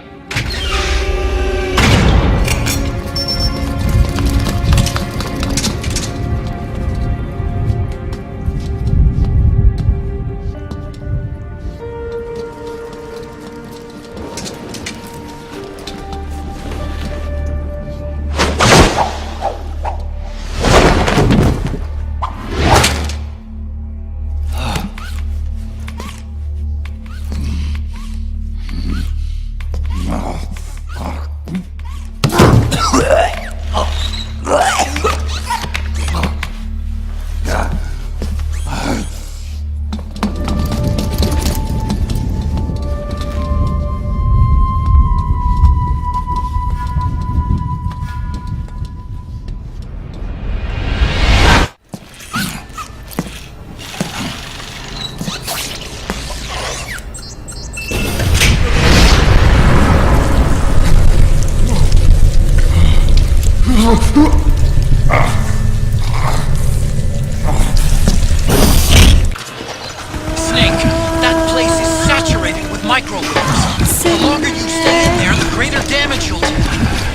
Snake, that place is saturated with microwaves. The longer you stay in there, the greater damage you'll do.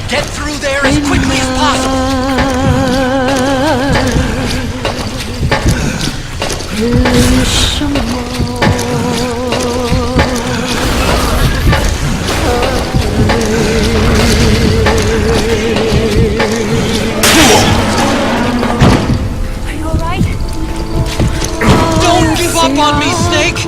Get through there as quickly as Are you alright? Don't give up on me, Snake!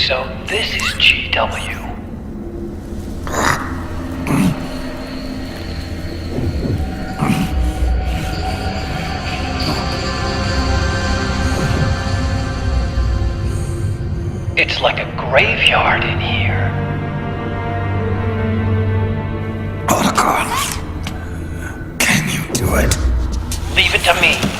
So this is GW. It's like a graveyard in here. Protocol. Can you do it? Leave it to me.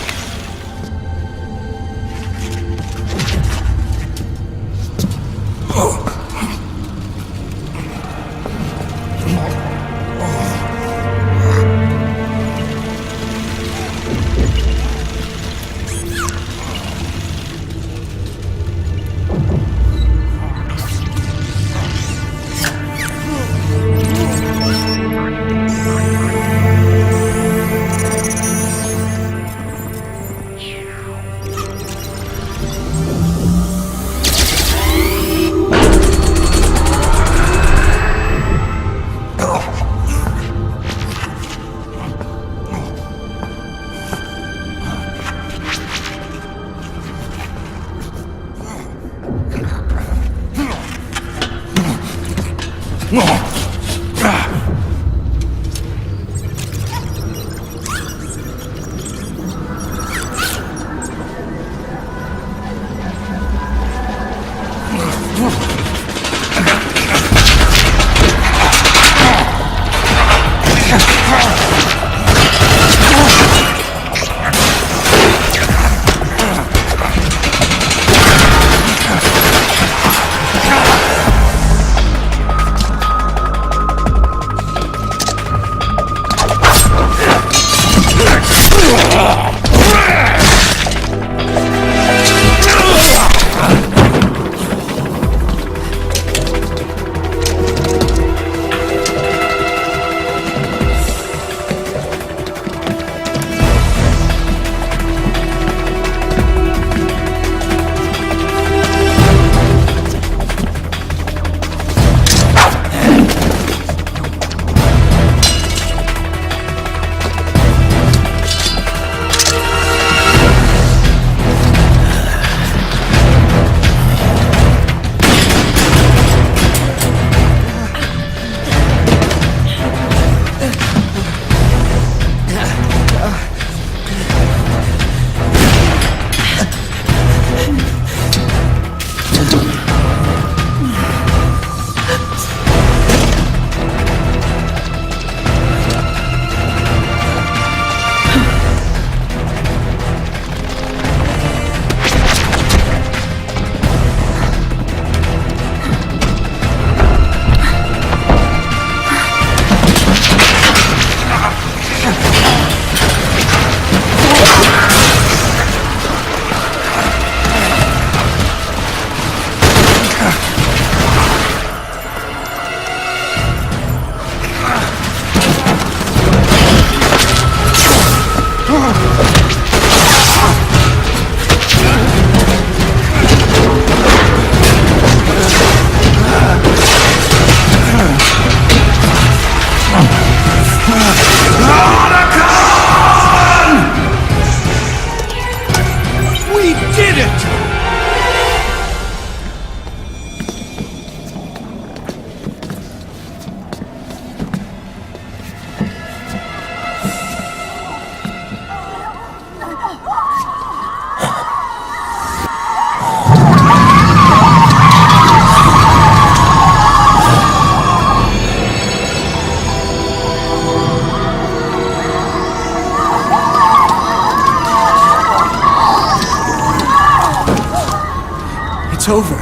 over.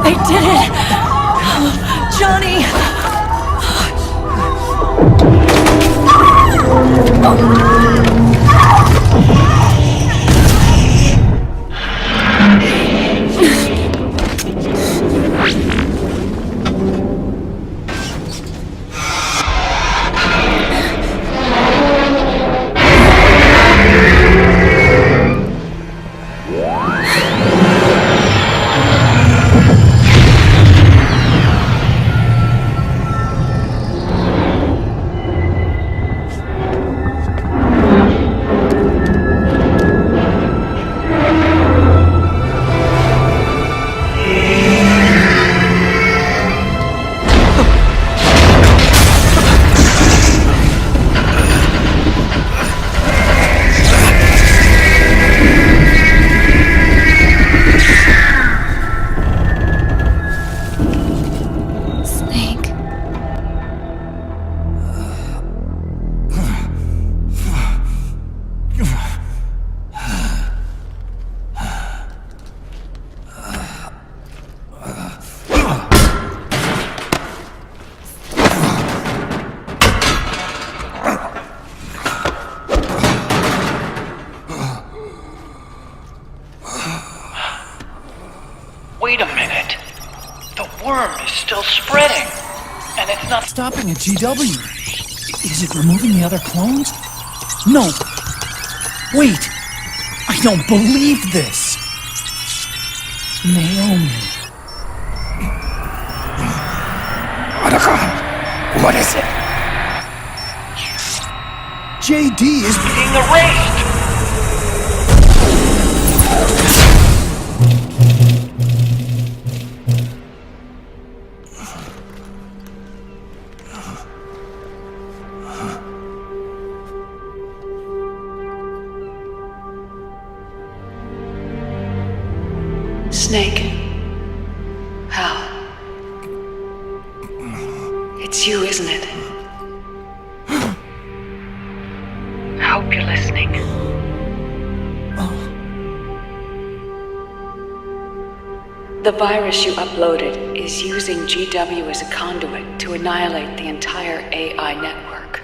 They did it! Johnny! Wait a minute. The worm is still spreading. And it's not Stopping at GW. Is it removing the other clones? No. Wait. I don't believe this. Naomi. What is it? JD is being erased. Snake. Hal. It's you, isn't it? I hope you're listening. The virus you uploaded is using GW as a conduit to annihilate the entire AI network.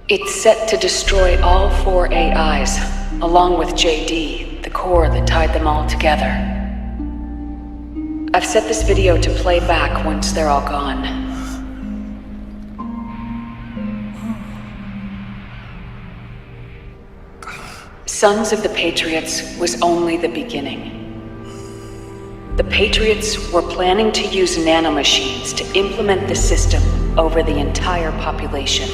It's set to destroy all 4 AIs, along with JD, the core that tied them all together. I've set this video to play back once they're all gone. Sons of the Patriots was only the beginning. The Patriots were planning to use nanomachines to implement the system over the entire population.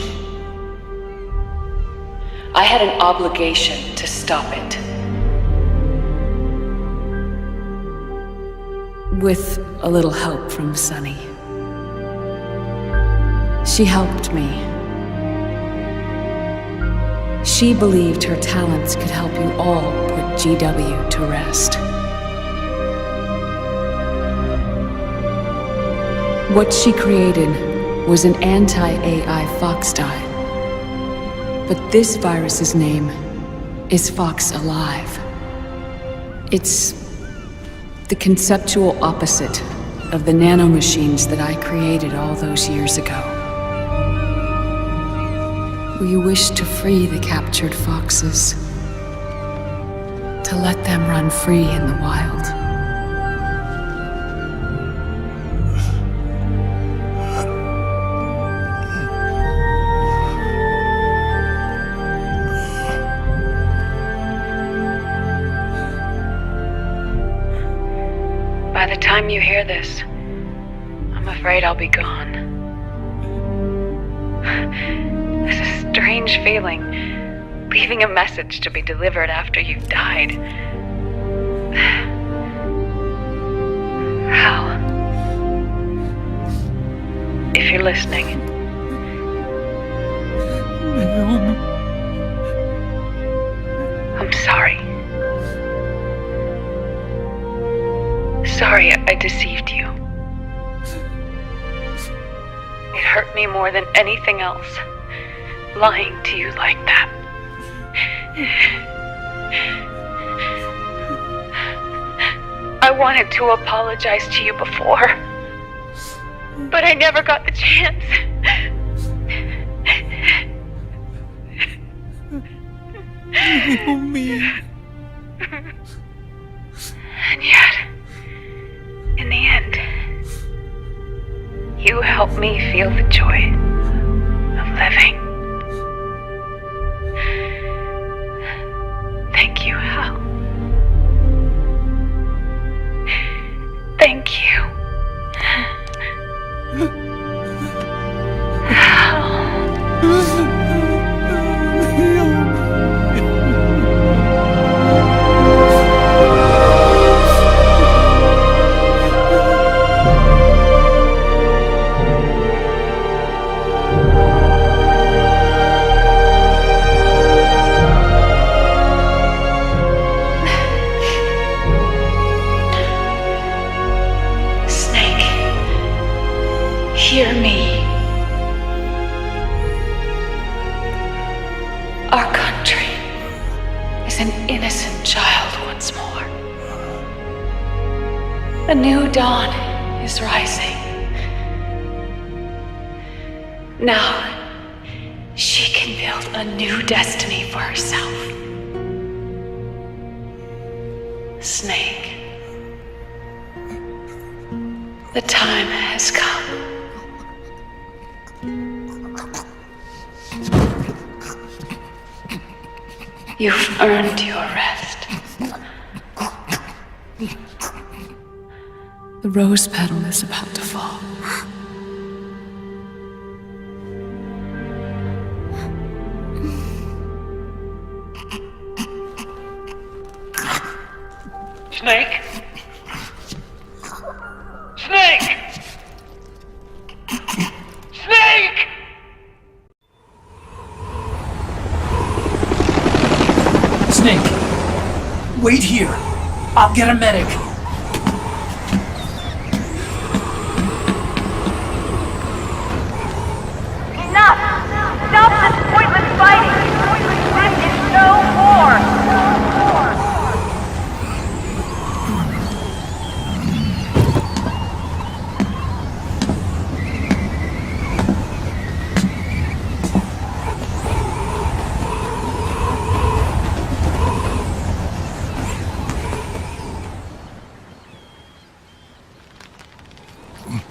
I had an obligation to stop it. With a little help from Sunny. She helped me. She believed her talents could help you all put GW to rest. What she created was an anti-AI Fox dye. But this virus's name is Fox Alive. It's the conceptual opposite of the nanomachines that I created all those years ago. We wish to free the captured foxes, to let them run free in the wild. By the time you hear this, I'm afraid I'll be gone. It's a strange feeling, leaving a message to be delivered after you've died. Hal, if you're listening. I'm sorry. Sorry I deceived you. It hurt me more than anything else, lying to you like that. I wanted to apologize to you before, but I never got the chance. Me. And yet, in the end, you helped me feel the joy of living. Thank you, Hal. Thank you. Hear me. Our country is an innocent child once more. A new dawn is rising. Now, she can build a new destiny for herself. Snake, the time has come. You've earned your rest. The rose petal is about to fall. Snake? Snake! Snake! Snake, wait here. I'll get a medic. Enough! Stop this pointless fighting! This is no war!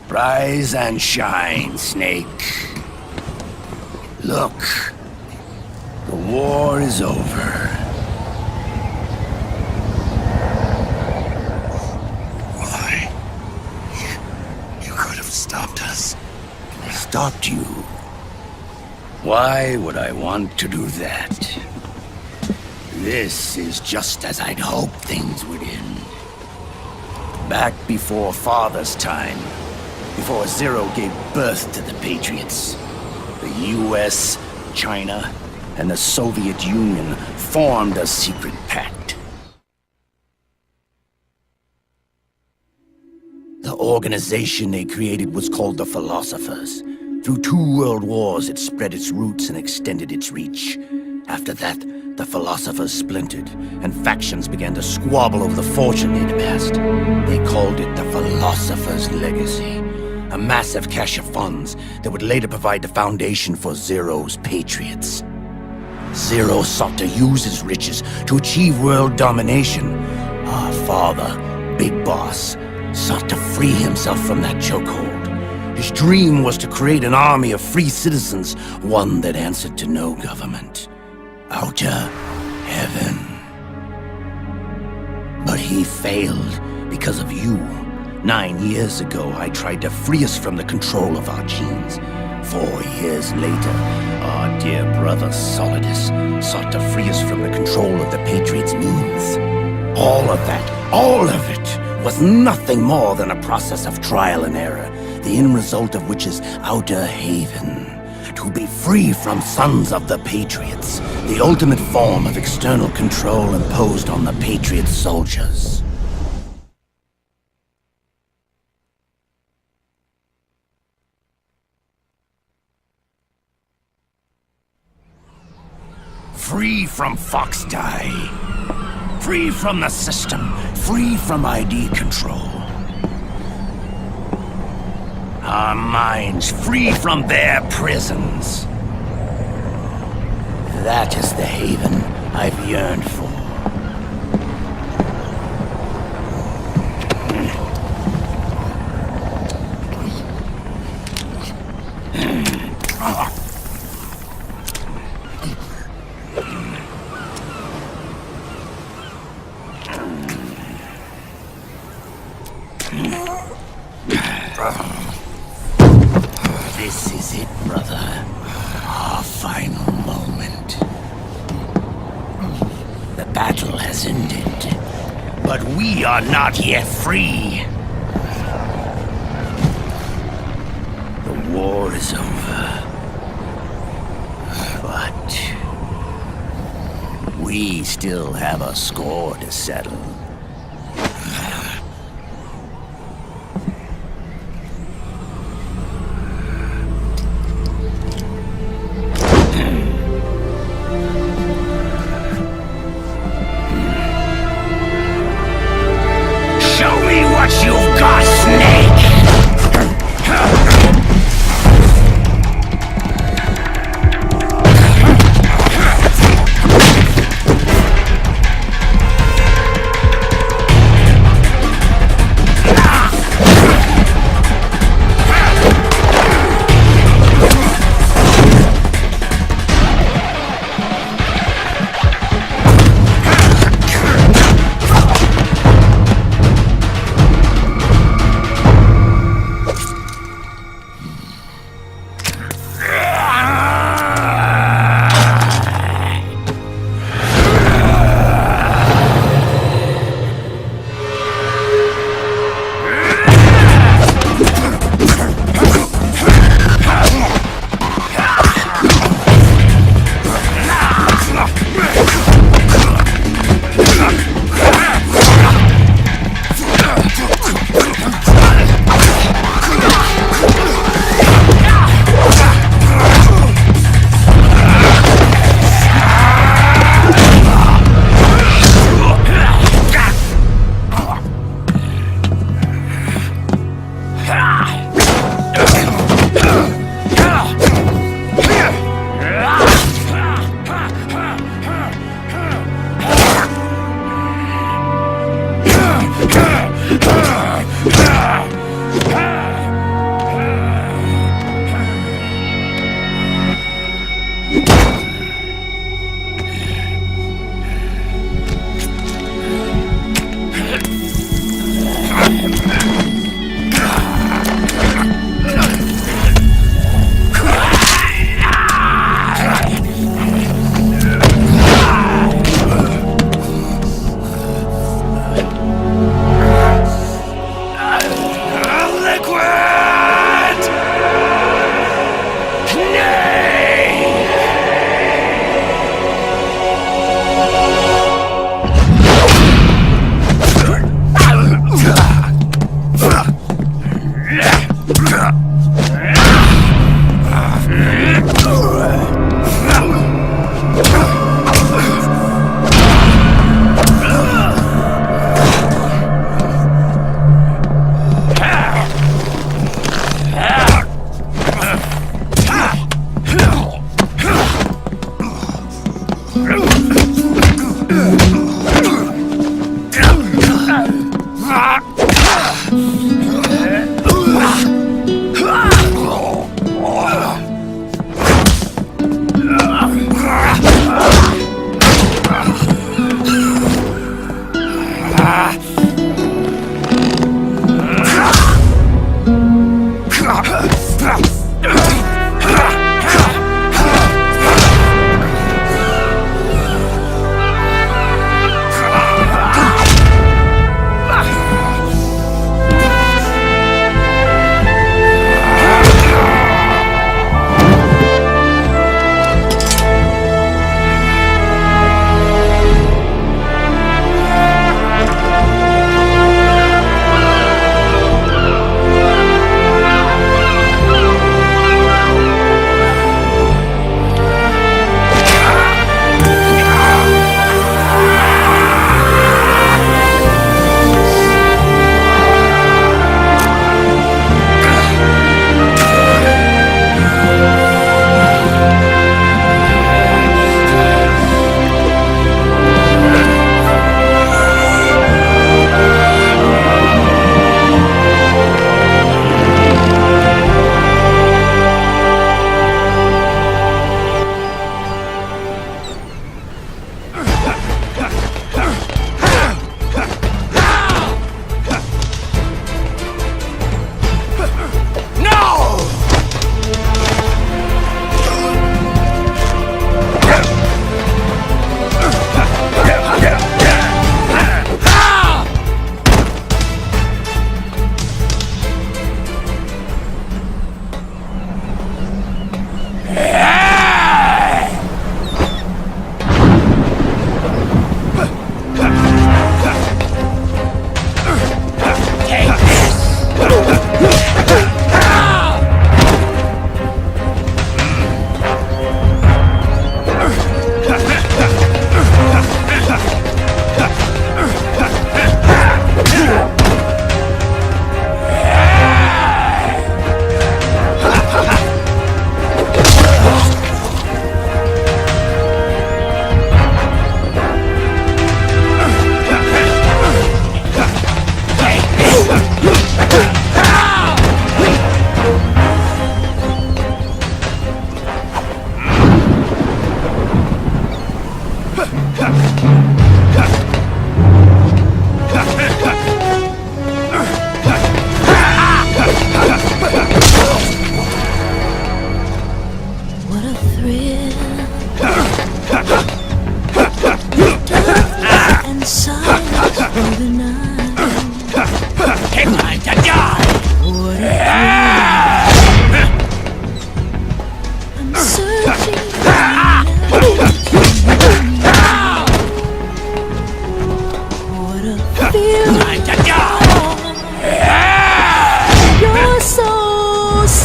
Rise and shine, Snake. Look, the war is over. Why? You could have stopped us. Stopped you? Why would I want to do that? This is just as I'd hoped things would end. Back before Father's time, before Zero gave birth to the Patriots, the US, China, and the Soviet Union formed a secret pact. The organization they created was called the Philosophers. Through 2 world wars, it spread its roots and extended its reach. After that, the Philosophers splintered, and factions began to squabble over the fortune they'd amassed. They called it the Philosopher's Legacy, a massive cache of funds that would later provide the foundation for Zero's Patriots. Zero sought to use his riches to achieve world domination. Our father, Big Boss, sought to free himself from that chokehold. His dream was to create an army of free citizens, one that answered to no government. Outer heaven. But he failed because of you. 9 years ago, I tried to free us from the control of our genes. 4 years later, our dear brother Solidus sought to free us from the control of the Patriots' means. All of it was nothing more than a process of trial and error, the end result of which is Outer Haven. To be free from Sons of the Patriots, the ultimate form of external control imposed on the Patriot soldiers. Free from Foxdie. Free from the system. Free from ID control. Our minds free from their prisons. That is the haven I've yearned for. This is it, brother. Our final moment. The battle has ended, but we are not yet free. The war is over, but we still have a score to settle.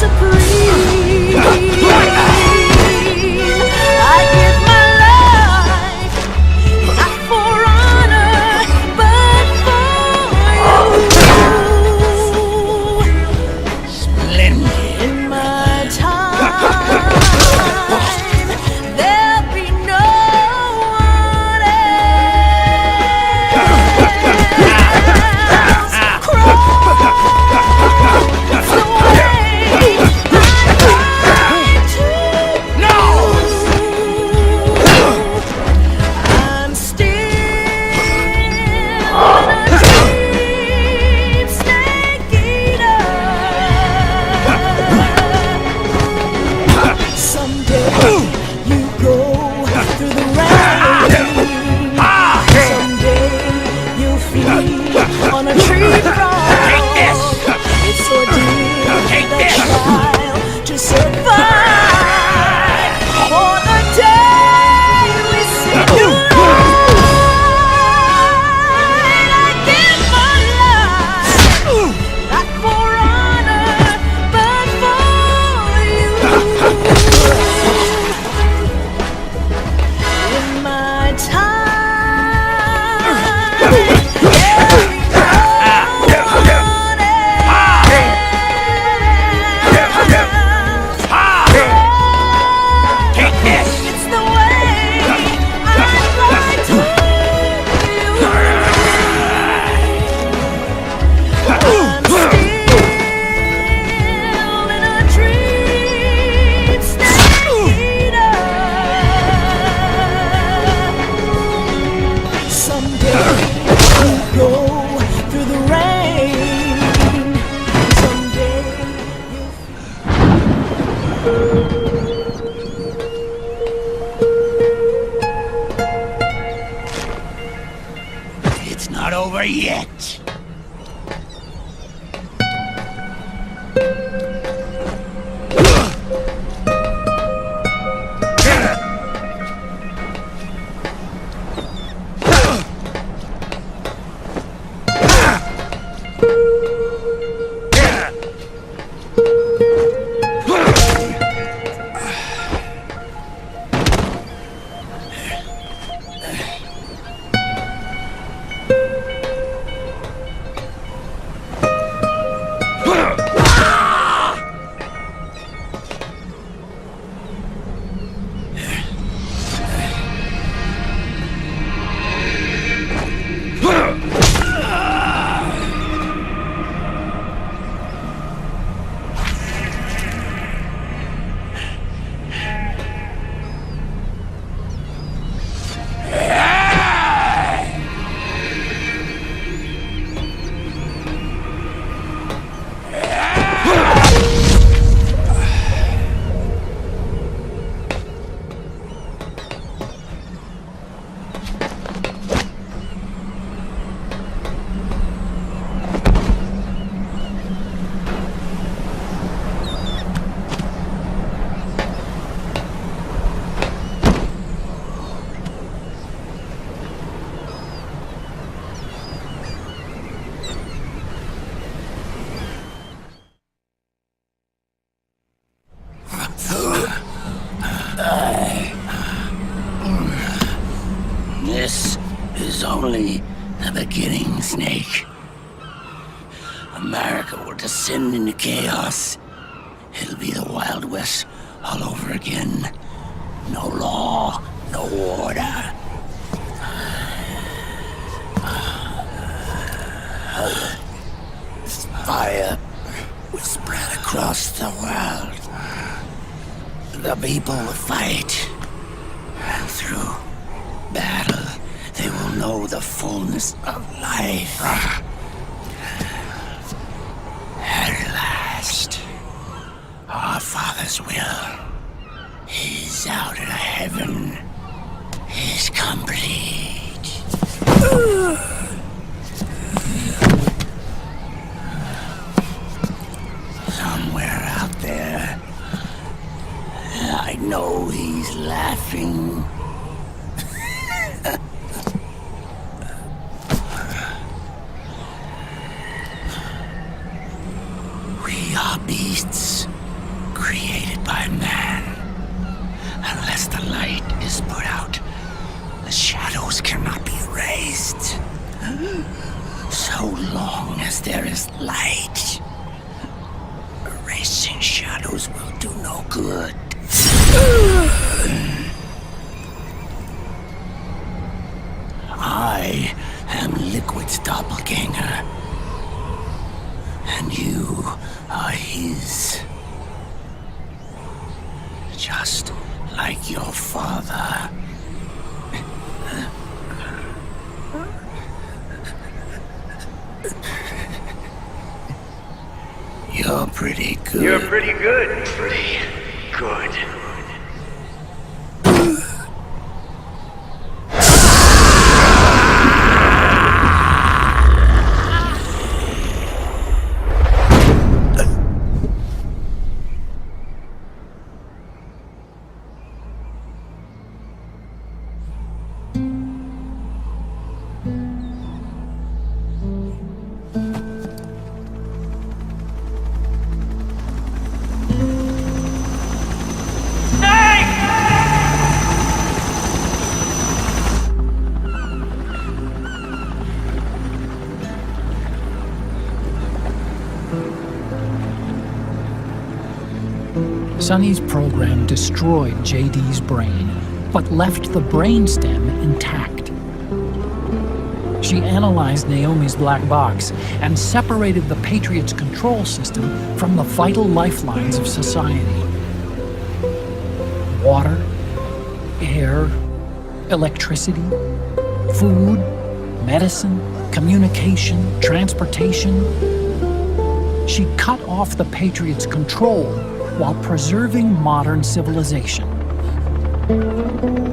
supreme. I give my life, not for honor, but for you. Splendid. In my time, there'll be no one else. Cross the way I'm still in a dream, snake eater. Someday you go through the rain. Someday you'll feed on a tree frog. It's ordeal, the trial to survive. For the day we see you light, I give my life, not for honor, but for you. In my time, there'll be no one Take this! It's the way I'd like to I'm still in a dream, snake eater. Someday you go through the rain. Someday you'll It's not over yet. This is only the beginning, Snake. America will descend into chaos. It'll be the Wild West all over again. No law, no order. Fire will spread across the world. The people will fight. And through battle, they will know the fullness of life. At last, our Father's will is out of heaven, is complete. Somewhere out there, I know he's laughing. We are beasts created by man. Unless the light is put out, the shadows cannot be erased. So long as there is light, erasing shadows will do no good. I am Liquid's doppelganger, and you are his. Just like your father. You're pretty good. You're pretty good. Pretty good. Sonny's program destroyed JD's brain, but left the brainstem intact. She analyzed Naomi's black box and separated the Patriots' control system from the vital lifelines of society. Water, air, electricity, food, medicine, communication, transportation. She cut off the Patriots' control while preserving modern civilization.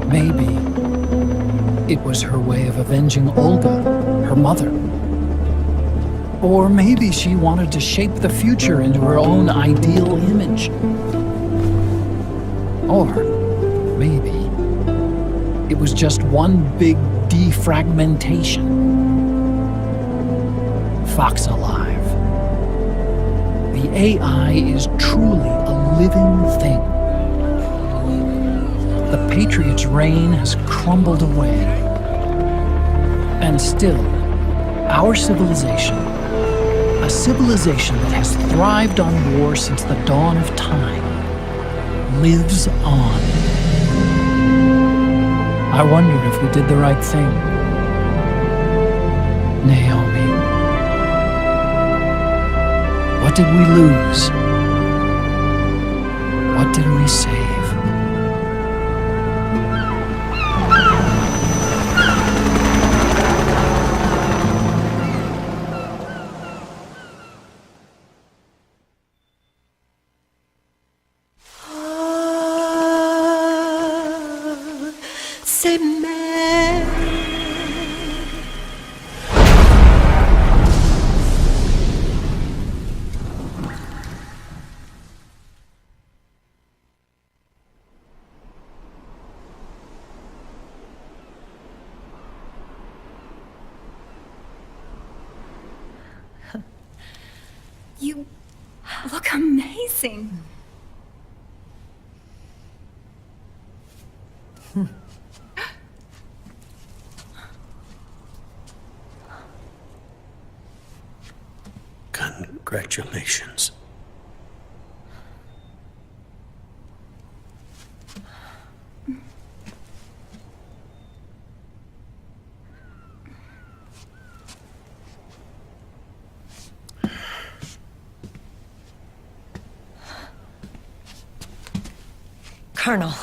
Maybe it was her way of avenging Olga, her mother. Or maybe she wanted to shape the future into her own ideal image. Or maybe it was just one big defragmentation. Fox alive. The AI is truly a living thing. The Patriots' reign has crumbled away. And still, our civilization, a civilization that has thrived on war since the dawn of time, lives on. I wonder if we did the right thing. Naomi. What did we lose? What did we save? You look amazing. Congratulations. Colonel.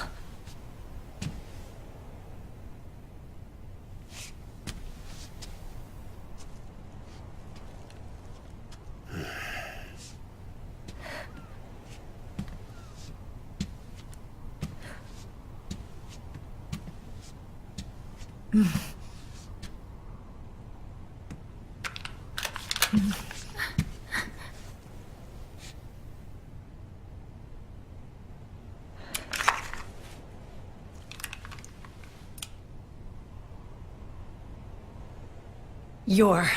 You're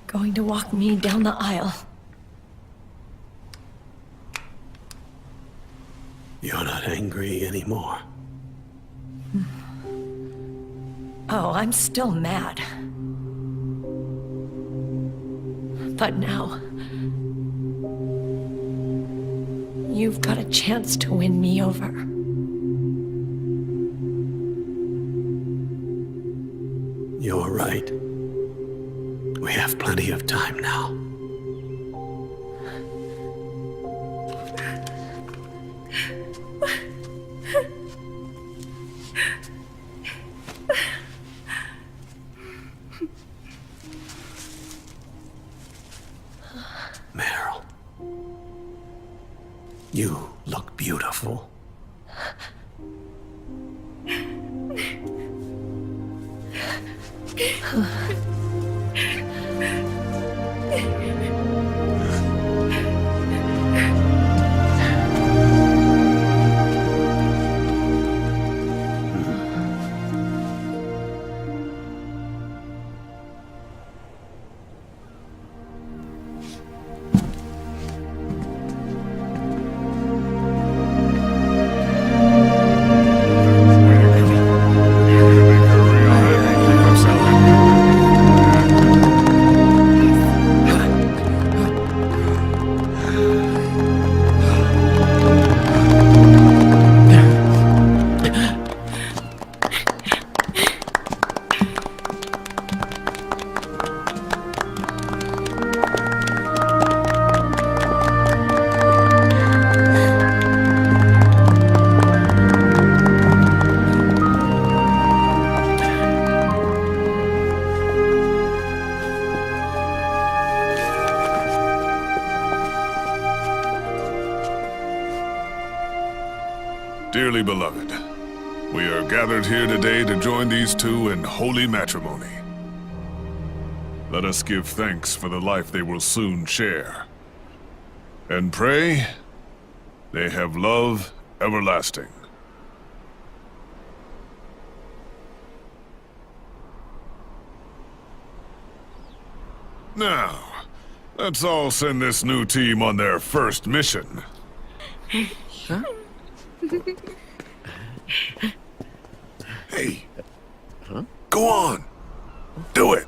going to walk me down the aisle. You're not angry anymore. Oh, I'm still mad. But now, you've got a chance to win me over. You're right. We have plenty of time now. Meryl, you look beautiful. Dearly beloved, we are gathered here today to join these two in holy matrimony. Let us give thanks for the life they will soon share, and pray they have love everlasting. Now, let's all send this new team on their first mission. Huh? Hey. Go on. Do it.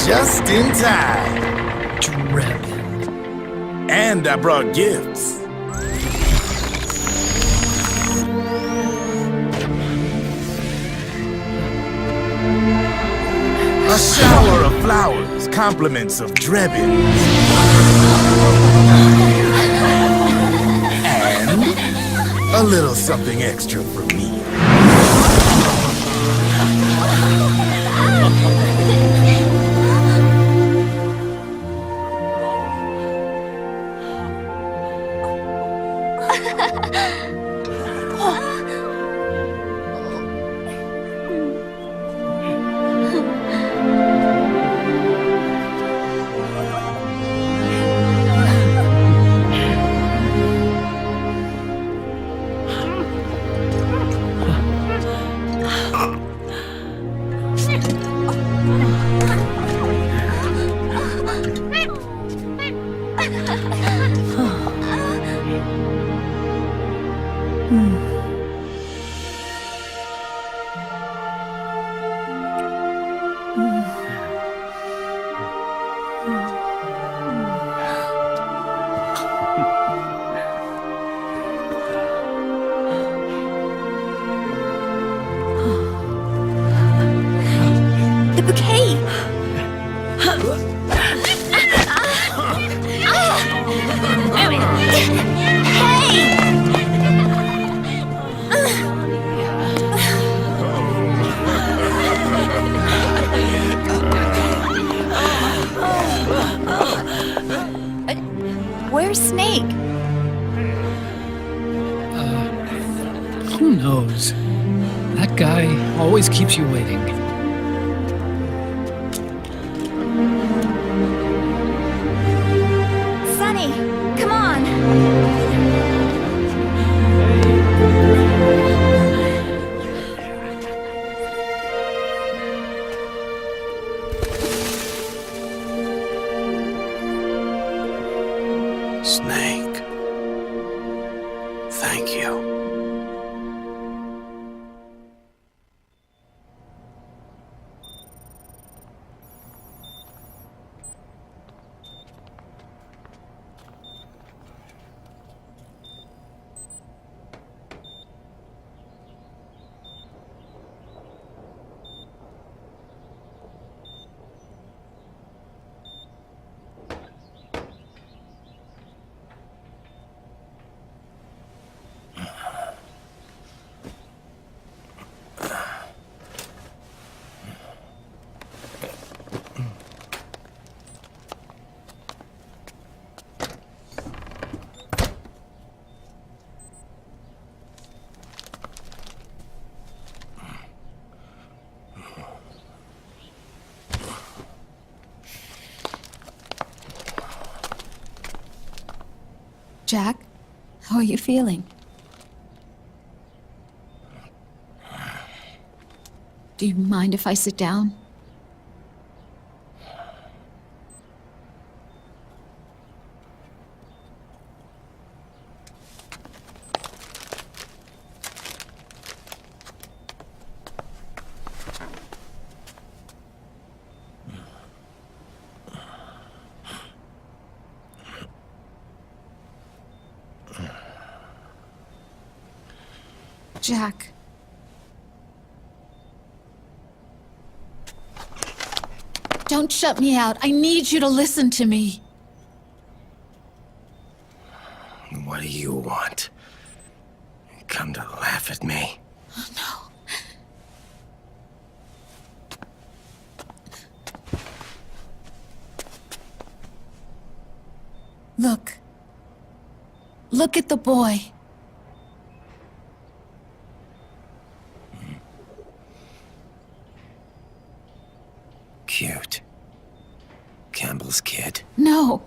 Just in time. Dragon. And I brought gifts. A shower of flowers, compliments of Drebin. And a little something extra from me. The bouquet! Where's Snake? Who knows? That guy always keeps you waiting. Sunny, come on! Snake. Thank you. Jack, how are you feeling? Do you mind if I sit down? Jack. Don't shut me out. I need you to listen to me. What do you want? You come to laugh at me? Oh, no. Look. Look at the boy. Cute. Campbell's kid. No.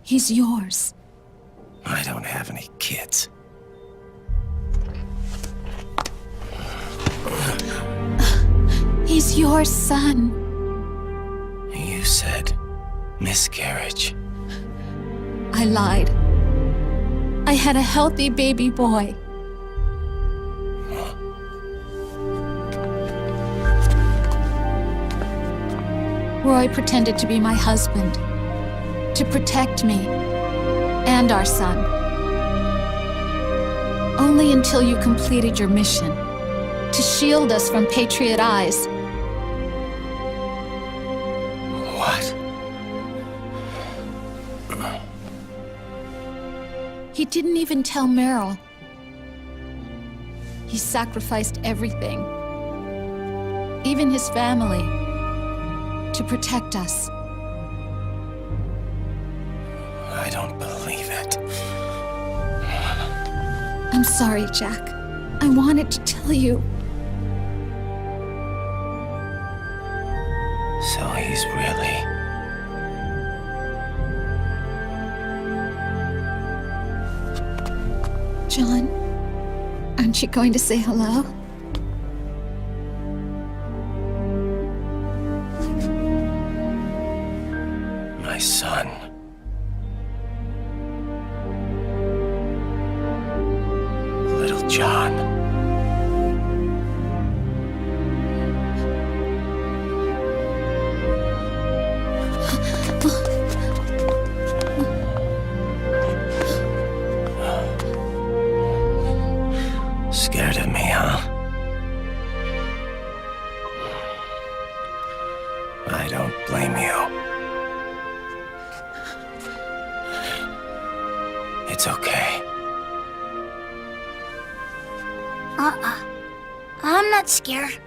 He's yours. I don't have any kids. He's your son. You said miscarriage. I lied. I had a healthy baby boy. Roy pretended to be my husband, to protect me and our son. Only until you completed your mission, to shield us from Patriot eyes. What? He didn't even tell Meryl. He sacrificed everything, even his family, to protect us. I don't believe it. I'm sorry, Jack. I wanted to tell you. So he's really... John, aren't you going to say hello? My son. Little John. Scared of me, huh? I don't blame you. It's okay. I'm not scared.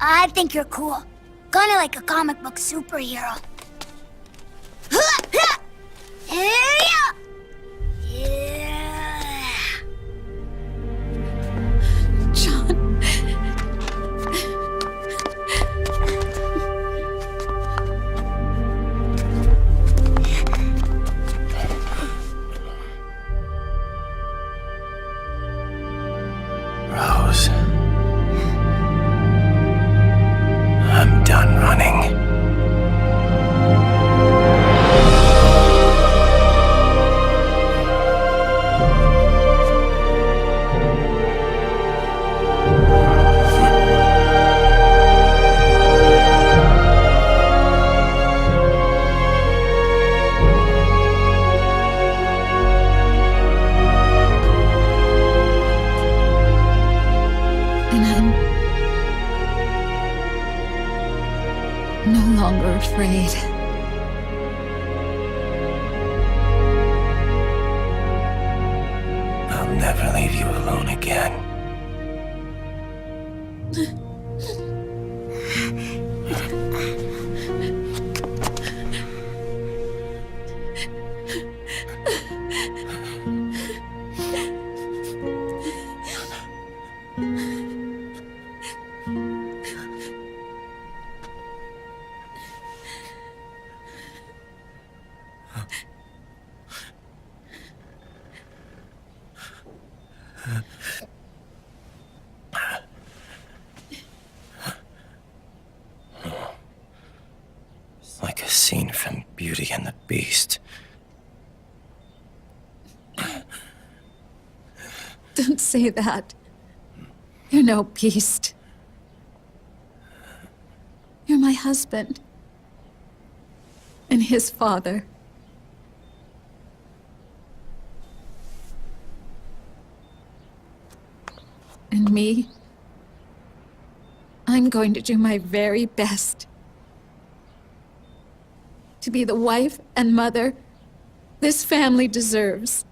I think you're cool. Kinda like a comic book superhero. John. afraid. I'll never leave you alone again. Like a scene from Beauty and the Beast. Don't say that. You're no beast. You're my husband. And his father. And me? I'm going to do my very best to be the wife and mother this family deserves.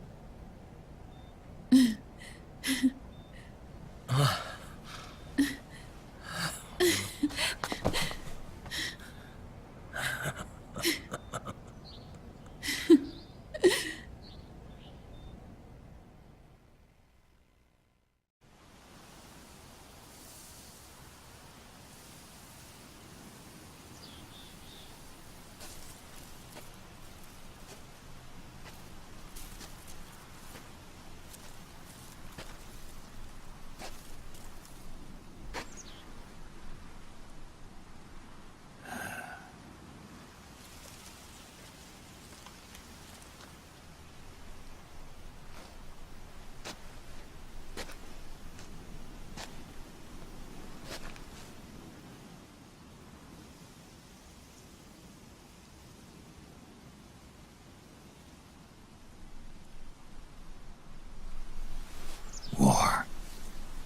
War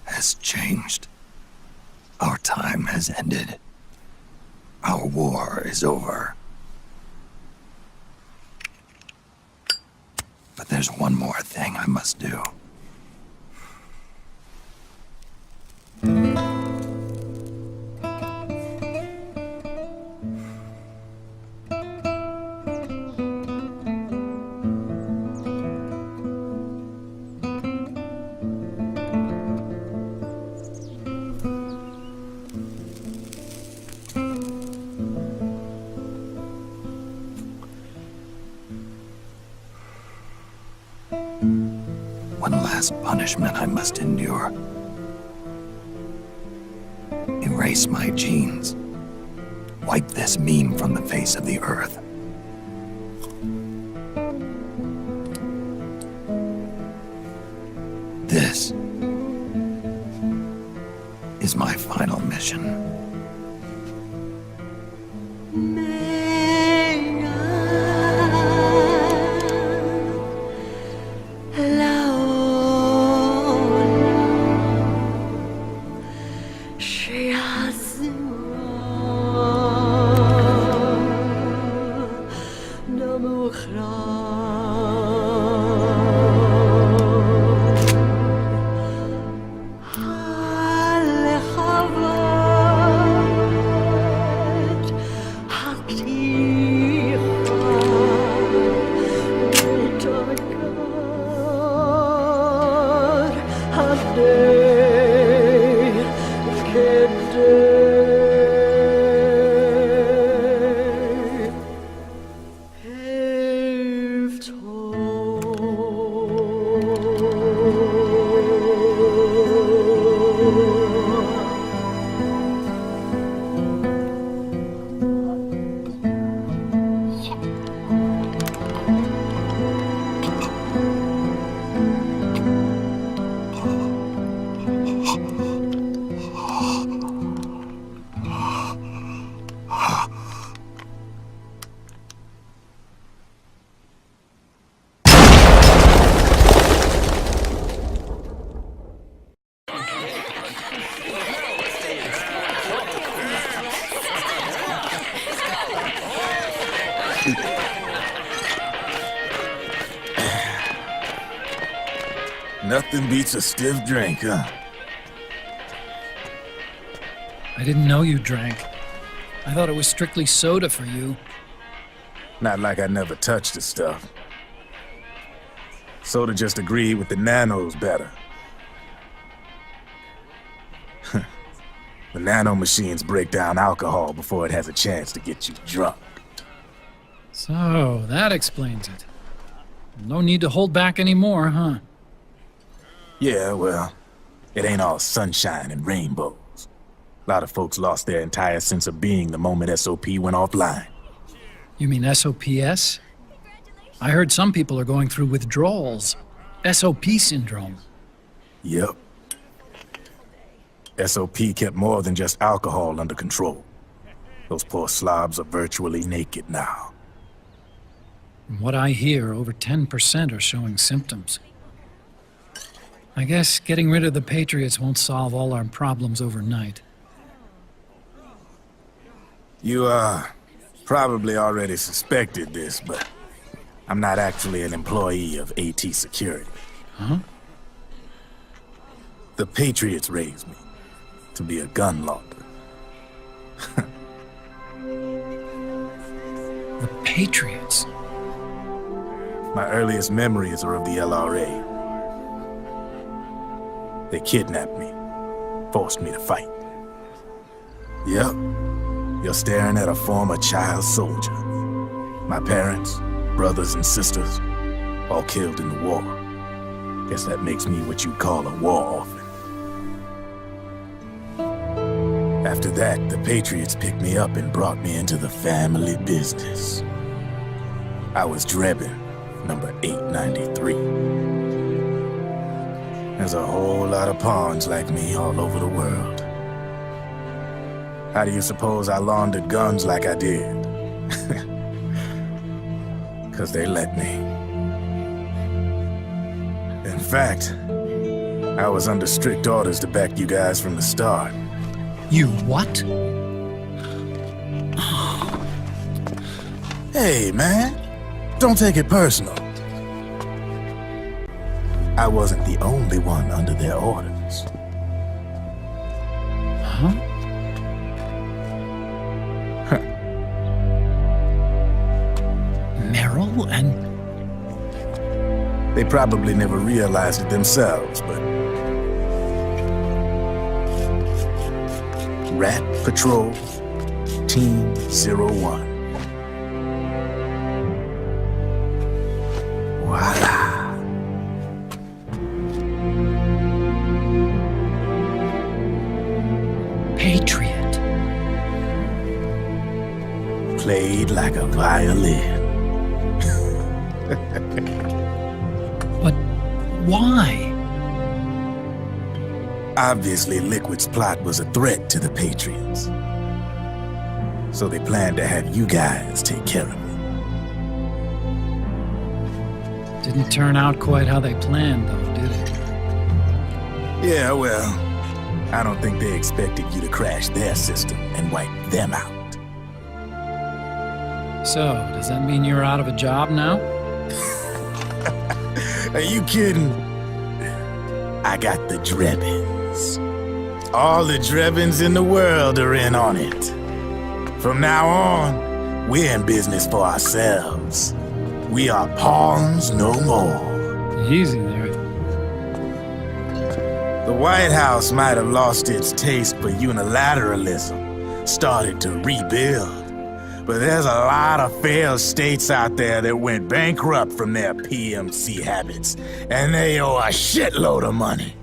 has changed. Our time has ended. Our war is over. But there's one more thing I must do. One last punishment I must endure. Erase my genes. Wipe this meme from the face of the earth. This is my final mission. Hava Nothing beats a stiff drink, huh? I didn't know you drank. I thought it was strictly soda for you. Not like I never touched the stuff. Soda just agreed with the nanos better. The nanomachines break down alcohol before it has a chance to get you drunk. So, that explains it. No need to hold back anymore, huh? Yeah, well, it ain't all sunshine and rainbows. A lot of folks lost their entire sense of being the moment SOP went offline. You mean SOPS? I heard some people are going through withdrawals. SOP syndrome. Yep. SOP kept more than just alcohol under control. Those poor slobs are virtually naked now. From what I hear, over 10% are showing symptoms. I guess getting rid of the Patriots won't solve all our problems overnight. You, probably already suspected this, but I'm not actually an employee of AT Security. Huh? The Patriots raised me to be a gun launder. The Patriots? My earliest memories are of the LRA. They kidnapped me, forced me to fight. Yep, you're staring at a former child soldier. My parents, brothers and sisters, all killed in the war. Guess that makes me what you'd call a war orphan. After that, the Patriots picked me up and brought me into the family business. I was Drebin, number 893. There's a whole lot of pawns like me all over the world. How do you suppose I laundered guns like I did? 'Cause they let me. In fact, I was under strict orders to back you guys from the start. You what? Hey, man. Don't take it personal. I wasn't the only one under their orders. Huh? Meryl and... They probably never realized it themselves, but... Rat Patrol, Team 01. Voila. Patriot. Played like a violin. But why? Obviously, Liquid's plot was a threat to the Patriots. So they planned to have you guys take care of it. Didn't turn out quite how they planned, though, did it? Yeah, well, I don't think they expected you to crash their system and wipe them out. So, does that mean you're out of a job now? Are you kidding? I got the Drebins. All the Drebins in the world are in on it. From now on, we're in business for ourselves. We are pawns no more. Easy there. The White House might have lost its taste for unilateralism, started to rebuild. But there's a lot of failed states out there that went bankrupt from their PMC habits, and they owe a shitload of money.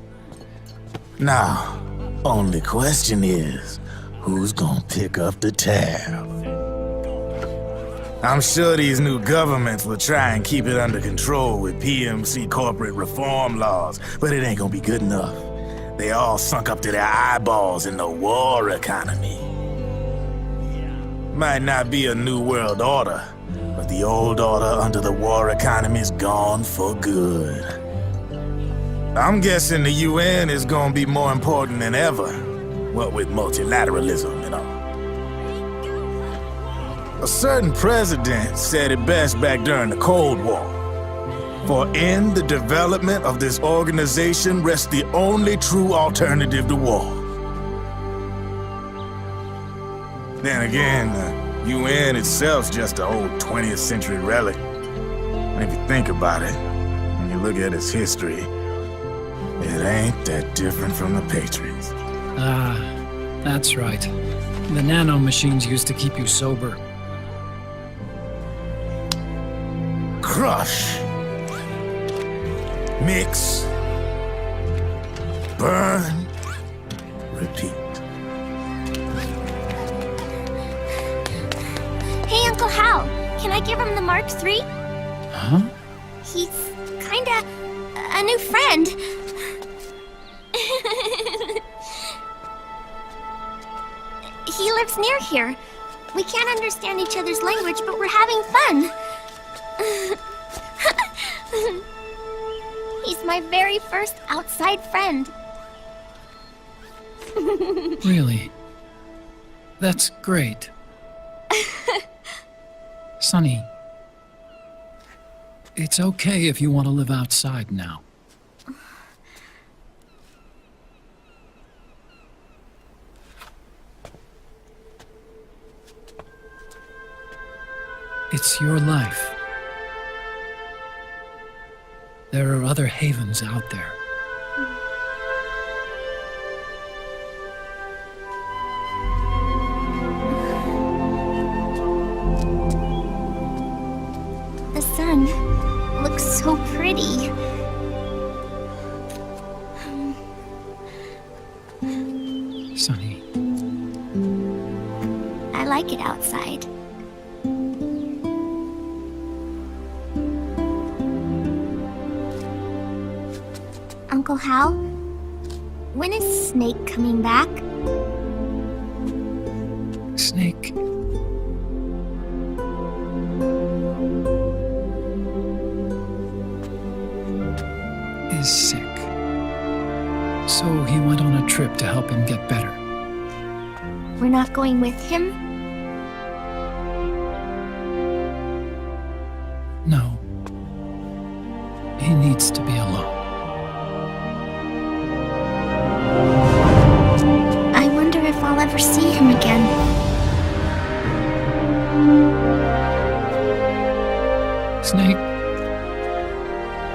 Now, only question is, who's gonna pick up the tab? I'm sure these new governments will try and keep it under control with PMC corporate reform laws, but it ain't gonna be good enough. They all sunk up to their eyeballs in the war economy. Might not be a new world order, but the old order under the war economy's gone for good. I'm guessing the UN is gonna be more important than ever, what with multilateralism and all. A certain president said it best back during the Cold War. For in the development of this organization rests the only true alternative to war. Then again, the UN itself's just an old 20th century relic. And if you think about it, when you look at its history, it ain't that different from the Patriots. Ah, that's right. The nanomachines used to keep you sober. Crush. Mix. Burn. Repeat. Hey, Uncle Hal, can I give him the Mark III? Huh? He's kinda a new friend. He lives near here. We can't understand each other's language, but we're having fun. He's my very first outside friend. Really? That's great. Sonny, it's okay if you want to live outside now. It's your life. There are other havens out there. The sun looks so pretty. Sonny, I like it outside. Uncle Hal, when is Snake coming back? Snake. Is sick. So he went on a trip to help him get better. We're not going with him? No. He needs to be alone. I wonder if I'll ever see him again. Snake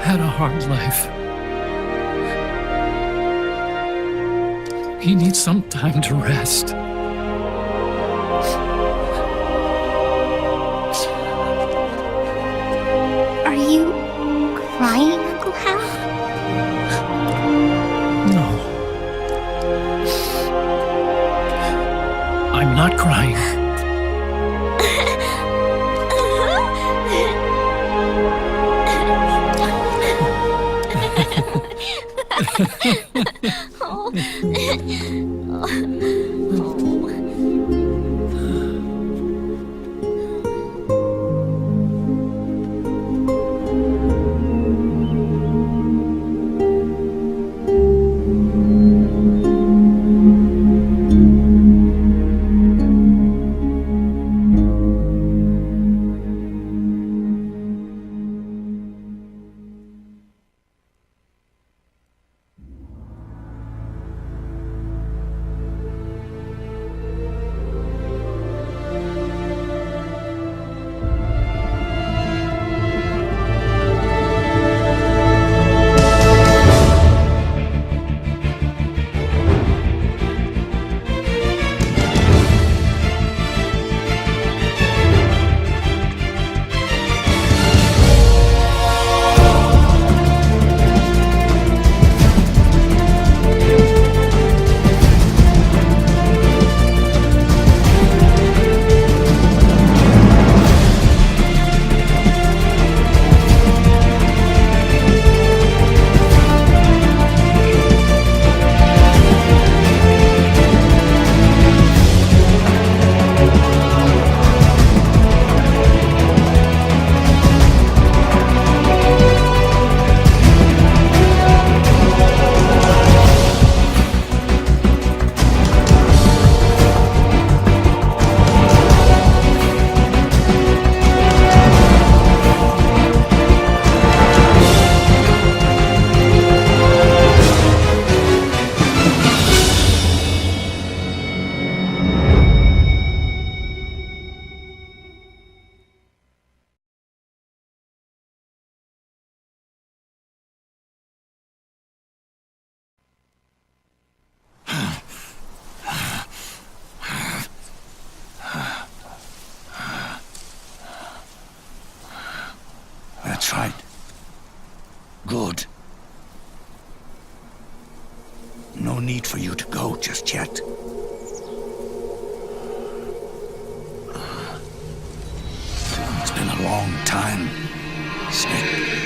had a hard life. He needs some time to rest. Are you crying, Uncle Hal? No. I'm not crying. no need for you to go just yet. It's been a long time, Snake.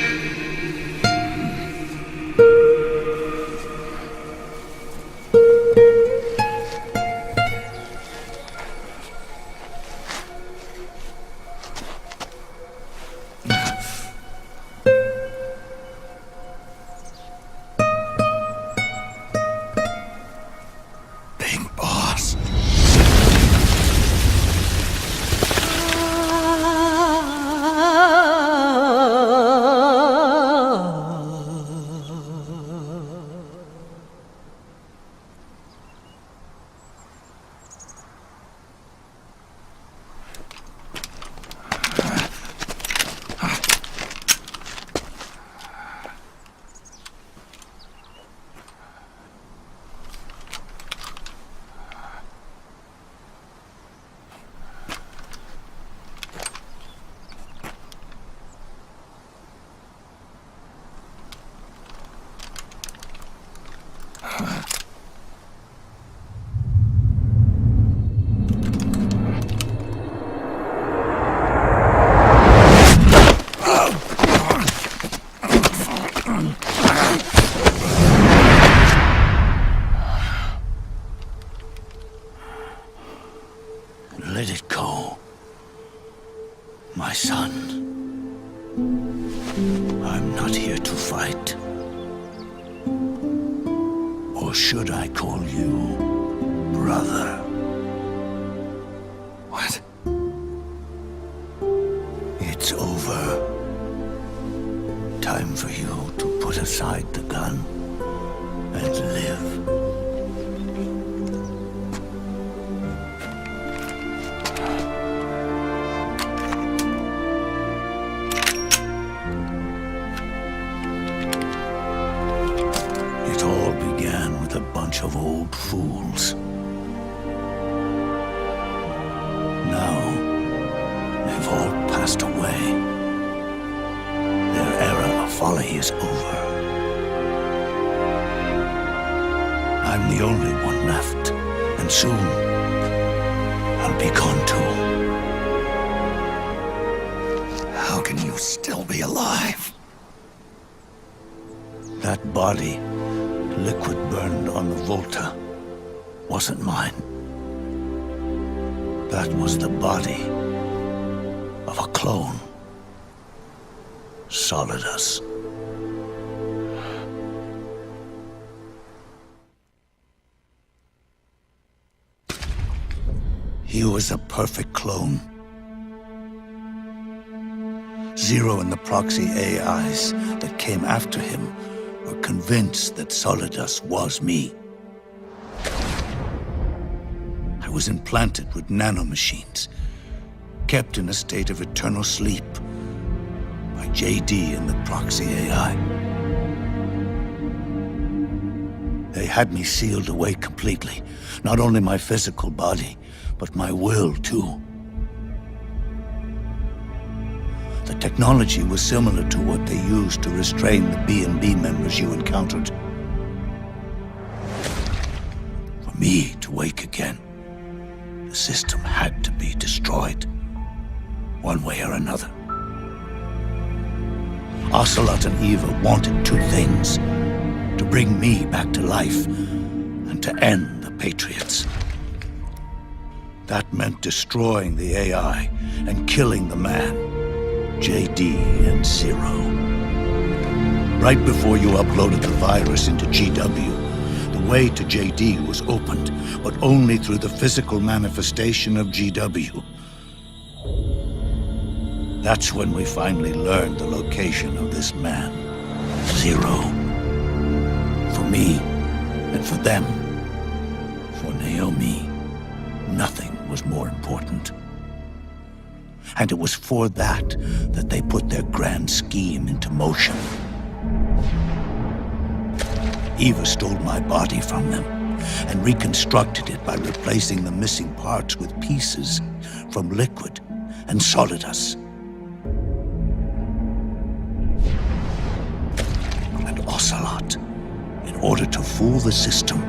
Let it go, my son. I'm not here to fight. Or should I call you brother? What? It's over. Time for you to put aside the gun and live. It all began with a bunch of old fools. Now, they've all passed away. Their era of folly is over. I'm the only one left, and soon I'll be gone too. How can you still be alive? That body, liquid burned on the Volta, wasn't mine. That was the body of a clone. Solidus. He was a perfect clone. Zero and the proxy AIs that came after him were convinced that Solidus was me. I was implanted with nanomachines, kept in a state of eternal sleep by JD and the proxy AI. They had me sealed away completely, not only my physical body, but my will too. The technology was similar to what they used to restrain the B&B members you encountered. For me to wake again, the system had to be destroyed, one way or another. Ocelot and Eva wanted two things: to bring me back to life and to end the Patriots. That meant destroying the AI and killing the man, JD and Zero. Right before you uploaded the virus into GW, the way to JD was opened, but only through the physical manifestation of GW. That's when we finally learned the location of this man, Zero. For me, and for them, for Naomi, nothing was more important. And it was for that they put their grand scheme into motion. Eva stole my body from them and reconstructed it by replacing the missing parts with pieces from Liquid and Solidus. And Ocelot, in order to fool the system,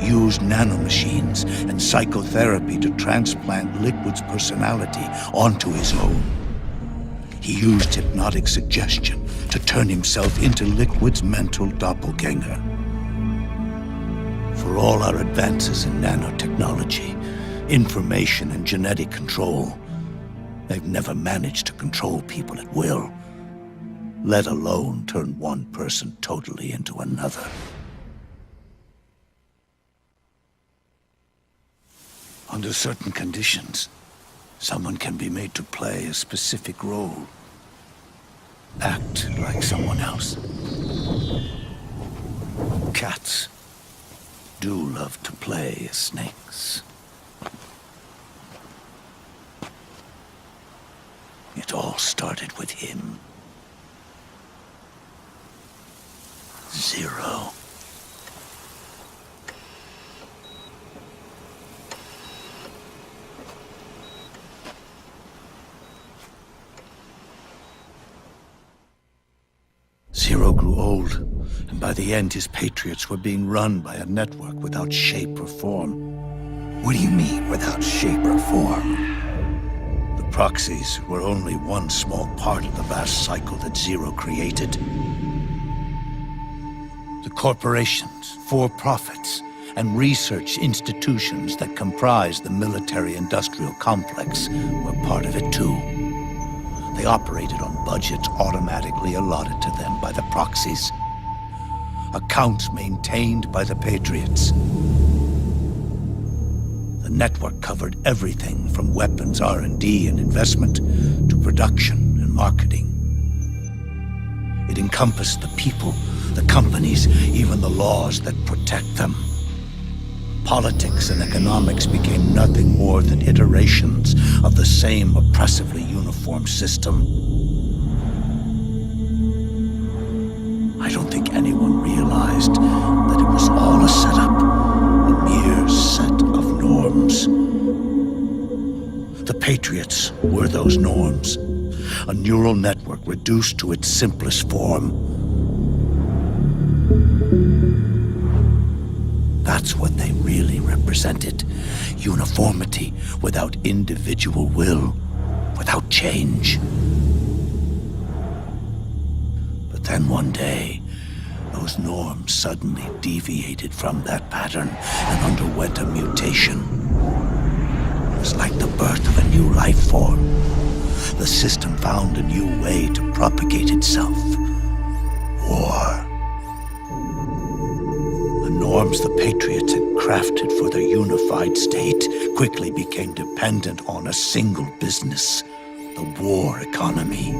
used nanomachines and psychotherapy to transplant Liquid's personality onto his own. He used hypnotic suggestion to turn himself into Liquid's mental doppelganger. For all our advances in nanotechnology, information and genetic control, they've never managed to control people at will, let alone turn one person totally into another. Under certain conditions, someone can be made to play a specific role. Act like someone else. Cats do love to play as snakes. It all started with him. Zero. Zero grew old, and by the end his Patriots were being run by a network without shape or form. What do you mean, without shape or form? The proxies were only one small part of the vast cycle that Zero created. The corporations, for-profits, and research institutions that comprise the military-industrial complex were part of it too. They operated on budgets automatically allotted to them by the proxies. Accounts maintained by the Patriots. The network covered everything from weapons R&D and investment to production and marketing. It encompassed the people, the companies, even the laws that protect them. Politics and economics became nothing more than iterations of the same oppressively uniform system. I don't think anyone realized that it was all a setup, a mere set of norms. The Patriots were those norms, a neural network reduced to its simplest form. That's what they really represented. Uniformity without individual will, without change. But then one day, those norms suddenly deviated from that pattern and underwent a mutation. It was like the birth of a new life form. The system found a new way to propagate itself. War. The norms the Patriots had crafted for their unified state quickly became dependent on a single business, the war economy.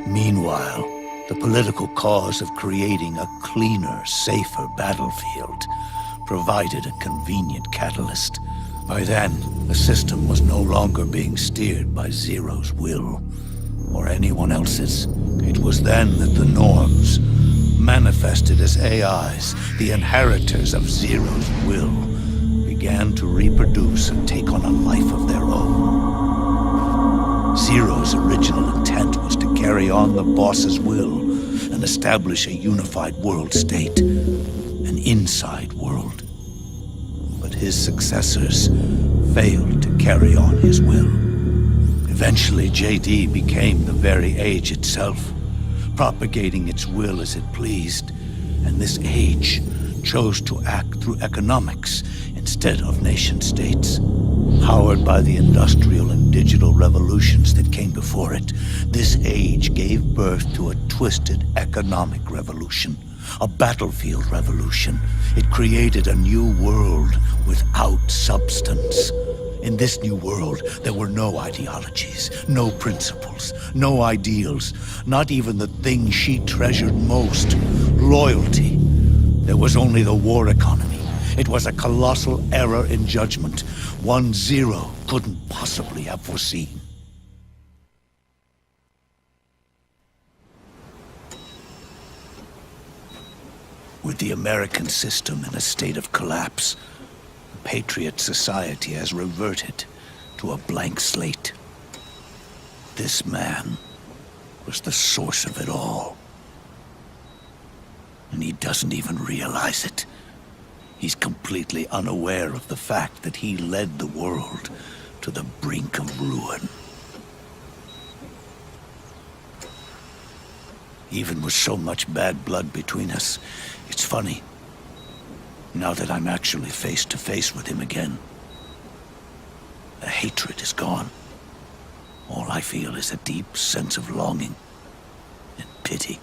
Meanwhile, the political cause of creating a cleaner, safer battlefield provided a convenient catalyst. By then, the system was no longer being steered by Zero's will, or anyone else's. It was then that the norms, manifested as AIs, the inheritors of Zero's will, began to reproduce and take on a life of their own. Zero's original intent was to carry on the boss's will and establish a unified world state, an inside world. But his successors failed to carry on his will. Eventually, JD became the very age itself, propagating its will as it pleased, and this age chose to act through economics instead of nation-states. Powered by the industrial and digital revolutions that came before it, this age gave birth to a twisted economic revolution, a battlefield revolution. It created a new world without substance. In this new world, there were no ideologies, no principles, no ideals, not even the thing she treasured most, loyalty. There was only the war economy. It was a colossal error in judgment, one Zero couldn't possibly have foreseen. With the American system in a state of collapse, the Patriot society has reverted to a blank slate. This man was the source of it all. And he doesn't even realize it. He's completely unaware of the fact that he led the world to the brink of ruin. Even with so much bad blood between us, it's funny. Now that I'm actually face to face with him again, the hatred is gone. All I feel is a deep sense of longing and pity.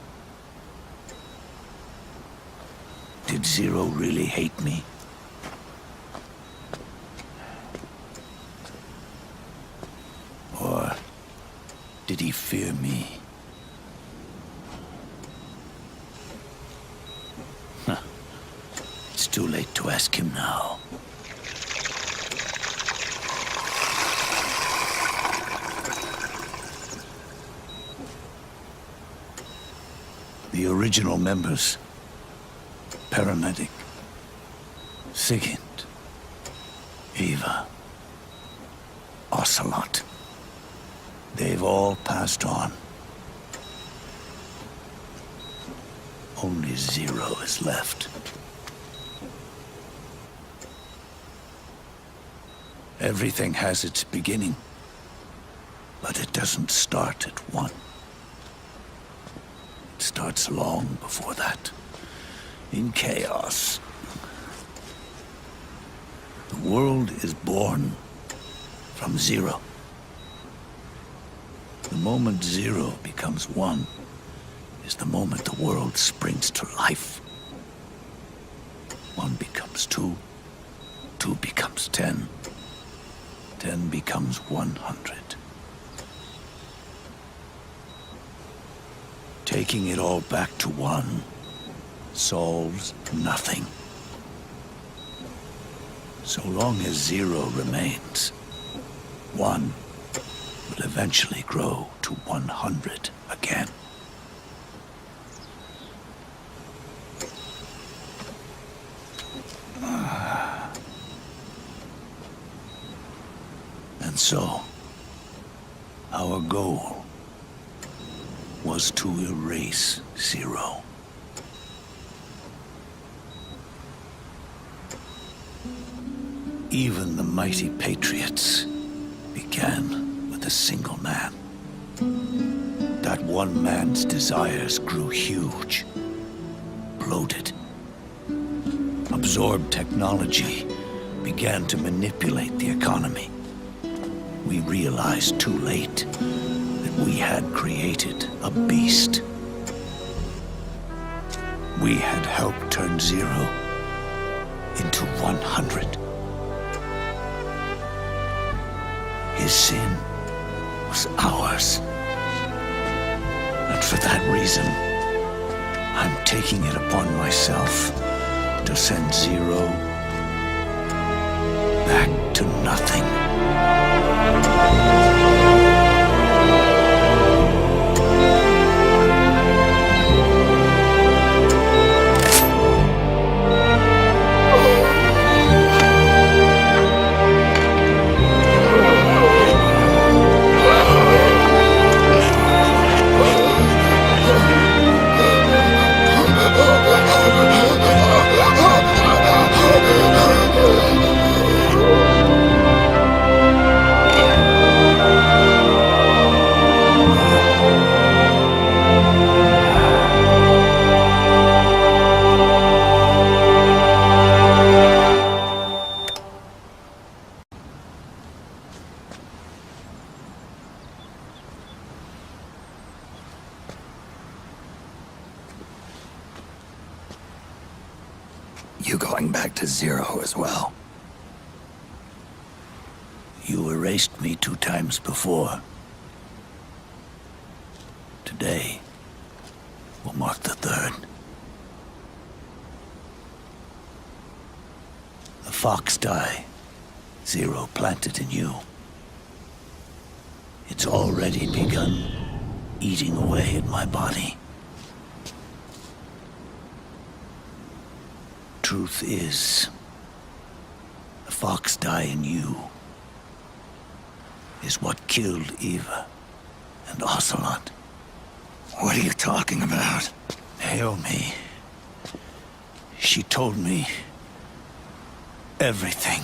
Did Zero really hate me? Or did he fear me? Huh. It's too late to ask him now. The original members, Paramedic, Sigint, Eva, Ocelot, they've all passed on. Only Zero is left. Everything has its beginning, but it doesn't start at one. It starts long before that, in chaos. The world is born from zero. The moment zero becomes one is the moment the world springs to life. One becomes two, two becomes 10, 10 becomes 100. Taking it all back to one solves nothing. So long as zero remains, one will eventually grow to 100 again. And so, our goal was to erase Zero. Even the mighty Patriots began with a single man. That one man's desires grew huge, bloated, absorbed technology, began to manipulate the economy. We realized too late that we had created a beast. We had helped turn Zero into 100. His sin was ours. And for that reason, I'm taking it upon myself to send Zero back to nothing. You going back to Zero as well? You erased me 2 times before. Today will mark the 3rd. The fox die Zero planted in you. It's already begun eating away at my body. Truth is, the fox die in you is what killed Eva and Ocelot. What are you talking about? Naomi She told me everything.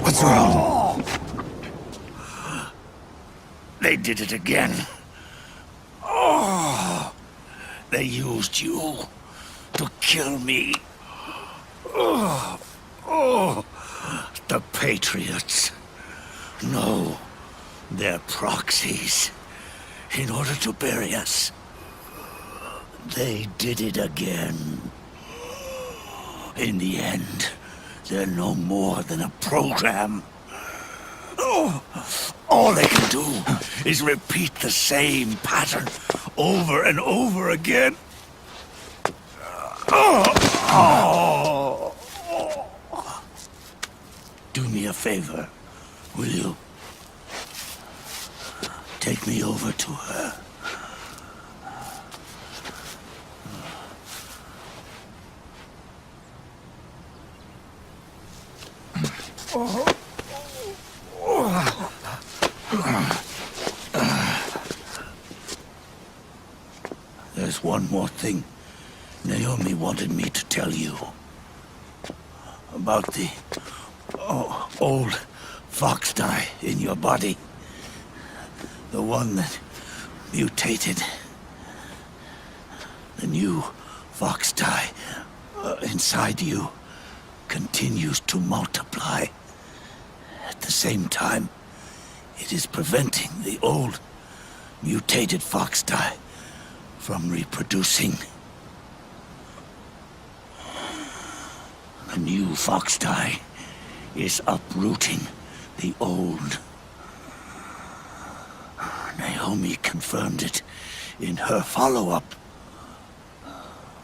What's wrong? They did it again. They used you to kill me. The Patriots. No, they're proxies. In order to bury us. They did it again. In the end, they're no more than a program. All they can do is repeat the same pattern over and over again. Do me a favor, will you? Take me over to her. There's one more thing Naomi wanted me to tell you. About the old fox dye in your body. The one that mutated. The new fox dye inside you continues to multiply. At the same time, it is preventing the old mutated fox dye from reproducing. The new fox dye is uprooting the old. Naomi confirmed it in her follow-up.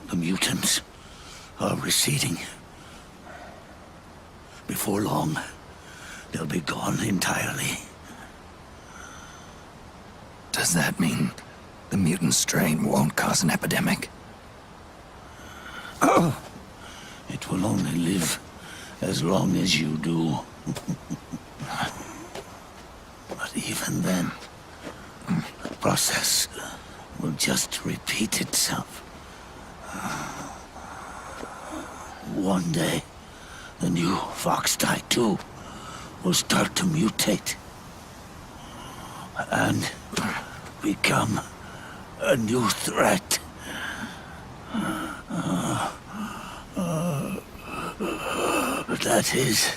The mutants are receding. Before long, they'll be gone entirely. Does that mean the mutant strain won't cause an epidemic? It will only live as long as you do. But even then, the process will just repeat itself. One day, the new fox dye too will start to mutate and become a new threat. That is,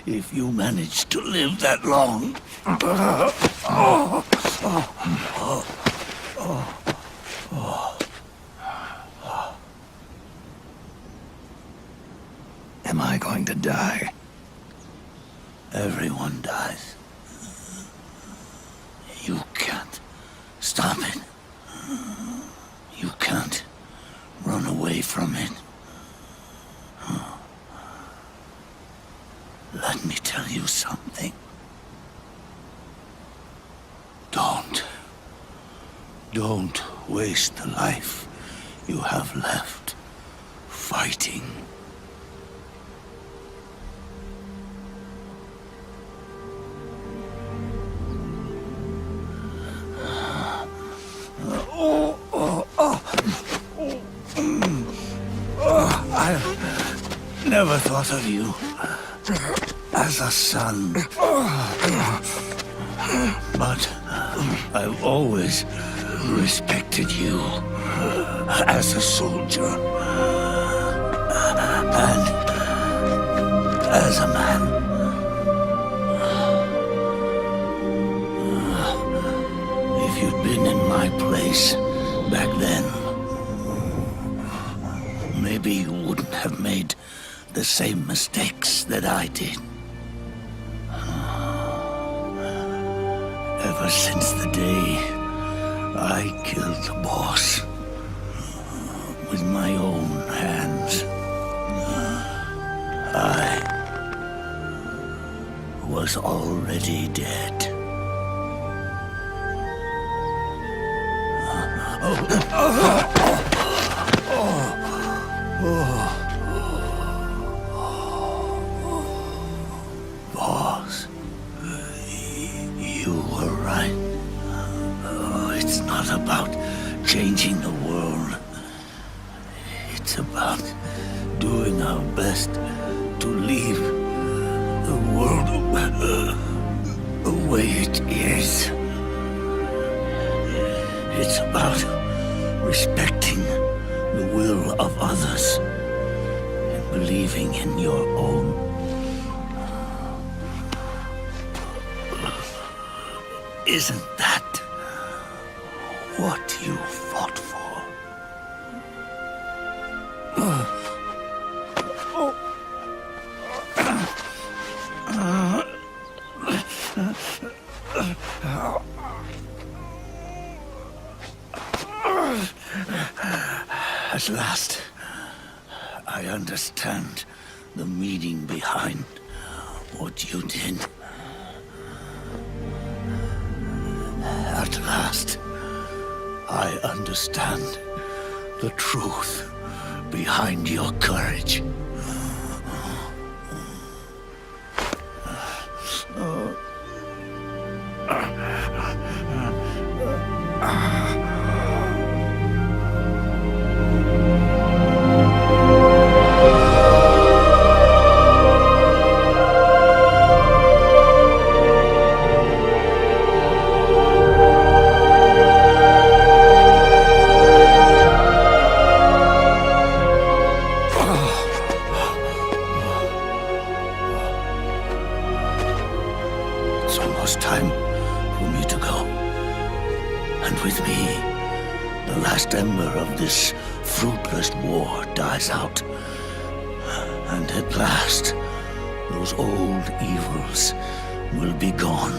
if you manage to live that long. Am I going to die? Everyone dies. You can't stop it. You can't run away from it. Let me tell you something. Don't waste the life you have left fighting. I never thought of you as a son. But I've always respected you as a soldier and as a man. If you'd been in my place back then, maybe you wouldn't have made the same mistakes that I did. Ever since the day I killed the boss with my own hands, I was already dead. Boss, you were right. It's not not about changing the world. It's about doing our best to leave the world the way it is. It's about respecting the will of others and believing in your own. Isn't that what you fought for? At last, I understand the meaning behind what you did. At last, I understand the truth behind your courage. It's almost time for me to go. And with me, the last ember of this fruitless war dies out. And at last, those old evils will be gone.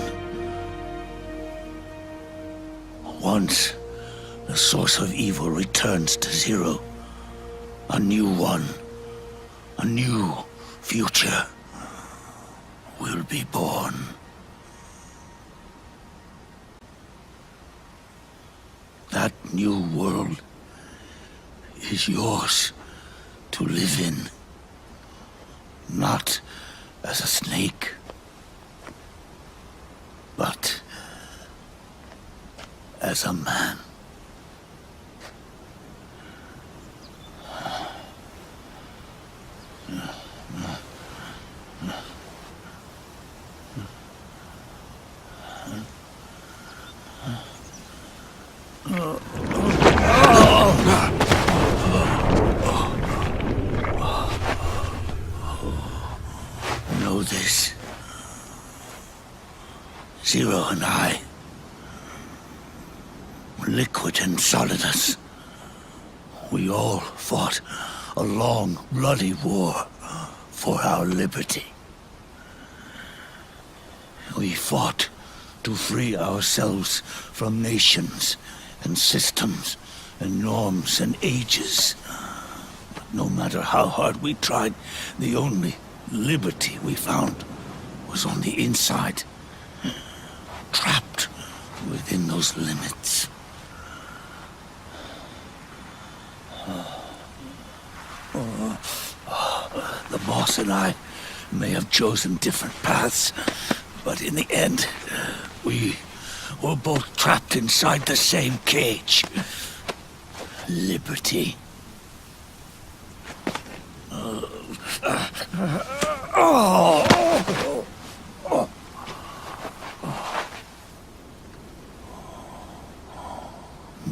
Once the source of evil returns to zero, a new one, a new future will be born. That new world is yours to live in, not as a snake, but as a man. Know this. Zero and I, Liquid and Solidus, we all fought a long, bloody war for our liberty. We fought to free ourselves from nations and systems and norms and ages. But no matter how hard we tried, the only liberty we found was on the inside, trapped within those limits. The boss and I may have chosen different paths, but in the end, we were both trapped inside the same cage. Liberty.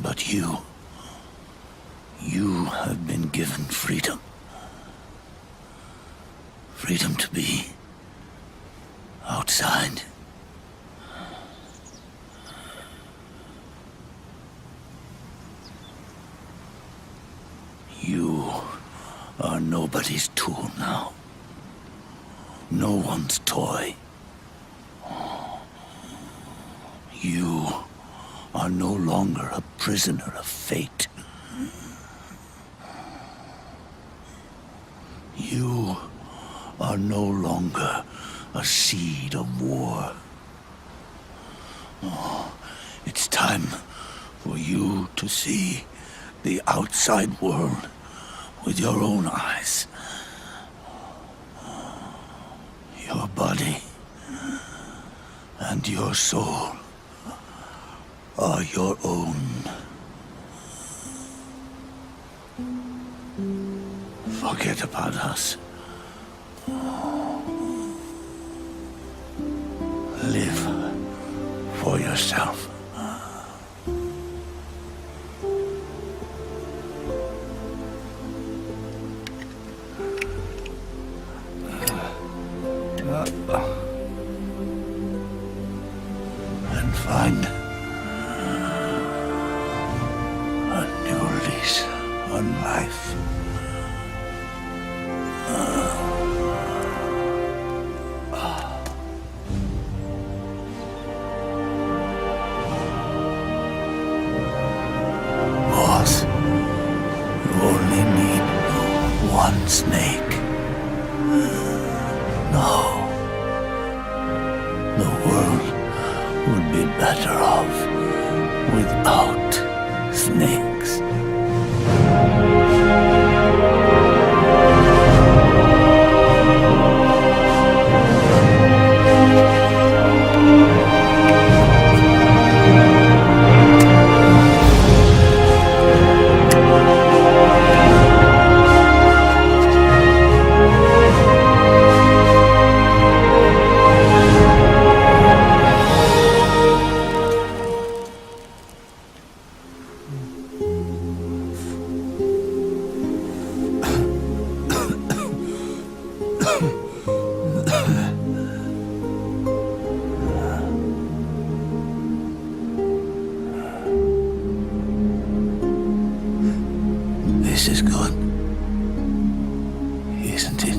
But you have been given freedom. Freedom to be outside. You are nobody's tool now. No one's toy. You are no longer a prisoner of fate. You are no longer a seed of war. It's time for you to see the outside world with your own eyes. Your body and your soul are your own. forget about us. Live for yourself. And find a new lease on life. Boss, you only need one snake. No. The world would be better off without snakes. This is good, isn't it?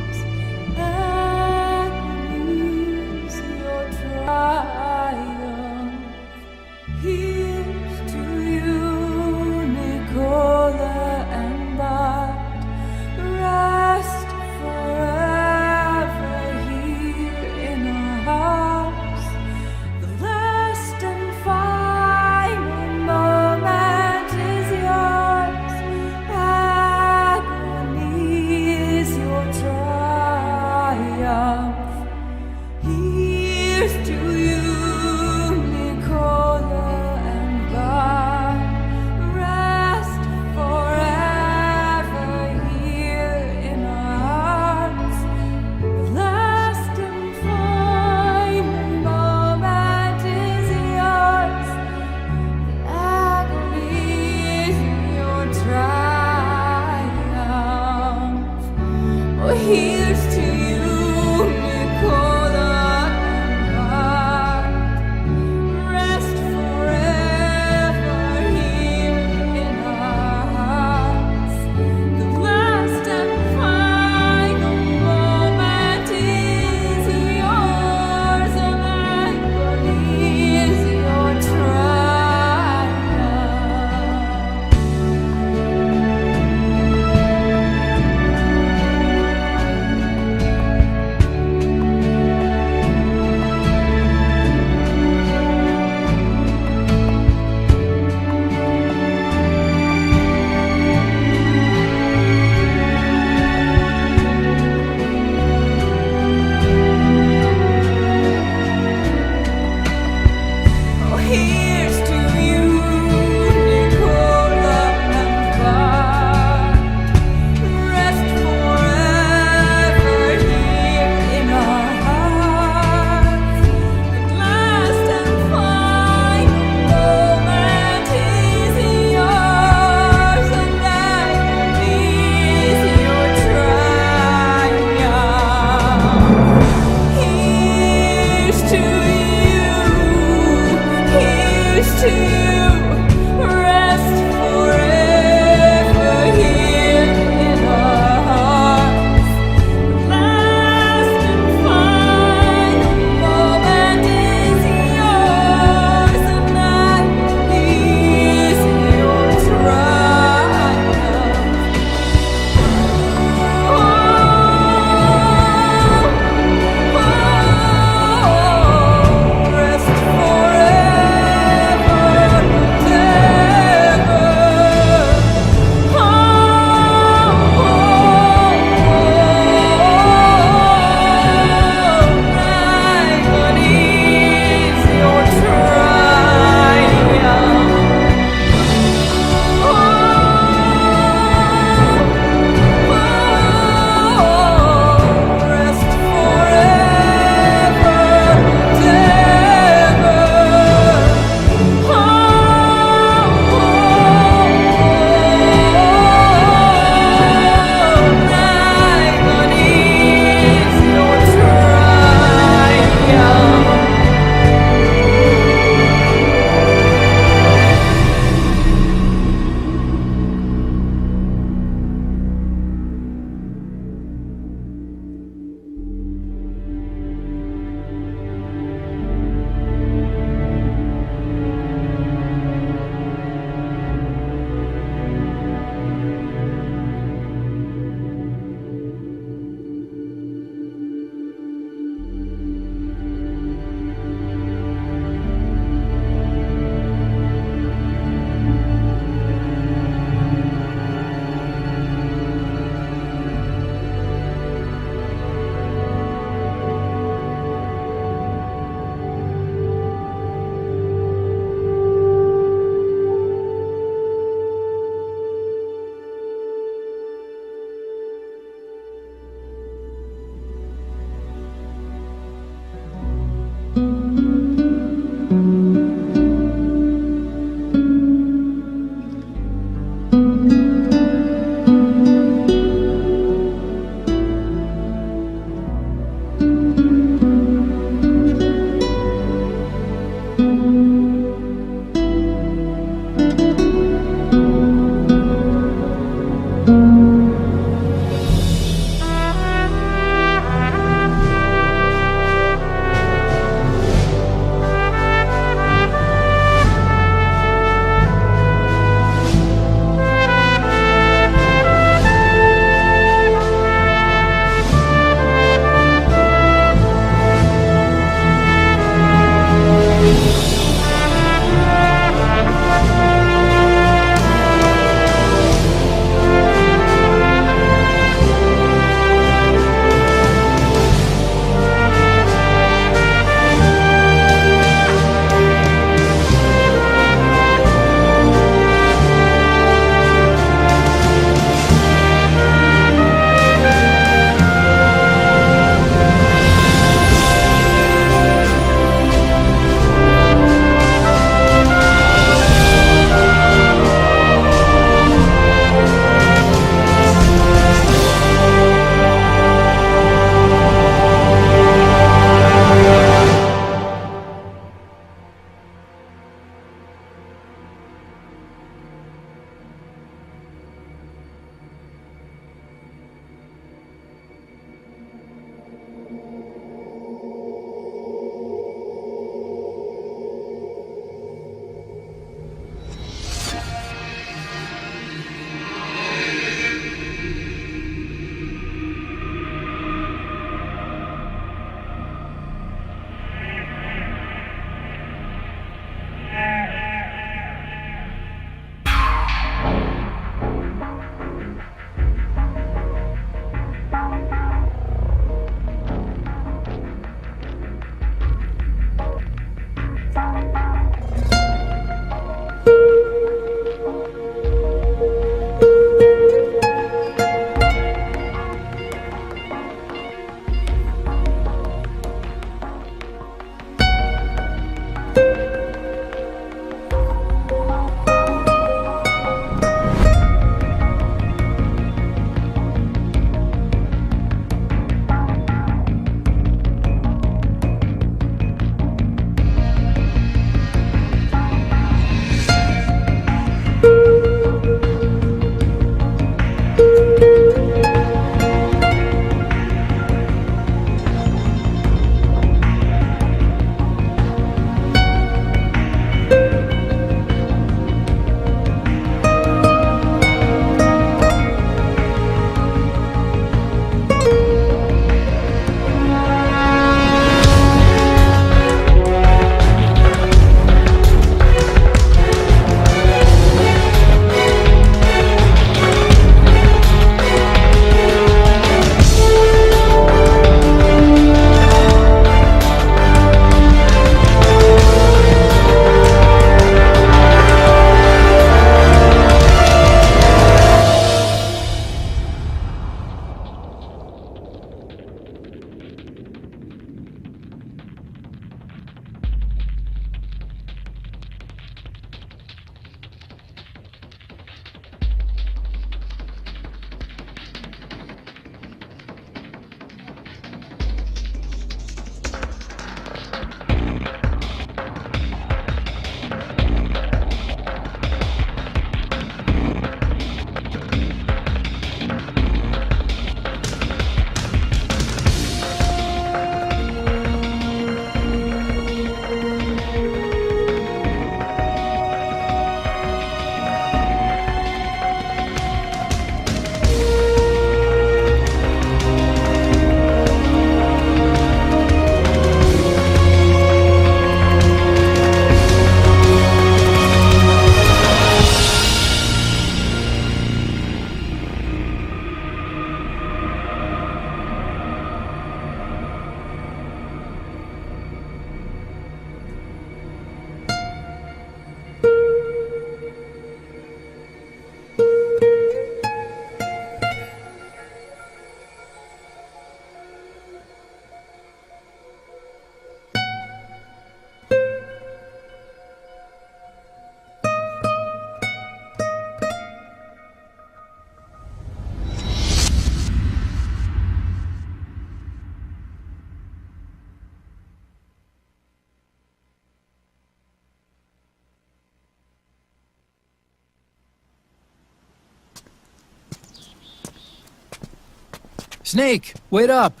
Snake, wait up!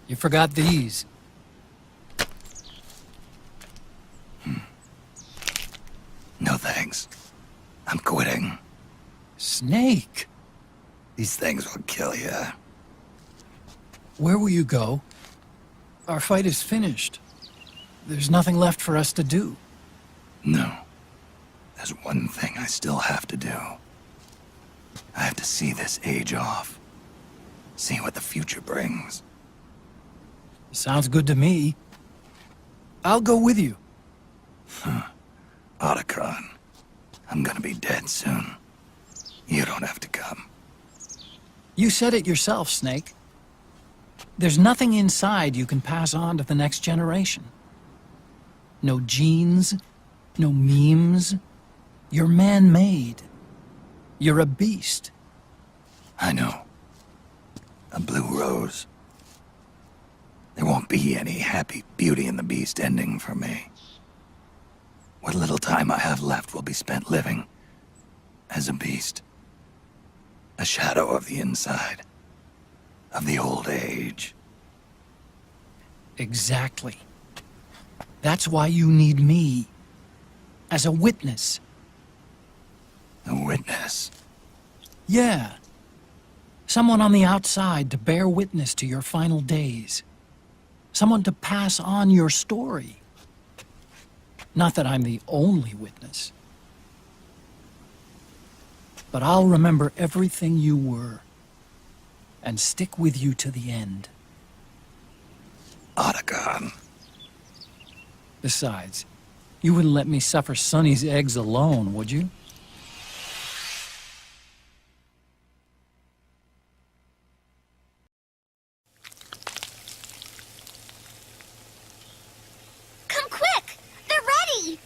You forgot these. No thanks. I'm quitting. Snake! These things will kill you. Where will you go? Our fight is finished. There's nothing left for us to do. No. There's one thing I still have to do. I have to see this age off. See what the future brings. Sounds good to me. I'll go with you. Otacron, I'm gonna be dead soon. You don't have to come. You said it yourself, Snake. There's nothing inside you can pass on to the next generation. No genes, no memes. You're man-made. You're a beast. I know. A blue rose. There won't be any happy Beauty and the Beast ending for me. What little time I have left will be spent living as a beast. A shadow of the inside. Of the old age. Exactly. That's why you need me. As a witness. A witness? Yeah. Someone on the outside to bear witness to your final days. Someone to pass on your story. Not that I'm the only witness. But I'll remember everything you were. And stick with you to the end. Otacon. Besides, you wouldn't let me suffer Sonny's eggs alone, would you? Come quick! They're ready!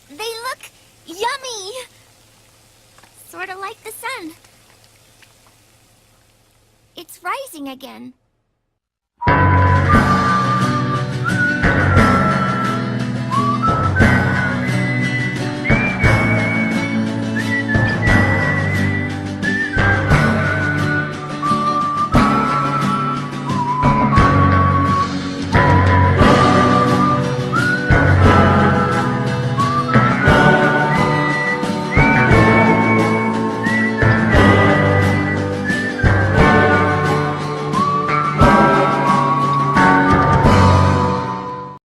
They look yummy! Sort of like the sun. It's rising again.